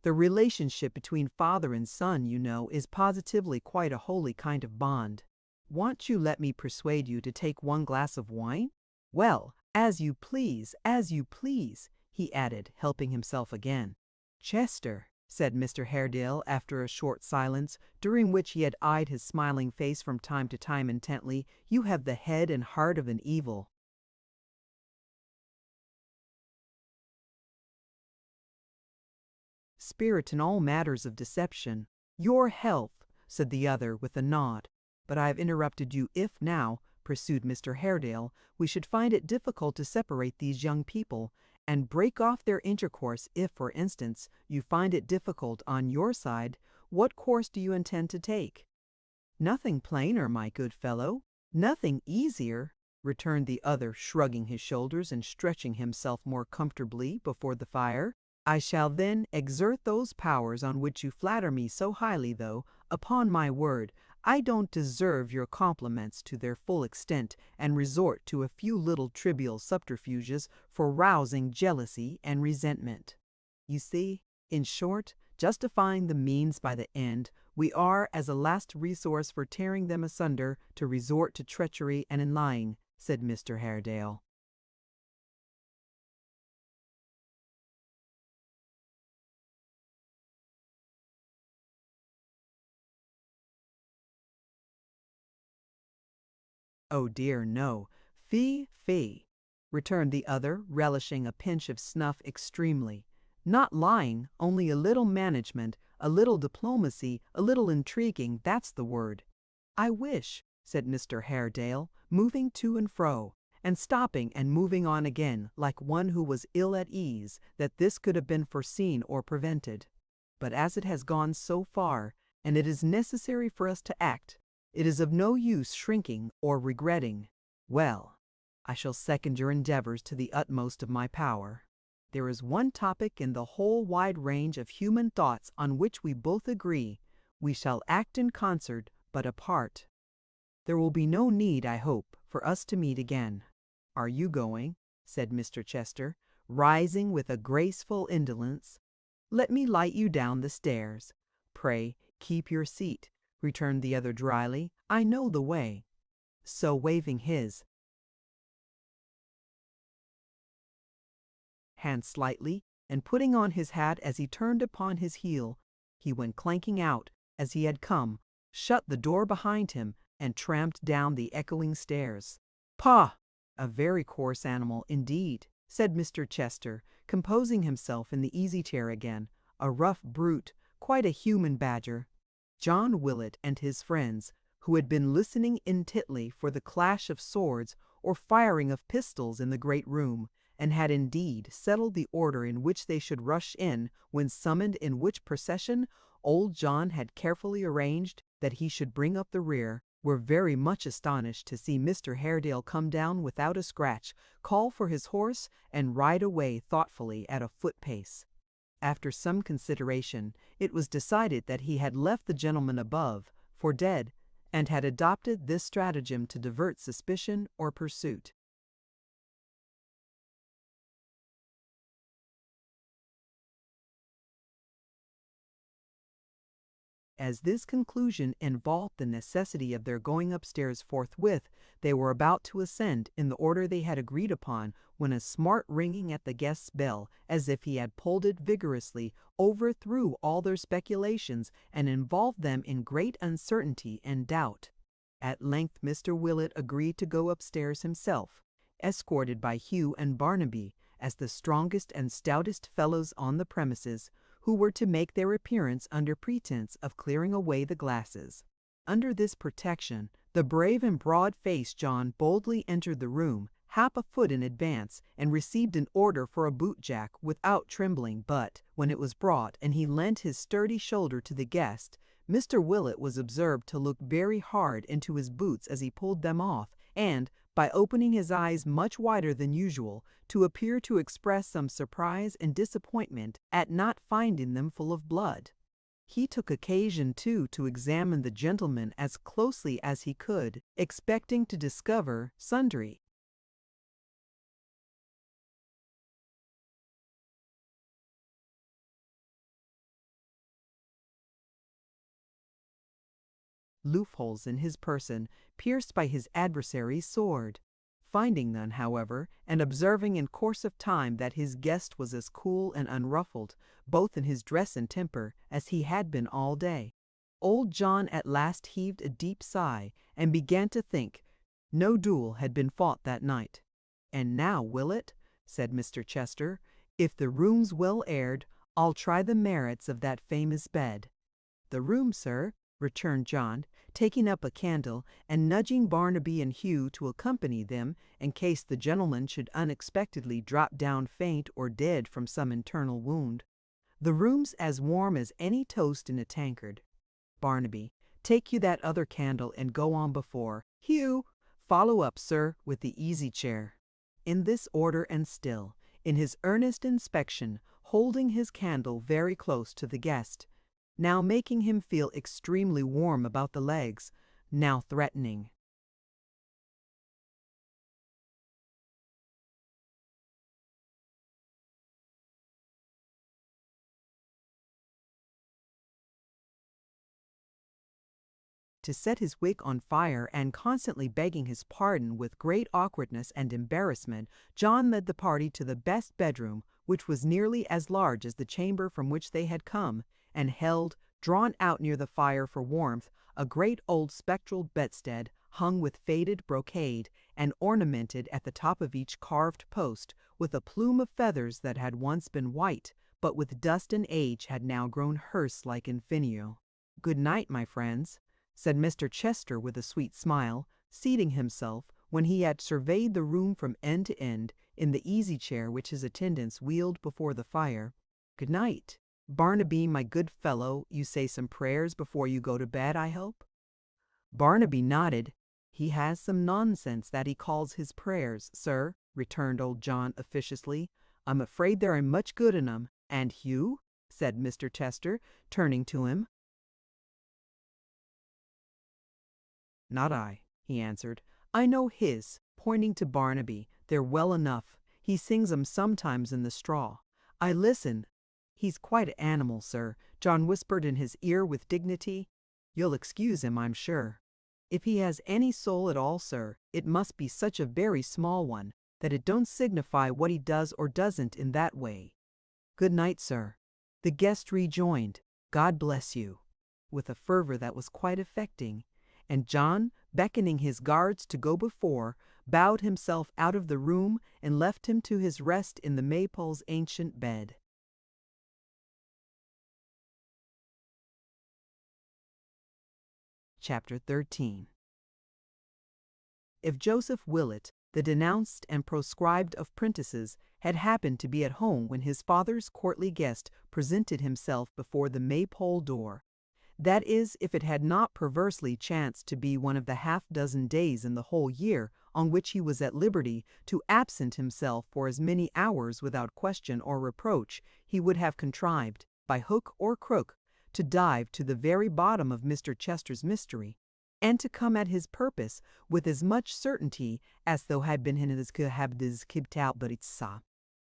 The relationship between father and son, you know, is positively quite a holy kind of bond. Won't you let me persuade you to take one glass of wine? Well, as you please, he added, helping himself again. Chester, said Mr. Haredale after a short silence, during which he had eyed his smiling face from time to time intently, you have the head and heart of an evil. Spirit in all matters of deception. Your health, said the other with a nod. But I have interrupted you if now, pursued Mr. Haredale, we should find it difficult to separate these young people, and break off their intercourse if, for instance, you find it difficult on your side, what course do you intend to take? Nothing plainer, my good fellow, nothing easier, returned the other, shrugging his shoulders and stretching himself more comfortably before the fire. I shall then exert those powers on which you flatter me so highly, though, upon my word, I don't deserve your compliments to their full extent, and resort to a few little trivial subterfuges for rousing jealousy and resentment. You see, in short, justifying the means by the end, we are, as a last resource for tearing them asunder, to resort to treachery and in lying, said Mr. Haredale. Oh dear, no. Fie, fie, returned the other, relishing a pinch of snuff extremely. Not lying, only a little management, a little diplomacy, a little intriguing, that's the word. I wish, said Mr. Haredale, moving to and fro, and stopping and moving on again, like one who was ill at ease, that this could have been foreseen or prevented. But as it has gone so far, and it is necessary for us to act, it is of no use shrinking or regretting. Well, I shall second your endeavors to the utmost of my power. there is one topic in the whole wide range of human thoughts on which we both agree. We shall act in concert, but apart. There will be no need, I hope, for us to meet again." "Are you going?" said Mr. Chester, rising with a graceful indolence. "Let me light you down the stairs." "Pray, keep your seat," returned the other dryly. "I know the way." So, waving his hand slightly, and putting on his hat as he turned upon his heel, he went clanking out as he had come, shut the door behind him, and tramped down the echoing stairs. "Pah! A very coarse animal, indeed," said Mr. Chester, composing himself in the easy-chair again. "A rough brute, quite a human badger." John Willett and his friends, who had been listening intently for the clash of swords or firing of pistols in the great room, and had indeed settled the order in which they should rush in when summoned, in which procession old John had carefully arranged that he should bring up the rear, were very much astonished to see Mr. Haredale come down without a scratch, call for his horse, and ride away thoughtfully at a foot-pace. After some consideration, it was decided that he had left the gentleman above for dead, and had adopted this stratagem to divert suspicion or pursuit. As this conclusion involved the necessity of their going upstairs forthwith, they were about to ascend in the order they had agreed upon, when a smart ringing at the guest's bell, as if he had pulled it vigorously, overthrew all their speculations and involved them in great uncertainty and doubt. At length Mr. Willett agreed to go upstairs himself, escorted by Hugh and Barnaby, as the strongest and stoutest fellows on the premises, who were to make their appearance under pretence of clearing away the glasses. Under this protection, the brave and broad-faced John boldly entered the room, half a foot in advance, and received an order for a boot-jack without trembling, but, when it was brought and he lent his sturdy shoulder to the guest, Mr. Willett was observed to look very hard into his boots as he pulled them off, and, by opening his eyes much wider than usual, to appear to express some surprise and disappointment at not finding them full of blood. He took occasion, too, to examine the gentleman as closely as he could, expecting to discover sundry loopholes in his person, pierced by his adversary's sword. Finding none, however, and observing in course of time that his guest was as cool and unruffled, both in his dress and temper, as he had been all day, old John at last heaved a deep sigh, and began to think no duel had been fought that night. "And now, Willett," said Mr. Chester, "if the room's well aired, I'll try the merits of that famous bed." "The room, sir," returned John, taking up a candle, and nudging Barnaby and Hugh to accompany them, in case the gentleman should unexpectedly drop down faint or dead from some internal wound. "The room's as warm as any toast in a tankard. Barnaby, take you that other candle and go on before. Hugh, follow up, sir, with the easy-chair." In this order and still, in his earnest inspection, holding his candle very close to the guest, now making him feel extremely warm about the legs, now threatening. To set his wig on fire, and constantly begging his pardon with great awkwardness and embarrassment, John led the party to the best bedroom, which was nearly as large as the chamber from which they had come, and held, drawn out near the fire for warmth, a great old spectral bedstead, hung with faded brocade, and ornamented at the top of each carved post with a plume of feathers that had once been white, but with dust and age had now grown hearse-like in finial. "Good night, my friends," said Mr. Chester with a sweet smile, seating himself, when he had surveyed the room from end to end, in the easy-chair which his attendants wheeled before the fire. "Good night. Barnaby, my good fellow, you say some prayers before you go to bed, I hope?" Barnaby nodded. "He has some nonsense that he calls his prayers, sir," returned old John officiously. I'm afraid there ain't much good in 'em. And Hugh?" said Mr. Chester, turning to him. "Not I," he answered. "I know his," pointing to Barnaby. "They're well enough. He sings 'em sometimes in the straw. I listen." "He's quite an animal, sir," John whispered in his ear with dignity. "You'll excuse him, I'm sure. If he has any soul at all, sir, it must be such a very small one, that it don't signify what he does or doesn't in that way. Good night, sir." The guest rejoined, "God bless you," with a fervor that was quite affecting, and John, beckoning his guards to go before, bowed himself out of the room and left him to his rest in the Maypole's ancient bed. Chapter 13. If Joseph Willett, the denounced and proscribed of prentices, had happened to be at home when his father's courtly guest presented himself before the Maypole door, that is, if it had not perversely chanced to be one of the half-dozen days in the whole year on which he was at liberty to absent himself for as many hours without question or reproach, he would have contrived, by hook or crook, to dive to the very bottom of Mr. Chester's mystery, and to come at his purpose with as much certainty as though had been in his kibtaubritsa.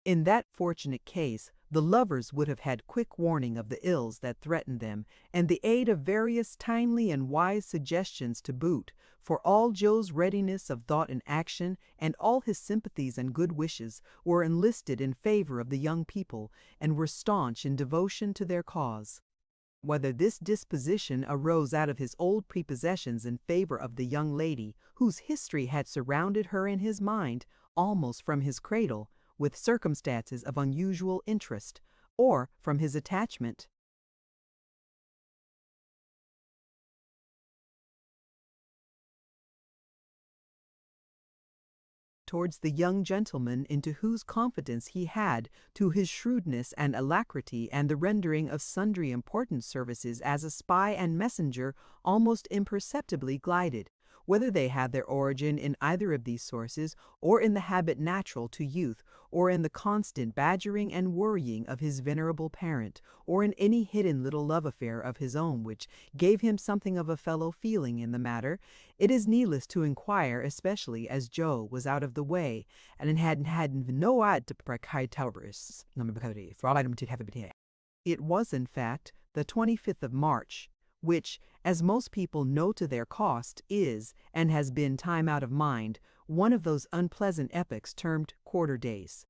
In that fortunate case, the lovers would have had quick warning of the ills that threatened them, and the aid of various timely and wise suggestions to boot, for all Joe's readiness of thought and action, and all his sympathies and good wishes, were enlisted in favor of the young people, and were staunch in devotion to their cause. Whether this disposition arose out of his old prepossessions in favor of the young lady, whose history had surrounded her in his mind, almost from his cradle, with circumstances of unusual interest, or from his attachment towards the young gentleman into whose confidence he had, to his shrewdness and alacrity and the rendering of sundry important services as a spy and messenger, almost imperceptibly glided, whether they had their origin in either of these sources, or in the habit natural to youth, or in the constant badgering and worrying of his venerable parent, or in any hidden little love affair of his own which gave him something of a fellow feeling in the matter, it is needless to inquire, especially as Joe was out of the way, and had no eye to precarious. It was, in fact, the 25th of March, which, as most people know to their cost, is, and has been time out of mind, one of those unpleasant epochs termed quarter days.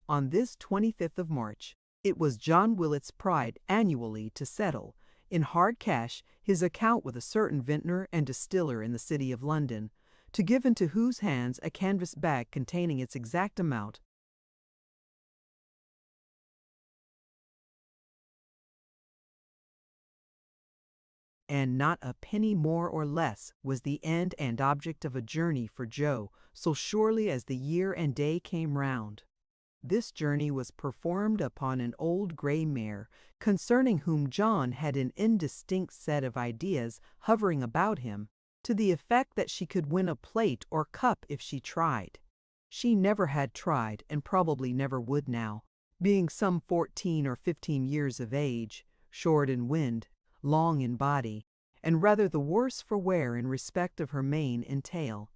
On this 25th of March, it was John Willett's pride annually to settle, in hard cash, his account with a certain vintner and distiller in the city of London, to give into whose hands a canvas bag containing its exact amount, and not a penny more or less, was the end and object of a journey for Joe, so surely as the year and day came round. This journey was performed upon an old gray mare, concerning whom John had an indistinct set of ideas hovering about him, to the effect that she could win a plate or cup if she tried. She never had tried, and probably never would now, being some 14 or 15 years of age, short in wind, long in body, and rather the worse for wear in respect of her mane and tail.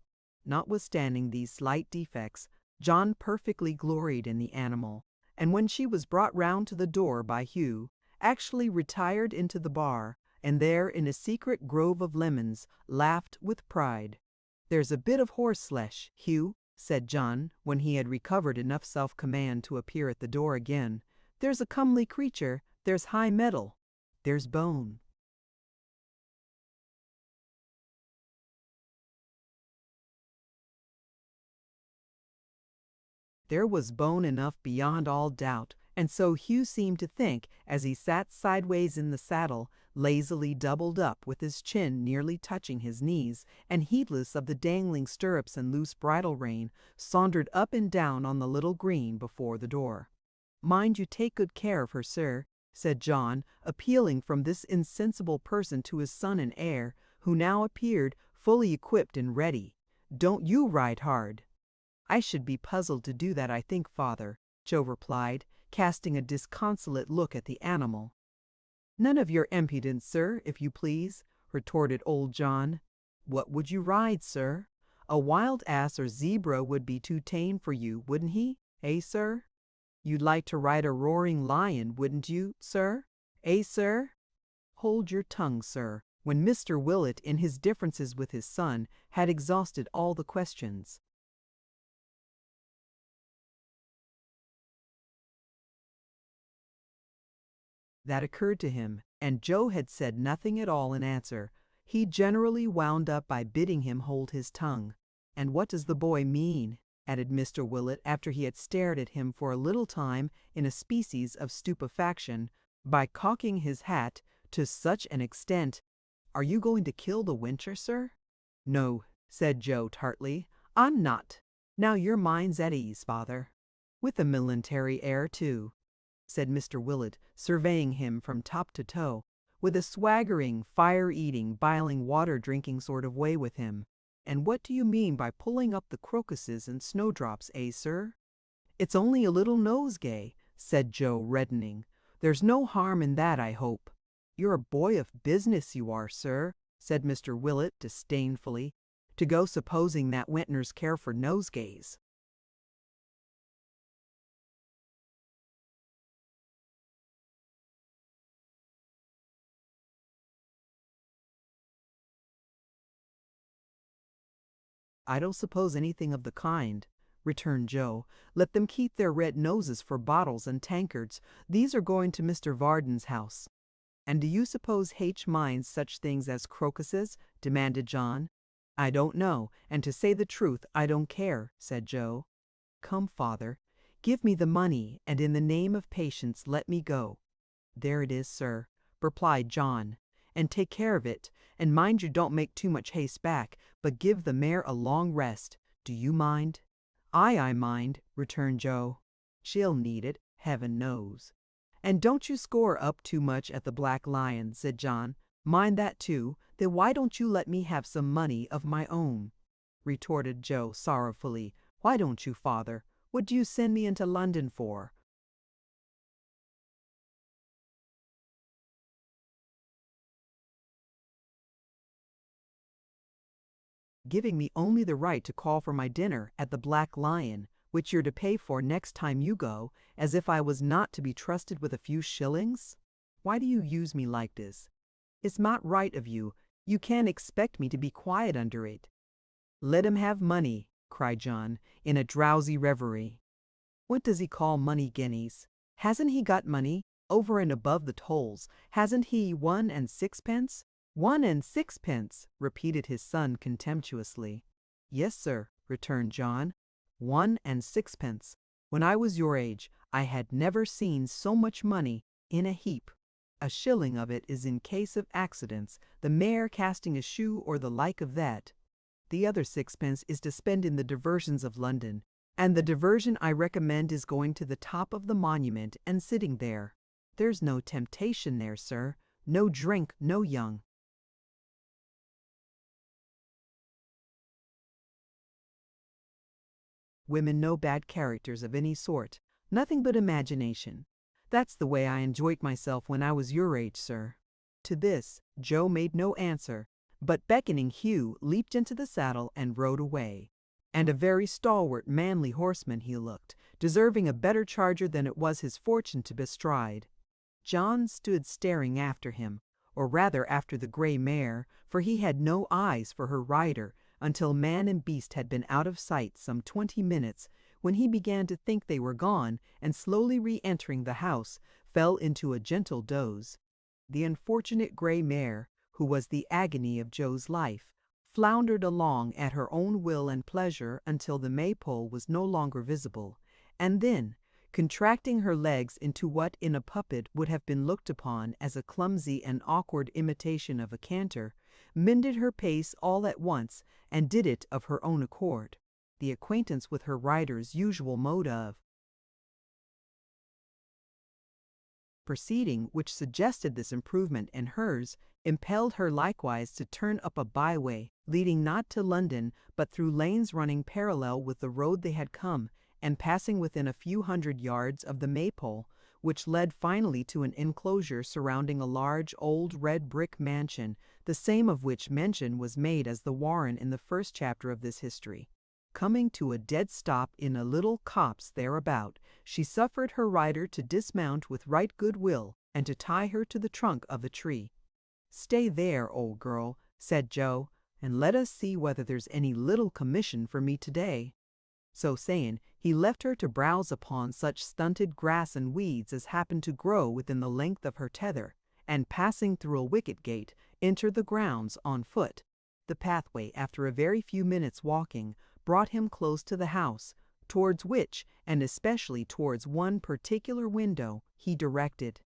Notwithstanding these slight defects, John perfectly gloried in the animal, and when she was brought round to the door by Hugh, actually retired into the bar, and there in a secret grove of lemons laughed with pride. "There's a bit of horseflesh, Hugh," said John, when he had recovered enough self-command to appear at the door again. "There's a comely creature, there's high mettle, there's bone." There was bone enough beyond all doubt, and so Hugh seemed to think as he sat sideways in the saddle, lazily doubled up with his chin nearly touching his knees, and heedless of the dangling stirrups and loose bridle rein, sauntered up and down on the little green before the door. "Mind you take good care of her, sir," said John, appealing from this insensible person to his son and heir, who now appeared fully equipped and ready. "Don't you ride hard." "I should be puzzled to do that, I think, father," Joe replied, casting a disconsolate look at the animal. None of your impudence, sir, if you please, retorted old John. What would you ride, sir? A wild ass or zebra would be too tame for you, wouldn't he? Eh, sir? You'd like to ride a roaring lion, wouldn't you, sir? Eh, sir? Hold your tongue, sir. When Mr. Willett, in his differences with his son, had exhausted all the questions that occurred to him, and Joe had said nothing at all in answer, he generally wound up by bidding him hold his tongue. And what does the boy mean? Added Mr. Willett, after he had stared at him for a little time in a species of stupefaction, by cocking his hat to such an extent. Are you going to kill the wencher, sir? No, said Joe tartly, I'm not. Now your mind's at ease, father. With a military air, too, said Mr. Willett, surveying him from top to toe, with a swaggering, fire-eating, biling, water-drinking sort of way with him. And what do you mean by pulling up the crocuses and snowdrops, eh, sir? It's only a little nosegay, said Joe, reddening. There's no harm in that, I hope. You're a boy of business, you are, sir, said Mr. Willett disdainfully, to go supposing that Wentners care for nosegays. I don't suppose anything of the kind, returned Joe. Let them keep their red noses for bottles and tankards. These are going to Mr. Varden's house. And do you suppose H minds such things as crocuses? Demanded John. I don't know, and to say the truth, I don't care, said Joe. Come, father, give me the money, and in the name of patience let me go. There it is, sir, replied John, and take care of it, and mind you don't make too much haste back, but give the mare a long rest. Do you mind? I mind, returned Joe. She'll need it, heaven knows. And don't you score up too much at the Black Lion, said John. Mind that too. Then why don't you let me have some money of my own? Retorted Joe sorrowfully. Why don't you, father? What do you send me into London for? Giving me only the right to call for my dinner at the Black Lion, which you're to pay for next time you go, as if I was not to be trusted with a few shillings? Why do you use me like this? It's not right of you. You can't expect me to be quiet under it. Let him have money, cried John, in a drowsy reverie. What does he call money guineas? Hasn't he got money, over and above the tolls? Hasn't he 1 and 6pence? 1 and 6pence, repeated his son contemptuously. Yes, sir, returned John. 1 and 6pence. When I was your age, I had never seen so much money in a heap. A shilling of it is in case of accidents, the mare casting a shoe or the like of that. The other 6pence is to spend in the diversions of London, and the diversion I recommend is going to the top of the Monument and sitting there. There's no temptation there, sir. No drink, no young. Women no bad characters of any sort, nothing but imagination. That's the way I enjoyed myself when I was your age, sir. To this, Joe made no answer, but beckoning Hugh, leaped into the saddle and rode away. And a very stalwart, manly horseman he looked, deserving a better charger than it was his fortune to bestride. John stood staring after him, or rather after the gray mare, for he had no eyes for her rider, until man and beast had been out of sight some 20 minutes, when he began to think they were gone, and slowly re-entering the house, fell into a gentle doze. The unfortunate gray mare, who was the agony of Joe's life, floundered along at her own will and pleasure until the maypole was no longer visible, and then, contracting her legs into what in a puppet would have been looked upon as a clumsy and awkward imitation of a canter, mended her pace all at once, and did it of her own accord. The acquaintance with her rider's usual mode of proceeding, which suggested this improvement in hers, impelled her likewise to turn up a byway, leading not to London, but through lanes running parallel with the road they had come, and passing within a few hundred yards of the maypole, which led finally to an enclosure surrounding a large old red brick mansion, the same of which mention was made as the warren in the first chapter of this history. Coming to a dead stop in a little copse thereabout, she suffered her rider to dismount with right good will, and to tie her to the trunk of a tree. "Stay there, old girl," said Joe, "and let us see whether there's any little commission for me today." So saying, he left her to browse upon such stunted grass and weeds as happened to grow within the length of her tether, and passing through a wicket gate, entered the grounds on foot. The pathway, after a very few minutes' walking, brought him close to the house, towards which, and especially towards one particular window, he directed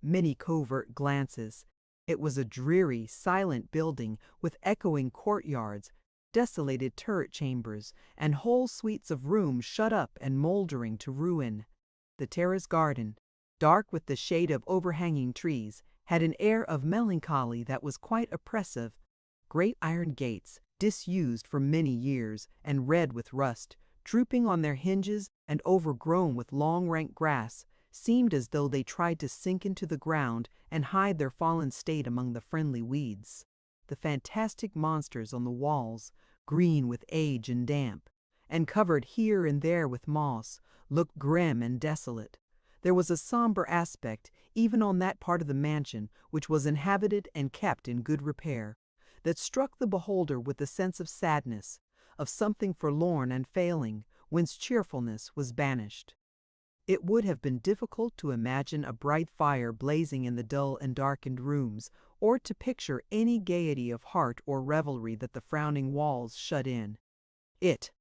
many covert glances. It was a dreary, silent building with echoing courtyards, desolated turret chambers, and whole suites of rooms shut up and mouldering to ruin. The terrace garden, dark with the shade of overhanging trees, had an air of melancholy that was quite oppressive. Great iron gates, disused for many years and red with rust, drooping on their hinges and overgrown with long rank grass, seemed as though they tried to sink into the ground and hide their fallen state among the friendly weeds. The fantastic monsters on the walls, green with age and damp, and covered here and there with moss, looked grim and desolate. There was a somber aspect even on that part of the mansion which was inhabited and kept in good repair, that struck the beholder with a sense of sadness, of something forlorn and failing, whence cheerfulness was banished. It would have been difficult to imagine a bright fire blazing in the dull and darkened rooms, or to picture any gaiety of heart or revelry that the frowning walls shut in. It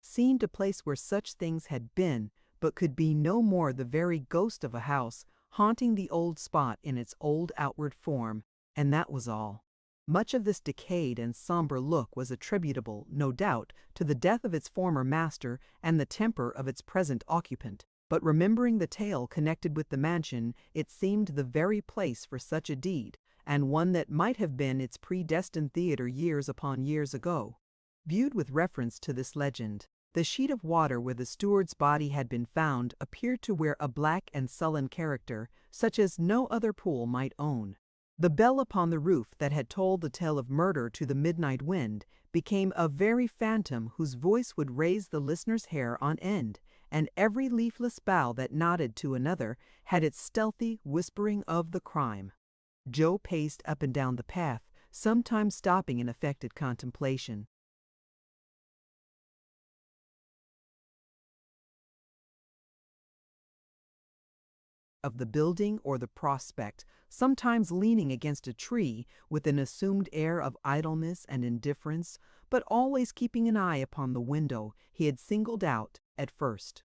seemed a place where such things had been, but could be no more the very ghost of a house, haunting the old spot in its old outward form, and that was all. Much of this decayed and somber look was attributable, no doubt, to the death of its former master and the temper of its present occupant, but remembering the tale connected with the mansion, it seemed the very place for such a deed, and one that might have been its predestined theatre years upon years ago. Viewed with reference to this legend, the sheet of water where the steward's body had been found appeared to wear a black and sullen character, such as no other pool might own. The bell upon the roof that had told the tale of murder to the midnight wind became a very phantom whose voice would raise the listener's hair on end, and every leafless bough that nodded to another had its stealthy whispering of the crime. Joe paced up and down the path, sometimes stopping in affected contemplation. Of the building or the prospect, sometimes leaning against a tree with an assumed air of idleness and indifference, but always keeping an eye upon the window he had singled out at first.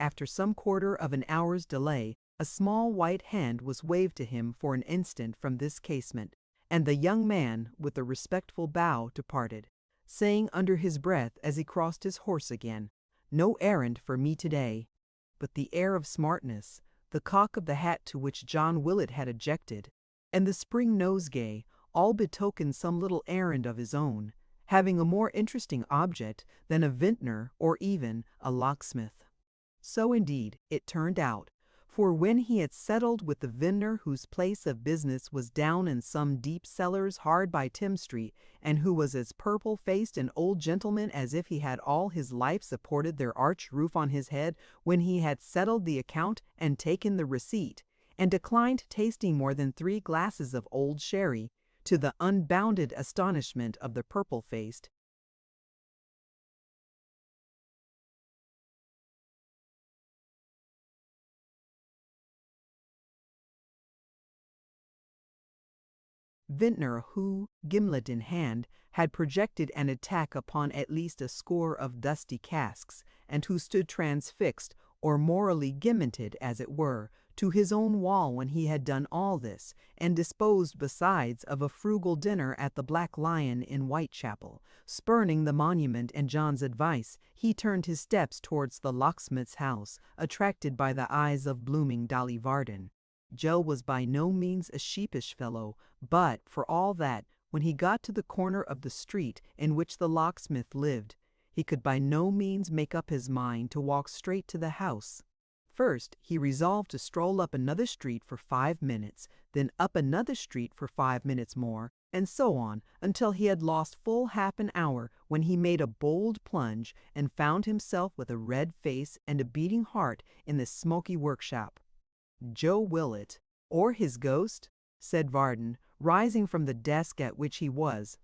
After some quarter of an hour's delay, a small white hand was waved to him for an instant from this casement, and the young man, with a respectful bow, departed, saying under his breath as he crossed his horse again, "No errand for me today." But the air of smartness, the cock of the hat to which John Willett had objected, and the spring nosegay all betokened some little errand of his own, having a more interesting object than a vintner or even a locksmith. So indeed it turned out, for when he had settled with the vintner whose place of business was down in some deep cellars hard by Thames Street, and who was as purple-faced an old gentleman as if he had all his life supported their arched roof on his head, when he had settled the account and taken the receipt, and declined tasting more than 3 glasses of old sherry, to the unbounded astonishment of the purple-faced, vintner who, gimlet in hand, had projected an attack upon at least a score of dusty casks, and who stood transfixed, or morally gimleted as it were, to his own wall when he had done all this, and disposed besides of a frugal dinner at the Black Lion in Whitechapel. Spurning the monument and John's advice, he turned his steps towards the locksmith's house, attracted by the eyes of blooming Dolly Varden. Joe was by no means a sheepish fellow, but, for all that, when he got to the corner of the street in which the locksmith lived, he could by no means make up his mind to walk straight to the house. First, he resolved to stroll up another street for 5 minutes, then up another street for 5 minutes more, and so on, until he had lost full half an hour, when he made a bold plunge and found himself with a red face and a beating heart in the smoky workshop. Joe Willett, or his ghost? Said Varden, rising from the desk at which he was.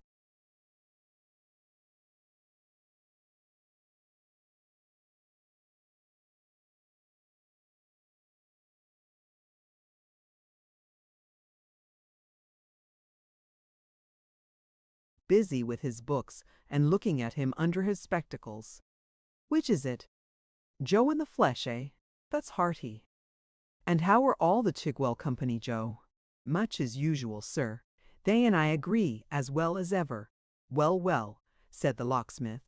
Busy with his books and looking at him under his spectacles. Which is it? Joe in the flesh, eh? That's hearty. And how are all the Chigwell company, Joe? Much as usual, sir. They and I agree as well as ever. Well, well, said the locksmith.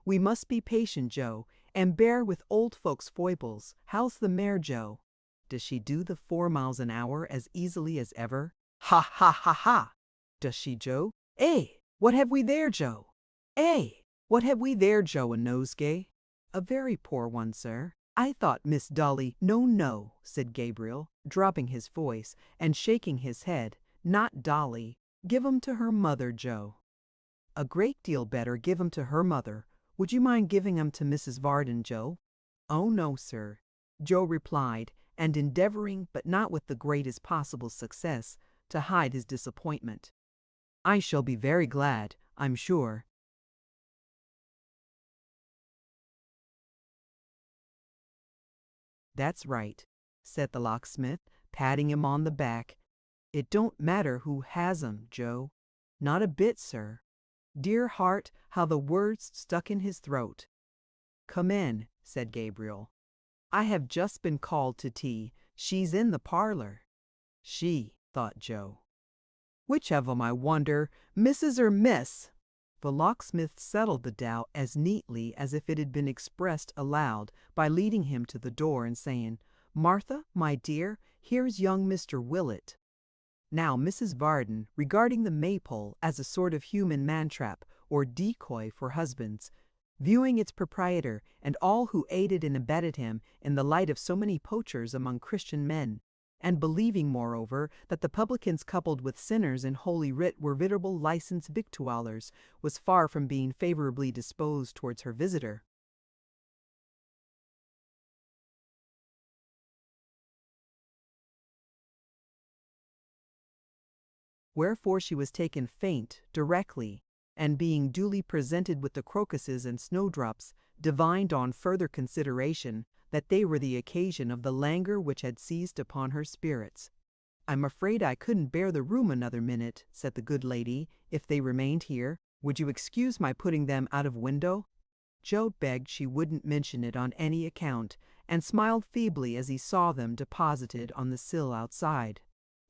We must be patient, Joe, and bear with old folks' foibles. How's the mare, Joe? Does she do the 4 miles an hour as easily as ever? Ha, ha, ha, ha! Does she, Joe? Eh? What have we there, Joe? Eh? What have we there, Joe, a nosegay? A very poor one, sir. I thought Miss Dolly— No, no, said Gabriel, dropping his voice and shaking his head. Not Dolly. Give 'em to her mother, Joe. A great deal better give 'em to her mother. Would you mind giving 'em to Mrs. Varden, Joe? Oh, no, sir, Joe replied, and endeavoring, but not with the greatest possible success, to hide his disappointment. I shall be very glad, I'm sure. That's right, said the locksmith, patting him on the back. It don't matter who has 'em, Joe. Not a bit, sir. Dear heart, how the words stuck in his throat. Come in, said Gabriel. I have just been called to tea. She's in the parlor. She, thought Joe. Which of 'em, I wonder, Mrs. or Miss? The locksmith settled the doubt as neatly as if it had been expressed aloud by leading him to the door and saying, Martha, my dear, here's young Mr. Willett. Now Mrs. Varden, regarding the maypole as a sort of human mantrap or decoy for husbands, viewing its proprietor and all who aided and abetted him in the light of so many poachers among Christian men, and believing, moreover, that the publicans coupled with sinners in Holy Writ were veritable licensed victuallers, was far from being favorably disposed towards her visitor. Wherefore she was taken faint directly, and being duly presented with the crocuses and snowdrops, divined on further consideration that they were the occasion of the languor which had seized upon her spirits. I'm afraid I couldn't bear the room another minute, said the good lady, if they remained here. Would you excuse my putting them out of window? Joe begged she wouldn't mention it on any account, and smiled feebly as he saw them deposited on the sill outside.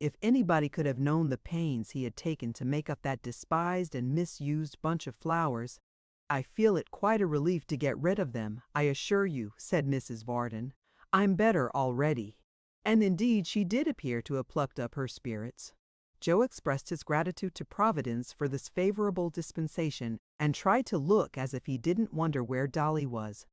If anybody could have known the pains he had taken to make up that despised and misused bunch of flowers, I feel it quite a relief to get rid of them, I assure you, said Mrs. Varden. I'm better already. And indeed she did appear to have plucked up her spirits. Joe expressed his gratitude to Providence for this favorable dispensation, and tried to look as if he didn't wonder where Dolly was.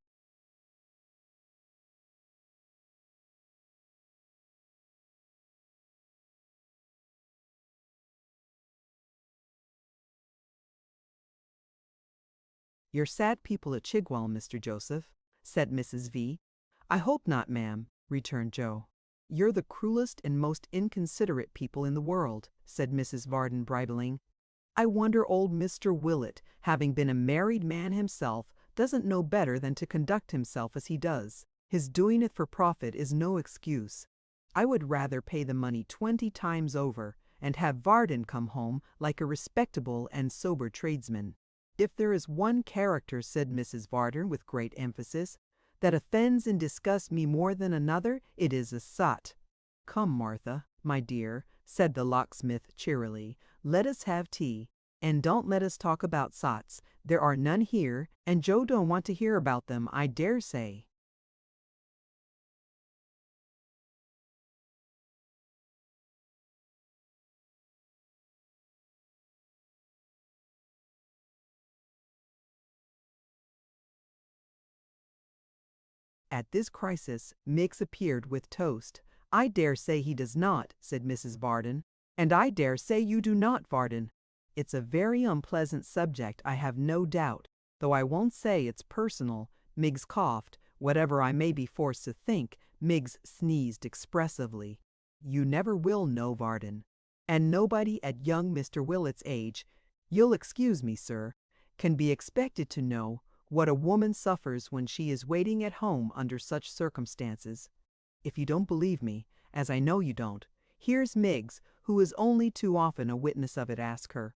You're sad people at Chigwell, Mr. Joseph, said Mrs. V. I hope not, ma'am, returned Joe. You're the cruelest and most inconsiderate people in the world, said Mrs. Varden, bridling. I wonder old Mr. Willett, having been a married man himself, doesn't know better than to conduct himself as he does. His doing it for profit is no excuse. I would rather pay the money 20 times over, and have Varden come home like a respectable and sober tradesman. If there is one character, said Mrs. Varden with great emphasis, that offends and disgusts me more than another, it is a sot. "Come, Martha, my dear," said the locksmith cheerily, "let us have tea. And don't let us talk about sots. There are none here, and Joe don't want to hear about them, I dare say." At this crisis, Miggs appeared with toast. "I dare say he does not," said Mrs. Varden. "And I dare say you do not, Varden. It's a very unpleasant subject, I have no doubt, though I won't say it's personal." Miggs coughed. Whatever I may be forced to think, Miggs sneezed expressively. "You never will know, Varden. And nobody at young Mr. Willett's age, you'll excuse me, sir, can be expected to know what a woman suffers when she is waiting at home under such circumstances. If you don't believe me, as I know you don't, here's Miggs, who is only too often a witness of it. Ask her."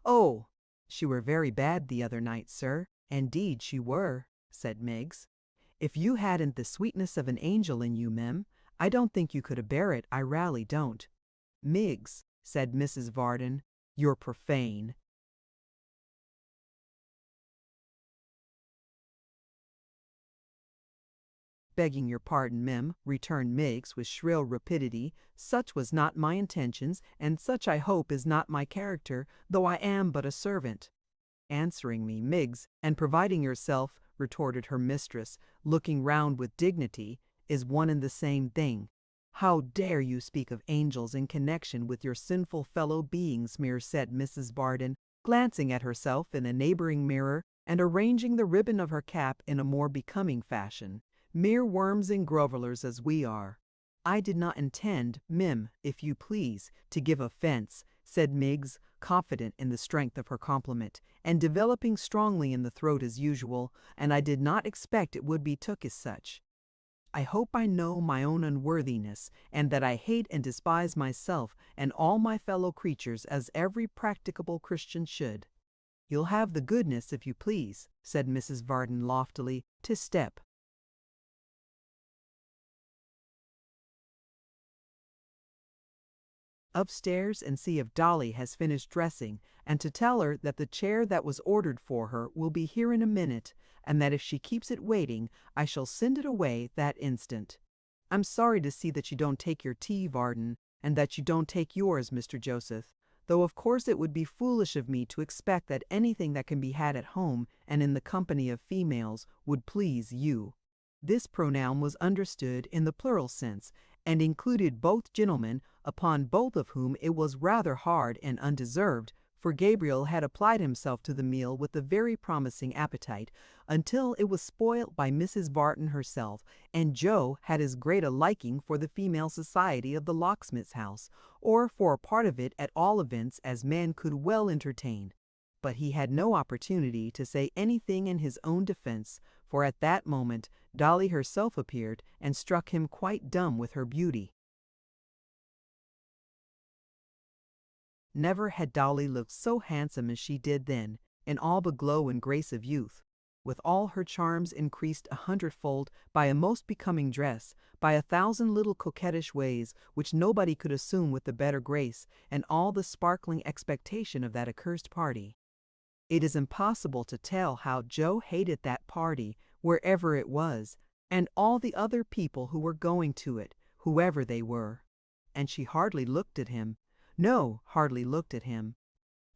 "Oh, she were very bad the other night, sir. Indeed she were," said Miggs. "If you hadn't the sweetness of an angel in you, mem, I don't think you could a bear it, I rally don't." "Miggs," said Mrs. Varden, "you're profane." "Begging your pardon, mem," returned Miggs with shrill rapidity, "such was not my intentions, and such I hope is not my character, though I am but a servant." "Answering me, Miggs, and providing yourself," retorted her mistress, looking round with dignity, "is one and the same thing. How dare you speak of angels in connection with your sinful fellow beings?" said Mrs. Varden, glancing at herself in a neighboring mirror, and arranging the ribbon of her cap in a more becoming fashion. "Mere worms and grovellers as we are." "I did not intend, mim, if you please, to give offence," said Miggs, confident in the strength of her compliment, and developing strongly in the throat as usual, "and I did not expect it would be took as such. I hope I know my own unworthiness, and that I hate and despise myself and all my fellow creatures as every practicable Christian should." "You'll have the goodness, if you please," said Mrs. Varden loftily, "to step upstairs and see if Dolly has finished dressing, and to tell her that the chair that was ordered for her will be here in a minute, and that if she keeps it waiting, I shall send it away that instant. I'm sorry to see that you don't take your tea, Varden, and that you don't take yours, Mr. Joseph, though of course it would be foolish of me to expect that anything that can be had at home and in the company of females would please you." This pronoun was understood in the plural sense, and included both gentlemen, upon both of whom it was rather hard and undeserved, for Gabriel had applied himself to the meal with a very promising appetite, until it was spoilt by Mrs. Varden herself, and Joe had as great a liking for the female society of the locksmith's house, or for a part of it at all events, as man could well entertain. But he had no opportunity to say anything in his own defense, for at that moment Dolly herself appeared and struck him quite dumb with her beauty. Never had Dolly looked so handsome as she did then, in all the glow and grace of youth, with all her charms increased 100-fold by a most becoming dress, by 1,000 little coquettish ways which nobody could assume with the better grace, and all the sparkling expectation of that accursed party. It is impossible to tell how Joe hated that party, wherever it was, and all the other people who were going to it, whoever they were. And she hardly looked at him. No, hardly looked at him.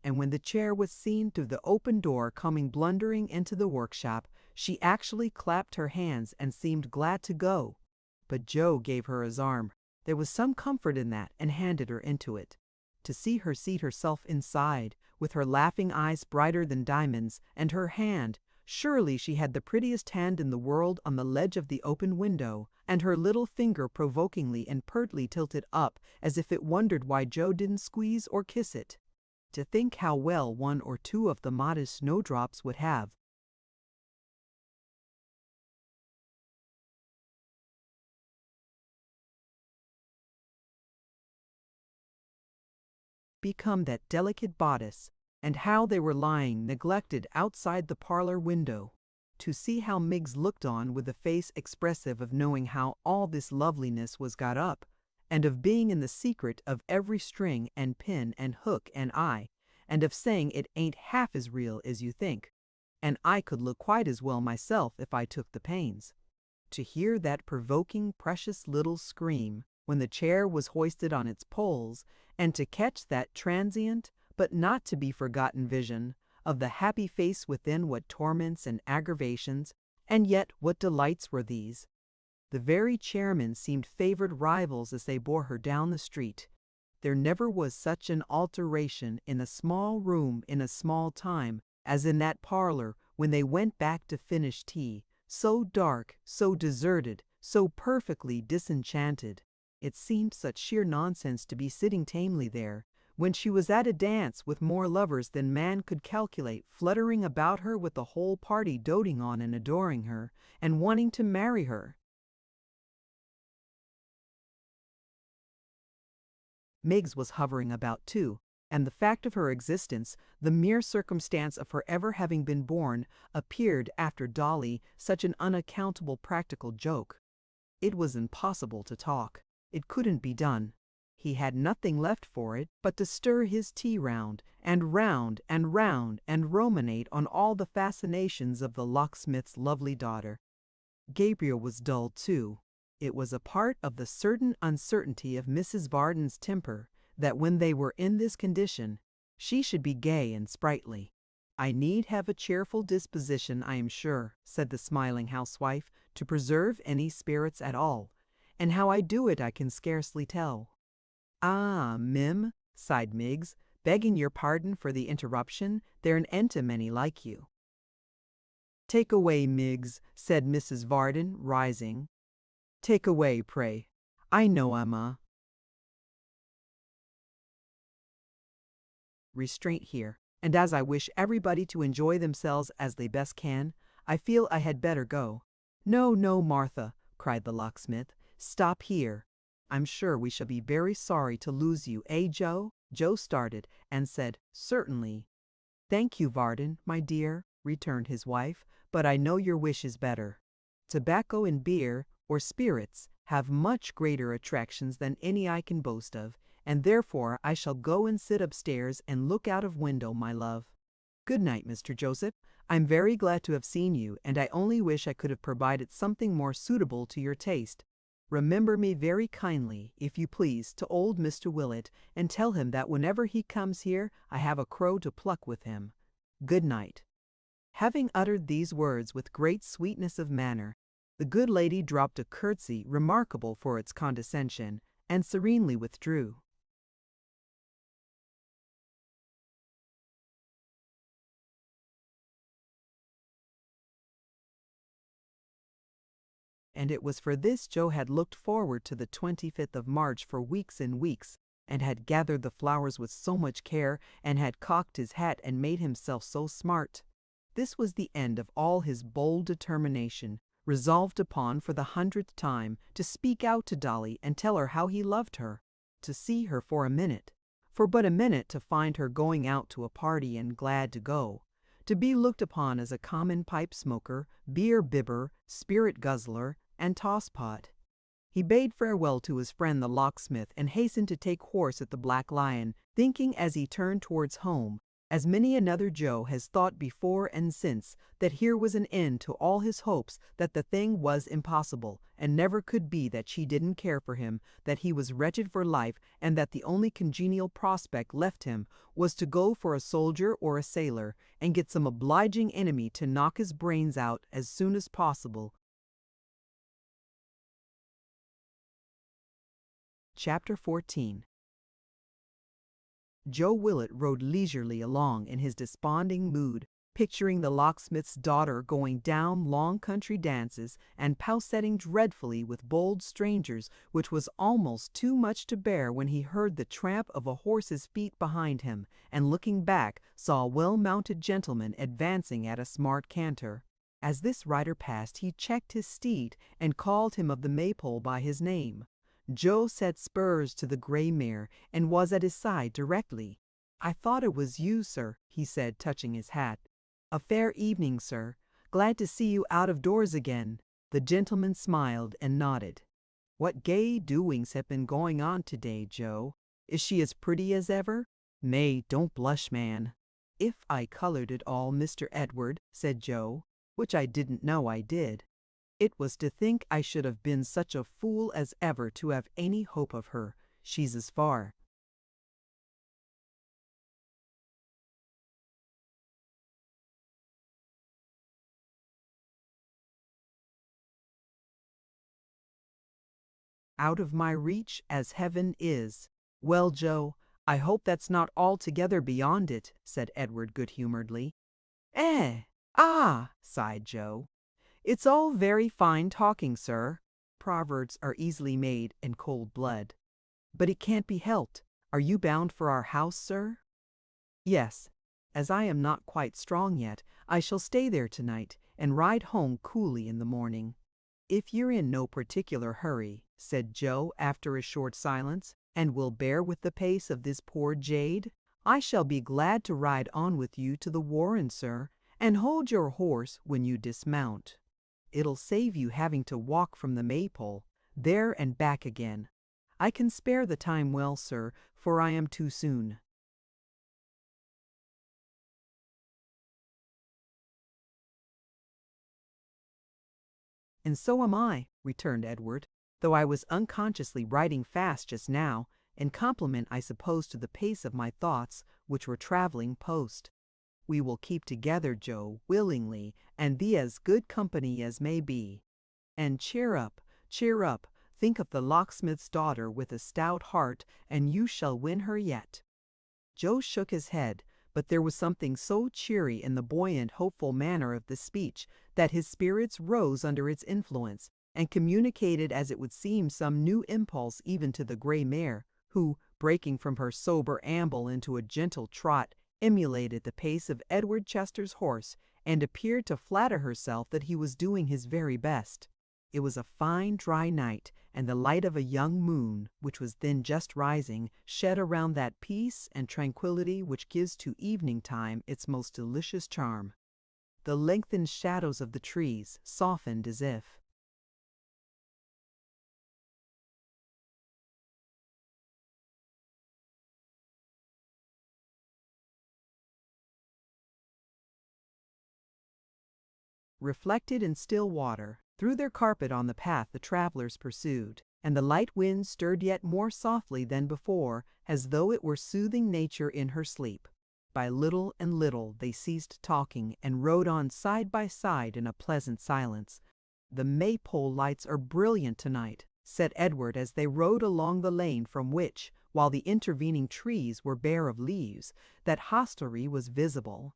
And when the chair was seen through the open door coming blundering into the workshop, she actually clapped her hands and seemed glad to go. But Joe gave her his arm. There was some comfort in that, and handed her into it. To see her seat herself inside, with her laughing eyes brighter than diamonds, and her hand, surely she had the prettiest hand in the world, on the ledge of the open window, and her little finger provokingly and pertly tilted up, as if it wondered why Joe didn't squeeze or kiss it. To think how well one or two of the modest snowdrops would have become that delicate bodice, and how they were lying neglected outside the parlor window. To see how Miggs looked on with a face expressive of knowing how all this loveliness was got up, and of being in the secret of every string and pin and hook and eye, and of saying it ain't half as real as you think. And I could look quite as well myself if I took the pains. To hear that provoking, precious little scream when the chair was hoisted on its poles, and to catch that transient but not to be forgotten vision of the happy face within, what torments and aggravations, and yet what delights were these! The very chairmen seemed favored rivals as they bore her down the street. There never was such an alteration in a small room in a small time as in that parlor when they went back to finish tea, so dark, so deserted, so perfectly disenchanted. It seemed such sheer nonsense to be sitting tamely there, when she was at a dance with more lovers than man could calculate, fluttering about her with the whole party doting on and adoring her, and wanting to marry her. Miggs was hovering about too, and the fact of her existence, the mere circumstance of her ever having been born, appeared after Dolly such an unaccountable practical joke. It was impossible to talk. It couldn't be done. He had nothing left for it but to stir his tea round and round and round and ruminate on all the fascinations of the locksmith's lovely daughter. Gabriel was dull too. It was a part of the certain uncertainty of Mrs. Varden's temper that when they were in this condition, she should be gay and sprightly. "I need have a cheerful disposition, I am sure," said the smiling housewife, "to preserve any spirits at all, and how I do it I can scarcely tell." "Ah, Mim," sighed Miggs, "begging your pardon for the interruption, there ain't a many like you." "Take away, Miggs," said Mrs. Varden, rising. "Take away, pray. I know I'm restraint here, and as I wish everybody to enjoy themselves as they best can, I feel I had better go." "No, no, Martha," cried the locksmith. "Stop here. I'm sure we shall be very sorry to lose you, eh, Joe?" Joe started and said, "Certainly." "Thank you, Varden, my dear," returned his wife, "but I know your wish is better. Tobacco and beer, or spirits, have much greater attractions than any I can boast of, and therefore I shall go and sit upstairs and look out of window, my love. Good night, Mr. Joseph. I'm very glad to have seen you, and I only wish I could have provided something more suitable to your taste. Remember me very kindly, if you please, to old Mr. Willett, and tell him that whenever he comes here I have a crow to pluck with him. Good night." Having uttered these words with great sweetness of manner, the good lady dropped a curtsy remarkable for its condescension, and serenely withdrew. And it was for this Joe had looked forward to the 25th of March for weeks and weeks, and had gathered the flowers with so much care, and had cocked his hat and made himself so smart. This was the end of all his bold determination, resolved upon for the 100th time to speak out to Dolly and tell her how he loved her, to see her for a minute, for but a minute, to find her going out to a party and glad to go, to be looked upon as a common pipe smoker, beer bibber, spirit guzzler, and tosspot. He bade farewell to his friend the locksmith and hastened to take horse at the Black Lion, thinking as he turned towards home, as many another Joe has thought before and since, that here was an end to all his hopes, that the thing was impossible, and never could be, that she didn't care for him, that he was wretched for life, and that the only congenial prospect left him was to go for a soldier or a sailor, and get some obliging enemy to knock his brains out as soon as possible. Chapter 14. Joe Willett rode leisurely along in his desponding mood, picturing the locksmith's daughter going down long country dances and pousetting dreadfully with bold strangers, which was almost too much to bear when he heard the tramp of a horse's feet behind him, and looking back saw a well-mounted gentleman advancing at a smart canter. As this rider passed, he checked his steed and called him of the Maypole by his name. Joe set spurs to the gray mare and was at his side directly. "I thought it was you, sir," he said, touching his hat. "A fair evening, sir. Glad to see you out of doors again." The gentleman smiled and nodded. What gay doings have been going on today, Joe? Is she as pretty as ever? May, don't blush, man. If I colored it all, Mr. Edward, said Joe, which I didn't know I did. It was to think I should have been such a fool as ever to have any hope of her. She's as far out of my reach as heaven is. Well, Joe, I hope that's not altogether beyond it, said Edward good-humoredly. Eh, ah, sighed Joe. It's all very fine talking, sir. Proverbs are easily made in cold blood. But it can't be helped. Are you bound for our house, sir? Yes. As I am not quite strong yet, I shall stay there tonight and ride home coolly in the morning. If you're in no particular hurry, said Joe after a short silence, and will bear with the pace of this poor jade, I shall be glad to ride on with you to the warren, sir, and hold your horse when you dismount. It'll save you having to walk from the Maypole, there and back again. I can spare the time well, sir, for I am too soon. And so am I, returned Edward, though I was unconsciously riding fast just now, in compliment, I suppose, to the pace of my thoughts, which were traveling post. We will keep together, Joe, willingly, and be as good company as may be. And cheer up, think of the locksmith's daughter with a stout heart, and you shall win her yet. Joe shook his head, but there was something so cheery in the buoyant, hopeful manner of the speech that his spirits rose under its influence, and communicated as it would seem some new impulse even to the gray mare, who, breaking from her sober amble into a gentle trot, emulated the pace of Edward Chester's horse, and appeared to flatter herself that he was doing his very best. It was a fine, dry night, and the light of a young moon, which was then just rising, shed around that peace and tranquillity which gives to evening time its most delicious charm. The lengthened shadows of the trees softened as if reflected in still water, threw their carpet on the path the travelers pursued, and the light wind stirred yet more softly than before, as though it were soothing nature in her sleep. By little and little they ceased talking and rode on side by side in a pleasant silence. The Maypole lights are brilliant tonight, said Edward as they rode along the lane from which, while the intervening trees were bare of leaves, that hostelry was visible.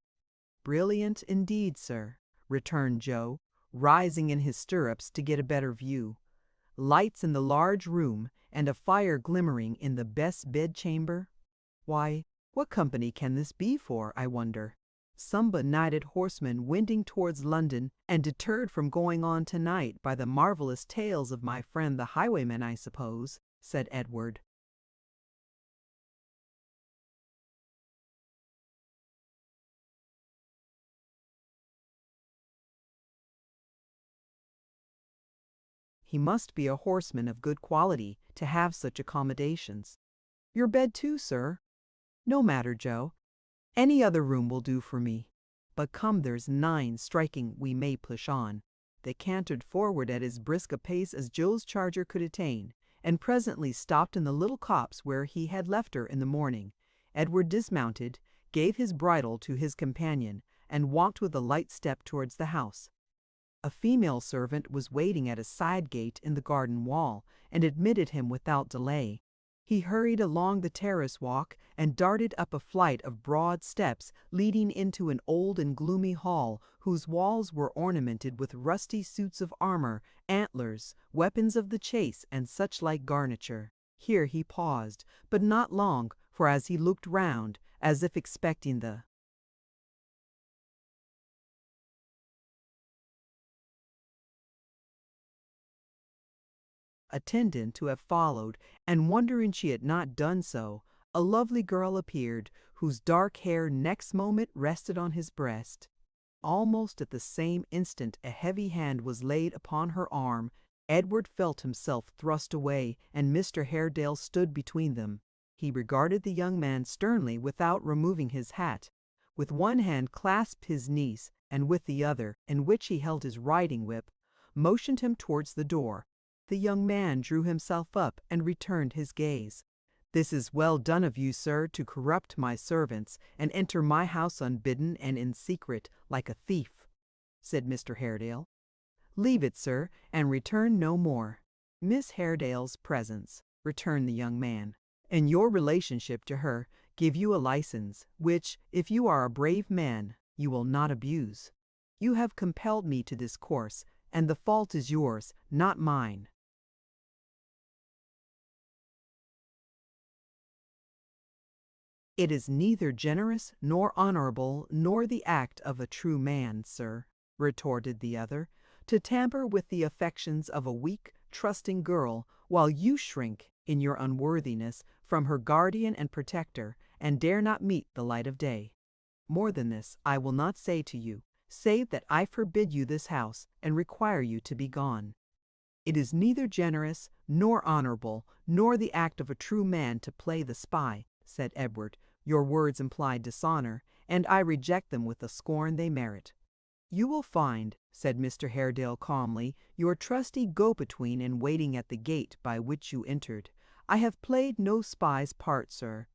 Brilliant indeed, sir, returned Joe, rising in his stirrups to get a better view. Lights in the large room, and a fire glimmering in the best bedchamber. Why, what company can this be for, I wonder? Some benighted horseman wending towards London, and deterred from going on tonight by the marvellous tales of my friend the highwayman, I suppose, said Edward. He must be a horseman of good quality to have such accommodations. Your bed too, sir? No matter, Joe. Any other room will do for me. But come, there's 9 striking, we may push on. They cantered forward at as brisk a pace as Joe's charger could attain, and presently stopped in the little copse where he had left her in the morning. Edward dismounted, gave his bridle to his companion, and walked with a light step towards the house. A female servant was waiting at a side gate in the garden wall, and admitted him without delay. He hurried along the terrace walk and darted up a flight of broad steps leading into an old and gloomy hall whose walls were ornamented with rusty suits of armor, antlers, weapons of the chase, and such like garniture. Here he paused, but not long, for as he looked round, as if expecting the attendant to have followed, and wondering she had not done so, a lovely girl appeared, whose dark hair next moment rested on his breast. Almost at the same instant a heavy hand was laid upon her arm, Edward felt himself thrust away, and Mr. Haredale stood between them. He regarded the young man sternly without removing his hat. With one hand clasped his niece, and with the other, in which he held his riding whip, motioned him towards the door. The young man drew himself up and returned his gaze. "This is well done of you, sir, to corrupt my servants, and enter my house unbidden and in secret, like a thief," said Mr. Haredale. "Leave it, sir, and return no more." "Miss Haredale's presence," returned the young man, "and your relationship to her give you a license, which, if you are a brave man, you will not abuse. You have compelled me to this course, and the fault is yours, not mine." "It is neither generous nor honorable nor the act of a true man, sir," retorted the other, "to tamper with the affections of a weak, trusting girl, while you shrink, in your unworthiness, from her guardian and protector, and dare not meet the light of day. More than this I will not say to you, save that I forbid you this house, and require you to be gone." "It is neither generous nor honorable nor the act of a true man to play the spy," said Edward. "Your words imply dishonor, and I reject them with the scorn they merit." "You will find," said Mr. Haredale calmly, "your trusty go-between in waiting at the gate by which you entered. I have played no spy's part, sir.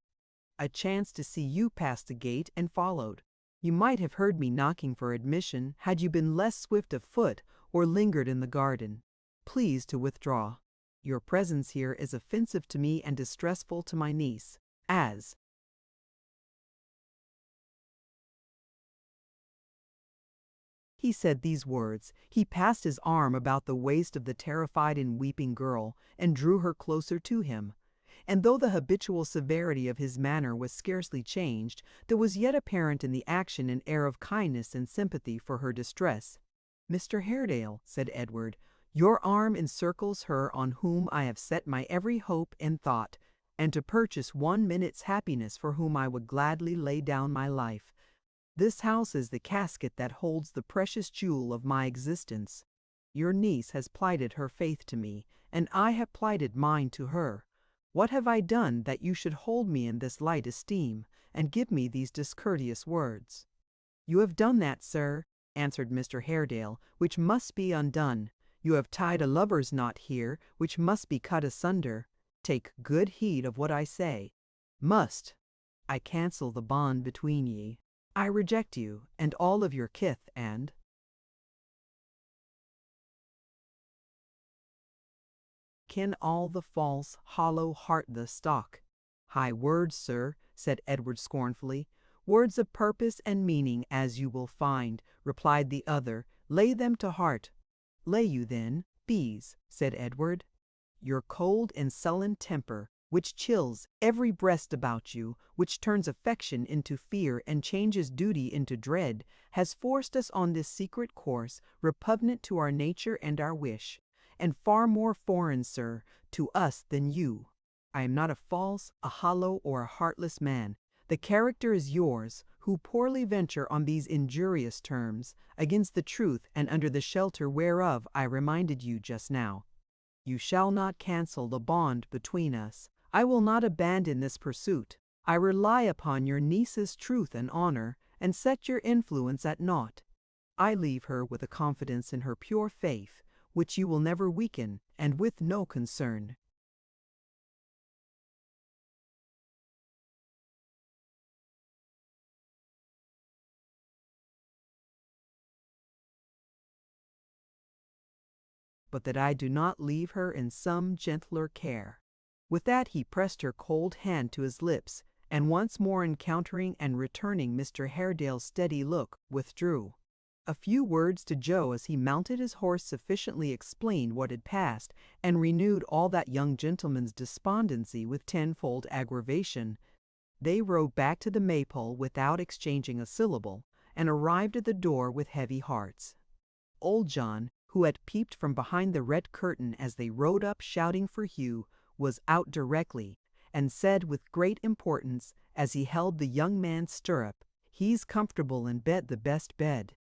I chanced to see you pass the gate and followed. You might have heard me knocking for admission had you been less swift of foot or lingered in the garden. Please to withdraw. Your presence here is offensive to me and distressful to my niece, as—" He said these words. He passed his arm about the waist of the terrified and weeping girl, and drew her closer to him. And though the habitual severity of his manner was scarcely changed, there was yet apparent in the action an air of kindness and sympathy for her distress. "Mr. Haredale," said Edward, "your arm encircles her on whom I have set my every hope and thought, and to purchase 1 minute's happiness for whom I would gladly lay down my life. This house is the casket that holds the precious jewel of my existence. Your niece has plighted her faith to me, and I have plighted mine to her. What have I done that you should hold me in this light esteem, and give me these discourteous words?" "You have done that, sir," answered Mr. Haredale, "which must be undone. You have tied a lover's knot here, which must be cut asunder. Take good heed of what I say. Must. I cancel the bond between ye. I reject you, and all of your kith, and—" "Can all the false, hollow heart the stock?" "High words, sir," said Edward scornfully. "Words of purpose and meaning, as you will find," replied the other. "Lay them to heart." "Lay you then, these," said Edward. "Your cold and sullen temper, which chills every breast about you, which turns affection into fear and changes duty into dread, has forced us on this secret course, repugnant to our nature and our wish, and far more foreign, sir, to us than you. I am not a false, a hollow, or a heartless man. The character is yours, who poorly venture on these injurious terms, against the truth and under the shelter whereof I reminded you just now. You shall not cancel the bond between us. I will not abandon this pursuit. I rely upon your niece's truth and honor, and set your influence at naught. I leave her with a confidence in her pure faith, which you will never weaken, and with no concern." "But that I do not leave her in some gentler care." With that he pressed her cold hand to his lips, and once more encountering and returning Mr. Haredale's steady look, withdrew. A few words to Joe as he mounted his horse sufficiently explained what had passed, and renewed all that young gentleman's despondency with tenfold aggravation. They rode back to the Maypole without exchanging a syllable, and arrived at the door with heavy hearts. Old John, who had peeped from behind the red curtain as they rode up shouting for Hugh, was out directly, and said with great importance, as he held the young man's stirrup, "He's comfortable in bed, the best bed."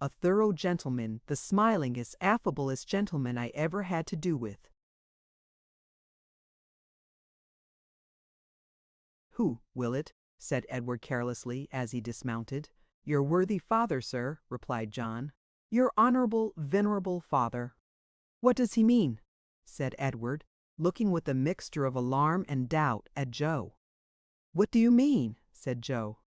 A thorough gentleman, the smilingest, affablest gentleman I ever had to do with. "Who, Willett?" said Edward carelessly as he dismounted. "Your worthy father, sir," replied John. "Your honorable, venerable father." "What does he mean?" said Edward, looking with a mixture of alarm and doubt at Joe. "What do you mean?" said Joe.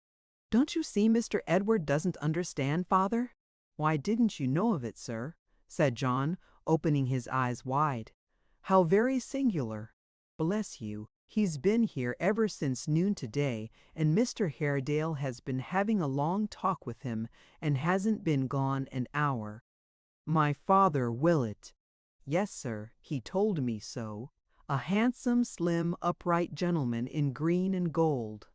"Don't you see Mr. Edward doesn't understand, father?" "Why didn't you know of it, sir?" said John, opening his eyes wide. "How very singular. Bless you, he's been here ever since noon today, and Mr. Haredale has been having a long talk with him, and hasn't been gone an hour. My father Willett." "Yes, sir, he told me so. A handsome, slim, upright gentleman in green and gold."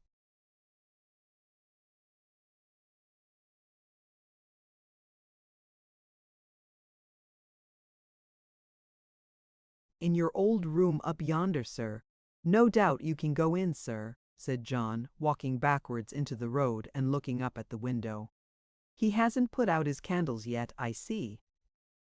"In your old room up yonder, sir. No doubt you can go in, sir," said John, walking backwards into the road and looking up at the window. "He hasn't put out his candles yet, I see."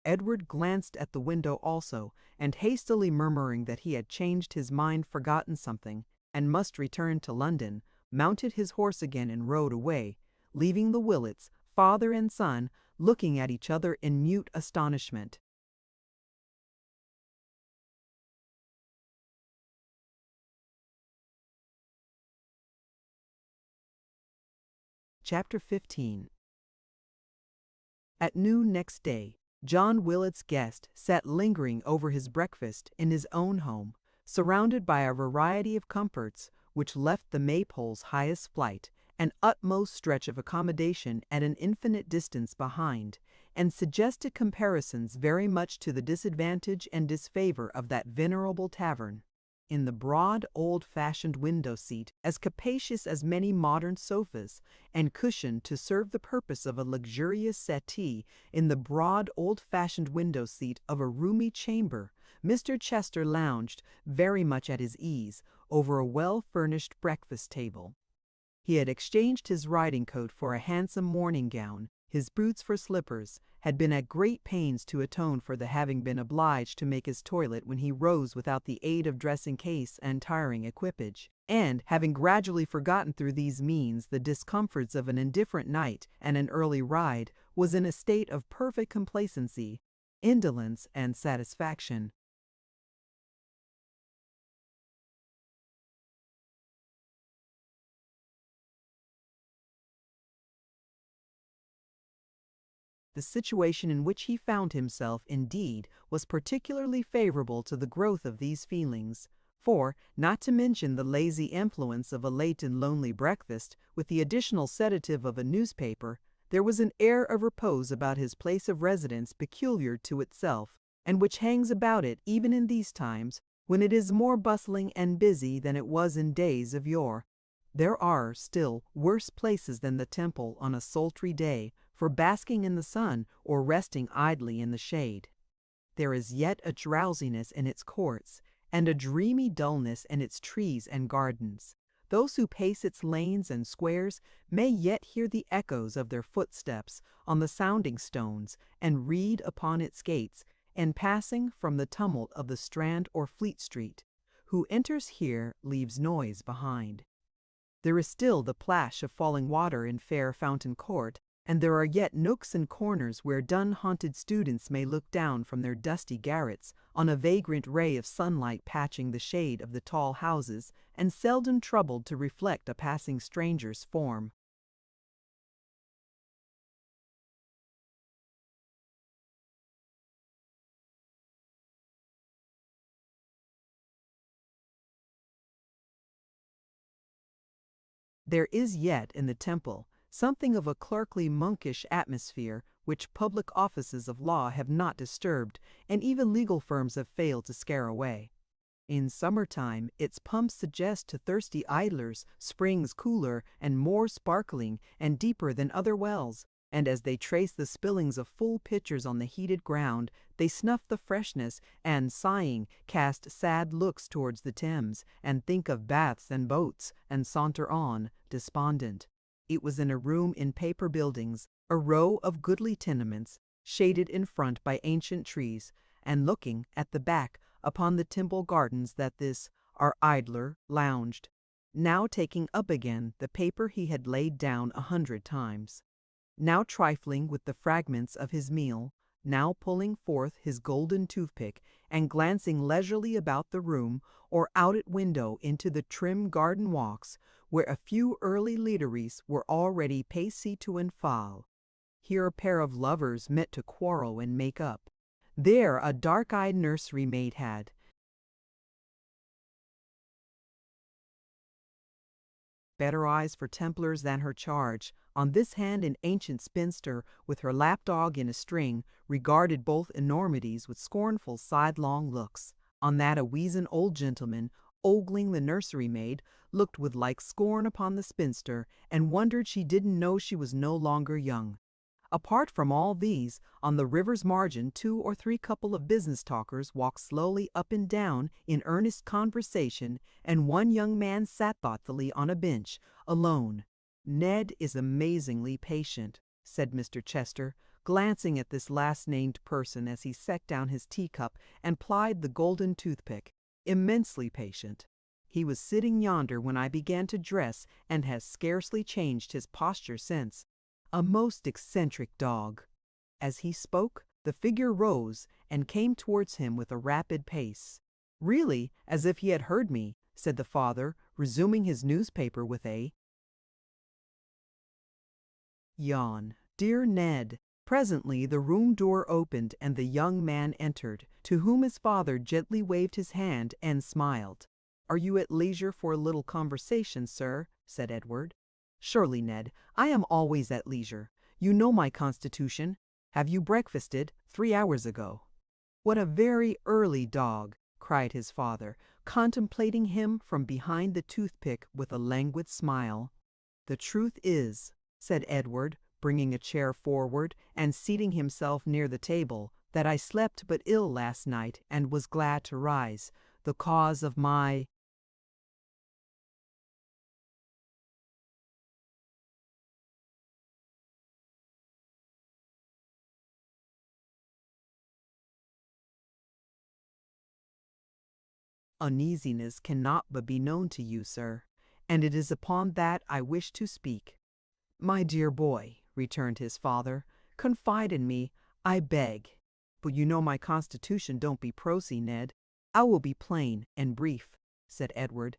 Edward glanced at the window also, and hastily murmuring that he had changed his mind, forgotten something, and must return to London, mounted his horse again and rode away, leaving the Willets, father and son, looking at each other in mute astonishment. Chapter 15. At noon next day, John Willett's guest sat lingering over his breakfast in his own home, surrounded by a variety of comforts which left the Maypole's highest flight, an utmost stretch of accommodation at an infinite distance behind, and suggested comparisons very much to the disadvantage and disfavor of that venerable tavern. In the broad, old-fashioned window-seat, as capacious as many modern sofas, and cushioned to serve the purpose of a luxurious settee, in the broad, old-fashioned window-seat of a roomy chamber, Mr. Chester lounged, very much at his ease, over a well-furnished breakfast-table. He had exchanged his riding-coat for a handsome morning-gown, his boots for slippers, had been at great pains to atone for the having been obliged to make his toilet when he rose without the aid of dressing-case and tiring equipage, and, having gradually forgotten through these means the discomforts of an indifferent night and an early ride, was in a state of perfect complacency, indolence, and satisfaction. The situation in which he found himself, indeed, was particularly favorable to the growth of these feelings, for, not to mention the lazy influence of a late and lonely breakfast, with the additional sedative of a newspaper, there was an air of repose about his place of residence peculiar to itself, and which hangs about it even in these times, when it is more bustling and busy than it was in days of yore. There are still worse places than the Temple on a sultry day for basking in the sun or resting idly in the shade. There is yet a drowsiness in its courts, and a dreamy dullness in its trees and gardens. Those who pace its lanes and squares may yet hear the echoes of their footsteps on the sounding stones, and read upon its gates, in passing from the tumult of the Strand or Fleet Street. Who enters here leaves noise behind. There is still the plash of falling water in Fair Fountain Court, and there are yet nooks and corners where dun-haunted students may look down from their dusty garrets on a vagrant ray of sunlight patching the shade of the tall houses, and seldom troubled to reflect a passing stranger's form. There is yet in the Temple something of a clerkly monkish atmosphere which public offices of law have not disturbed, and even legal firms have failed to scare away. In summertime its pumps suggest to thirsty idlers springs cooler and more sparkling and deeper than other wells, and as they trace the spillings of full pitchers on the heated ground, they snuff the freshness, and, sighing, cast sad looks towards the Thames, and think of baths and boats, and saunter on, despondent. It was in a room in Paper Buildings, A row of goodly tenements, shaded in front by ancient trees, and looking at the back upon the Temple Gardens that this, our idler, lounged, now taking up again the paper he had laid down 100 times, now trifling with the fragments of his meal, now pulling forth his golden toothpick and glancing leisurely about the room or out at window into the trim garden walks where a few early literies were already pacey to and fal. Here a pair of lovers met to quarrel and make up. There a dark-eyed nursery maid had better eyes for Templars than her charge. On this hand an ancient spinster, with her lapdog in a string, regarded both enormities with scornful sidelong looks. On that a weazen old gentleman, ogling the nursery maid, looked with like scorn upon the spinster, and wondered she didn't know she was no longer young. Apart from all these, on the river's margin 2 or 3 couple of business talkers walked slowly up and down in earnest conversation, and one young man sat thoughtfully on a bench, alone. "Ned is amazingly patient," said Mr. Chester, glancing at this last-named person as he set down his teacup and plied the golden toothpick. "Immensely patient. He was sitting yonder when I began to dress, and has scarcely changed his posture since. A most eccentric dog." As he spoke, the figure rose and came towards him with a rapid pace. "Really, as if he had heard me," said the father, resuming his newspaper with a yawn. "Dear Ned." Presently the room door opened and the young man entered, to whom his father gently waved his hand and smiled. "Are you at leisure for a little conversation, sir?" said Edward. "Surely, Ned, I am always at leisure. You know my constitution. Have you breakfasted? 3 hours ago." "What a very early dog!" cried his father, contemplating him from behind the toothpick with a languid smile. "The truth is," said Edward, bringing a chair forward and seating himself near the table, "that I slept but ill last night and was glad to rise. The cause of my uneasiness cannot but be known to you, sir, and it is upon that I wish to speak." "My dear boy," returned his father, "confide in me, I beg. But you know my constitution. Don't be prosy, Ned." "I will be plain and brief," said Edward.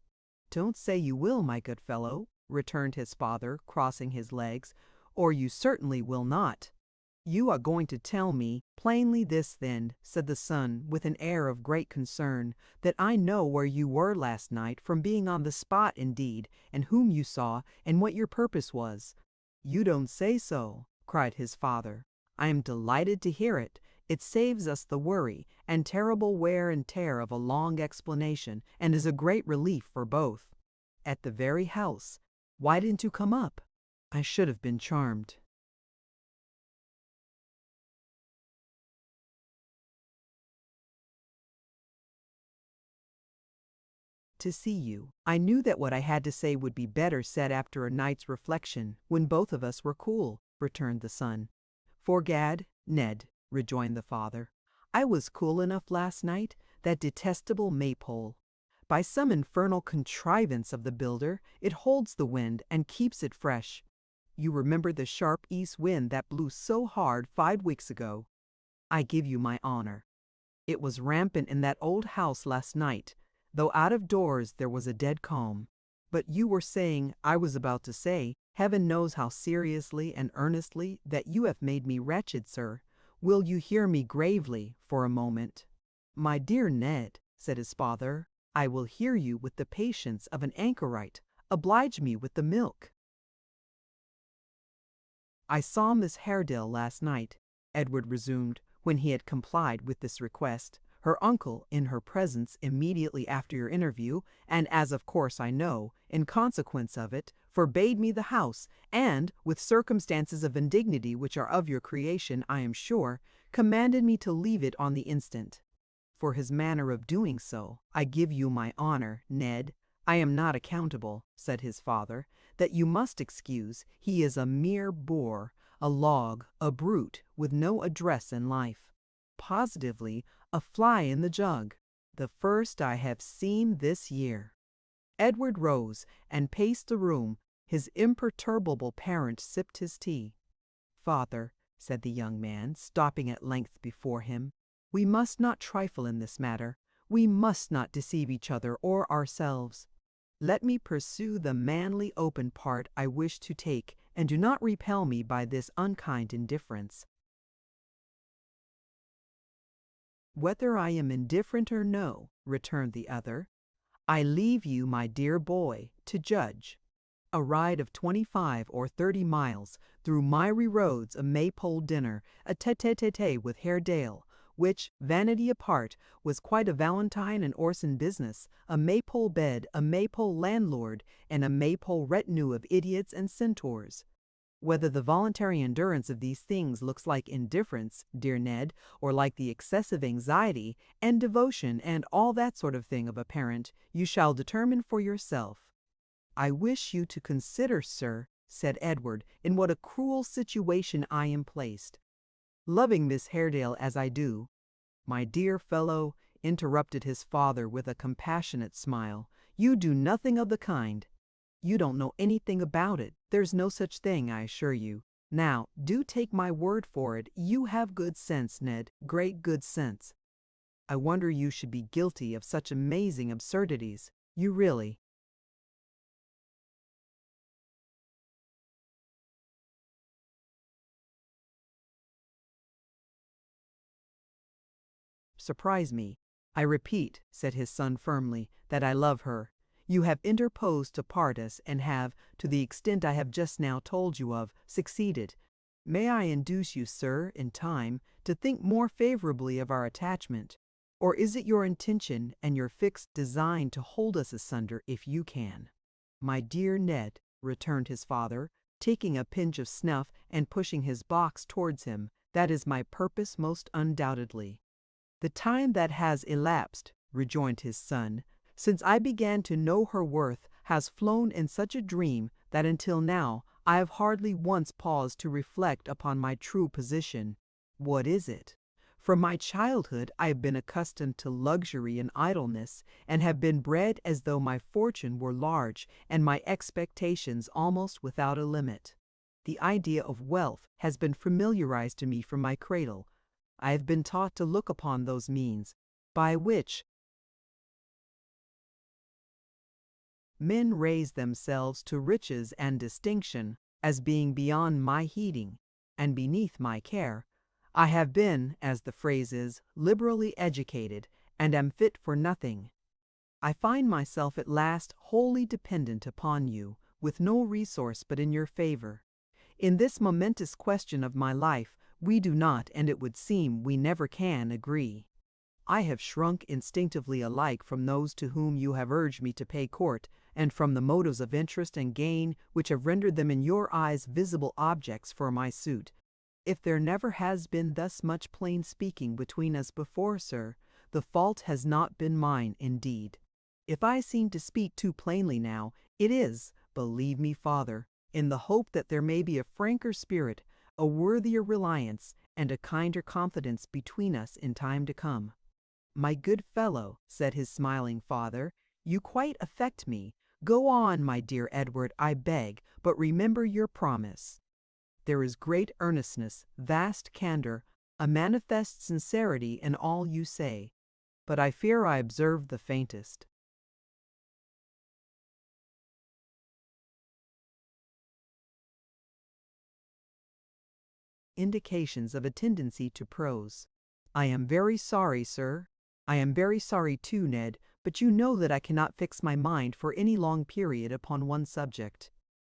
"Don't say you will, my good fellow," returned his father, crossing his legs, "or you certainly will not." "You are going to tell me plainly this, then," said the son, with an air of great concern, "that I know where you were last night, from being on the spot indeed, and whom you saw, and what your purpose was." "You don't say so!" cried his father. "I am delighted to hear it. It saves us the worry and terrible wear and tear of a long explanation, and is a great relief for both." "At the very house. Why didn't you come up?" "I should have been charmed." "To see you. I knew that what I had to say would be better said after a night's reflection, when both of us were cool," returned the son. "'Forgad, Ned," rejoined the father, "I was cool enough last night. That detestable maypole, by some infernal contrivance of the builder, it holds the wind and keeps it fresh. You remember the sharp east wind that blew so hard 5 weeks ago? I give you my honor. It was rampant in that old house last night, though out of doors there was a dead calm. But you were saying, I was about to say, Heaven knows how seriously and earnestly, that you have made me wretched, sir. Will you hear me gravely for a moment?" "My dear Ned," said his father, "I will hear you with the patience of an anchorite. Oblige me with the milk." "I saw Miss Haredale last night," Edward resumed, when he had complied with this request. "Her uncle, in her presence immediately after your interview, and as of course I know, in consequence of it, forbade me the house, and, with circumstances of indignity which are of your creation, I am sure, commanded me to leave it on the instant. For his manner of doing so, I give you my honor, Ned, I am not accountable," said his father, "that you must excuse. He is a mere boor, a log, a brute with no address in life. Positively, a fly in the jug. The first I have seen this year." Edward rose and paced the room. His imperturbable parent sipped his tea. "Father," said the young man, stopping at length before him, "we must not trifle in this matter. We must not deceive each other or ourselves. Let me pursue the manly open part I wish to take, and do not repel me by this unkind indifference." "Whether I am indifferent or no," returned the other, "I leave you, my dear boy, to judge. A ride of 25 or 30 miles through miry roads, a maypole dinner, a tete-a-tete with Haredale, which, vanity apart, was quite a Valentine and Orson business, a maypole bed, a maypole landlord, and a maypole retinue of idiots and centaurs. Whether the voluntary endurance of these things looks like indifference, dear Ned, or like the excessive anxiety and devotion and all that sort of thing of a parent, you shall determine for yourself." "I wish you to consider, sir," said Edward, "in what a cruel situation I am placed. Loving Miss Haredale as I do—" "My dear fellow," interrupted his father with a compassionate smile, "you do nothing of the kind. You don't know anything about it. There's no such thing, I assure you. Now, do take my word for it, you have good sense, Ned, great good sense. I wonder you should be guilty of such amazing absurdities. You really—" "Surprise me. I repeat," said his son firmly, "that I love her. You have interposed to part us, and have, to the extent I have just now told you of, succeeded. May I induce you, sir, in time, to think more favorably of our attachment? Or is it your intention and your fixed design to hold us asunder if you can?" "My dear Ned," returned his father, taking a pinch of snuff and pushing his box towards him, "that is my purpose most undoubtedly." "The time that has elapsed," rejoined his son, "since I began to know her worth has flown in such a dream that until now I have hardly once paused to reflect upon my true position. What is it? From my childhood I have been accustomed to luxury and idleness, and have been bred as though my fortune were large and my expectations almost without a limit. The idea of wealth has been familiarized to me from my cradle. I have been taught to look upon those means, by which men raise themselves to riches and distinction, as being beyond my heeding, and beneath my care. I have been, as the phrase is, liberally educated, and am fit for nothing. I find myself at last wholly dependent upon you, with no resource but in your favor. In this momentous question of my life, we do not, and it would seem we never can, agree. I have shrunk instinctively alike from those to whom you have urged me to pay court, and from the motives of interest and gain which have rendered them in your eyes visible objects for my suit. If there never has been thus much plain speaking between us before, sir, the fault has not been mine indeed. If I seem to speak too plainly now, it is, believe me, father, in the hope that there may be a franker spirit, a worthier reliance, and a kinder confidence between us in time to come." "My good fellow," said his smiling father, "you quite affect me. Go on, my dear Edward, I beg, but remember your promise." "There is great earnestness, vast candor, a manifest sincerity in all you say, but I fear I observe the faintest." Indications of a tendency to prose. "I am very sorry, sir. I am very sorry too, Ned, but you know that I cannot fix my mind for any long period upon one subject.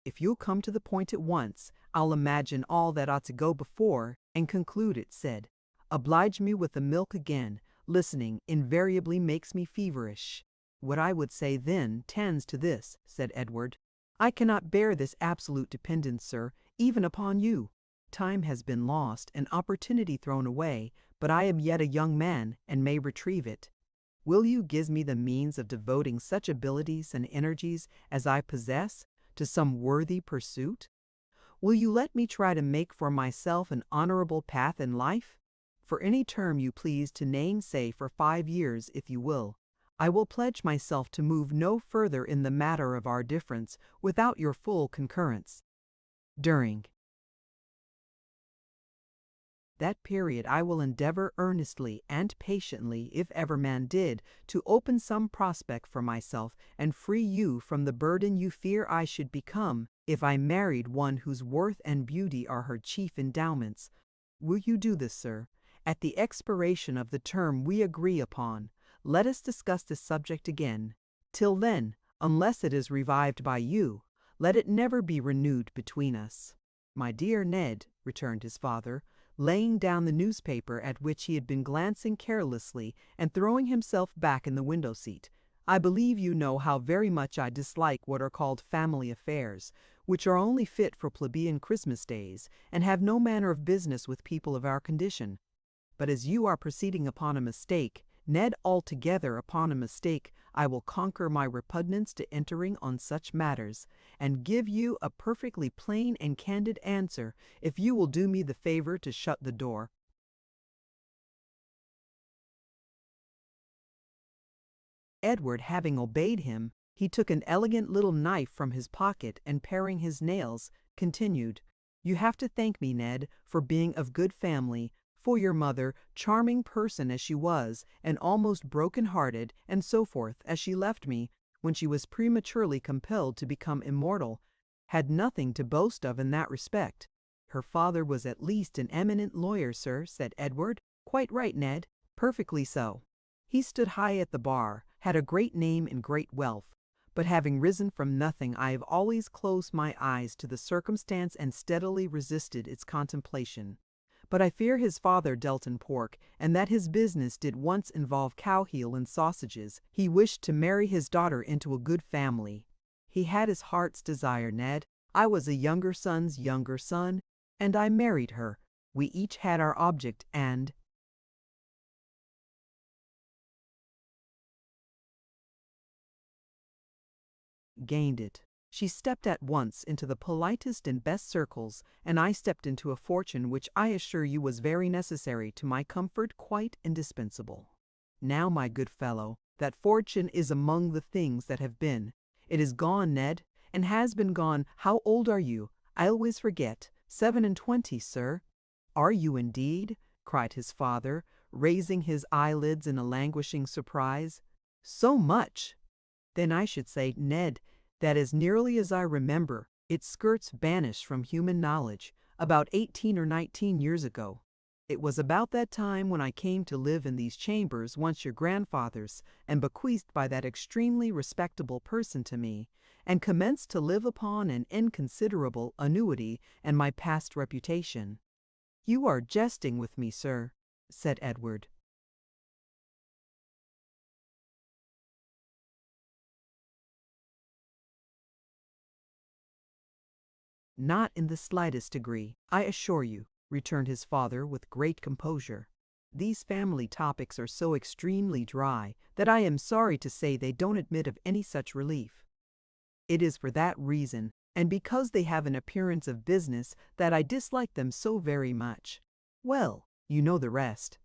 If you'll come to the point at once, I'll imagine all that ought to go before and conclude it said. Oblige me with the milk again. Listening invariably makes me feverish." "What I would say then tends to this," said Edward. "I cannot bear this absolute dependence, sir, even upon you. Time has been lost and opportunity thrown away, but I am yet a young man and may retrieve it. Will you give me the means of devoting such abilities and energies as I possess to some worthy pursuit? Will you let me try to make for myself an honorable path in life? For any term you please to name, say for 5 years if you will, I will pledge myself to move no further in the matter of our difference without your full concurrence. During that period I will endeavor earnestly and patiently, if ever man did, to open some prospect for myself and free you from the burden you fear I should become if I married one whose worth and beauty are her chief endowments. Will you do this, sir? At the expiration of the term we agree upon, let us discuss this subject again. Till then, unless it is revived by you, let it never be renewed between us. My dear Ned, returned his father, laying down the newspaper at which he had been glancing carelessly and throwing himself back in the window seat, I believe you know how very much I dislike what are called family affairs, which are only fit for plebeian Christmas days, and have no manner of business with people of our condition. But as you are proceeding upon a mistake, Ned, altogether upon a mistake, I will conquer my repugnance to entering on such matters, and give you a perfectly plain and candid answer, if you will do me the favor to shut the door. Edward having obeyed him, he took an elegant little knife from his pocket, and paring his nails, continued, You have to thank me, Ned, for being of good family, for your mother, charming person as she was, and almost broken-hearted, and so forth, as she left me, when she was prematurely compelled to become immortal, had nothing to boast of in that respect. Her father was at least an eminent lawyer, sir, said Edward. Quite right, Ned. Perfectly so. He stood high at the bar, had a great name and great wealth, but having risen from nothing, I have always closed my eyes to the circumstance and steadily resisted its contemplation. But I fear his father dealt in pork, and that his business did once involve cow heel and sausages. He wished to marry his daughter into a good family. He had his heart's desire, Ned. I was a younger son's younger son, and I married her. We each had our object, and gained it. She stepped at once into the politest and best circles, and I stepped into a fortune which I assure you was very necessary to my comfort, quite indispensable. Now, my good fellow, that fortune is among the things that have been. It is gone, Ned, and has been gone. How old are you? I always forget. 27, sir. Are you indeed? Cried his father, raising his eyelids in a languishing surprise. So much! Then I should say, Ned, that as nearly as I remember, its skirts vanished from human knowledge about 18 or 19 years ago. It was about that time when I came to live in these chambers, once your grandfather's, and bequeathed by that extremely respectable person to me, and commenced to live upon an inconsiderable annuity and my past reputation. You are jesting with me, sir, said Edward. Not in the slightest degree, I assure you, returned his father with great composure. These family topics are so extremely dry that I am sorry to say they don't admit of any such relief. It is for that reason, and because they have an appearance of business, that I dislike them so very much. Well, you know the rest.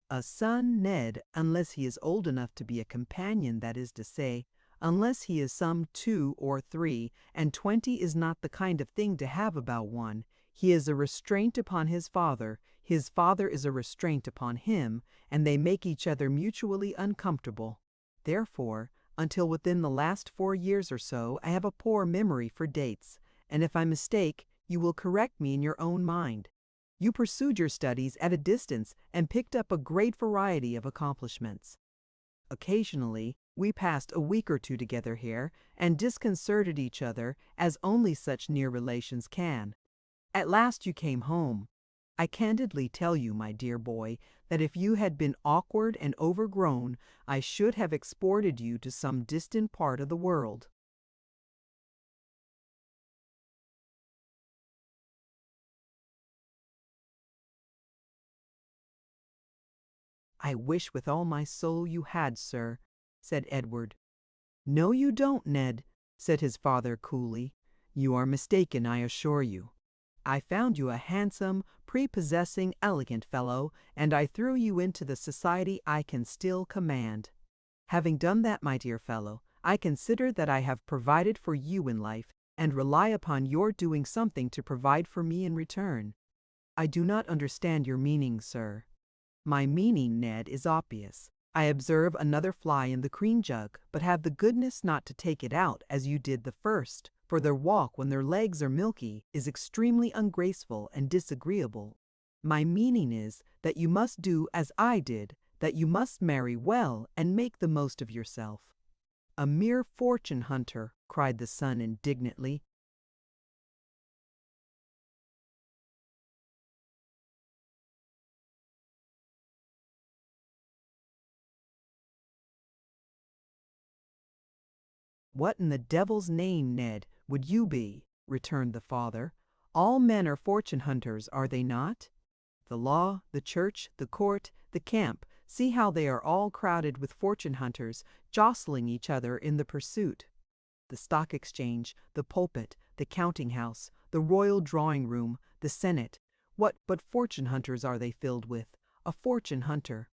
A son, Ned, unless he is old enough to be a companion, that is to say, unless he is some 2 or 3, and 20 is not the kind of thing to have about one. He is a restraint upon his father is a restraint upon him, and they make each other mutually uncomfortable. Therefore, until within the last 4 years or so, I have a poor memory for dates, and if I mistake, you will correct me in your own mind. You pursued your studies at a distance and picked up a great variety of accomplishments. Occasionally, we passed a week or 2 together here, and disconcerted each other as only such near relations can. At last you came home. I candidly tell you, my dear boy, that if you had been awkward and overgrown, I should have exported you to some distant part of the world. I wish with all my soul you had, sir, said Edward. No, you don't, Ned, said his father coolly. You are mistaken, I assure you. I found you a handsome, prepossessing, elegant fellow, and I threw you into the society I can still command. Having done that, my dear fellow, I consider that I have provided for you in life, and rely upon your doing something to provide for me in return. I do not understand your meaning, sir. My meaning, Ned, is obvious. I observe another fly in the cream jug, but have the goodness not to take it out as you did the first, for their walk when their legs are milky is extremely ungraceful and disagreeable. My meaning is that you must do as I did, that you must marry well and make the most of yourself. A mere fortune hunter, cried the son indignantly. What in the devil's name, Ned, would you be? Returned the father. All men are fortune hunters, are they not? The law, the church, the court, the camp, see how they are all crowded with fortune hunters, jostling each other in the pursuit. The stock exchange, the pulpit, the counting house, the royal drawing room, the senate, what but fortune hunters are they filled with? A fortune hunter.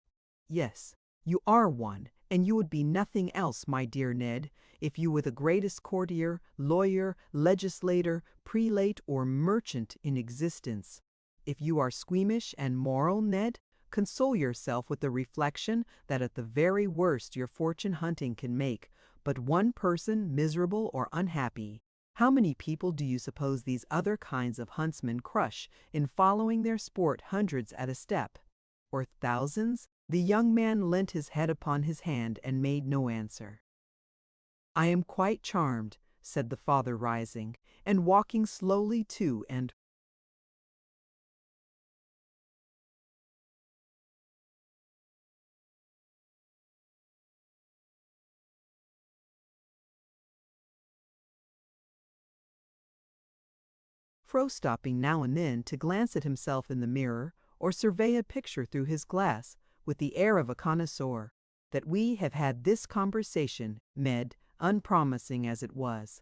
Yes, you are one, and you would be nothing else, my dear Ned, if you were the greatest courtier, lawyer, legislator, prelate, or merchant in existence. If you are squeamish and moral, Ned, console yourself with the reflection that at the very worst your fortune hunting can make but one person miserable or unhappy. How many people do you suppose these other kinds of huntsmen crush in following their sport hundreds at a step? Or thousands? The young man leant his head upon his hand and made no answer. I am quite charmed, said the father, rising, and walking slowly to and fro, stopping now and then to glance at himself in the mirror or survey a picture through his glass with the air of a connoisseur, that we have had this conversation, Ned, unpromising as it was.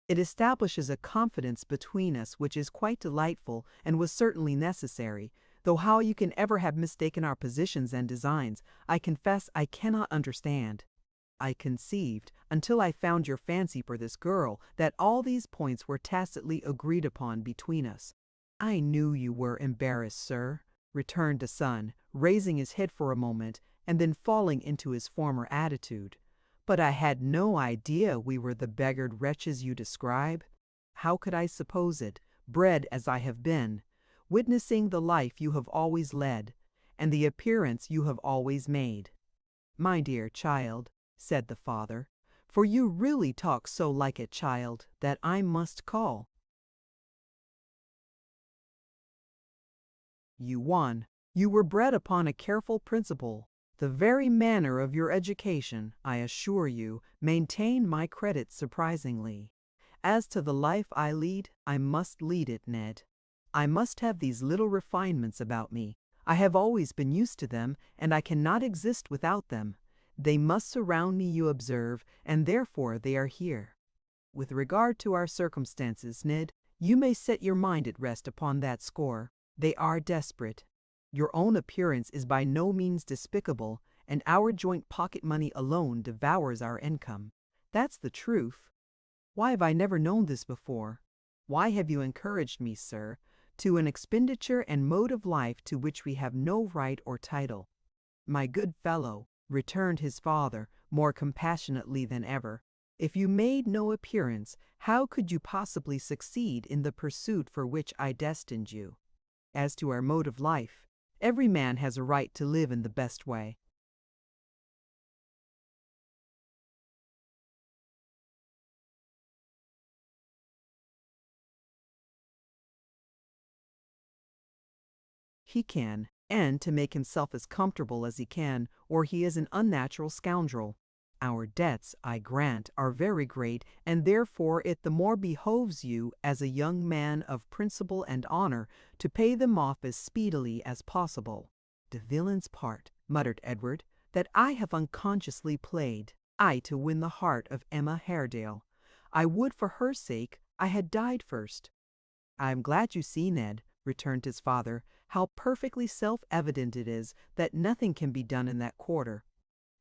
It establishes a confidence between us which is quite delightful and was certainly necessary, though how you can ever have mistaken our positions and designs, I confess I cannot understand. I conceived, until I found your fancy for this girl, that all these points were tacitly agreed upon between us. I knew you were embarrassed, sir, returned the son, raising his head for a moment, and then falling into his former attitude. But I had no idea we were the beggared wretches you describe. How could I suppose it, bred as I have been, witnessing the life you have always led, and the appearance you have always made? My dear child, said the father, for you really talk so like a child that I must call. You won. You were bred upon a careful principle. The very manner of your education, I assure you, maintained my credit surprisingly. As to the life I lead, I must lead it, Ned. I must have these little refinements about me. I have always been used to them, and I cannot exist without them. They must surround me, you observe, and therefore they are here. With regard to our circumstances, Ned, you may set your mind at rest upon that score. They are desperate. Your own appearance is by no means despicable, and our joint pocket money alone devours our income. That's the truth. Why have I never known this before? Why have you encouraged me, sir, to an expenditure and mode of life to which we have no right or title? My good fellow, returned his father, more compassionately than ever, if you made no appearance, how could you possibly succeed in the pursuit for which I destined you? As to our mode of life, every man has a right to live in the best way. He can, and to make himself as comfortable as he can, or he is an unnatural scoundrel. Our debts, I grant, are very great, and therefore it the more behoves you, as a young man of principle and honor, to pay them off as speedily as possible. The villain's part, muttered Edward, that I have unconsciously played, I to win the heart of Emma Haredale. I would for her sake I had died first. "I'm glad you see, Ned," returned his father, "how perfectly self-evident it is that nothing can be done in that quarter.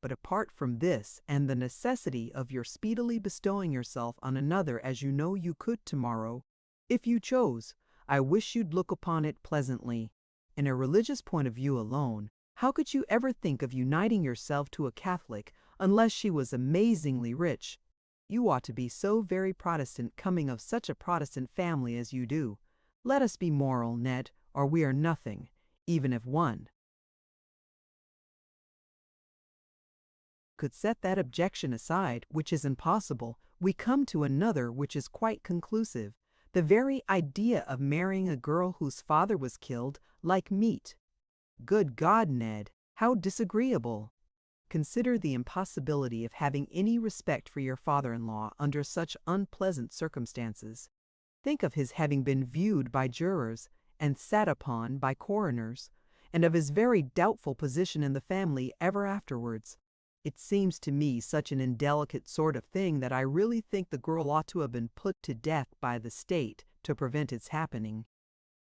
But apart from this and the necessity of your speedily bestowing yourself on another as you know you could tomorrow, if you chose, I wish you'd look upon it pleasantly. In a religious point of view alone, how could you ever think of uniting yourself to a Catholic unless she was amazingly rich? You ought to be so very Protestant coming of such a Protestant family as you do. Let us be moral, Ned, or we are nothing, even if one could set that objection aside, which is impossible, we come to another which is quite conclusive. The very idea of marrying a girl whose father was killed, like meat. Good God, Ned, how disagreeable! Consider the impossibility of having any respect for your father-in-law under such unpleasant circumstances. Think of his having been viewed by jurors and sat upon by coroners, and of his very doubtful position in the family ever afterwards. It seems to me such an indelicate sort of thing that I really think the girl ought to have been put to death by the state to prevent its happening.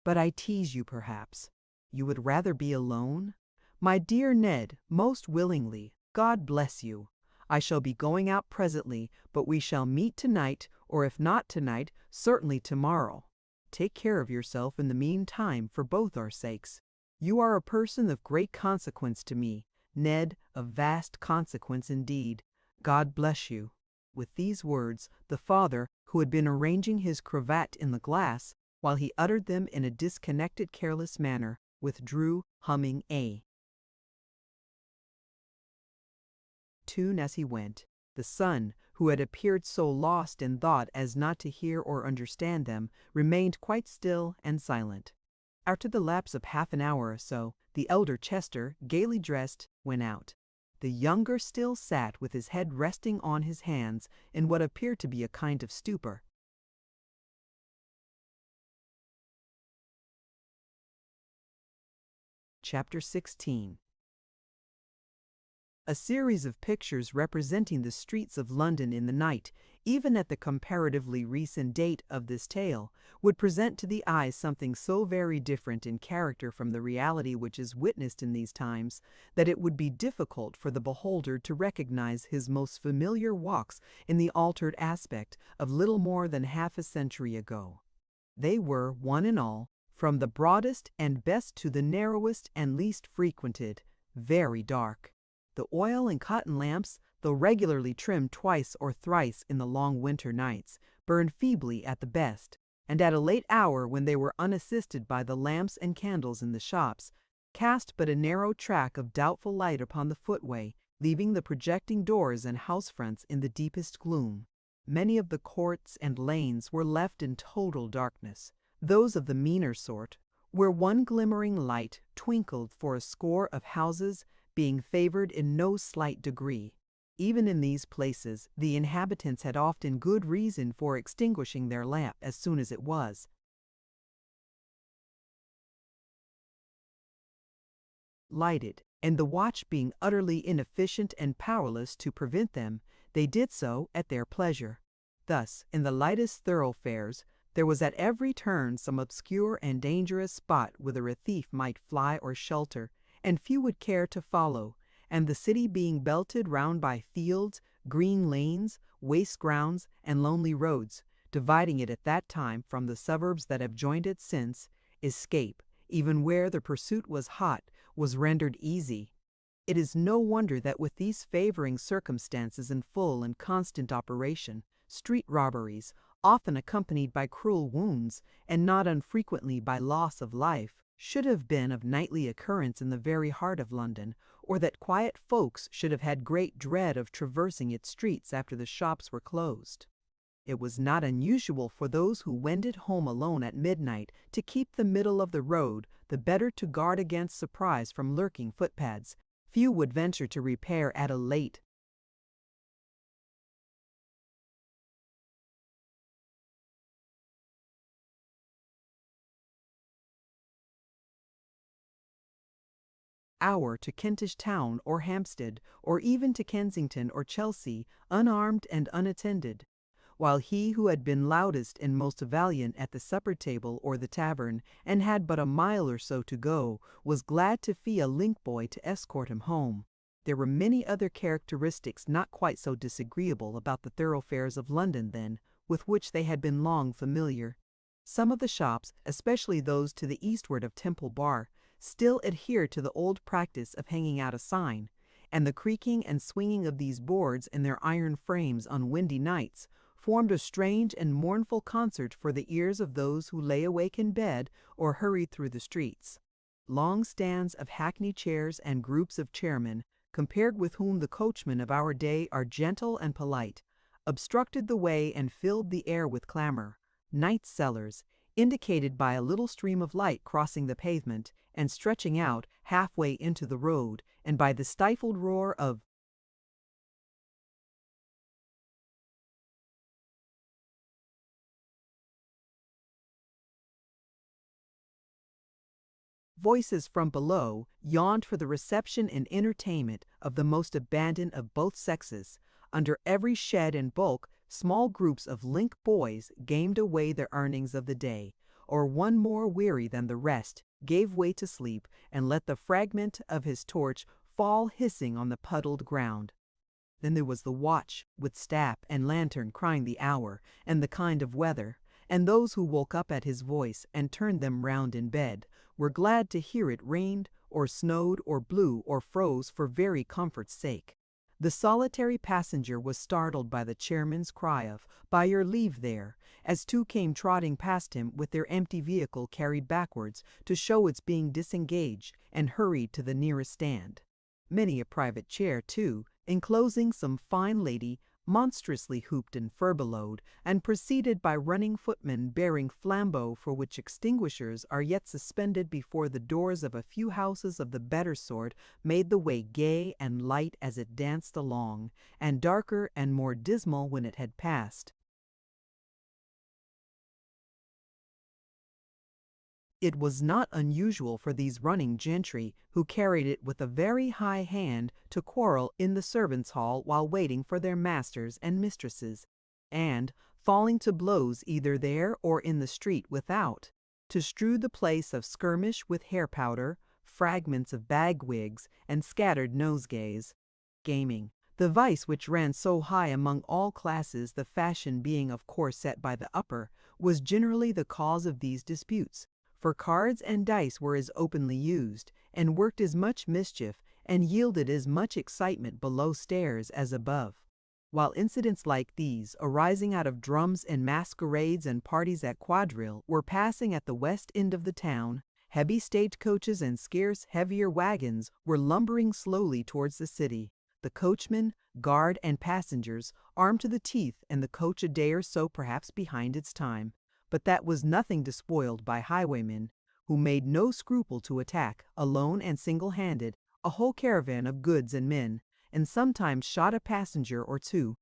But I tease you, perhaps. You would rather be alone? My dear Ned, most willingly. God bless you. I shall be going out presently, but we shall meet tonight, or if not tonight, certainly tomorrow. Take care of yourself in the meantime for both our sakes. You are a person of great consequence to me, Ned, of vast consequence indeed. God bless you." With these words, the father, who had been arranging his cravat in the glass, while he uttered them in a disconnected, careless manner, withdrew, humming a tune as he went. The son, who had appeared so lost in thought as not to hear or understand them, remained quite still and silent. After the lapse of half an hour or so, the elder Chester, gaily dressed, went out. The younger still sat with his head resting on his hands in what appeared to be a kind of stupor. Chapter 16. A series of pictures representing the streets of London in the night, even at the comparatively recent date of this tale, would present to the eye something so very different in character from the reality which is witnessed in these times, that it would be difficult for the beholder to recognize his most familiar walks in the altered aspect of little more than half a century ago. They were, one and all, from the broadest and best to the narrowest and least frequented, very dark. The oil and cotton lamps, though regularly trimmed twice or thrice in the long winter nights, burned feebly at the best, and at a late hour when they were unassisted by the lamps and candles in the shops, cast but a narrow track of doubtful light upon the footway, leaving the projecting doors and house fronts in the deepest gloom. Many of the courts and lanes were left in total darkness. Those of the meaner sort, where one glimmering light twinkled for a score of houses, being favored in no slight degree. Even in these places, the inhabitants had often good reason for extinguishing their lamp as soon as it was lighted, and the watch being utterly inefficient and powerless to prevent them, they did so at their pleasure. Thus, in the lightest thoroughfares, there was at every turn some obscure and dangerous spot whither a thief might fly or shelter, and few would care to follow, and the city being belted round by fields, green lanes, waste grounds, and lonely roads, dividing it at that time from the suburbs that have joined it since, escape, even where the pursuit was hot, was rendered easy. It is no wonder that with these favoring circumstances in full and constant operation, street robberies, often accompanied by cruel wounds, and not unfrequently by loss of life, should have been of nightly occurrence in the very heart of London, or that quiet folks should have had great dread of traversing its streets after the shops were closed. It was not unusual for those who wended home alone at midnight to keep the middle of the road, the better to guard against surprise from lurking footpads. Few would venture to repair at a late hour to Kentish Town or Hampstead, or even to Kensington or Chelsea, unarmed and unattended. while he who had been loudest and most valiant at the supper table or the tavern, and had but a mile or so to go, was glad to fee a link boy to escort him home. There were many other characteristics not quite so disagreeable about the thoroughfares of London then, with which they had been long familiar. Some of the shops, especially those to the eastward of Temple Bar, still adhered to the old practice of hanging out a sign, and the creaking and swinging of these boards in their iron frames on windy nights formed a strange and mournful concert for the ears of those who lay awake in bed or hurried through the streets. Long stands of hackney chairs and groups of chairmen, compared with whom the coachmen of our day are gentle and polite, obstructed the way and filled the air with clamor. Night cellars, indicated by a little stream of light crossing the pavement and stretching out halfway into the road, and by the stifled roar of voices from below, yawned for the reception and entertainment of the most abandoned of both sexes. Under every shed and bulk, small groups of link boys gamed away their earnings of the day, or one more weary than the rest gave way to sleep and let the fragment of his torch fall hissing on the puddled ground. Then there was the watch, with staff and lantern crying the hour and the kind of weather, and those who woke up at his voice and turned them round in bed were glad to hear it rained or snowed or blew or froze for very comfort's sake. The solitary passenger was startled by the chairman's cry of "By your leave there," as two came trotting past him with their empty vehicle carried backwards to show its being disengaged, and hurried to the nearest stand. Many a private chair, too, enclosing some fine lady, monstrously hooped and furbelowed, and preceded by running footmen bearing flambeaux for which extinguishers are yet suspended before the doors of a few houses of the better sort, made the way gay and light as it danced along, and darker and more dismal when it had passed. It was not unusual for these running gentry, who carried it with a very high hand, to quarrel in the servants' hall while waiting for their masters and mistresses, and, falling to blows either there or in the street without, to strew the place of skirmish with hair-powder, fragments of bag-wigs, and scattered nosegays. Gaming, the vice which ran so high among all classes, the fashion being of course set by the upper, was generally the cause of these disputes, for cards and dice were as openly used, and worked as much mischief, and yielded as much excitement below stairs as above. While incidents like these, arising out of drums and masquerades and parties at quadrille, were passing at the west end of the town, heavy stage-coaches and scarce heavier wagons were lumbering slowly towards the city, the coachman, guard, and passengers armed to the teeth, and the coach a day or so perhaps behind its time. But that was nothing despoiled by highwaymen, who made no scruple to attack, alone and single-handed, a whole caravan of goods and men, and sometimes shot a passenger or two.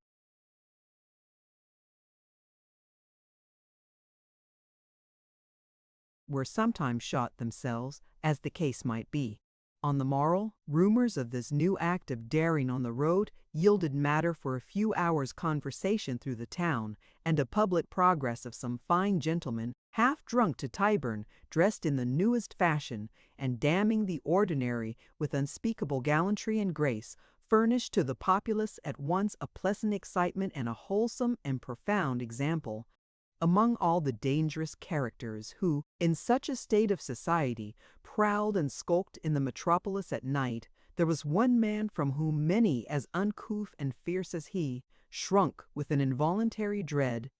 Were sometimes shot themselves, as the case might be. On the morrow, rumors of this new act of daring on the road yielded matter for a few hours' conversation through the town, and a public progress of some fine gentlemen, half drunk to Tyburn, dressed in the newest fashion, and damning the ordinary with unspeakable gallantry and grace, furnished to the populace at once a pleasant excitement and a wholesome and profound example. Among all the dangerous characters who, in such a state of society, prowled and skulked in the metropolis at night, there was one man from whom many as uncouth and fierce as he shrunk with an involuntary dread.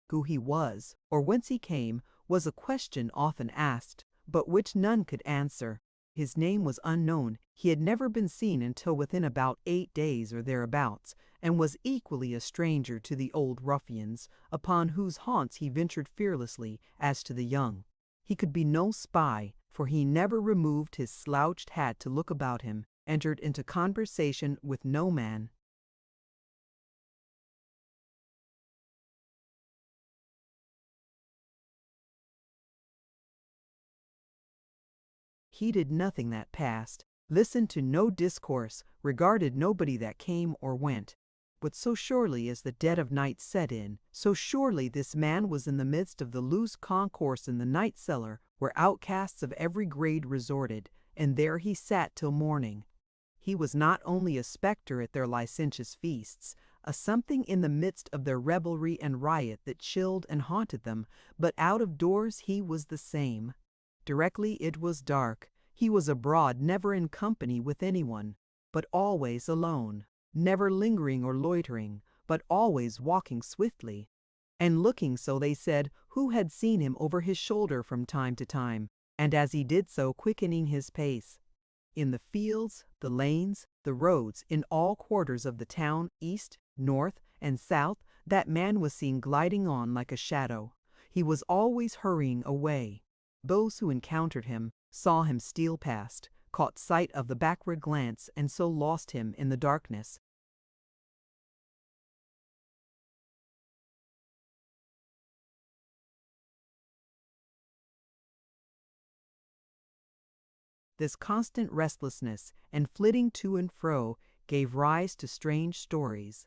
Who he was, or whence he came, was a question often asked, but which none could answer. His name was unknown. He had never been seen until within about 8 days or thereabouts, and was equally a stranger to the old ruffians, upon whose haunts he ventured fearlessly, as to the young. He could be no spy, for he never removed his slouched hat to look about him, entered into conversation with no man. Heeded nothing that passed, listened to no discourse, regarded nobody that came or went. But so surely as the dead of night set in, so surely this man was in the midst of the loose concourse in the night cellar, where outcasts of every grade resorted, and there he sat till morning. He was not only a spectre at their licentious feasts, a something in the midst of their revelry and riot that chilled and haunted them, but out of doors he was the same. Directly it was dark, he was abroad, never in company with anyone, but always alone, never lingering or loitering, but always walking swiftly, and looking, so they said, who had seen him over his shoulder from time to time, and as he did so quickening his pace. In the fields, the lanes, the roads, in all quarters of the town, east, north, and south, that man was seen gliding on like a shadow. He was always hurrying away. Those who encountered him saw him steal past, caught sight of the backward glance, and so lost him in the darkness. This constant restlessness and flitting to and fro gave rise to strange stories.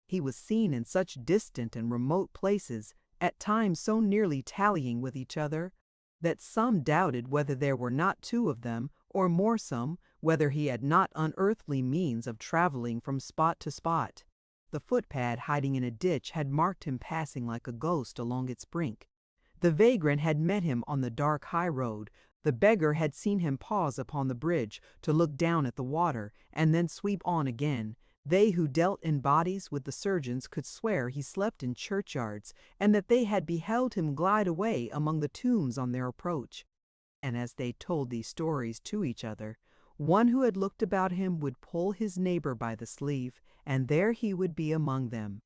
He was seen in such distant and remote places, at times so nearly tallying with each other, that some doubted whether there were not two of them, or more some, whether he had not unearthly means of traveling from spot to spot. The footpad hiding in a ditch had marked him passing like a ghost along its brink. The vagrant had met him on the dark high road. The beggar had seen him pause upon the bridge to look down at the water, and then sweep on again. They who dealt in bodies with the surgeons could swear he slept in churchyards, and that they had beheld him glide away among the tombs on their approach. And as they told these stories to each other, one who had looked about him would pull his neighbor by the sleeve, and there he would be among them.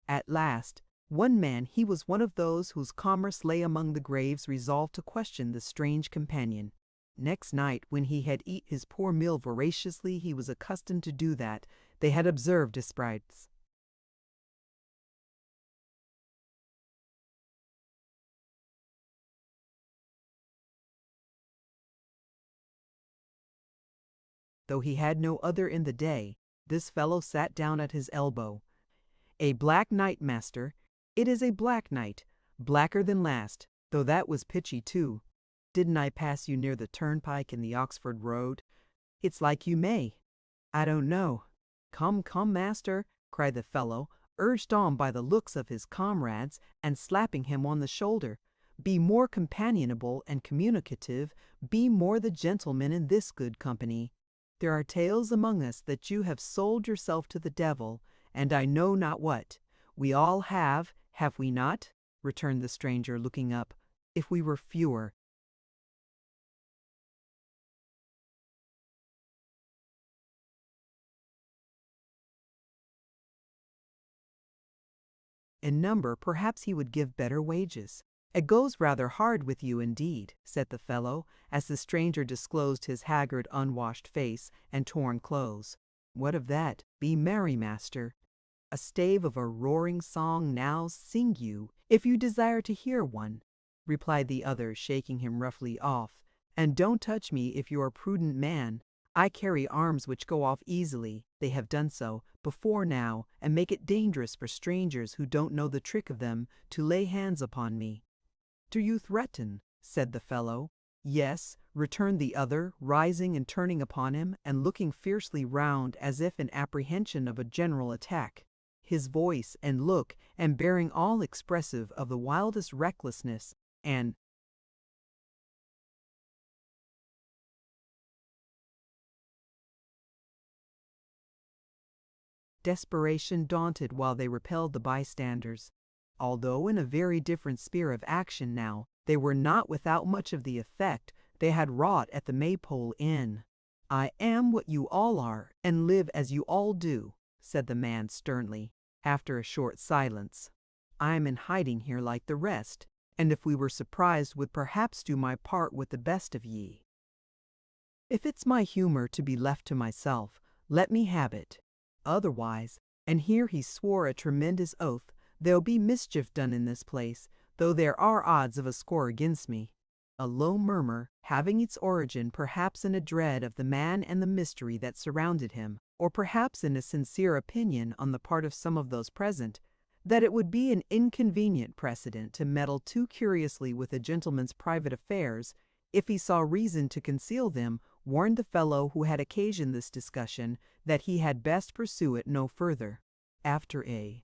At last, one man, he was one of those whose commerce lay among the graves, resolved to question the strange companion. Next night, when he had eat his poor meal voraciously, he was accustomed to do that. They had observed his sprites. Though he had no other in the day, this fellow sat down at his elbow. A black night, master. It is a black night, blacker than last, though that was pitchy too. Didn't I pass you near the turnpike in the Oxford Road? It's like you may. I don't know. Come, come, master, cried the fellow, urged on by the looks of his comrades, and slapping him on the shoulder. Be more companionable and communicative, be more the gentleman in this good company. There are tales among us that you have sold yourself to the devil, and I know not what. We all have we not? Returned the stranger, looking up. If we were fewer. In number, perhaps he would give better wages. It goes rather hard with you indeed, said the fellow, as the stranger disclosed his haggard, unwashed face and torn clothes. What of that? Be merry, master. A stave of a roaring song now sing you, if you desire to hear one, replied the other, shaking him roughly off. And don't touch me if you are a prudent man. I carry arms which go off easily, they have done so, before now, and make it dangerous for strangers who don't know the trick of them to lay hands upon me. Do you threaten? Said the fellow. Yes, returned the other, rising and turning upon him, and looking fiercely round as if in apprehension of a general attack. His voice and look and bearing all expressive of the wildest recklessness and desperation daunted while they repelled the bystanders. Although in a very different sphere of action now, they were not without much of the effect they had wrought at the Maypole Inn. I am what you all are, and live as you all do, said the man sternly, after a short silence. I am in hiding here like the rest, and if we were surprised would perhaps do my part with the best of ye. If it's my humor to be left to myself, let me have it. Otherwise, and here he swore a tremendous oath, there'll be mischief done in this place, though there are odds of a score against me. A low murmur, having its origin perhaps in a dread of the man and the mystery that surrounded him, or perhaps in a sincere opinion on the part of some of those present, that it would be an inconvenient precedent to meddle too curiously with a gentleman's private affairs, if he saw reason to conceal them, warned the fellow who had occasioned this discussion that he had best pursue it no further. After a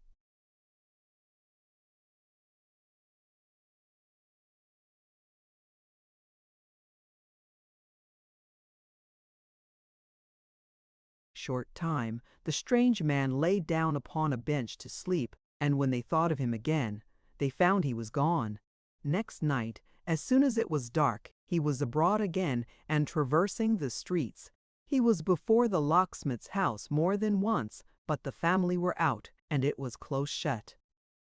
short time, the strange man lay down upon a bench to sleep, and when they thought of him again, they found he was gone. Next night, as soon as it was dark, he was abroad again and traversing the streets. He was before the locksmith's house more than once, but the family were out, and it was close shut.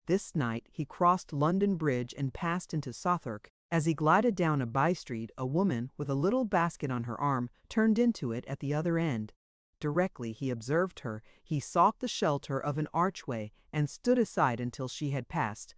This night he crossed London Bridge and passed into Southwark. As he glided down a by-street, a woman, with a little basket on her arm, turned into it at the other end. Directly he observed her, he sought the shelter of an archway and stood aside until she had passed.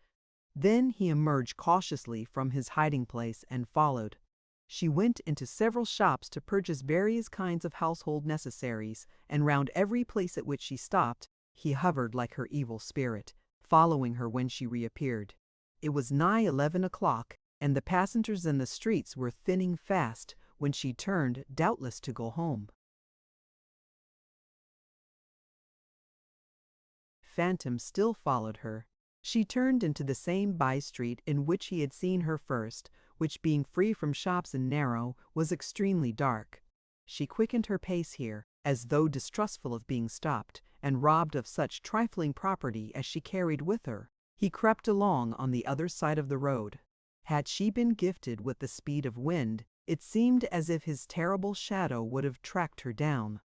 Then he emerged cautiously from his hiding-place and followed. She went into several shops to purchase various kinds of household necessaries, and round every place at which she stopped, he hovered like her evil spirit, following her when she reappeared. It was nigh 11 o'clock, and the passengers in the streets were thinning fast, when she turned, doubtless to go home. Phantom still followed her. She turned into the same by-street in which he had seen her first, which, being free from shops and narrow, was extremely dark. She quickened her pace here, as though distrustful of being stopped, and robbed of such trifling property as she carried with her. He crept along on the other side of the road. Had she been gifted with the speed of wind, it seemed as if his terrible shadow would have tracked her down.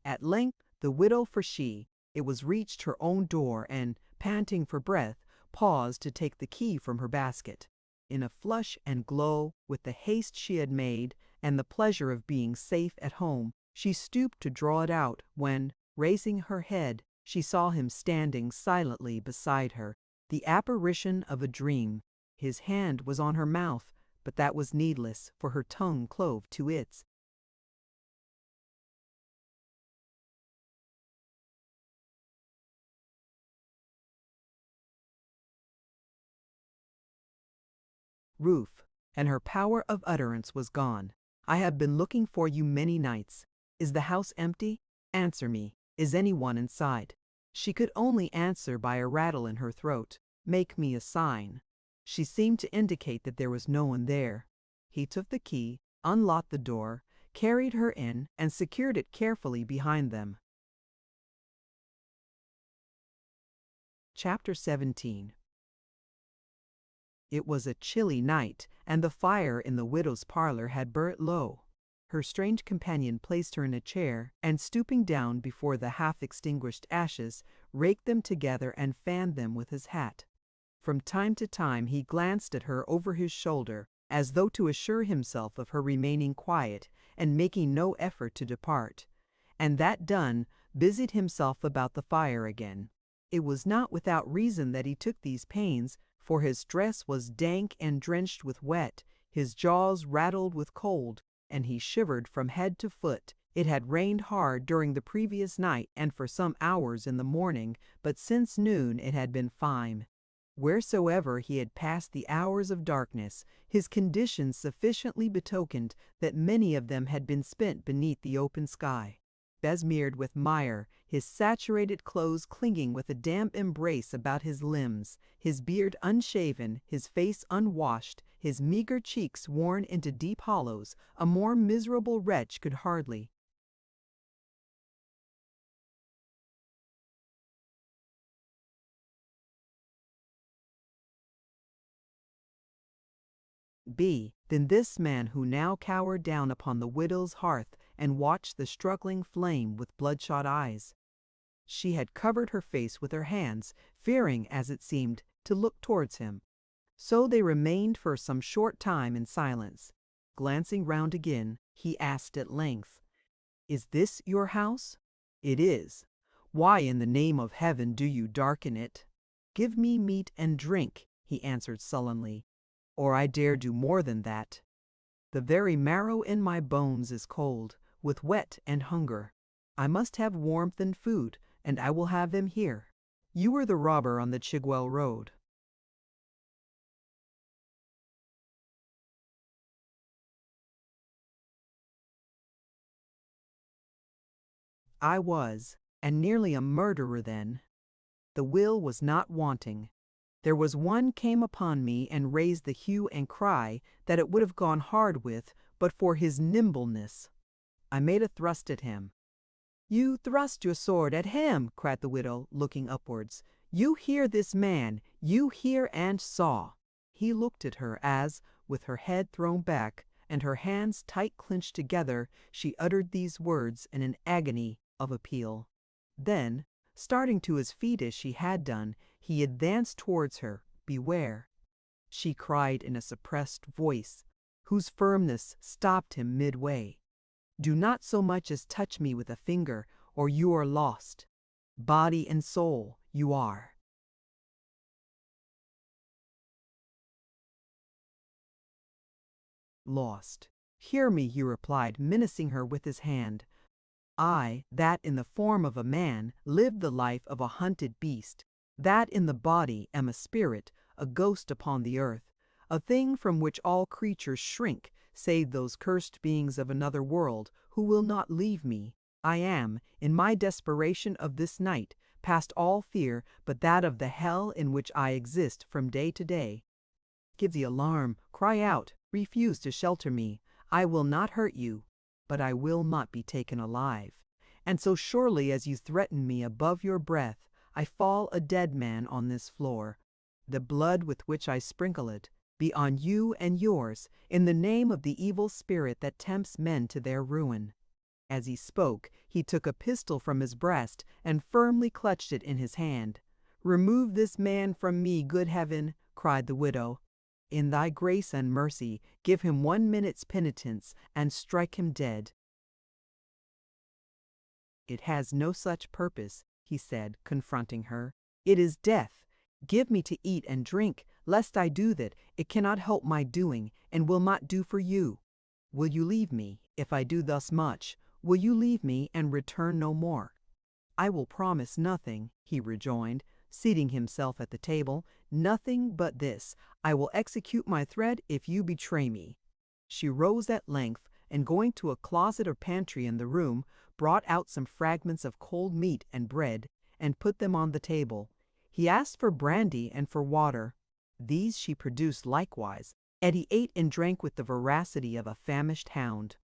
At length, the widow, for she, it was, reached her own door and, panting for breath, paused to take the key from her basket. In a flush and glow with the haste she had made and the pleasure of being safe at home, she stooped to draw it out when, raising her head, she saw him standing silently beside her, the apparition of a dream. His hand was on her mouth, but that was needless, for her tongue clove to its. Roof, and her power of utterance was gone. I have been looking for you many nights. Is the house empty? Answer me. Is any one inside? She could only answer by a rattle in her throat. Make me a sign. She seemed to indicate that there was no one there. He took the key, unlocked the door, carried her in, and secured it carefully behind them. Chapter 17. It was a chilly night, and the fire in the widow's parlor had burnt low. Her strange companion placed her in a chair, and stooping down before the half-extinguished ashes, raked them together and fanned them with his hat. From time to time he glanced at her over his shoulder, as though to assure himself of her remaining quiet and making no effort to depart, and that done, busied himself about the fire again. It was not without reason that he took these pains, for his dress was dank and drenched with wet, his jaws rattled with cold, and he shivered from head to foot. It had rained hard during the previous night and for some hours in the morning, but since noon it had been fine. Wheresoever he had passed the hours of darkness, his condition sufficiently betokened that many of them had been spent beneath the open sky. Besmeared with mire, his saturated clothes clinging with a damp embrace about his limbs, his beard unshaven, his face unwashed, his meager cheeks worn into deep hollows, a more miserable wretch could hardly be than this man who now cowered down upon the widow's hearth and watched the struggling flame with bloodshot eyes. She had covered her face with her hands, fearing, as it seemed, to look towards him. So they remained for some short time in silence. Glancing round again, he asked at length, "Is this your house?" "It is." "Why in the name of heaven do you darken it?" "Give me meat and drink," he answered sullenly, "or I dare do more than that. The very marrow in my bones is cold, with wet and hunger." I must have warmth and food, and I will have them here. You were the robber on the Chigwell Road. I was, and nearly a murderer then. The will was not wanting. There was one came upon me and raised the hue and cry that it would have gone hard with but for his nimbleness. I made a thrust at him. You thrust your sword at him, cried the widow, looking upwards. You hear this man, you hear and saw. He looked at her as, with her head thrown back and her hands tight clenched together, she uttered these words in an agony of appeal. Then, starting to his feet as she had done, he advanced towards her. Beware, she cried in a suppressed voice, whose firmness stopped him midway. Do not so much as touch me with a finger, or you are lost. Body and soul, you are. Lost. Hear me, he replied, menacing her with his hand. I, that in the form of a man, live the life of a hunted beast, that in the body am a spirit, a ghost upon the earth, a thing from which all creatures shrink, save those cursed beings of another world, who will not leave me. I am, in my desperation of this night, past all fear but that of the hell in which I exist from day to day. Give the alarm, cry out, refuse to shelter me. I will not hurt you, but I will not be taken alive. And so surely as you threaten me above your breath, I fall a dead man on this floor. The blood with which I sprinkle it be on you and yours, in the name of the evil spirit that tempts men to their ruin. As he spoke, he took a pistol from his breast and firmly clutched it in his hand. Remove this man from me, good heaven, cried the widow. In thy grace and mercy, give him 1 minute's penitence and strike him dead. It has no such purpose, he said, confronting her. It is death. Give me to eat and drink, lest I do that it cannot help my doing, and will not do for you. Will you leave me, if I do thus much? Will you leave me and return no more? I will promise nothing, he rejoined, seating himself at the table. Nothing but this. I will execute my threat if you betray me. She rose at length, and going to a closet or pantry in the room, brought out some fragments of cold meat and bread, and put them on the table. He asked for brandy and for water. These she produced likewise, and he ate and drank with the voracity of a famished hound.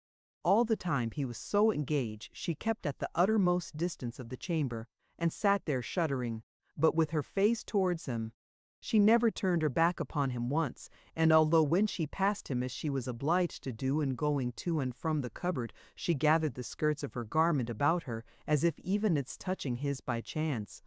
All the time he was so engaged, she kept at the uttermost distance of the chamber, and sat there shuddering, but with her face towards him. She never turned her back upon him once, and although when she passed him, as she was obliged to do in going to and from the cupboard, she gathered the skirts of her garment about her, as if even its touching his by chance,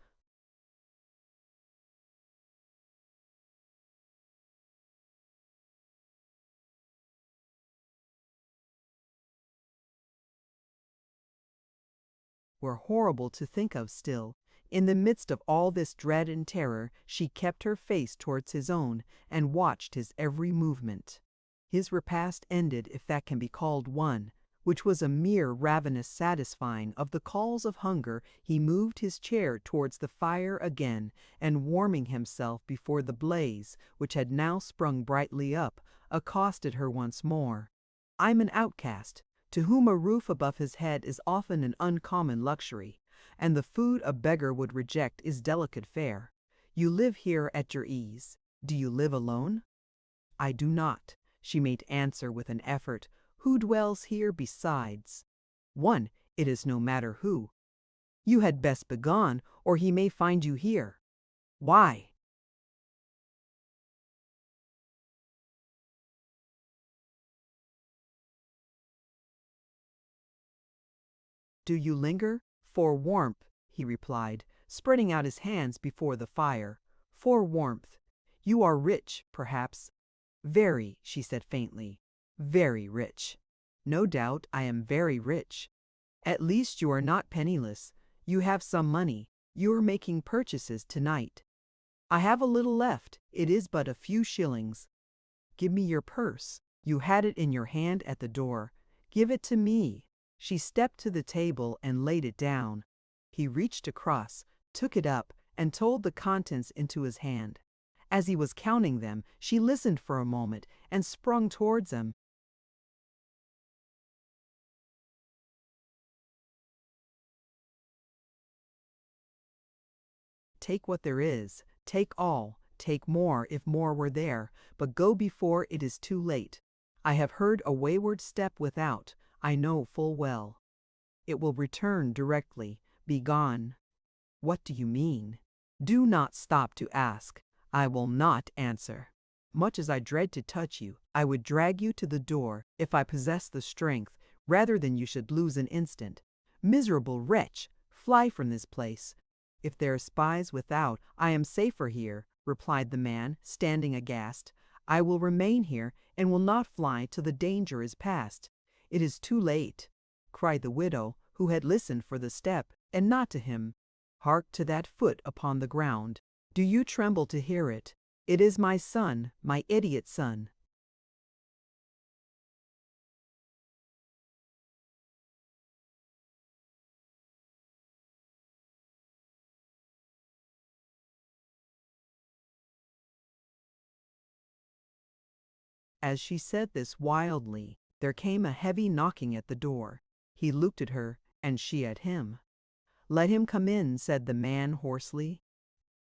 were horrible to think of still. In the midst of all this dread and terror, she kept her face towards his own, and watched his every movement. His repast ended, if that can be called one, which was a mere ravenous satisfying of the calls of hunger, he moved his chair towards the fire again, and warming himself before the blaze, which had now sprung brightly up, accosted her once more. I'm an outcast, to whom a roof above his head is often an uncommon luxury, and the food a beggar would reject is delicate fare. You live here at your ease. Do you live alone? I do not, she made answer with an effort. Who dwells here besides? One, it is no matter who. You had best begone, or he may find you here. Why? Do you linger? For warmth, he replied, spreading out his hands before the fire. For warmth. You are rich, perhaps. Very, she said faintly. Very rich. No doubt I am very rich. At least you are not penniless. You have some money. You are making purchases tonight. I have a little left. It is but a few shillings. Give me your purse. You had it in your hand at the door. Give it to me. She stepped to the table and laid it down. He reached across, took it up, and told the contents into his hand. As he was counting them, she listened for a moment and sprung towards him. Take what there is, take all, take more if more were there, but go before it is too late. I have heard a wayward step without, I know full well. It will return directly, be gone. What do you mean? Do not stop to ask. I will not answer. Much as I dread to touch you, I would drag you to the door if I possessed the strength, rather than you should lose an instant. Miserable wretch, fly from this place. If there are spies without, I am safer here, replied the man, standing aghast. I will remain here and will not fly till the danger is past. It is too late, cried the widow, who had listened for the step, and not to him. Hark to that foot upon the ground. Do you tremble to hear it? It is my son, my idiot son. As she said this wildly, there came a heavy knocking at the door. He looked at her, and she at him. Let him come in, said the man hoarsely.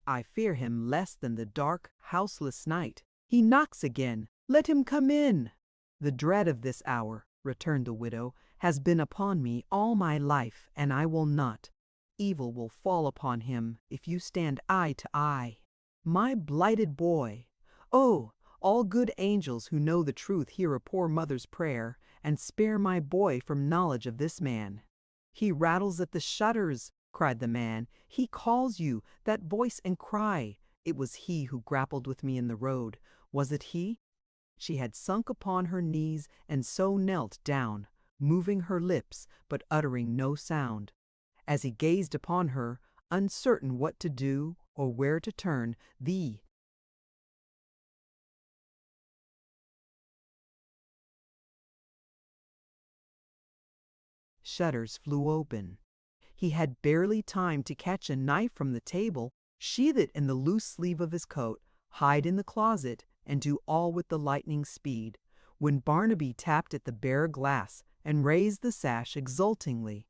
I fear him less than the dark, houseless night. He knocks again. Let him come in. The dread of this hour, returned the widow, has been upon me all my life, and I will not. Evil will fall upon him if you stand eye to eye. My blighted boy! Oh, all good angels who know the truth hear a poor mother's prayer, and spare my boy from knowledge of this man. He rattles at the shutters, cried the man. He calls you, that voice and cry. It was he who grappled with me in the road. Was it he? She had sunk upon her knees and so knelt down, moving her lips but uttering no sound. As he gazed upon her, uncertain what to do or where to turn, the shutters flew open. He had barely time to catch a knife from the table, sheath it in the loose sleeve of his coat, hide in the closet, and do all with the lightning's speed, when Barnaby tapped at the bare glass and raised the sash exultingly.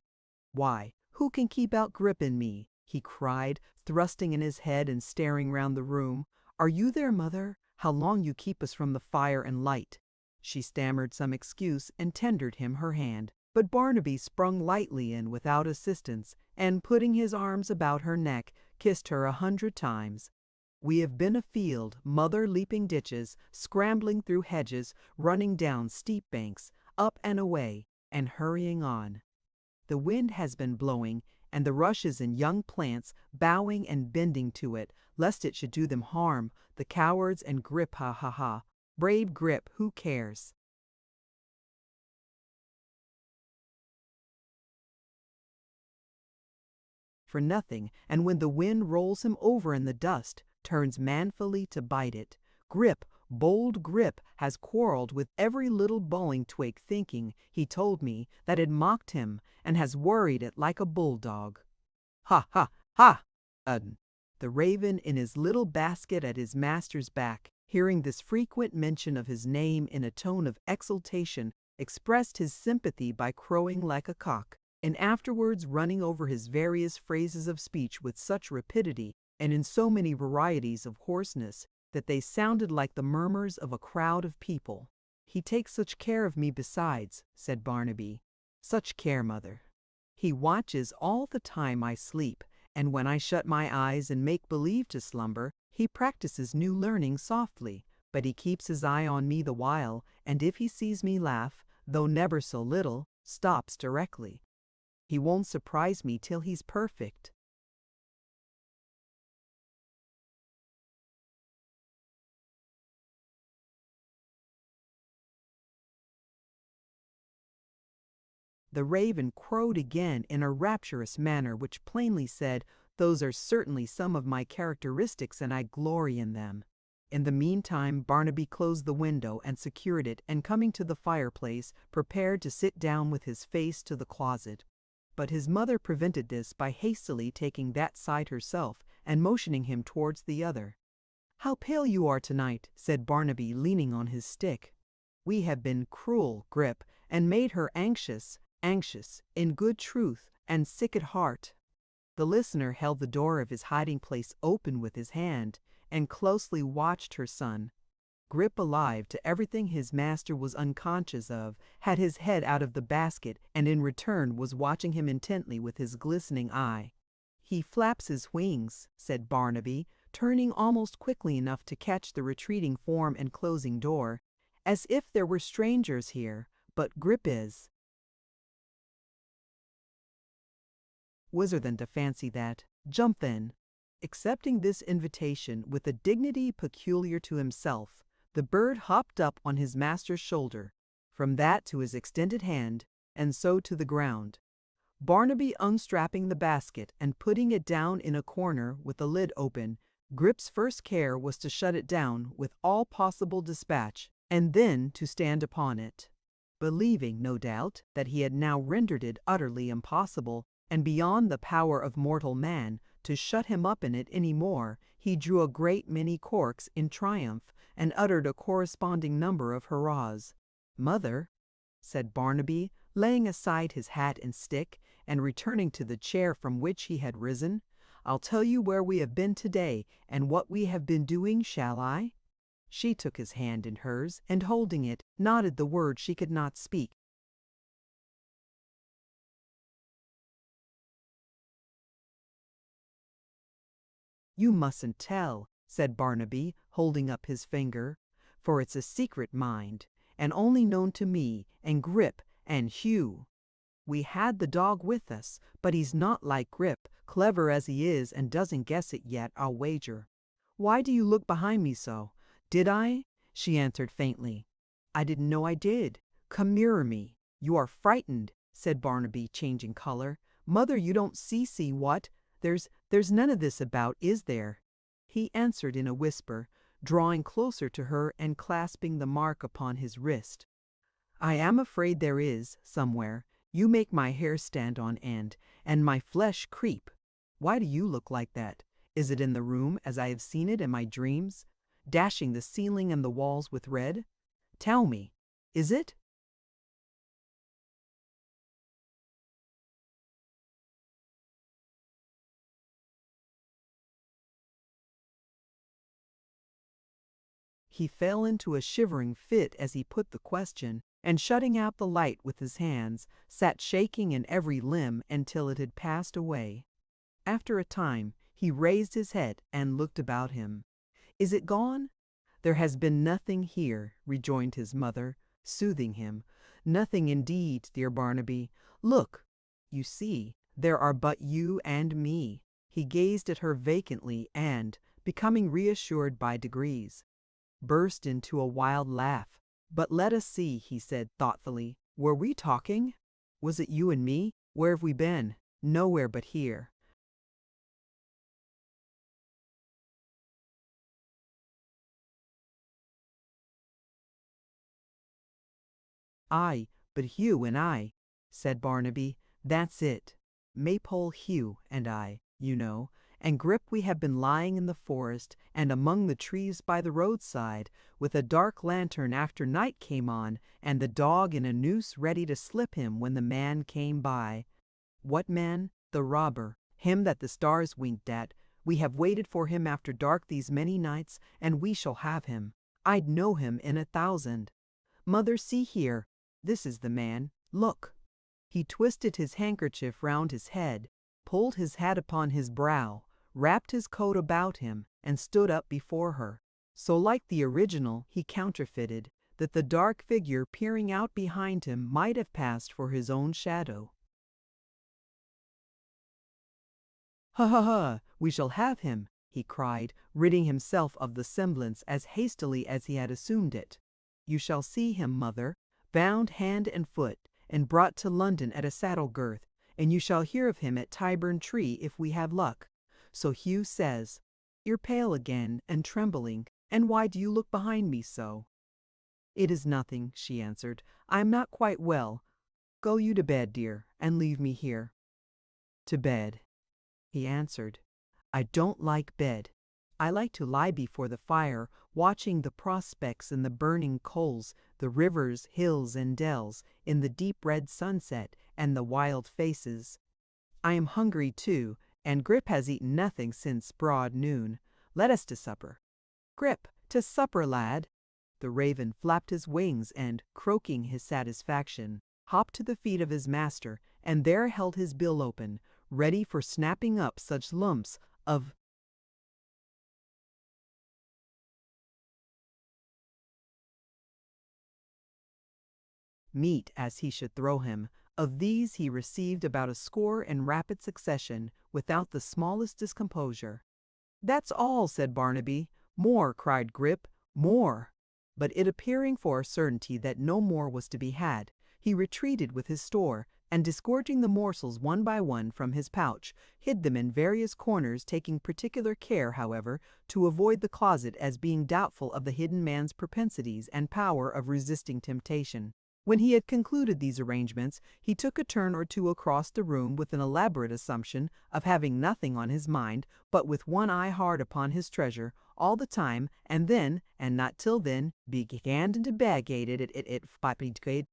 Why, who can keep out Grip and me? He cried, thrusting in his head and staring round the room. Are you there, mother? How long you keep us from the fire and light. She stammered some excuse and tendered him her hand. But Barnaby sprung lightly in without assistance, and putting his arms about her neck, kissed her 100 times. We have been afield, mother leaping ditches, scrambling through hedges, running down steep banks, up and away, and hurrying on. The wind has been blowing, and the rushes and young plants bowing and bending to it, lest it should do them harm, the cowards and Grip, ha ha ha. Brave Grip, who cares? For nothing, and when the wind rolls him over in the dust, turns manfully to bite it. Grip, bold Grip, has quarreled with every little bowling twig, thinking, he told me, that it mocked him, and has worried it like a bulldog. Ha ha ha! The raven in his little basket at his master's back, hearing this frequent mention of his name in a tone of exultation, expressed his sympathy by crowing like a cock, and afterwards running over his various phrases of speech with such rapidity and in so many varieties of hoarseness that they sounded like the murmurs of a crowd of people. He takes such care of me besides, said Barnaby. Such care, mother. He watches all the time I sleep, and when I shut my eyes and make believe to slumber, he practices new learning softly, but he keeps his eye on me the while, and if he sees me laugh, though never so little, stops directly. He won't surprise me till he's perfect. The raven crowed again in a rapturous manner which plainly said, "Those are certainly some of my characteristics, and I glory in them." In the meantime, Barnaby closed the window and secured it, and coming to the fireplace, prepared to sit down with his face to the closet. But his mother prevented this by hastily taking that side herself and motioning him towards the other. "How pale you are tonight," said Barnaby, leaning on his stick. "We have been cruel, Grip, and made her anxious, in good truth, and sick at heart." The listener held the door of his hiding place open with his hand, and closely watched her son. Grip, alive to everything his master was unconscious of, had his head out of the basket, and in return was watching him intently with his glistening eye. "He flaps his wings," said Barnaby, turning almost quickly enough to catch the retreating form and closing door, "as if there were strangers here, but Grip is wiser than to fancy that. Jump then." Accepting this invitation with a dignity peculiar to himself, the bird hopped up on his master's shoulder, from that to his extended hand, and so to the ground. Barnaby unstrapping the basket and putting it down in a corner with the lid open, Grip's first care was to shut it down with all possible dispatch, and then to stand upon it. Believing, no doubt, that he had now rendered it utterly impossible, and beyond the power of mortal man, to shut him up in it any more, he drew a great many corks in triumph, and uttered a corresponding number of hurrahs. "Mother," said Barnaby, laying aside his hat and stick, and returning to the chair from which he had risen, "I'll tell you where we have been today, and what we have been doing, shall I?" She took his hand in hers, and holding it, nodded the word she could not speak. "You mustn't tell," said Barnaby, holding up his finger, "for it's a secret, mind, and only known to me and Grip and Hugh. We had the dog with us, but he's not like Grip, clever as he is, and doesn't guess it yet, I'll wager. Why do you look behind me so?" "Did I?" she answered faintly. "I didn't know I did. Come nearer me. You are frightened," said Barnaby, changing color. "Mother, you don't see what? There's none of this about, is there?" He answered in a whisper, drawing closer to her and clasping the mark upon his wrist. "I am afraid there is, somewhere. You make my hair stand on end, and my flesh creep. Why do you look like that? Is it in the room as I have seen it in my dreams, dashing the ceiling and the walls with red? Tell me, is it?" He fell into a shivering fit as he put the question, and shutting out the light with his hands, sat shaking in every limb until it had passed away. After a time, he raised his head and looked about him. "Is it gone?" "There has been nothing here," rejoined his mother, soothing him. "Nothing indeed, dear Barnaby. Look, you see, there are but you and me." He gazed at her vacantly and, becoming reassured by degrees, burst into a wild laugh. "But let us see," he said thoughtfully. "Were we talking? Was it you and me? Where have we been?" "Nowhere but here." "Aye, but Hugh and I," said Barnaby. "That's it. Maypole Hugh and I, you know, and Grip we have been lying in the forest and among the trees by the roadside, with a dark lantern after night came on, and the dog in a noose ready to slip him when the man came by." "What man?" "The robber, him that the stars winked at. We have waited for him after dark these many nights, and we shall have him. I'd know him in 1,000. Mother, see here. This is the man. Look." He twisted his handkerchief round his head, pulled his hat upon his brow, wrapped his coat about him, and stood up before her. So like the original, he counterfeited, that the dark figure peering out behind him might have passed for his own shadow. "Ha ha ha! We shall have him!" he cried, ridding himself of the semblance as hastily as he had assumed it. "You shall see him, mother, bound hand and foot, and brought to London at a saddle girth, and you shall hear of him at Tyburn Tree if we have luck. So Hugh says." "You're pale again, and trembling, And why do you look behind me so?" "It is nothing," she answered. "I am not quite well. Go you to bed, dear, and leave me here." "To bed," he answered. "I don't like bed. I like to lie before the fire, watching the prospects in the burning coals, the rivers, hills, and dells, in the deep red sunset, and the wild faces. I am hungry too, and Grip has eaten nothing since broad noon. Let us to supper." "Grip, to supper, lad!" The raven flapped his wings and, croaking his satisfaction, hopped to the feet of his master, and there held his bill open, ready for snapping up such lumps of meat as he should throw him. Of these he received about a score in rapid succession, without the smallest discomposure. "That's all," said Barnaby. "More," cried Grip, "more." But it appearing for a certainty that no more was to be had, he retreated with his store, and disgorging the morsels one by one from his pouch, hid them in various corners, taking particular care, however, to avoid the closet, as being doubtful of the hidden man's propensities and power of resisting temptation. When he had concluded these arrangements, he took a turn or two across the room with an elaborate assumption of having nothing on his mind, but with one eye hard upon his treasure all the time, and then, and not till then, began to bagate it.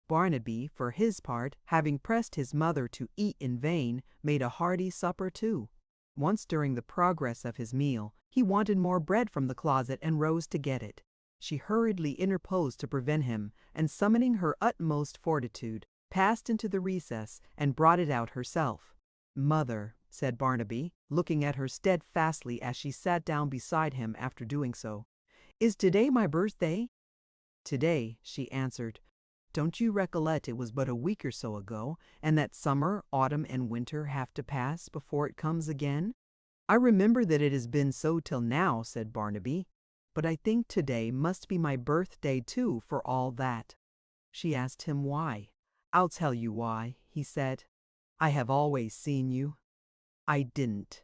Barnaby, for his part, having pressed his mother to eat in vain, made a hearty supper too. Once during the progress of his meal, he wanted more bread from the closet and rose to get it. She hurriedly interposed to prevent him, and summoning her utmost fortitude, passed into the recess and brought it out herself. "Mother," said Barnaby, looking at her steadfastly as she sat down beside him after doing so, "is today my birthday?" "Today," she answered. "Don't you recollect it was but a week or so ago, and that summer, autumn, and winter have to pass before it comes again?" "I remember that it has been so till now," said Barnaby, "but I think today must be my birthday too, for all that." She asked him why. "I'll tell you why," he said. "I have always seen you. I didn't."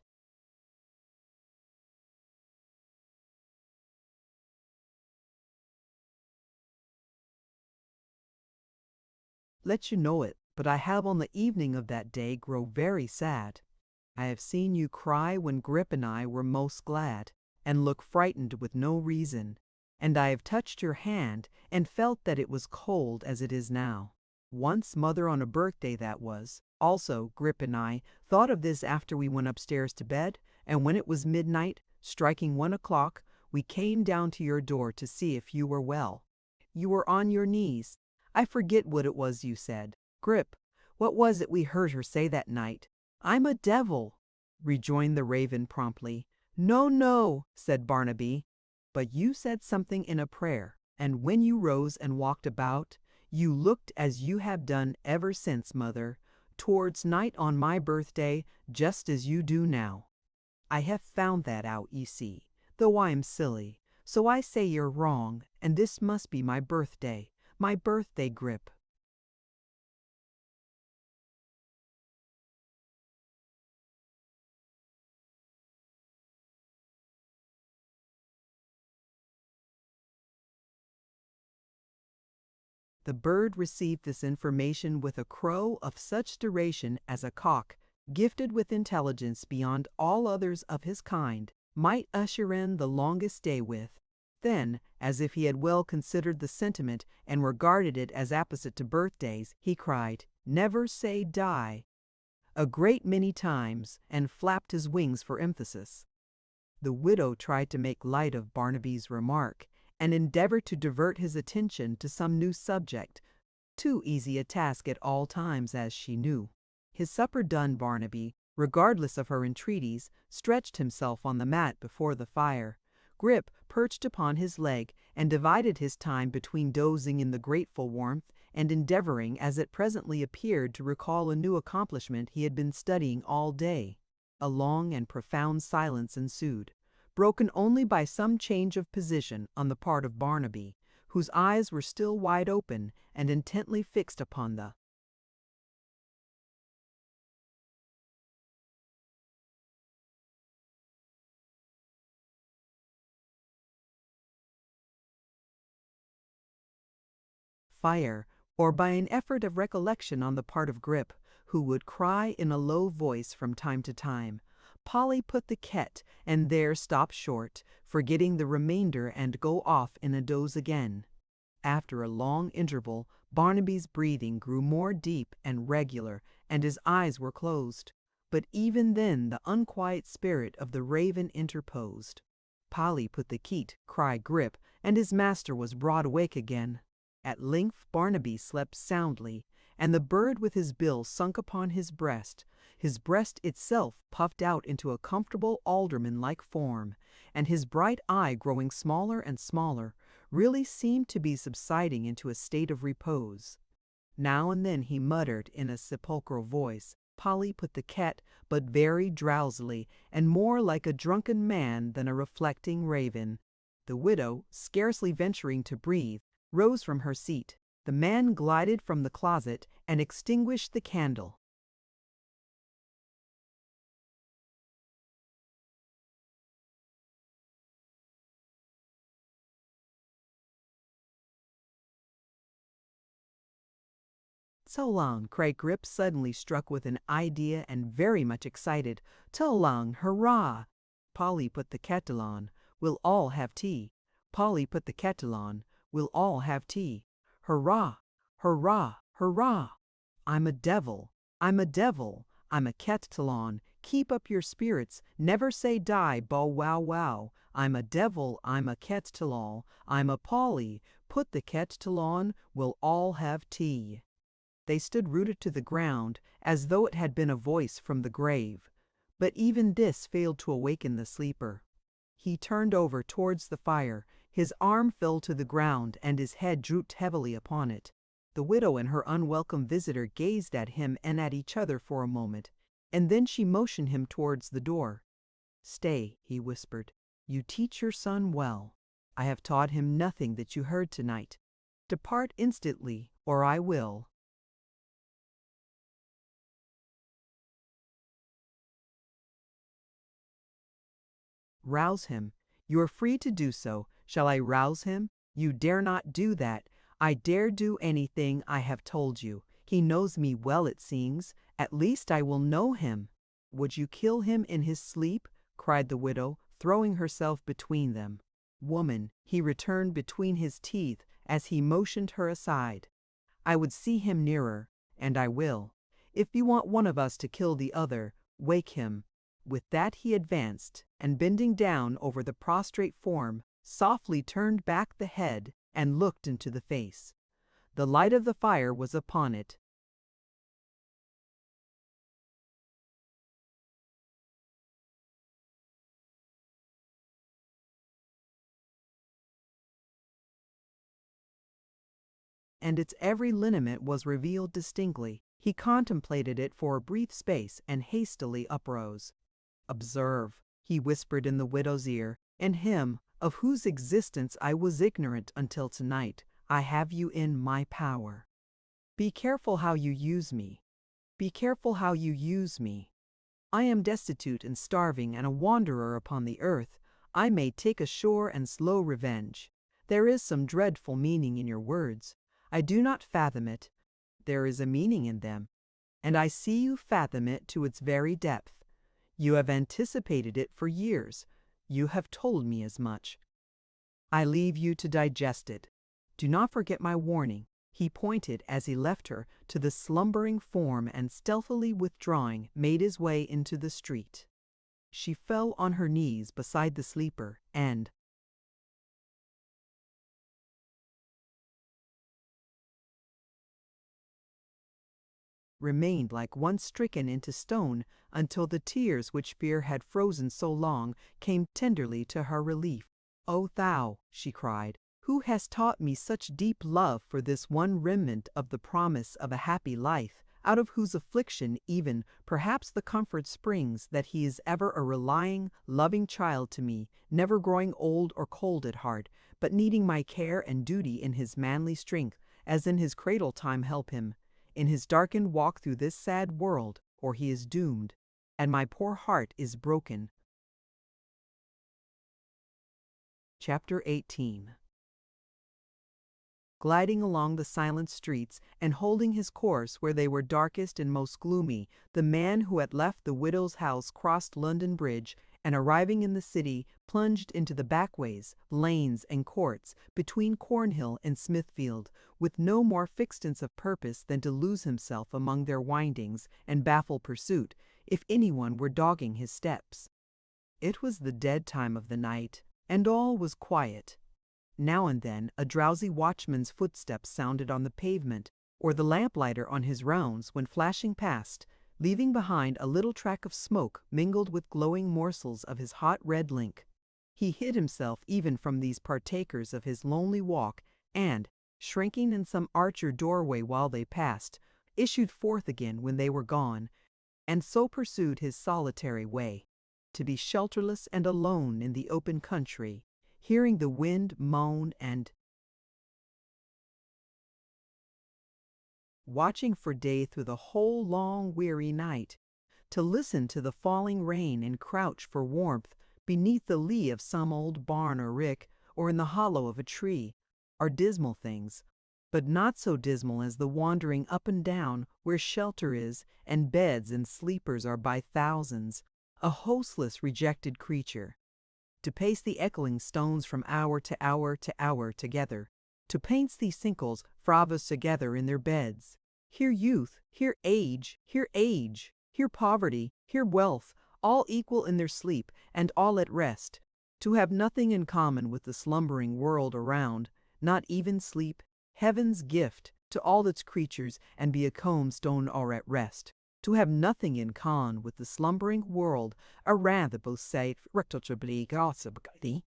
"Let you know it, but I have on the evening of that day grow very sad. I have seen you cry when Grip and I were most glad, and look frightened with no reason, and I have touched your hand and felt that it was cold as it is now. Once, mother, on a birthday that was, also Grip and I thought of this after we went upstairs to bed, and when it was midnight, striking 1 o'clock, we came down to your door to see if you were well. You were on your knees. I forget what it was you said. Grip, what was it we heard her say that night?" "I'm a devil," rejoined the raven promptly. "No, no," said Barnaby, "but you said something in a prayer, and when you rose and walked about, you looked as you have done ever since, mother, towards night on my birthday, just as you do now. I have found that out, you see, though I'm silly. So I say you're wrong, and this must be my birthday, Grip." The bird received this information with a crow of such duration as a cock, gifted with intelligence beyond all others of his kind, might usher in the longest day with. Then, as if he had well considered the sentiment and regarded it as apposite to birthdays, he cried, "Never say die," a great many times, and flapped his wings for emphasis. The widow tried to make light of Barnaby's remark, and endeavored to divert his attention to some new subject, too easy a task at all times, as she knew. His supper done, Barnaby, regardless of her entreaties, stretched himself on the mat before the fire. Grip perched upon his leg, and divided his time between dozing in the grateful warmth and endeavoring, as it presently appeared, to recall a new accomplishment he had been studying all day. A long and profound silence ensued, broken only by some change of position on the part of Barnaby, whose eyes were still wide open and intently fixed upon the fire, or by an effort of recollection on the part of Grip, who would cry in a low voice from time to time. Polly put the ket, and there stopped short, forgetting the remainder and go off in a doze again. After a long interval, Barnaby's breathing grew more deep and regular, and his eyes were closed. But even then the unquiet spirit of the raven interposed. Polly put the keet, cried Grip, and his master was broad awake again. At length Barnaby slept soundly, and the bird with his bill sunk upon his breast itself puffed out into a comfortable alderman-like form, and his bright eye growing smaller and smaller, really seemed to be subsiding into a state of repose. Now and then he muttered in a sepulchral voice. Polly put the ket, but very drowsily, and more like a drunken man than a reflecting raven. The widow, scarcely venturing to breathe, rose from her seat. The man glided from the closet and extinguished the candle. "So long," cried Grip, suddenly struck with an idea and very much excited. "So long, hurrah!" Polly put the kettle on. "We'll all have tea." Polly put the kettle on. "We'll all have tea." "Hurrah! Hurrah! Hurrah!" "I'm a devil! I'm a devil! I'm a kettle on! Keep up your spirits! Never say die, bow wow wow! I'm a devil! I'm a kettle on! I'm a Polly! Put the kettle on! We'll all have tea." They stood rooted to the ground, as though it had been a voice from the grave. But even this failed to awaken the sleeper. He turned over towards the fire, his arm fell to the ground, and his head drooped heavily upon it. The widow and her unwelcome visitor gazed at him and at each other for a moment, and then she motioned him towards the door. "Stay," he whispered. "You teach your son well. I have taught him nothing that you heard tonight. Depart instantly, or I will." "Rouse him. You are free to do so. Shall I rouse him? You dare not do that. I dare do anything I have told you. He knows me well, it seems. At least I will know him." "Would you kill him in his sleep?" cried the widow, throwing herself between them. "Woman," he returned between his teeth as he motioned her aside, "I would see him nearer, and I will. If you want one of us to kill the other, wake him." With that he advanced, and bending down over the prostrate form, softly turned back the head and looked into the face. The light of the fire was upon it. And its every lineament was revealed distinctly. He contemplated it for a brief space and hastily uprose. "Observe," he whispered in the widow's ear, "and him, of whose existence I was ignorant until tonight, I have you in my power. Be careful how you use me. Be careful how you use me. I am destitute and starving and a wanderer upon the earth. I may take ashore and slow revenge. There is some dreadful meaning in your words. I do not fathom it. There is a meaning in them, and I see you fathom it to its very depth. You have anticipated it for years. You have told me as much. I leave you to digest it. Do not forget my warning." He pointed, as he left her, to the slumbering form and stealthily withdrawing, made his way into the street. She fell on her knees beside the sleeper and, remained like one stricken into stone until the tears which fear had frozen so long came tenderly to her relief. "O thou," she cried, "who hast taught me such deep love for this one remnant of the promise of a happy life, out of whose affliction even perhaps the comfort springs that he is ever a relying, loving child to me, never growing old or cold at heart, but needing my care and duty in his manly strength, as in his cradle time help him, in his darkened walk through this sad world, or he is doomed, and my poor heart is broken. Chapter 18. Gliding along the silent streets and holding his course where they were darkest and most gloomy, the man who had left the widow's house crossed London Bridge, and arriving in the city, plunged into the backways, lanes, and courts between Cornhill and Smithfield, with no more fixedness of purpose than to lose himself among their windings and baffle pursuit, if anyone were dogging his steps. It was the dead time of the night, and all was quiet. Now and then a drowsy watchman's footsteps sounded on the pavement, or the lamplighter on his rounds went flashing past, leaving behind a little track of smoke mingled with glowing morsels of his hot red link. He hid himself even from these partakers of his lonely walk, and, shrinking in some arch or doorway while they passed, issued forth again when they were gone, and so pursued his solitary way, to be shelterless and alone in the open country, hearing the wind moan and watching for day through the whole long weary night, to listen to the falling rain and crouch for warmth beneath the lee of some old barn or rick, or in the hollow of a tree, are dismal things, but not so dismal as the wandering up and down where shelter is and beds and sleepers are by thousands, a hostless rejected creature. To pace the echoing stones from hour to hour to hour together, to paint these sinkles fravas together in their beds. Here youth, here age, here poverty, here wealth, all equal in their sleep and all at rest, to have nothing in common with the slumbering world around, not even sleep, heaven's gift to all its creatures, and be a comb stone or at rest. To have nothing in common with the slumbering world around the both side rectably gossiply.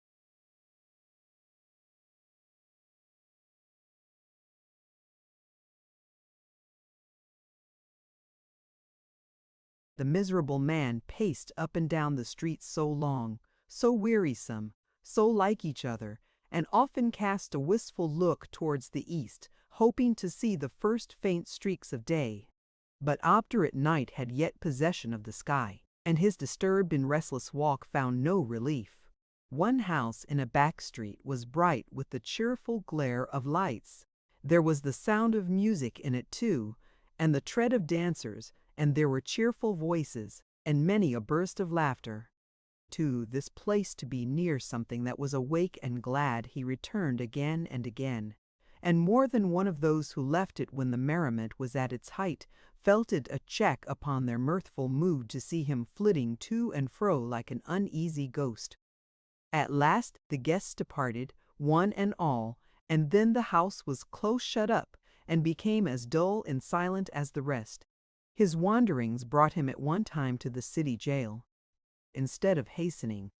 The miserable man paced up and down the streets so long, so wearisome, so like each other, and often cast a wistful look towards the east, hoping to see the first faint streaks of day. But obdurate night had yet possession of the sky, and his disturbed and restless walk found no relief. One house in a back street was bright with the cheerful glare of lights. There was the sound of music in it too, and the tread of dancers, and there were cheerful voices, and many a burst of laughter. To this place to be near something that was awake and glad he returned again and again, and more than one of those who left it when the merriment was at its height felt it a check upon their mirthful mood to see him flitting to and fro like an uneasy ghost. At last the guests departed, one and all, and then the house was close shut up, and became as dull and silent as the rest. His wanderings brought him at one time to the city jail. Instead of hastening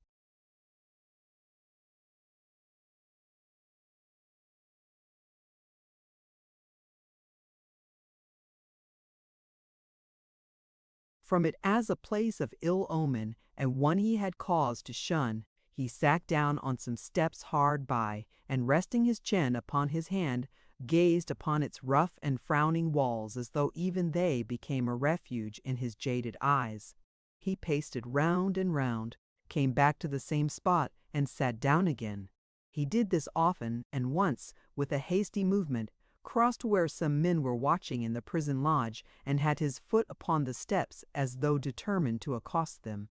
from it as a place of ill omen, and one he had cause to shun, he sat down on some steps hard by, and resting his chin upon his hand, gazed upon its rough and frowning walls as though even they became a refuge in his jaded eyes. He paced it round and round, came back to the same spot, and sat down again. He did this often, and once, with a hasty movement, crossed where some men were watching in the prison lodge, and had his foot upon the steps as though determined to accost them.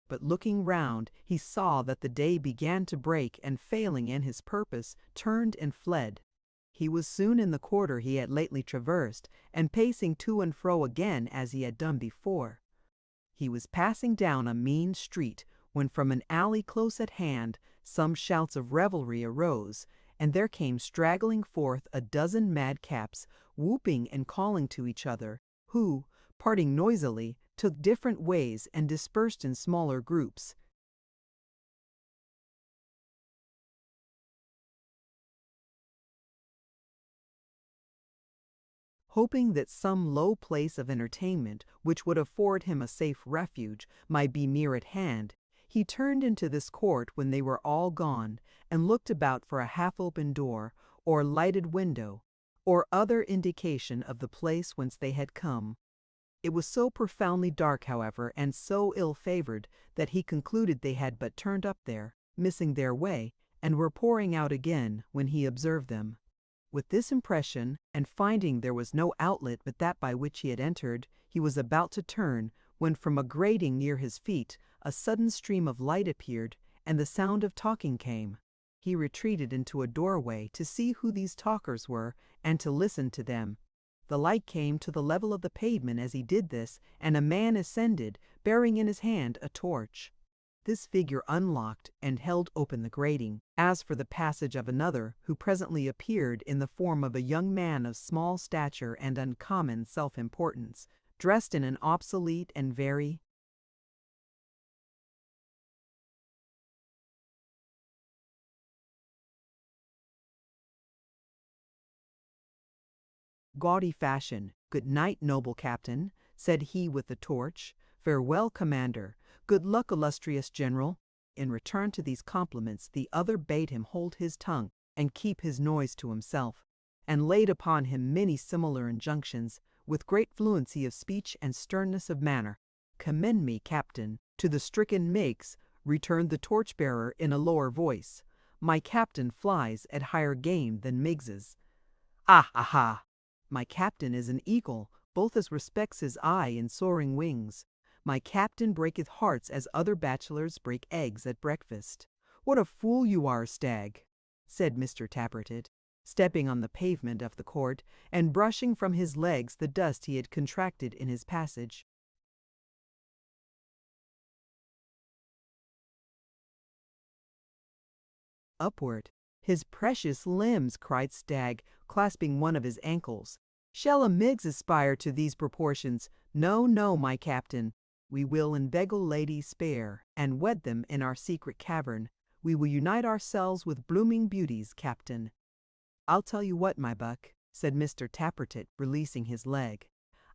But looking round, he saw that the day began to break, and failing in his purpose, turned and fled. He was soon in the quarter he had lately traversed, and pacing to and fro again as he had done before. He was passing down a mean street, when from an alley close at hand some shouts of revelry arose, and there came straggling forth a dozen madcaps, whooping and calling to each other, who, parting noisily, took different ways and dispersed in smaller groups. hoping that some low place of entertainment which would afford him a safe refuge might be near at hand, he turned into this court when they were all gone, and looked about for a half-open door, or lighted window, or other indication of the place whence they had come. It was so profoundly dark, however, and so ill-favored, that he concluded they had but turned up there, missing their way, and were pouring out again when he observed them. With this impression, and finding there was no outlet but that by which he had entered, he was about to turn, when from a grating near his feet a sudden stream of light appeared, and the sound of talking came. He retreated into a doorway to see who these talkers were, and to listen to them. The light came to the level of the pavement as he did this, and a man ascended, bearing in his hand a torch. This figure unlocked and held open the grating. As for the passage of another, who presently appeared in the form of a young man of small stature and uncommon self-importance, dressed in an obsolete and very gaudy fashion. "Good night, noble captain," said he with the torch. "Farewell, commander. Good luck, illustrious general." In return to these compliments, the other bade him hold his tongue and keep his noise to himself, and laid upon him many similar injunctions, with great fluency of speech and sternness of manner. "Commend me, captain, to the stricken Meigs," returned the torchbearer in a lower voice. "My captain flies at higher game than Meigs's." "Ah, aha! My captain is an eagle, both as respects his eye and soaring wings. My captain breaketh hearts as other bachelors break eggs at breakfast." "What a fool you are, Stagg," said Mr. Tappertit, stepping on the pavement of the court, and brushing from his legs the dust he had contracted in his passage. Upward. "His precious limbs!" cried Stagg, clasping one of his ankles. "Shall a Meigs aspire to these proportions? No, no, my captain. We will inveigle ladies fair, and wed them in our secret cavern. We will unite ourselves with blooming beauties, captain." "I'll tell you what, my buck," said Mr. Tappertit, releasing his leg.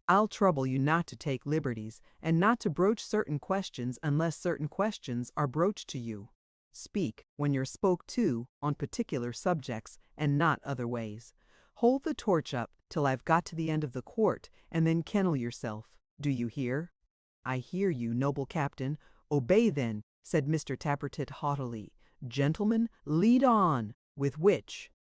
"I'll trouble you not to take liberties, and not to broach certain questions unless certain questions are broached to you. Speak, when you're spoke to, on particular subjects, and not other ways. Hold the torch up till I've got to the end of the court, and then kennel yourself. Do you hear?" "I hear you, noble captain." "Obey then," said Mr. Tappertit haughtily. "Gentlemen, lead on!" With which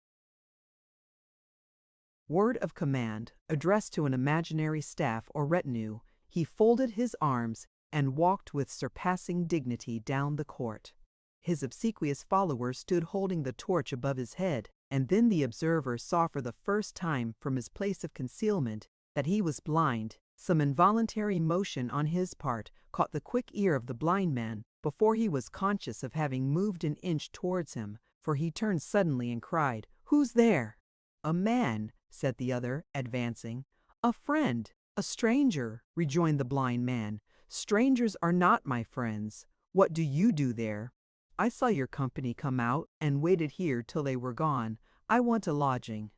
word of command, addressed to an imaginary staff or retinue, he folded his arms and walked with surpassing dignity down the court. His obsequious follower stood holding the torch above his head, and then the observer saw for the first time from his place of concealment that he was blind. Some involuntary motion on his part caught the quick ear of the blind man before he was conscious of having moved an inch towards him, for he turned suddenly and cried, "Who's there?" "A man," said the other, advancing. "A friend, a stranger," rejoined the blind man. "Strangers are not my friends. What do you do there?" "I saw your company come out, and waited here till they were gone. I want a lodging."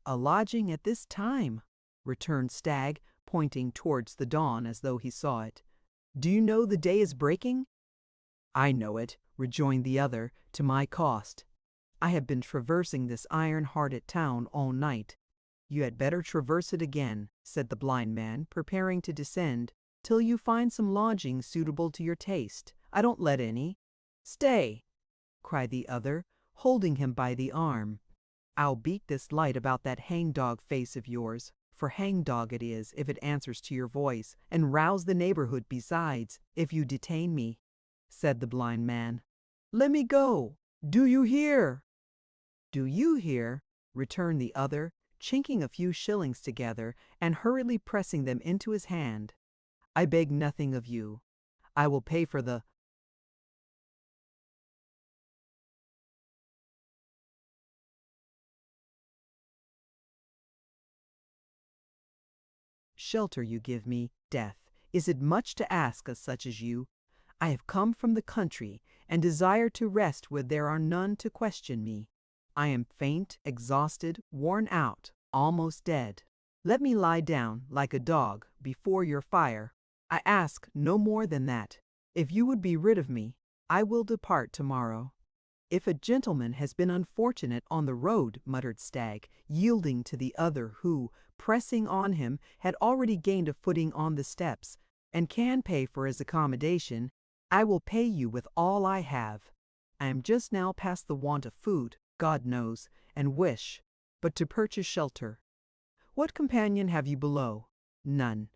"A lodging at this time?" returned Stagg, pointing towards the dawn as though he saw it. "Do you know the day is breaking?" "I know it," rejoined the other, "to my cost. I have been traversing this iron-hearted town all night." "You had better traverse it again," said the blind man, preparing to descend, "till you find some lodging suitable to your taste. I don't let any." "Stay!" cried the other, holding him by the arm. "I'll beat this light about that hangdog face of yours, for hangdog it is if it answers to your voice, and rouse the neighborhood besides, if you detain me," said the blind man. "Let me go! Do you hear?" "Do you hear?" returned the other, chinking a few shillings together and hurriedly pressing them into his hand. "I beg nothing of you. I will pay for the shelter you give me, death, Is it much to ask of such as you? I have come from the country, and desire to rest where there are none to question me. I am faint, exhausted, worn out, almost dead. Let me lie down, like a dog, before your fire. I ask no more than that. If you would be rid of me, I will depart tomorrow." "If a gentleman has been unfortunate on the road," muttered Stagg, yielding to the other who, pressing on him, had already gained a footing on the steps, "and can pay for his accommodation, I will pay you with all I have. I am just now past the want of food, God knows, and wish but to purchase shelter. What companion have you below?" "None."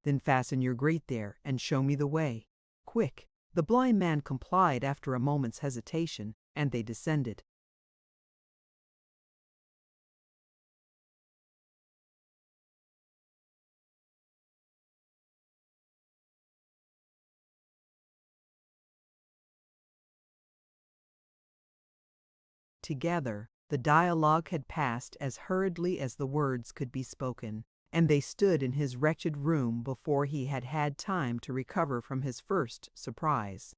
"Then fasten your grate there, and show me the way. Quick." The blind man complied after a moment's hesitation, and they descended. Together, the dialogue had passed as hurriedly as the words could be spoken, and they stood in his wretched room before he had had time to recover from his first surprise.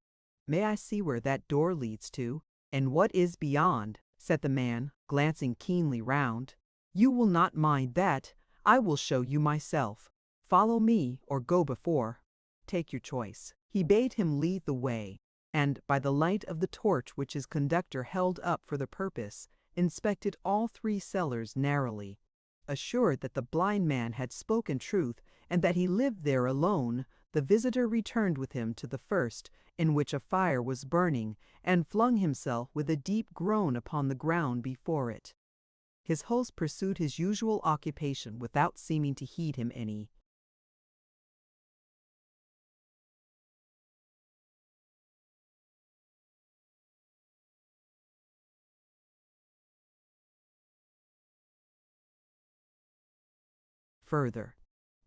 "May I see where that door leads to, and what is beyond?" said the man, glancing keenly round. "You will not mind that. I will show you myself. Follow me, or go before. Take your choice." He bade him lead the way, and, by the light of the torch which his conductor held up for the purpose, inspected all three cellars narrowly. Assured that the blind man had spoken truth, and that he lived there alone, the visitor returned with him to the first, in which a fire was burning, and flung himself with a deep groan upon the ground before it. His host pursued his usual occupation without seeming to heed him any. Further.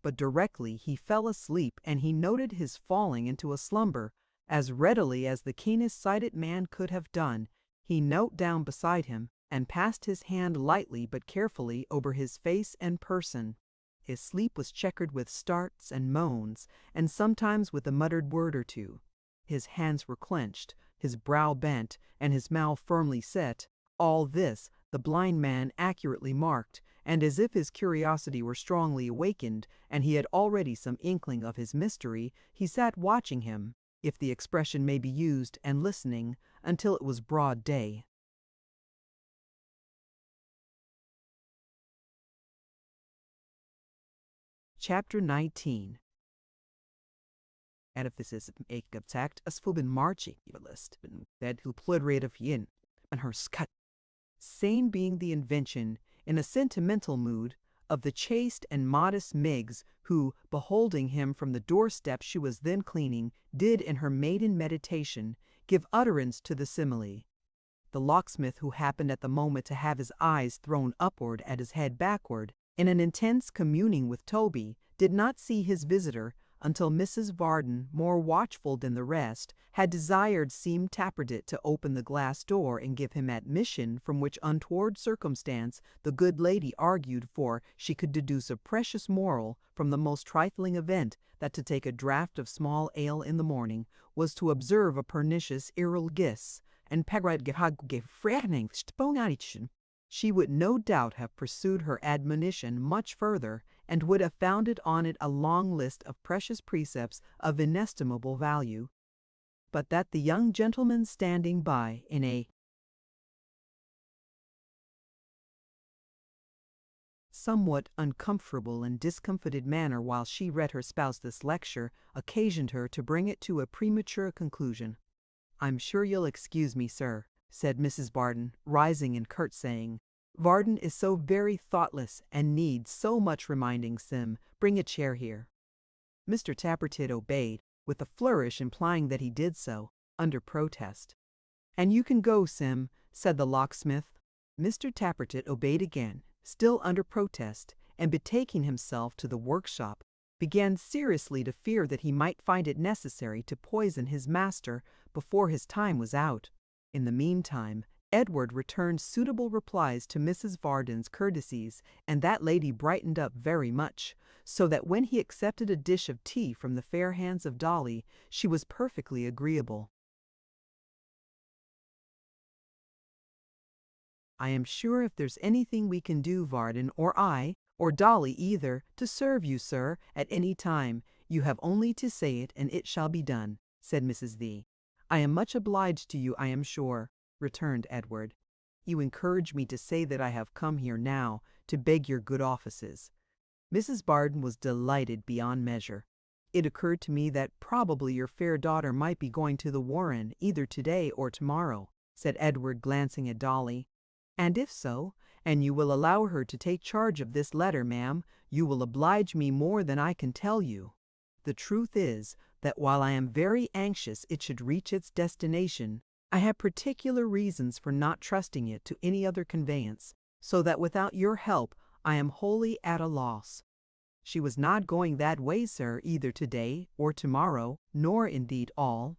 But directly he fell asleep, and he noted his falling into a slumber as readily as the keenest-sighted man could have done. He knelt down beside him, and passed his hand lightly but carefully over his face and person. His sleep was checkered with starts and moans, and sometimes with a muttered word or two. His hands were clenched, his brow bent, and his mouth firmly set. All this the blind man accurately marked, and as if his curiosity were strongly awakened, and he had already some inkling of his mystery, he sat watching him, if the expression may be used, and listening, until it was broad day. Chapter 19. Edifices exact as full been marching list that who plurate of yin and her scut. Same being the invention, in a sentimental mood, of the chaste and modest Miggs, who, beholding him from the doorstep she was then cleaning, did in her maiden meditation give utterance to the simile. The locksmith, who happened at the moment to have his eyes thrown upward and his head backward, in an intense communing with Toby, did not see his visitor until Mrs. Varden, more watchful than the rest, had desired Seem Tappertit to open the glass door and give him admission, from which untoward circumstance the good lady argued, for she could deduce a precious moral from the most trifling event, that to take a draught of small ale in the morning was to observe a pernicious irrelgis, and she would no doubt have pursued her admonition much further, and would have founded on it a long list of precious precepts of inestimable value, but that the young gentleman standing by in a somewhat uncomfortable and discomfited manner while she read her spouse this lecture occasioned her to bring it to a premature conclusion. "I'm sure you'll excuse me, sir," said Mrs. Barton, rising and curtsaying. "Varden is so very thoughtless, and needs so much reminding. Sim, bring a chair here." Mr. Tappertit obeyed, with a flourish implying that he did so, under protest. "And you can go, Sim," said the locksmith. Mr. Tappertit obeyed again, still under protest, and betaking himself to the workshop, began seriously to fear that he might find it necessary to poison his master before his time was out. In the meantime, Edward returned suitable replies to Mrs. Varden's courtesies, and that lady brightened up very much, so that when he accepted a dish of tea from the fair hands of Dolly, she was perfectly agreeable. I am sure if there's anything we can do, Varden, or I, or Dolly either, to serve you, sir, at any time, you have only to say it, and it shall be done, said Mrs. V. I am much obliged to you, I am sure, returned Edward. You encourage me to say that I have come here now to beg your good offices. Mrs. Barden was delighted beyond measure. It occurred to me that probably your fair daughter might be going to the Warren either today or tomorrow, said Edward, glancing at Dolly. And if so, and you will allow her to take charge of this letter, ma'am, you will oblige me more than I can tell you. The truth is, that while I am very anxious it should reach its destination, I have particular reasons for not trusting it to any other conveyance, so that without your help I am wholly at a loss. She was not going that way, sir, either today or tomorrow, nor indeed all.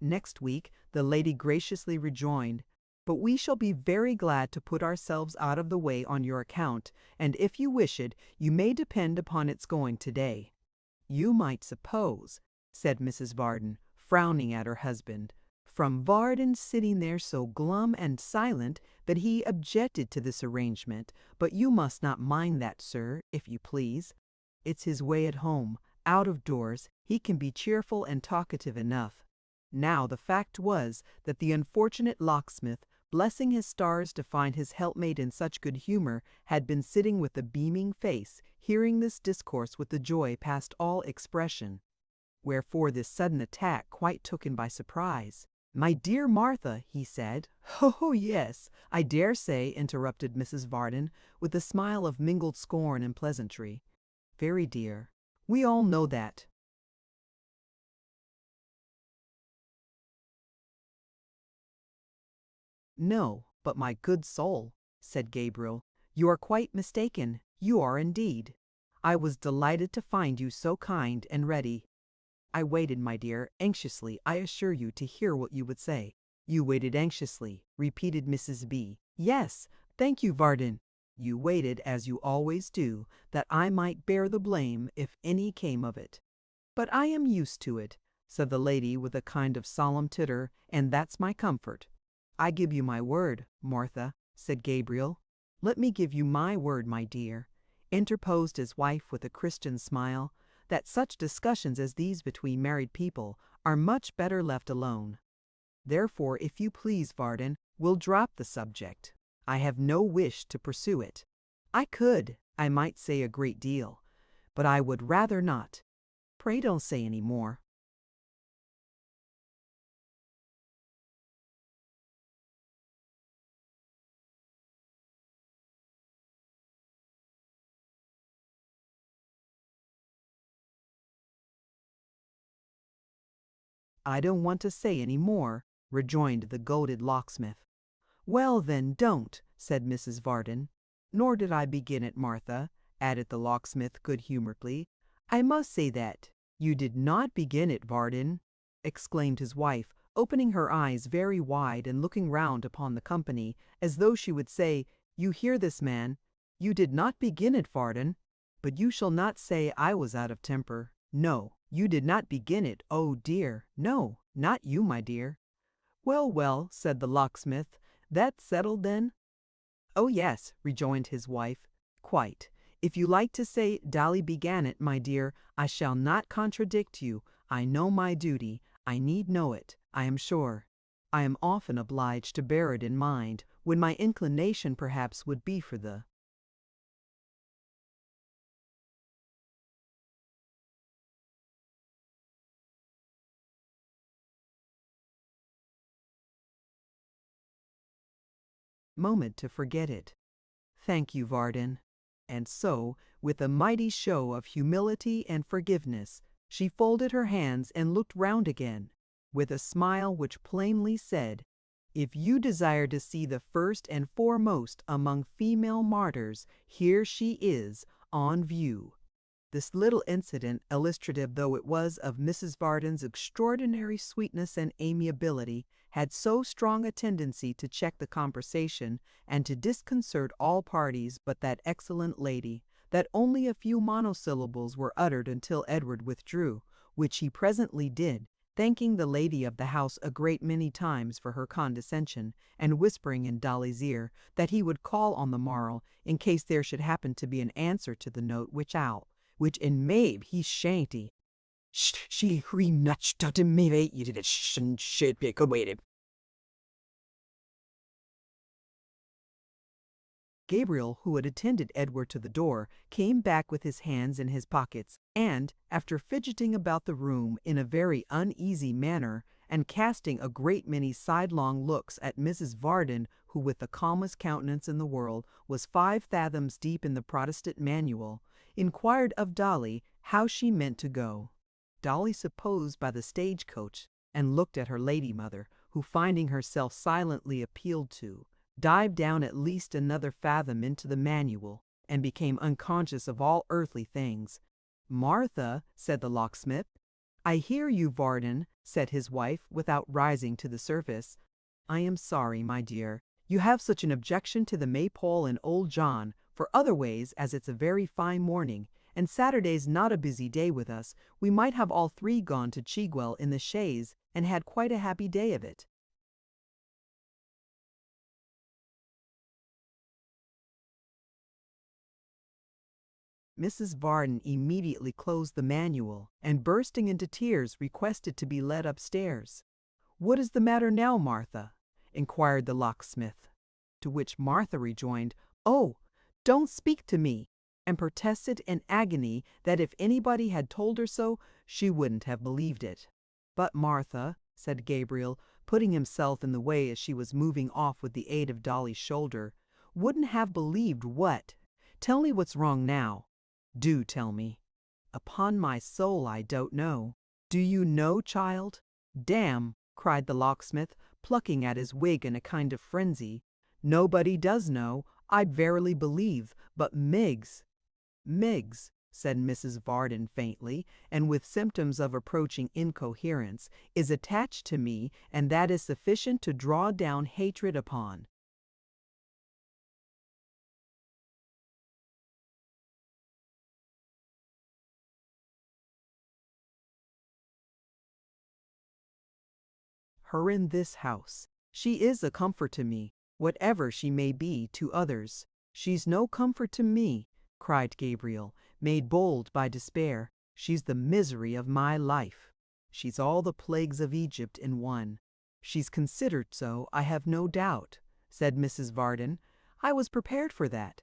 Next week, the lady graciously rejoined, but we shall be very glad to put ourselves out of the way on your account, and if you wish it, you may depend upon its going today. You might suppose, said Mrs. Varden, frowning at her husband, from Varden sitting there so glum and silent, that he objected to this arrangement, but you must not mind that, sir, if you please. It's his way at home. Out of doors, he can be cheerful and talkative enough. Now the fact was that the unfortunate locksmith, blessing his stars to find his helpmate in such good humor, had been sitting with a beaming face, hearing this discourse with a joy past all expression. Wherefore this sudden attack quite took him by surprise. "My dear Martha," he said. "Oh, yes, I dare say," interrupted Mrs. Varden, with a smile of mingled scorn and pleasantry. "Very dear. We all know that." "No, but my good soul," said Gabriel, "you are quite mistaken. You are indeed. I was delighted to find you so kind and ready. I waited, my dear, anxiously, I assure you, to hear what you would say." "You waited anxiously," repeated Mrs. B. "Yes, thank you, Varden. You waited, as you always do, that I might bear the blame if any came of it. But I am used to it," said the lady with a kind of solemn titter, "and that's my comfort." "I give you my word, Martha," said Gabriel. "Let me give you my word, my dear," interposed his wife with a Christian smile, "that such discussions as these between married people are much better left alone. Therefore, if you please, Varden, we'll drop the subject. I have no wish to pursue it. I might say a great deal, but I would rather not. Pray don't say any more." "I don't want to say any more," rejoined the goaded locksmith. "Well, then, don't," said Mrs. Varden. "Nor did I begin it, Martha," added the locksmith good-humoredly. "I must say that." "You did not begin it, Varden," exclaimed his wife, opening her eyes very wide and looking round upon the company, as though she would say, "You hear this man. You did not begin it, Varden. But you shall not say I was out of temper. No, you did not begin it, oh dear. No, not you, my dear." "Well, well," said the locksmith, "that's settled then?" "Oh yes," rejoined his wife, "quite. If you like to say Dolly began it, my dear, I shall not contradict you. I know my duty. I need know it, I am sure. I am often obliged to bear it in mind, when my inclination perhaps would be for the moment to forget it. Thank you, Varden." And so, with a mighty show of humility and forgiveness, she folded her hands and looked round again, with a smile which plainly said, If you desire to see the first and foremost among female martyrs, here she is, on view." This little incident, illustrative though it was of Mrs. Varden's extraordinary sweetness and amiability, had so strong a tendency to check the conversation and to disconcert all parties but that excellent lady, that only a few monosyllables were uttered until Edward withdrew, which he presently did, thanking the lady of the house a great many times for her condescension, and whispering in Dolly's ear that he would call on the morrow in case there should happen to be an answer to the note which in Mabe he shanty. She much to me you did it should be good way. Gabriel, who had attended Edward to the door, came back with his hands in his pockets, and, after fidgeting about the room in a very uneasy manner, and casting a great many sidelong looks at Mrs. Varden, who with the calmest countenance in the world was 5 fathoms deep in the Protestant manual, inquired of Dolly how she meant to go. Dolly supposed by the stagecoach, and looked at her lady mother, who, finding herself silently appealed to, dived down at least another fathom into the manual, and became unconscious of all earthly things. "Martha," said the locksmith. "I hear you, Varden," said his wife, without rising to the surface. "I am sorry, my dear, you have such an objection to the Maypole and old John, for otherways, as it's a very fine morning, and Saturday's not a busy day with us, we might have all 3 gone to Chigwell in the chaise, and had quite a happy day of it." Mrs. Varden immediately closed the manual, and bursting into tears requested to be led upstairs. "What is the matter now, Martha?" inquired the locksmith. To which Martha rejoined, "Oh, don't speak to me," and protested in agony that if anybody had told her so, she wouldn't have believed it. "But Martha," said Gabriel, putting himself in the way as she was moving off with the aid of Dolly's shoulder, "wouldn't have believed what? Tell me what's wrong now. Do tell me." "Upon my soul, I don't know." "Do you know, child?" "Damn!" cried the locksmith, plucking at his wig in a kind of frenzy. "Nobody does know, I'd verily believe, but Miggs." "Miggs," said Mrs. Varden faintly, and with symptoms of approaching incoherence, "is attached to me, and that is sufficient to draw down hatred upon." Her in this house. She is a comfort to me, whatever she may be to others. "She's no comfort to me," cried Gabriel, made bold by despair. "She's the misery of my life. She's all the plagues of Egypt in one." "She's considered so, I have no doubt," said Mrs. Varden. "I was prepared for that.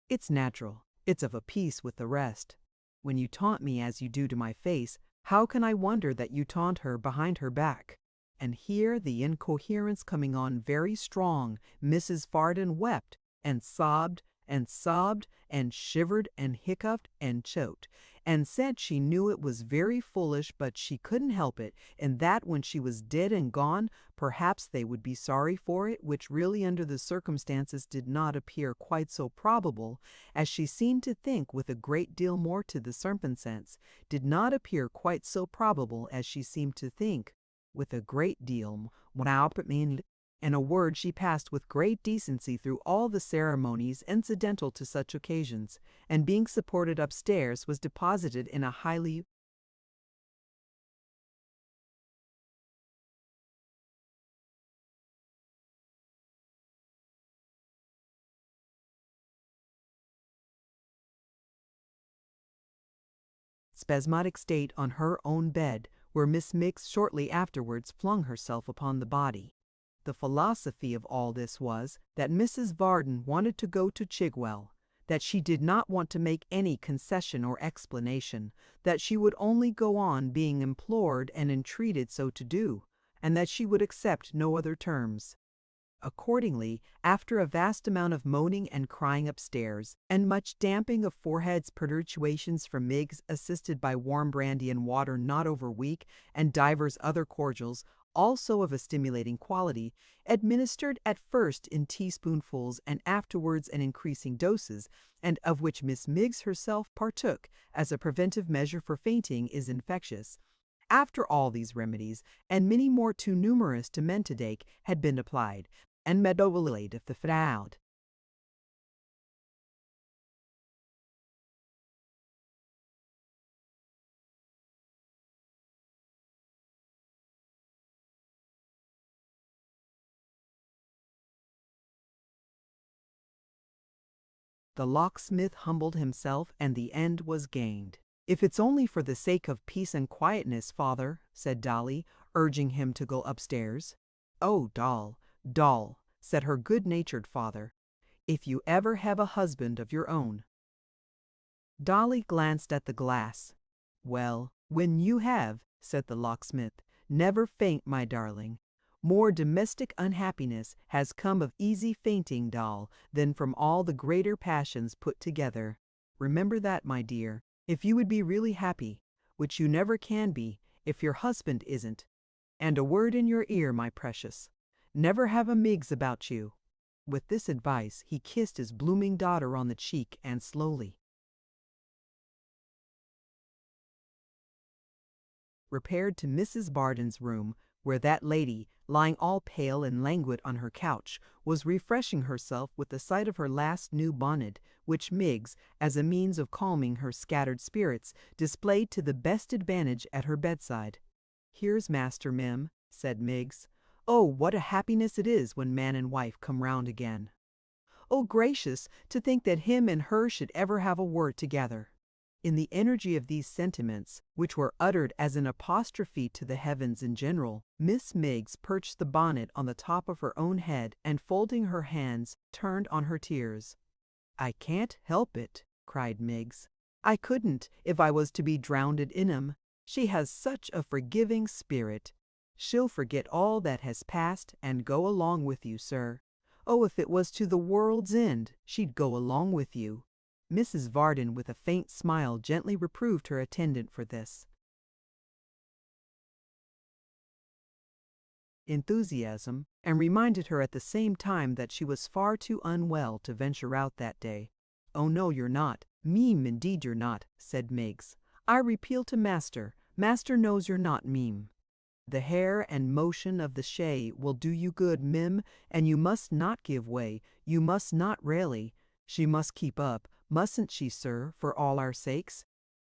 It's natural. It's of a piece with the rest. When you taunt me as you do to my face, how can I wonder that you taunt her behind her back?" And here, the incoherence coming on very strong, Mrs. Varden wept, and sobbed, and sobbed, and shivered, and hiccuped, and choked, and said she knew it was very foolish, but she couldn't help it, and that when she was dead and gone, perhaps they would be sorry for it, which really under the circumstances did not appear quite so probable, as she seemed to think with a great deal more to the circumstance, did not appear quite so probable as she seemed to think with a great deal more. In a word, she passed with great decency through all the ceremonies incidental to such occasions, and being supported upstairs was deposited in a highly spasmodic state on her own bed, where Miss Miggs shortly afterwards flung herself upon the body. The philosophy of all this was, that Mrs. Varden wanted to go to Chigwell, that she did not want to make any concession or explanation, that she would only go on being implored and entreated so to do, and that she would accept no other terms. Accordingly, after a vast amount of moaning and crying upstairs, and much damping of foreheads perturations from Miggs, assisted by warm brandy and water not over weak, and divers other cordials, also of a stimulating quality, administered at first in teaspoonfuls and afterwards in increasing doses, and of which Miss Miggs herself partook as a preventive measure for fainting, is infectious. After all these remedies, and many more too numerous to men to take, had been applied, and medovalade of the fraud, the locksmith humbled himself, and the end was gained. "If it's only for the sake of peace and quietness, father," said Dolly, urging him to go upstairs. "Oh, Doll, Doll," said her good-natured father, "if you ever have a husband of your own." Dolly glanced at the glass. "Well, when you have," said the locksmith, "never faint, my darling. More domestic unhappiness has come of easy fainting, Doll, than from all the greater passions put together. Remember that, my dear, if you would be really happy, which you never can be if your husband isn't. And a word in your ear, my precious. Never have a Miggs about you." With this advice he kissed his blooming daughter on the cheek and slowly repaired to Mrs. Barden's room, where that lady, lying all pale and languid on her couch, was refreshing herself with the sight of her last new bonnet, which Miggs, as a means of calming her scattered spirits, displayed to the best advantage at her bedside. "Here's Master, Mim," said Miggs. "Oh, what a happiness it is when man and wife come round again! Oh, gracious, to think that him and her should ever have a word together!" In the energy of these sentiments, which were uttered as an apostrophe to the heavens in general, Miss Miggs perched the bonnet on the top of her own head, and folding her hands, turned on her tears. "I can't help it," cried Miggs. "I couldn't if I was to be drownded in 'em. She has such a forgiving spirit. She'll forget all that has passed and go along with you, sir. Oh, if it was to the world's end, she'd go along with you." Mrs. Varden, with a faint smile, gently reproved her attendant for this enthusiasm, and reminded her at the same time that she was far too unwell to venture out that day. "Oh, no, you're not. Meem, indeed you're not," said Miggs. "I repeal to master. Master knows you're not meem. The hair and motion of the shay will do you good, Mim, and you must not give way. You must not rally. She must keep up, mustn't she, sir, for all our sakes?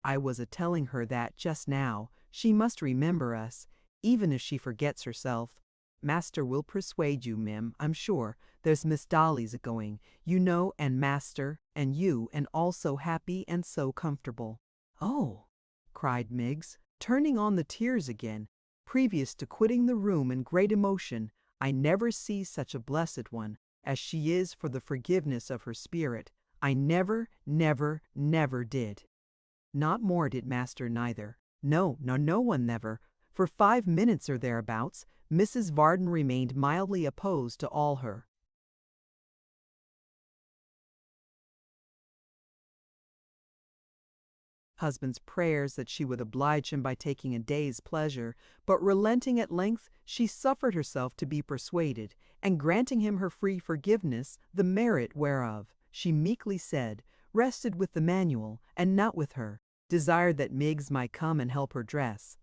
I was a-telling her that just now. She must remember us, even if she forgets herself. Master will persuade you, Mim, I'm sure. There's Miss Dolly's a-going, you know, and master, and you, and all so happy and so comfortable." "Oh!" cried Miggs, turning on the tears again. "Previous to quitting the room in great emotion, I never see such a blessed one as she is for the forgiveness of her spirit. I never, never, never did. Not more did master neither. No, no one never. For 5 minutes or thereabouts, Mrs. Varden remained mildly opposed to all her husband's prayers that she would oblige him by taking a day's pleasure, but relenting at length, she suffered herself to be persuaded, and granting him her free forgiveness, the merit whereof, she meekly said, rested with the manual, and not with her, desired that Miggs might come and help her dress.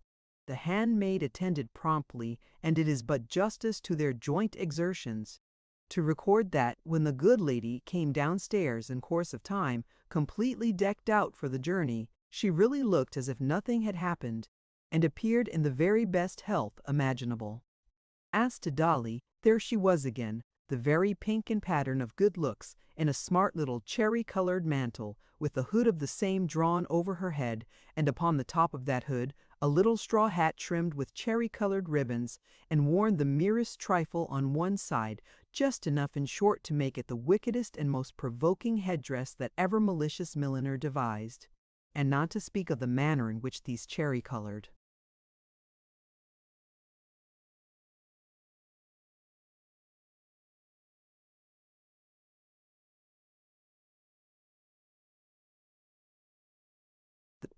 The handmaid attended promptly, and it is but justice to their joint exertions to record that, when the good lady came downstairs in course of time, completely decked out for the journey, she really looked as if nothing had happened, and appeared in the very best health imaginable. As to Dolly, there she was again, the very pink and pattern of good looks, in a smart little cherry-colored mantle, with the hood of the same drawn over her head, and upon the top of that hood a little straw hat trimmed with cherry-colored ribbons, and worn the merest trifle on one side, just enough in short to make it the wickedest and most provoking headdress that ever malicious milliner devised, and not to speak of the manner in which these cherry-colored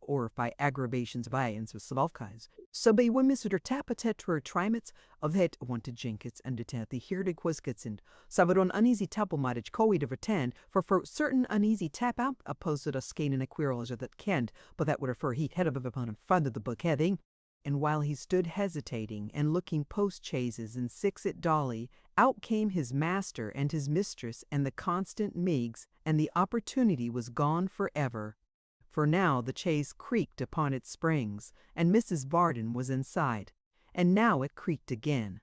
or by aggravations vians of Slavkais. Sabay womis der tapatetra trimets of het wanted jinkets and detent the hirdig quiscits Sabadon uneasy tapelmatage coed of attend, for certain uneasy tap out opposed to skein and a queerlizer that kent, but that would refer he head of upon in front of the book heading. And while he stood hesitating and looking post-chaises and six at Dolly, out came his master and his mistress and the constant Meigs, and the opportunity was gone forever. For now the chaise creaked upon its springs, and Mrs. Varden was inside, and now it creaked again.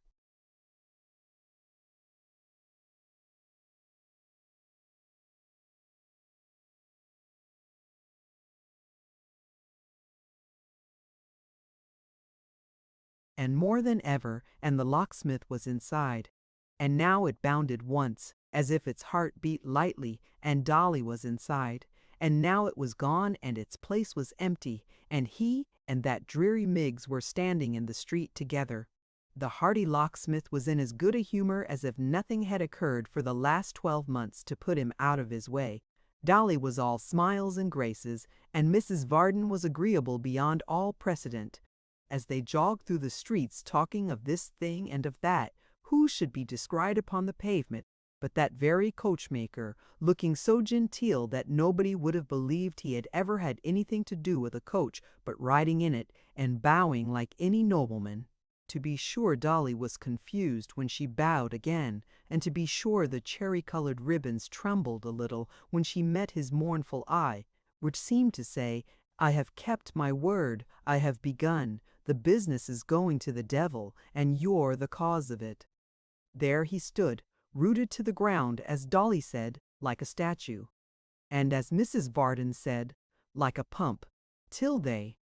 And more than ever, and the locksmith was inside. And now it bounded once, as if its heart beat lightly, and Dolly was inside. And now it was gone, and its place was empty, and he and that dreary Miggs were standing in the street together. The hearty locksmith was in as good a humor as if nothing had occurred for the last 12 months to put him out of his way. Dolly was all smiles and graces, and Mrs. Varden was agreeable beyond all precedent. As they jogged through the streets talking of this thing and of that, who should be descried upon the pavement but that very coachmaker, looking so genteel that nobody would have believed he had ever had anything to do with a coach but riding in it, and bowing like any nobleman. To be sure Dolly was confused when she bowed again, and to be sure the cherry-colored ribbons trembled a little when she met his mournful eye, which seemed to say, "I have kept my word, I have begun, the business is going to the devil, and you're the cause of it." There he stood, rooted to the ground, as Dolly said, like a statue, and as Mrs. Varden said, like a pump, till they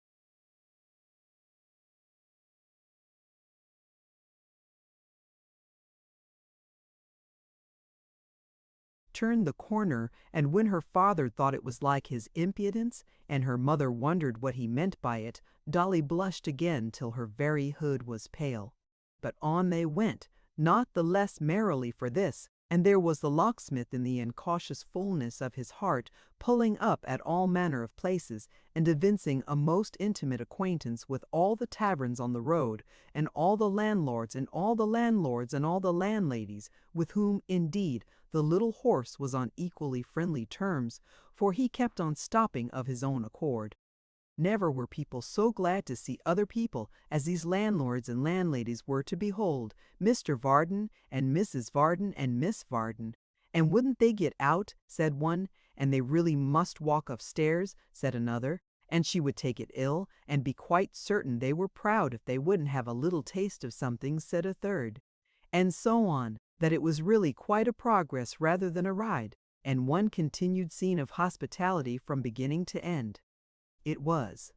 turned the corner, and when her father thought it was like his impudence, and her mother wondered what he meant by it, Dolly blushed again till her very hood was pale. But on they went, not the less merrily for this, and there was the locksmith in the incautious fullness of his heart, pulling up at all manner of places, and evincing a most intimate acquaintance with all the taverns on the road, and all the landlords and all the landlords and all the landladies, with whom, indeed, the little horse was on equally friendly terms, for he kept on stopping of his own accord. Never were people so glad to see other people as these landlords and landladies were to behold Mr. Varden and Mrs. Varden and Miss Varden. And wouldn't they get out, said one, and they really must walk upstairs, said another, and she would take it ill, and be quite certain they were proud if they wouldn't have a little taste of something, said a third. And so on, that it was really quite a progress rather than a ride, and one continued scene of hospitality from beginning to end. It was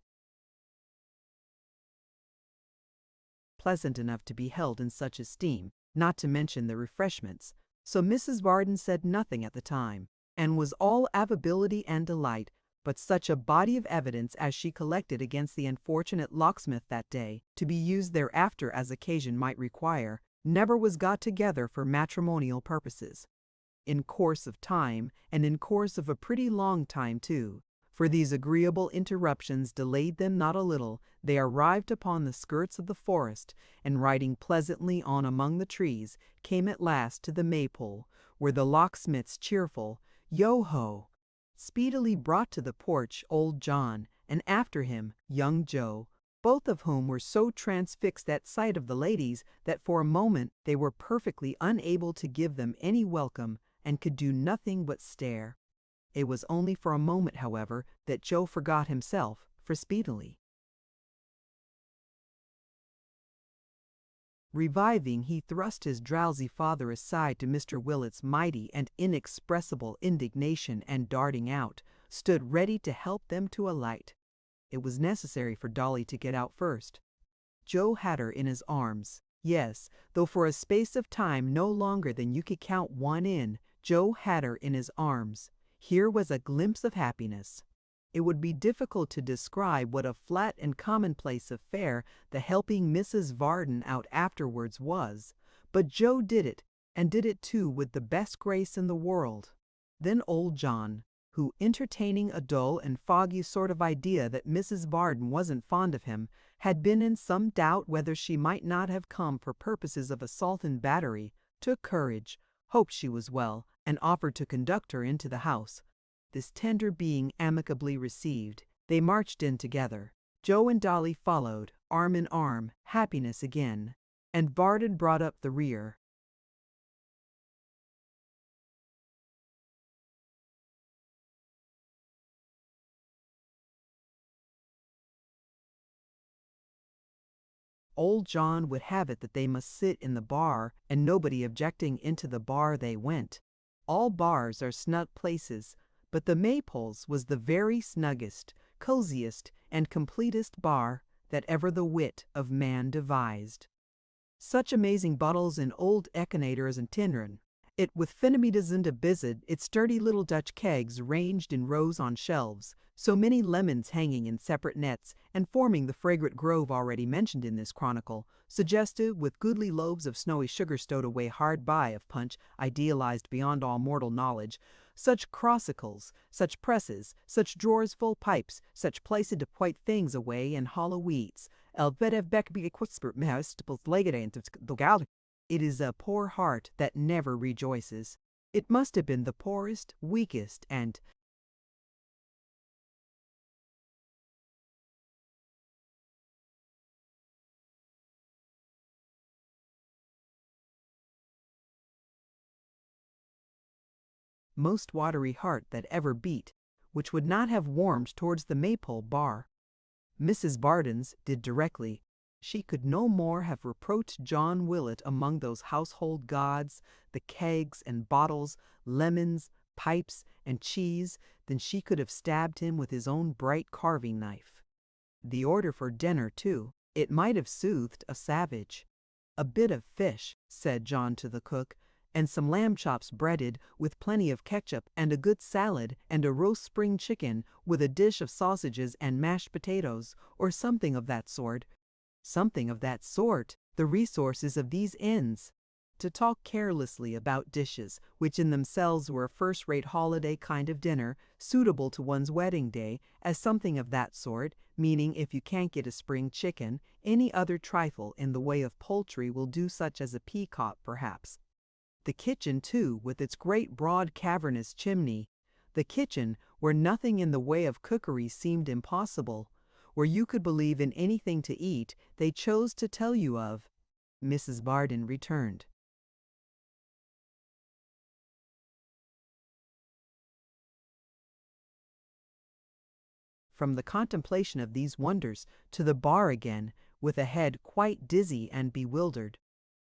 pleasant enough to be held in such esteem, not to mention the refreshments, so Mrs. Varden said nothing at the time, and was all affability and delight, but such a body of evidence as she collected against the unfortunate locksmith that day, to be used thereafter as occasion might require, never was got together for matrimonial purposes. In course of time, and in course of a pretty long time too, for these agreeable interruptions delayed them not a little, they arrived upon the skirts of the forest, and riding pleasantly on among the trees, came at last to the maypole, where the locksmith's cheerful "Yo-ho" speedily brought to the porch old John, and after him young Joe, both of whom were so transfixed at sight of the ladies that for a moment they were perfectly unable to give them any welcome, and could do nothing but stare. It was only for a moment, however, that Joe forgot himself, for speedily reviving, he thrust his drowsy father aside to Mr. Willet's mighty and inexpressible indignation, and darting out, stood ready to help them to alight. It was necessary for Dolly to get out first. Joe had her in his arms. Yes, though for a space of time no longer than you could count one in, Joe had her in his arms. Here was a glimpse of happiness. It would be difficult to describe what a flat and commonplace affair the helping Mrs. Varden out afterwards was, but Joe did it, and did it too with the best grace in the world. Then old John, who, entertaining a dull and foggy sort of idea that Mrs. Barden wasn't fond of him, had been in some doubt whether she might not have come for purposes of assault and battery, took courage, hoped she was well, and offered to conduct her into the house. This tender being amicably received, they marched in together. Joe and Dolly followed, arm in arm, happiness again, and Barden brought up the rear. Old John would have it that they must sit in the bar, and nobody objecting, into the bar they went. All bars are snug places, but the Maypole's was the very snuggest, coziest, and completest bar that ever the wit of man devised. Such amazing bottles in old econators and tinderen. It with phenometers and a bizzard, its sturdy little Dutch kegs ranged in rows on shelves, so many lemons hanging in separate nets and forming the fragrant grove already mentioned in this chronicle, suggestive with goodly loaves of snowy sugar stowed away hard by of punch idealized beyond all mortal knowledge, such crossicles, such presses, such drawers full pipes, such places to point things away in hollow weeds. It is a poor heart that never rejoices. It must have been the poorest, weakest, and most watery heart that ever beat, which would not have warmed towards the Maypole bar. Mrs. Barden's did directly. She could no more have reproached John Willett among those household gods, the kegs and bottles, lemons, pipes, and cheese, than she could have stabbed him with his own bright carving knife. The order for dinner, too, it might have soothed a savage. "A bit of fish," said John to the cook, "and some lamb chops breaded, with plenty of ketchup, and a good salad, and a roast spring chicken, with a dish of sausages and mashed potatoes, or something of that sort." Something of that sort, the resources of these inns. To talk carelessly about dishes, which in themselves were a first-rate holiday kind of dinner, suitable to one's wedding day, as something of that sort, meaning if you can't get a spring chicken, any other trifle in the way of poultry will do, such as a peacock perhaps. The kitchen, too, with its great broad cavernous chimney. The kitchen, where nothing in the way of cookery seemed impossible, where you could believe in anything to eat they chose to tell you of. Mrs. Barden returned. From the contemplation of these wonders to the bar again, with a head quite dizzy and bewildered.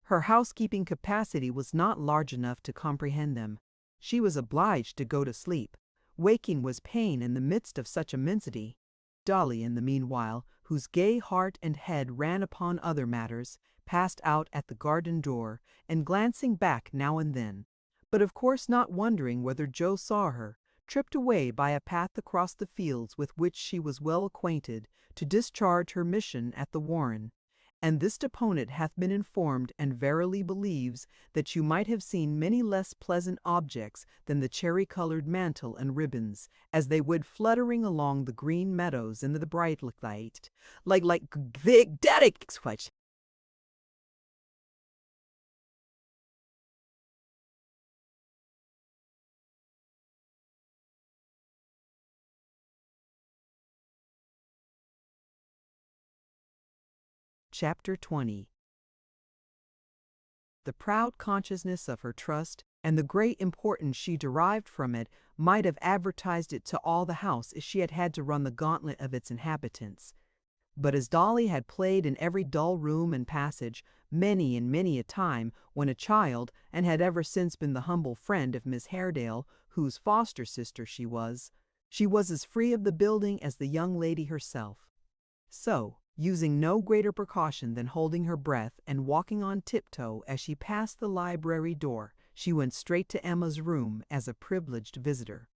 Her housekeeping capacity was not large enough to comprehend them. She was obliged to go to sleep. Waking was pain in the midst of such immensity. Dolly, in the meanwhile, whose gay heart and head ran upon other matters, passed out at the garden door, and glancing back now and then, but of course not wondering whether Joe saw her, tripped away by a path across the fields with which she was well acquainted, to discharge her mission at the Warren. And this deponent hath been informed and verily believes that you might have seen many less pleasant objects than the cherry-colored mantle and ribbons, as they would fluttering along the green meadows in the bright light, like big daddy. Chapter 20. The proud consciousness of her trust and the great importance she derived from it might have advertised it to all the house if she had had to run the gauntlet of its inhabitants. But as Dolly had played in every dull room and passage, many and many a time, when a child, and had ever since been the humble friend of Miss Haredale, whose foster sister she was as free of the building as the young lady herself. So, using no greater precaution than holding her breath and walking on tiptoe as she passed the library door, she went straight to Emma's room as a privileged visitor.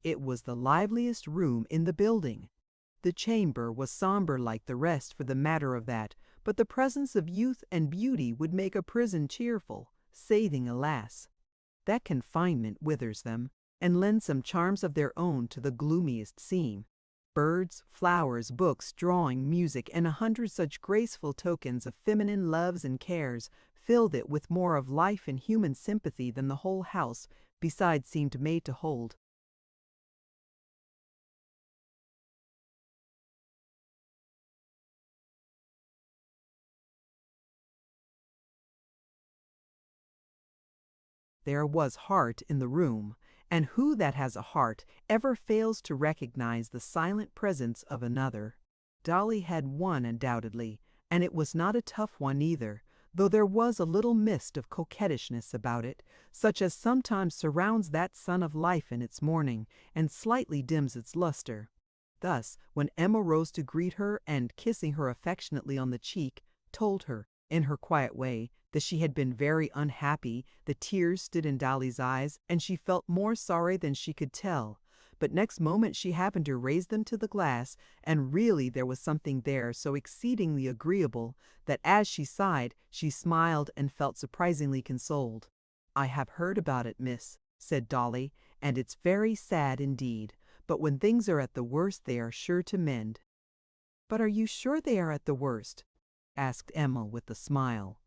It was the liveliest room in the building. The chamber was somber like the rest for the matter of that, but the presence of youth and beauty would make a prison cheerful, saving, alas, that confinement withers them, and lend some charms of their own to the gloomiest scene. Birds, flowers, books, drawing, music, and 100 such graceful tokens of feminine loves and cares filled it with more of life and human sympathy than the whole house besides seemed made to hold. There was heart in the room, and who that has a heart ever fails to recognize the silent presence of another? Dolly had one undoubtedly, and it was not a tough one either, though there was a little mist of coquettishness about it, such as sometimes surrounds that sun of life in its morning, and slightly dims its luster. Thus, when Emma rose to greet her and, kissing her affectionately on the cheek, told her, in her quiet way, that she had been very unhappy, the tears stood in Dolly's eyes, and she felt more sorry than she could tell. But next moment she happened to raise them to the glass, and really there was something there so exceedingly agreeable that as she sighed, she smiled and felt surprisingly consoled. "I have heard about it, miss," said Dolly, "and it's very sad indeed. But when things are at the worst they are sure to mend." "But are you sure they are at the worst?" asked Emma with a smile.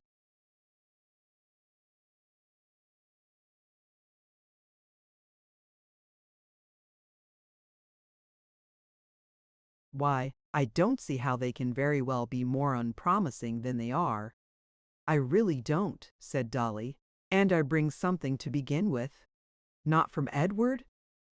"Why, I don't see how they can very well be more unpromising than they are." "I really don't," said Dolly, "and I bring something to begin with." "Not from Edward?"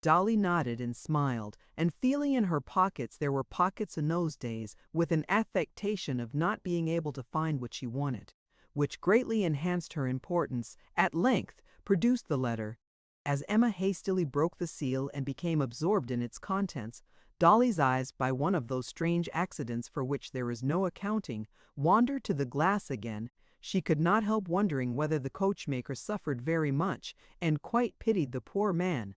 Dolly nodded and smiled, and feeling in her pockets there were pockets in those days, with an affectation of not being able to find what she wanted, which greatly enhanced her importance, at length produced the letter. As Emma hastily broke the seal and became absorbed in its contents, Dolly's eyes, by one of those strange accidents for which there is no accounting, wandered to the glass again. She could not help wondering whether the coachmaker suffered very much, and quite pitied the poor man.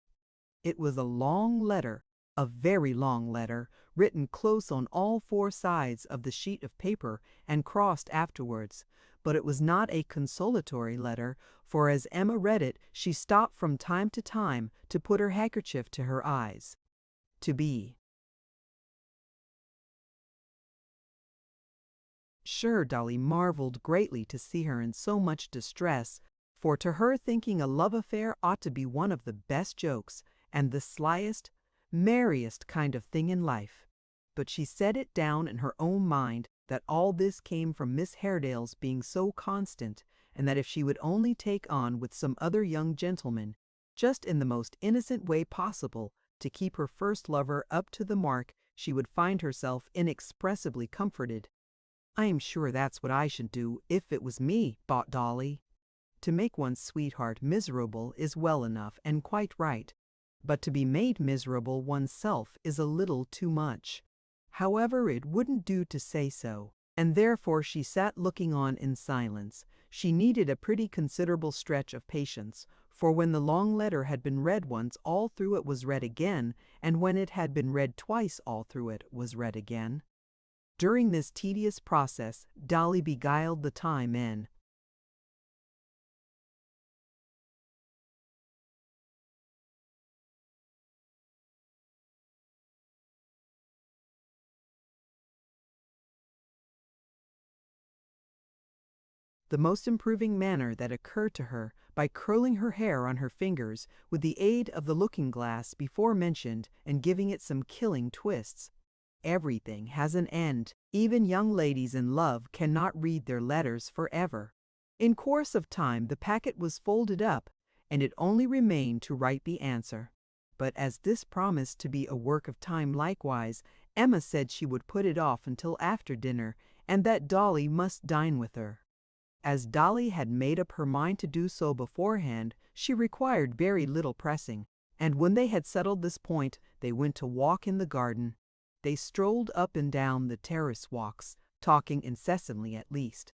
It was a long letter, a very long letter, written close on all four sides of the sheet of paper and crossed afterwards. But it was not a consolatory letter, for as Emma read it she stopped from time to time to put her handkerchief to her eyes. To be. Sure, Dolly marveled greatly to see her in so much distress, for to her thinking a love affair ought to be one of the best jokes, and the slyest, merriest kind of thing in life. But she set it down in her own mind that all this came from Miss Haredale's being so constant, and that if she would only take on with some other young gentleman, just in the most innocent way possible, to keep her first lover up to the mark, she would find herself inexpressibly comforted. "I am sure that's what I should do if it was me," thought Dolly. To make one's sweetheart miserable is well enough and quite right, but to be made miserable oneself is a little too much. However, it wouldn't do to say so, and therefore she sat looking on in silence. She needed a pretty considerable stretch of patience, for when the long letter had been read once, all through it was read again, and when it had been read twice, all through it was read again. During this tedious process, Dolly beguiled the time in the most improving manner that occurred to her by curling her hair on her fingers with the aid of the looking-glass before mentioned and giving it some killing twists. Everything has an end. Even young ladies in love cannot read their letters forever. In course of time the packet was folded up, and it only remained to write the answer. But as this promised to be a work of time likewise, Emma said she would put it off until after dinner, and that Dolly must dine with her. As Dolly had made up her mind to do so beforehand, she required very little pressing, and when they had settled this point, they went to walk in the garden. They strolled up and down the terrace walks, talking incessantly at least.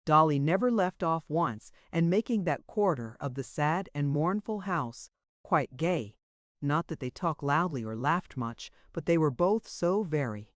Dolly never left off once, and making that quarter of the sad and mournful house quite gay. Not that they talked loudly or laughed much, but they were both so very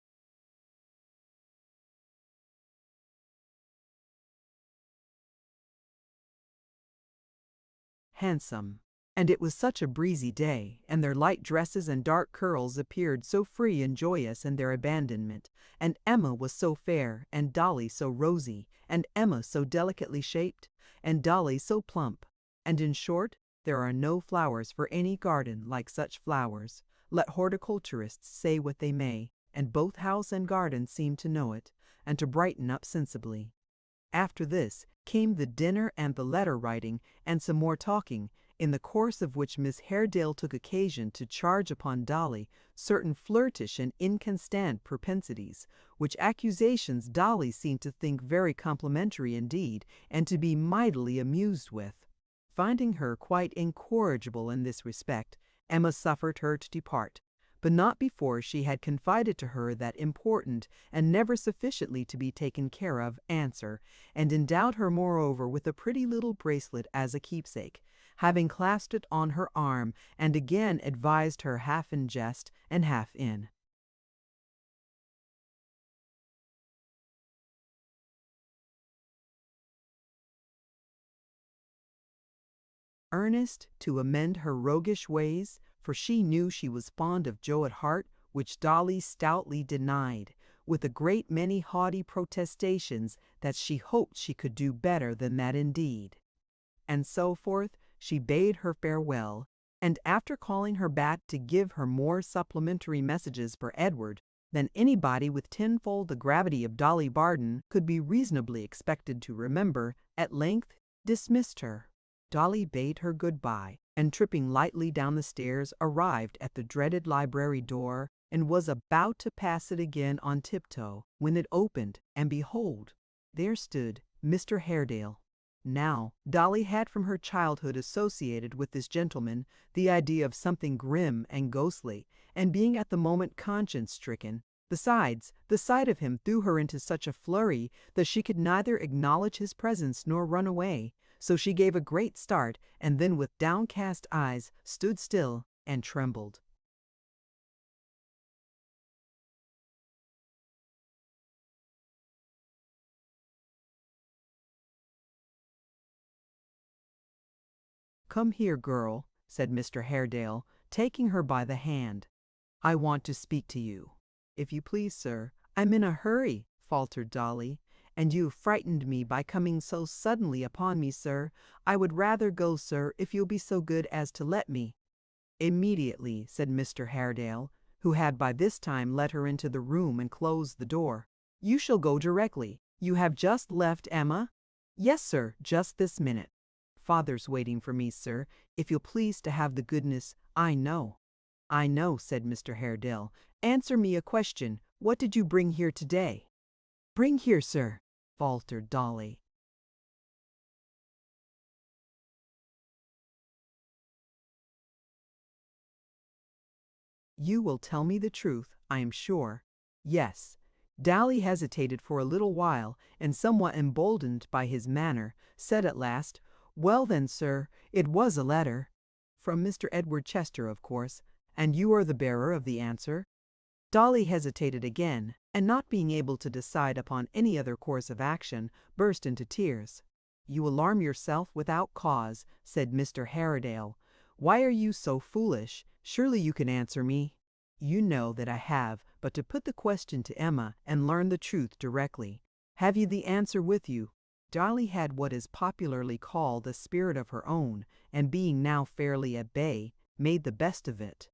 handsome, And it was such a breezy day, and their light dresses and dark curls appeared so free and joyous in their abandonment, and Emma was so fair, and Dolly so rosy, and Emma so delicately shaped, and Dolly so plump. And in short, there are no flowers for any garden like such flowers, let horticulturists say what they may, and both house and garden seemed to know it, and to brighten up sensibly. After this came the dinner and the letter writing, and some more talking, in the course of which Miss Haredale took occasion to charge upon Dolly certain flirtish and inconstant propensities, which accusations Dolly seemed to think very complimentary indeed, and to be mightily amused with. Finding her quite incorrigible in this respect, Emma suffered her to depart, but not before she had confided to her that important, and never sufficiently to be taken care of, answer, and endowed her moreover with a pretty little bracelet as a keepsake, having clasped it on her arm, and again advised her half in jest and half in earnest to amend her roguish ways, for she knew she was fond of Joe at heart, which Dolly stoutly denied, with a great many haughty protestations that she hoped she could do better than that indeed. And so forth, she bade her farewell, and after calling her back to give her more supplementary messages for Edward than anybody with tenfold the gravity of Dolly Barton could be reasonably expected to remember, at length dismissed her. Dolly bade her good-bye, and tripping lightly down the stairs arrived at the dreaded library door, and was about to pass it again on tiptoe, when it opened, and behold, there stood Mr. Haredale. Now, Dolly had from her childhood associated with this gentleman the idea of something grim and ghostly, and being at the moment conscience-stricken. Besides, the sight of him threw her into such a flurry that she could neither acknowledge his presence nor run away, so she gave a great start, and then with downcast eyes stood still and trembled. "Come here, girl," said Mr. Haredale, taking her by the hand. "I want to speak to you." "If you please, sir, I'm in a hurry," faltered Dolly, "and you've frightened me by coming so suddenly upon me, sir. I would rather go, sir, if you'll be so good as to let me." "Immediately," said Mr. Haredale, who had by this time let her into the room and closed the door. "You shall go directly. You have just left Emma?" "Yes, sir, just this minute." "Father's waiting for me, sir, if you'll please to have the goodness—" "I know, I know," said Mr. Haredale. "Answer me a question. What did you bring here today?" "Bring here, sir," faltered Dolly. "You will tell me the truth, I am sure." "Yes." Dolly hesitated for a little while, and somewhat emboldened by his manner, said at last, "Well then, sir, it was a letter." "From Mr. Edward Chester, of course. And you are the bearer of the answer?" Dolly hesitated again, and not being able to decide upon any other course of action, burst into tears. "You alarm yourself without cause," said Mr. Haredale. "Why are you so foolish? Surely you can answer me." "You know that I have but to put the question to Emma and learn the truth directly. Have you the answer with you?" Dolly had what is popularly called a spirit of her own, and being now fairly at bay, made the best of it.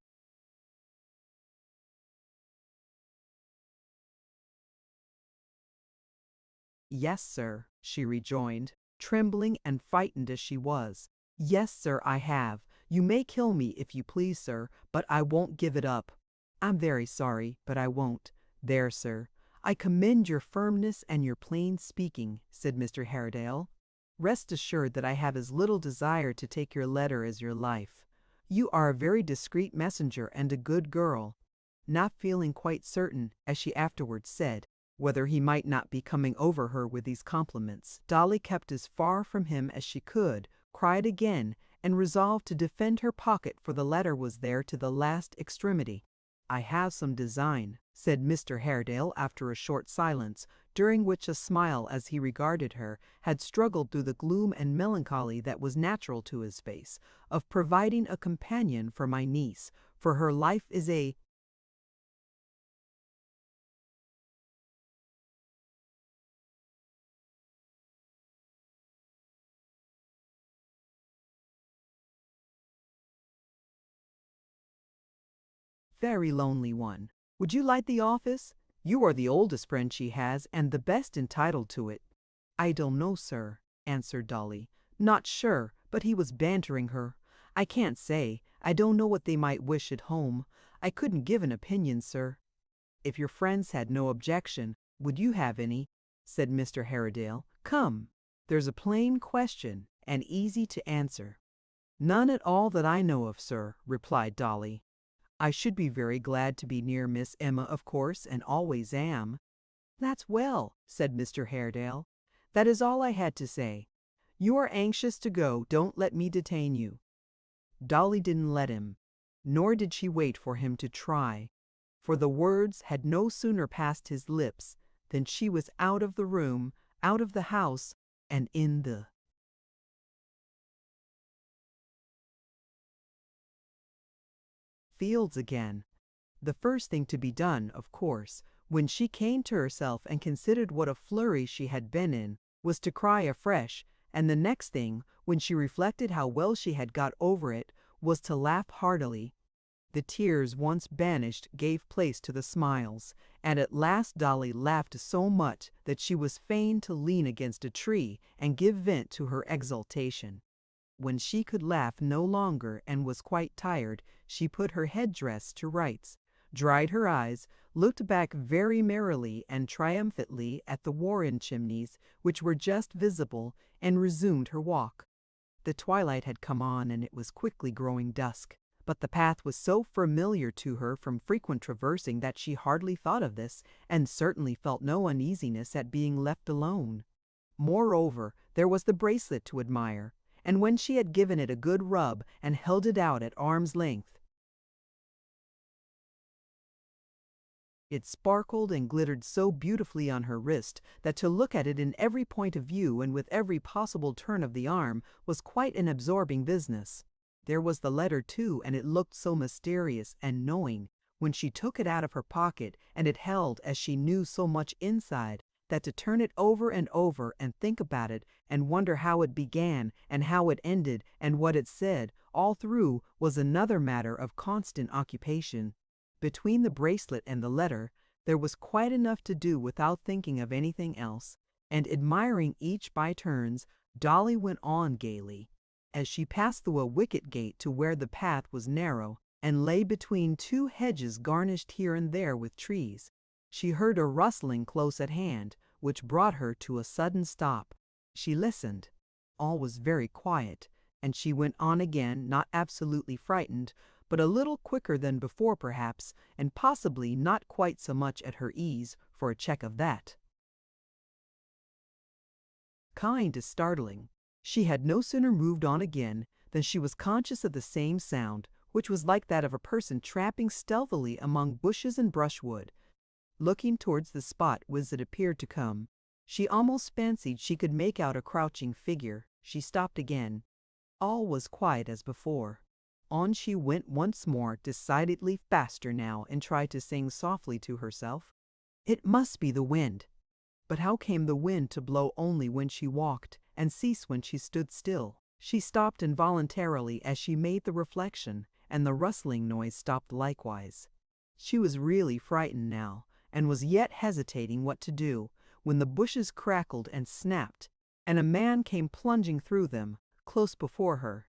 "Yes, sir," she rejoined, trembling and frightened as she was. "Yes, sir, I have. You may kill me if you please, sir, but I won't give it up. I'm very sorry, but I won't. There, sir. I commend your firmness and your plain speaking," said Mr. Haredale. "Rest assured that I have as little desire to take your letter as your life. You are a very discreet messenger and a good girl." Not feeling quite certain, as she afterwards said, whether he might not be coming over her with these compliments, Dolly kept as far from him as she could, cried again, and resolved to defend her pocket, for the letter was there to the last extremity. "I have some design," said Mr. Haredale after a short silence, during which a smile as he regarded her had struggled through the gloom and melancholy that was natural to his face, "of providing a companion for my niece, for her life is a very lonely one. Would you like the office? You are the oldest friend she has, and the best entitled to it." "I don't know, sir," answered Dolly. "Not sure, but he was bantering her. I can't say. I don't know what they might wish at home. I couldn't give an opinion, sir." "If your friends had no objection, would you have any?" said Mr. Haredale. "Come, there's a plain question, and easy to answer." "None at all that I know of, sir," replied Dolly. "I should be very glad to be near Miss Emma, of course, and always am." "That's well," said Mr. Haredale. "That is all I had to say. You are anxious to go, don't let me detain you." Dolly didn't let him, nor did she wait for him to try, for the words had no sooner passed his lips than she was out of the room, out of the house, and in the fields again. The first thing to be done, of course, when she came to herself and considered what a flurry she had been in, was to cry afresh, and the next thing, when she reflected how well she had got over it, was to laugh heartily. The tears once banished gave place to the smiles, and at last Dolly laughed so much that she was fain to lean against a tree and give vent to her exultation. When she could laugh no longer and was quite tired, she put her head-dress to rights, dried her eyes, looked back very merrily and triumphantly at the Warren chimneys, which were just visible, and resumed her walk. The twilight had come on, and it was quickly growing dusk, but the path was so familiar to her from frequent traversing that she hardly thought of this, and certainly felt no uneasiness at being left alone. Moreover, there was the bracelet to admire, and when she had given it a good rub and held it out at arm's length, it sparkled and glittered so beautifully on her wrist that to look at it in every point of view and with every possible turn of the arm was quite an absorbing business. There was the letter too, and it looked so mysterious and knowing when she took it out of her pocket, and it held, as she knew, so much inside, that to turn it over and think about it and wonder how it began and how it ended and what it said, all through, was another matter of constant occupation. Between the bracelet and the letter, there was quite enough to do without thinking of anything else, and admiring each by turns, Dolly went on gaily. As she passed through a wicket gate to where the path was narrow and lay between two hedges garnished here and there with trees, she heard a rustling close at hand, which brought her to a sudden stop. She listened. All was very quiet, and she went on again, not absolutely frightened, but a little quicker than before perhaps, and possibly not quite so much at her ease for a check of that kind is startling. She had no sooner moved on again than she was conscious of the same sound, which was like that of a person tramping stealthily among bushes and brushwood. Looking towards the spot whence it appeared to come, she almost fancied she could make out a crouching figure. She stopped again. All was quiet as before. On she went once more, decidedly faster now, and tried to sing softly to herself. It must be the wind. But how came the wind to blow only when she walked, and cease when she stood still? She stopped involuntarily as she made the reflection, and the rustling noise stopped likewise. She was really frightened now, and was yet hesitating what to do, when the bushes crackled and snapped, and a man came plunging through them, close before her.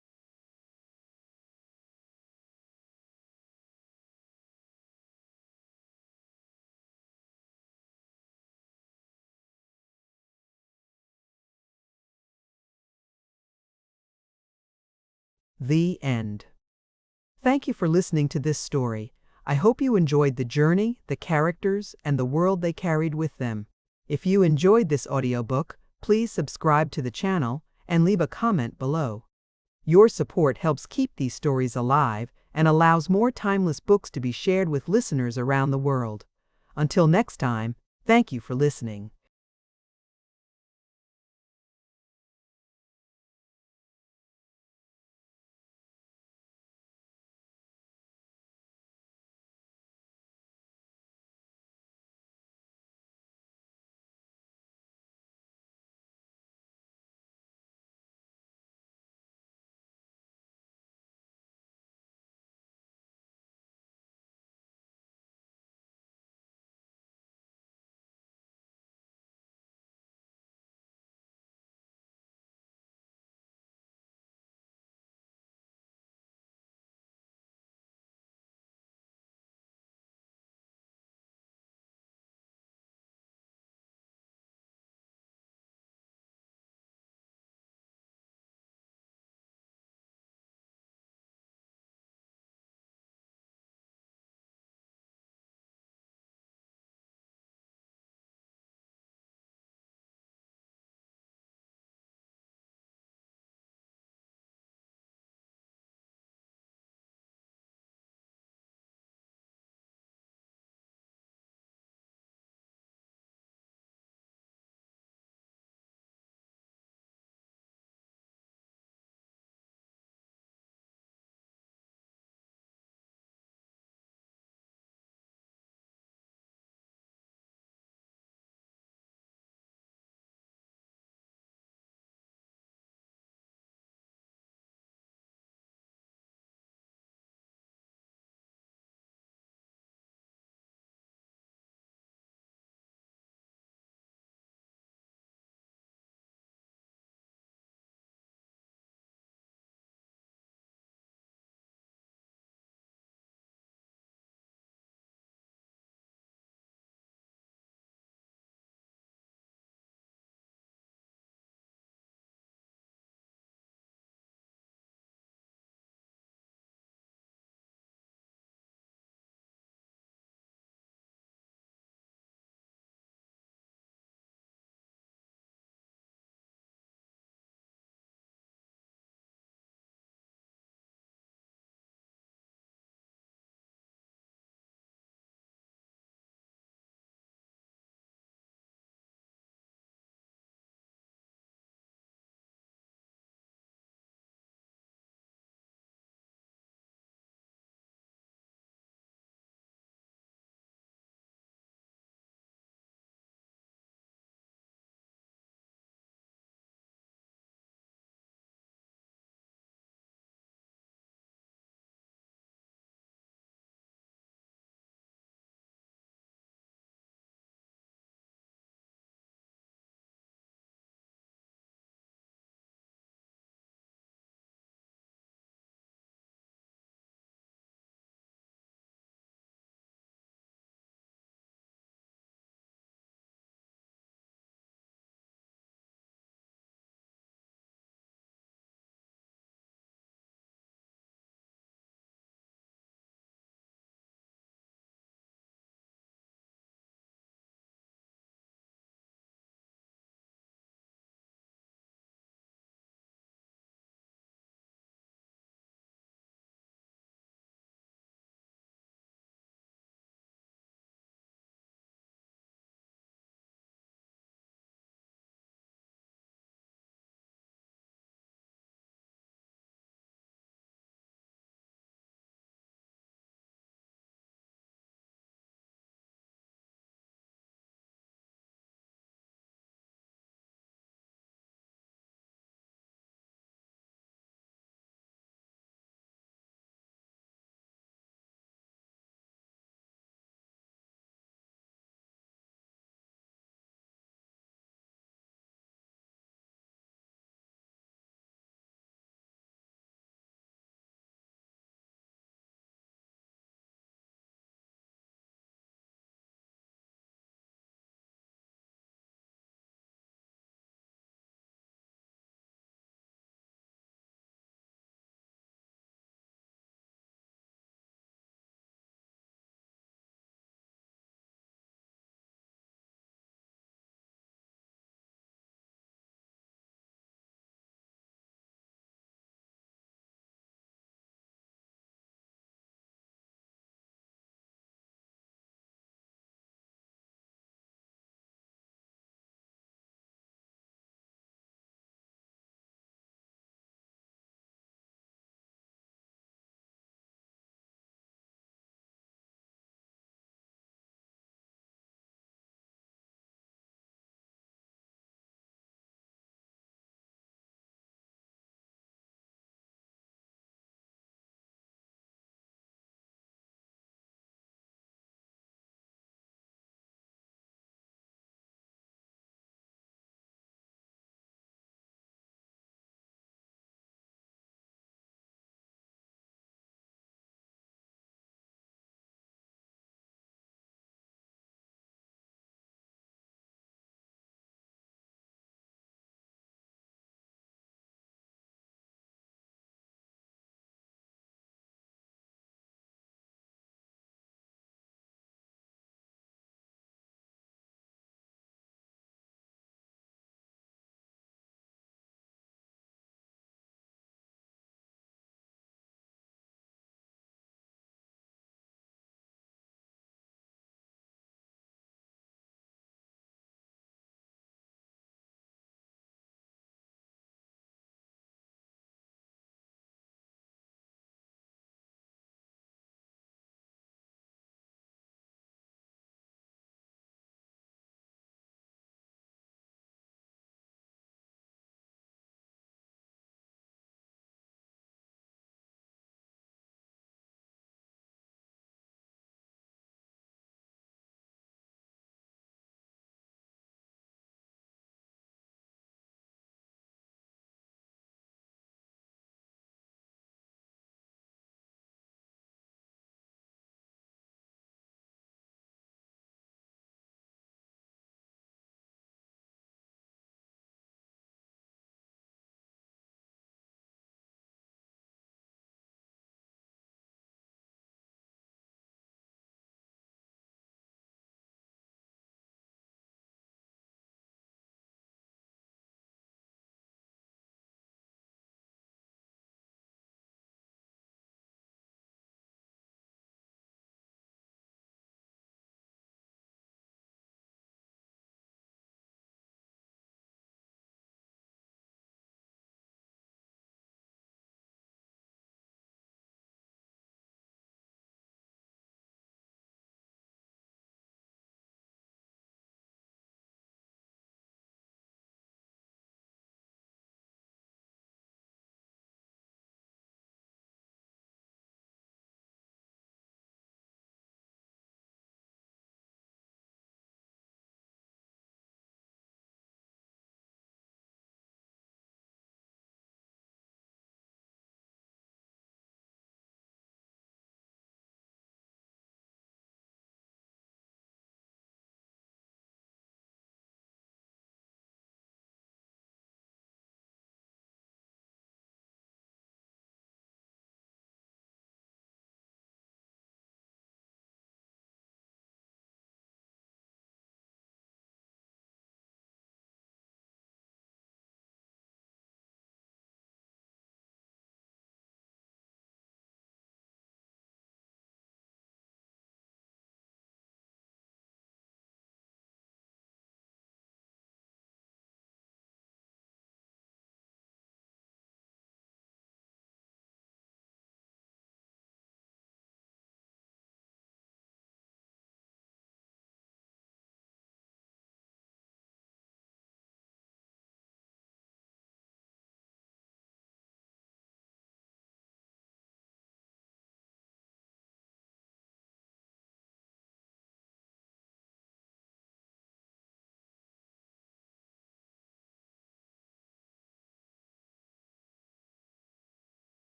The end. Thank you for listening to this story. I hope you enjoyed the journey, the characters, and the world they carried with them. If you enjoyed this audiobook, please subscribe to the channel and leave a comment below. Your support helps keep these stories alive and allows more timeless books to be shared with listeners around the world. Until next time, thank you for listening.